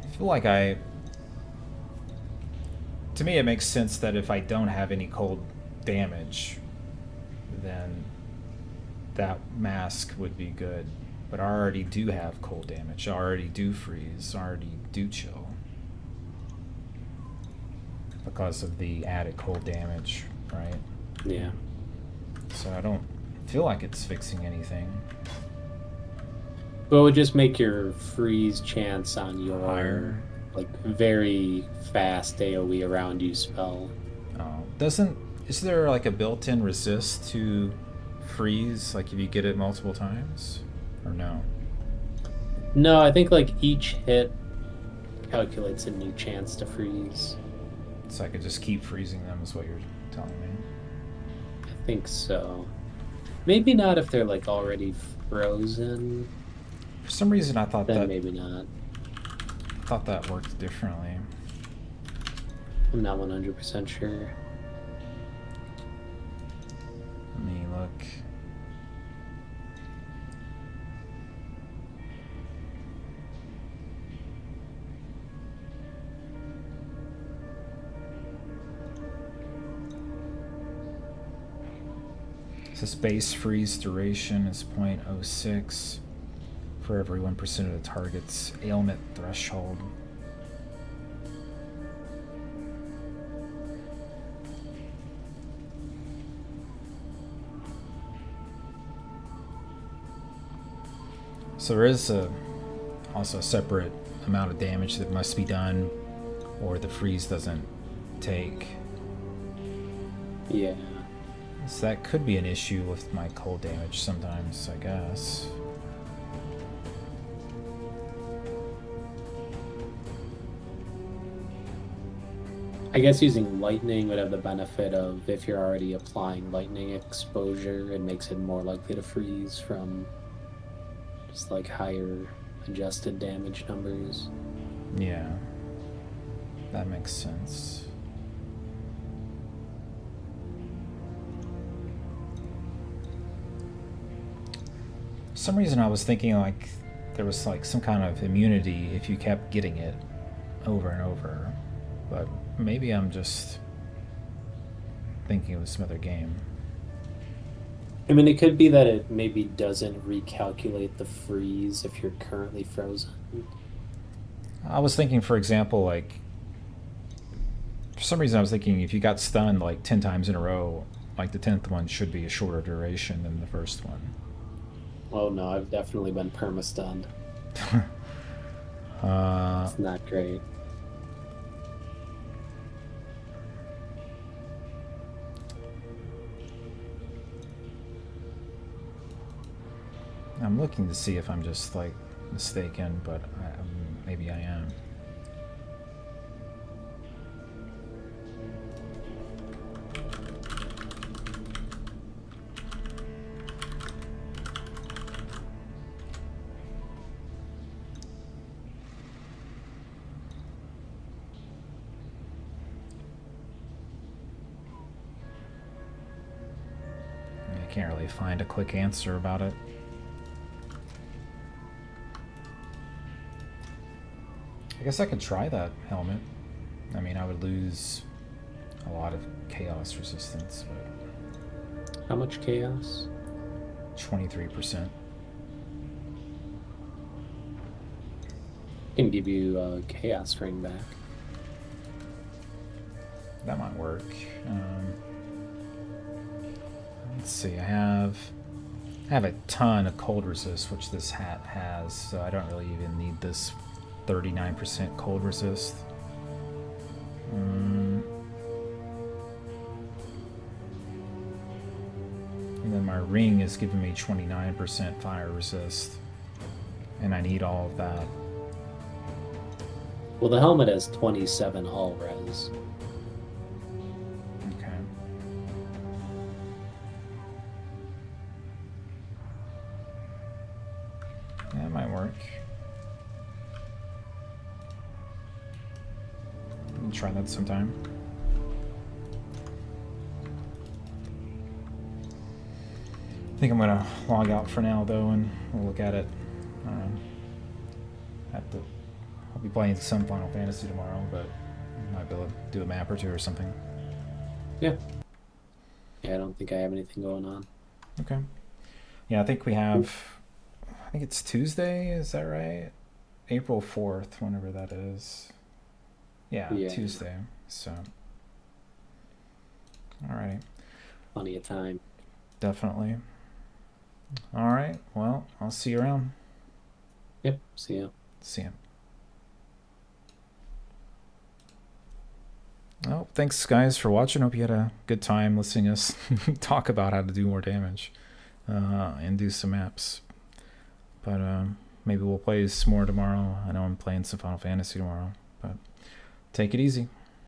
I feel like to me it makes sense that if I don't have any cold damage, then that mask would be good. But I already do have cold damage, I already do freeze, I already do chill. Because of the added cold damage, right? Yeah. So I don't feel like it's fixing anything. But it would just make your freeze chance on your Higher. like very fast AoE around you spell. Oh, is there like a built-in resist to freeze, like if you get it multiple times, or no? No, I think like each hit calculates a new chance to freeze. So I could just keep freezing them, is what you're telling me. I think so. Maybe not if they're like already frozen. For some reason, I thought Then maybe not. that worked differently. I'm not 100% sure. Let me look. So base freeze duration is 0.06 for every 1% of the target's ailment threshold. So there is also a separate amount of damage that must be done, or the freeze doesn't take. Yeah. So that could be an issue with my cold damage sometimes, I guess. I guess using lightning would have the benefit of if you're already applying lightning exposure, it makes it more likely to freeze from just like higher adjusted damage numbers. Yeah, that makes sense. For some reason I was thinking like there was like some kind of immunity if you kept getting it over and over, but maybe I'm just thinking of some other game. I mean, it could be that it maybe doesn't recalculate the freeze if you're currently frozen. I was thinking, for example, like, for some reason I was thinking if you got stunned like 10 times in a row, like the 10th one should be a shorter duration than the first one. Oh no, I've definitely been perma-stunned. It's not great. I'm looking to see if I'm just like mistaken, but maybe I am. I can't really find a quick answer about it. I guess I could try that helmet. I mean, I would lose a lot of chaos resistance, but How much chaos? 23%. Can give you a chaos ring back. That might work. Let's see. I have a ton of cold resist, which this hat has, so I don't really even need this 39% cold resist. And then my ring is giving me 29% fire resist, and I need all of that. Well, the helmet has 27 hull res. Okay. That might work. We'll try that sometime. I think I'm gonna log out for now though, and we'll look at it. I'll be playing some Final Fantasy tomorrow, but I might be able to do a map or two or something. Yeah. Yeah, I don't think I have anything going on. Okay. Yeah, I think we have. I think it's Tuesday. Is that right? April 4th, whenever that is. Yeah, Tuesday. So. Alrighty. Plenty of time. Definitely. All right. Well, I'll see you around. Yep. See ya. See ya. Well, thanks guys for watching. Hope you had a good time listening to us talk about how to do more damage and do some maps. But maybe we'll play some more tomorrow. I know I'm playing some Final Fantasy tomorrow. But take it easy.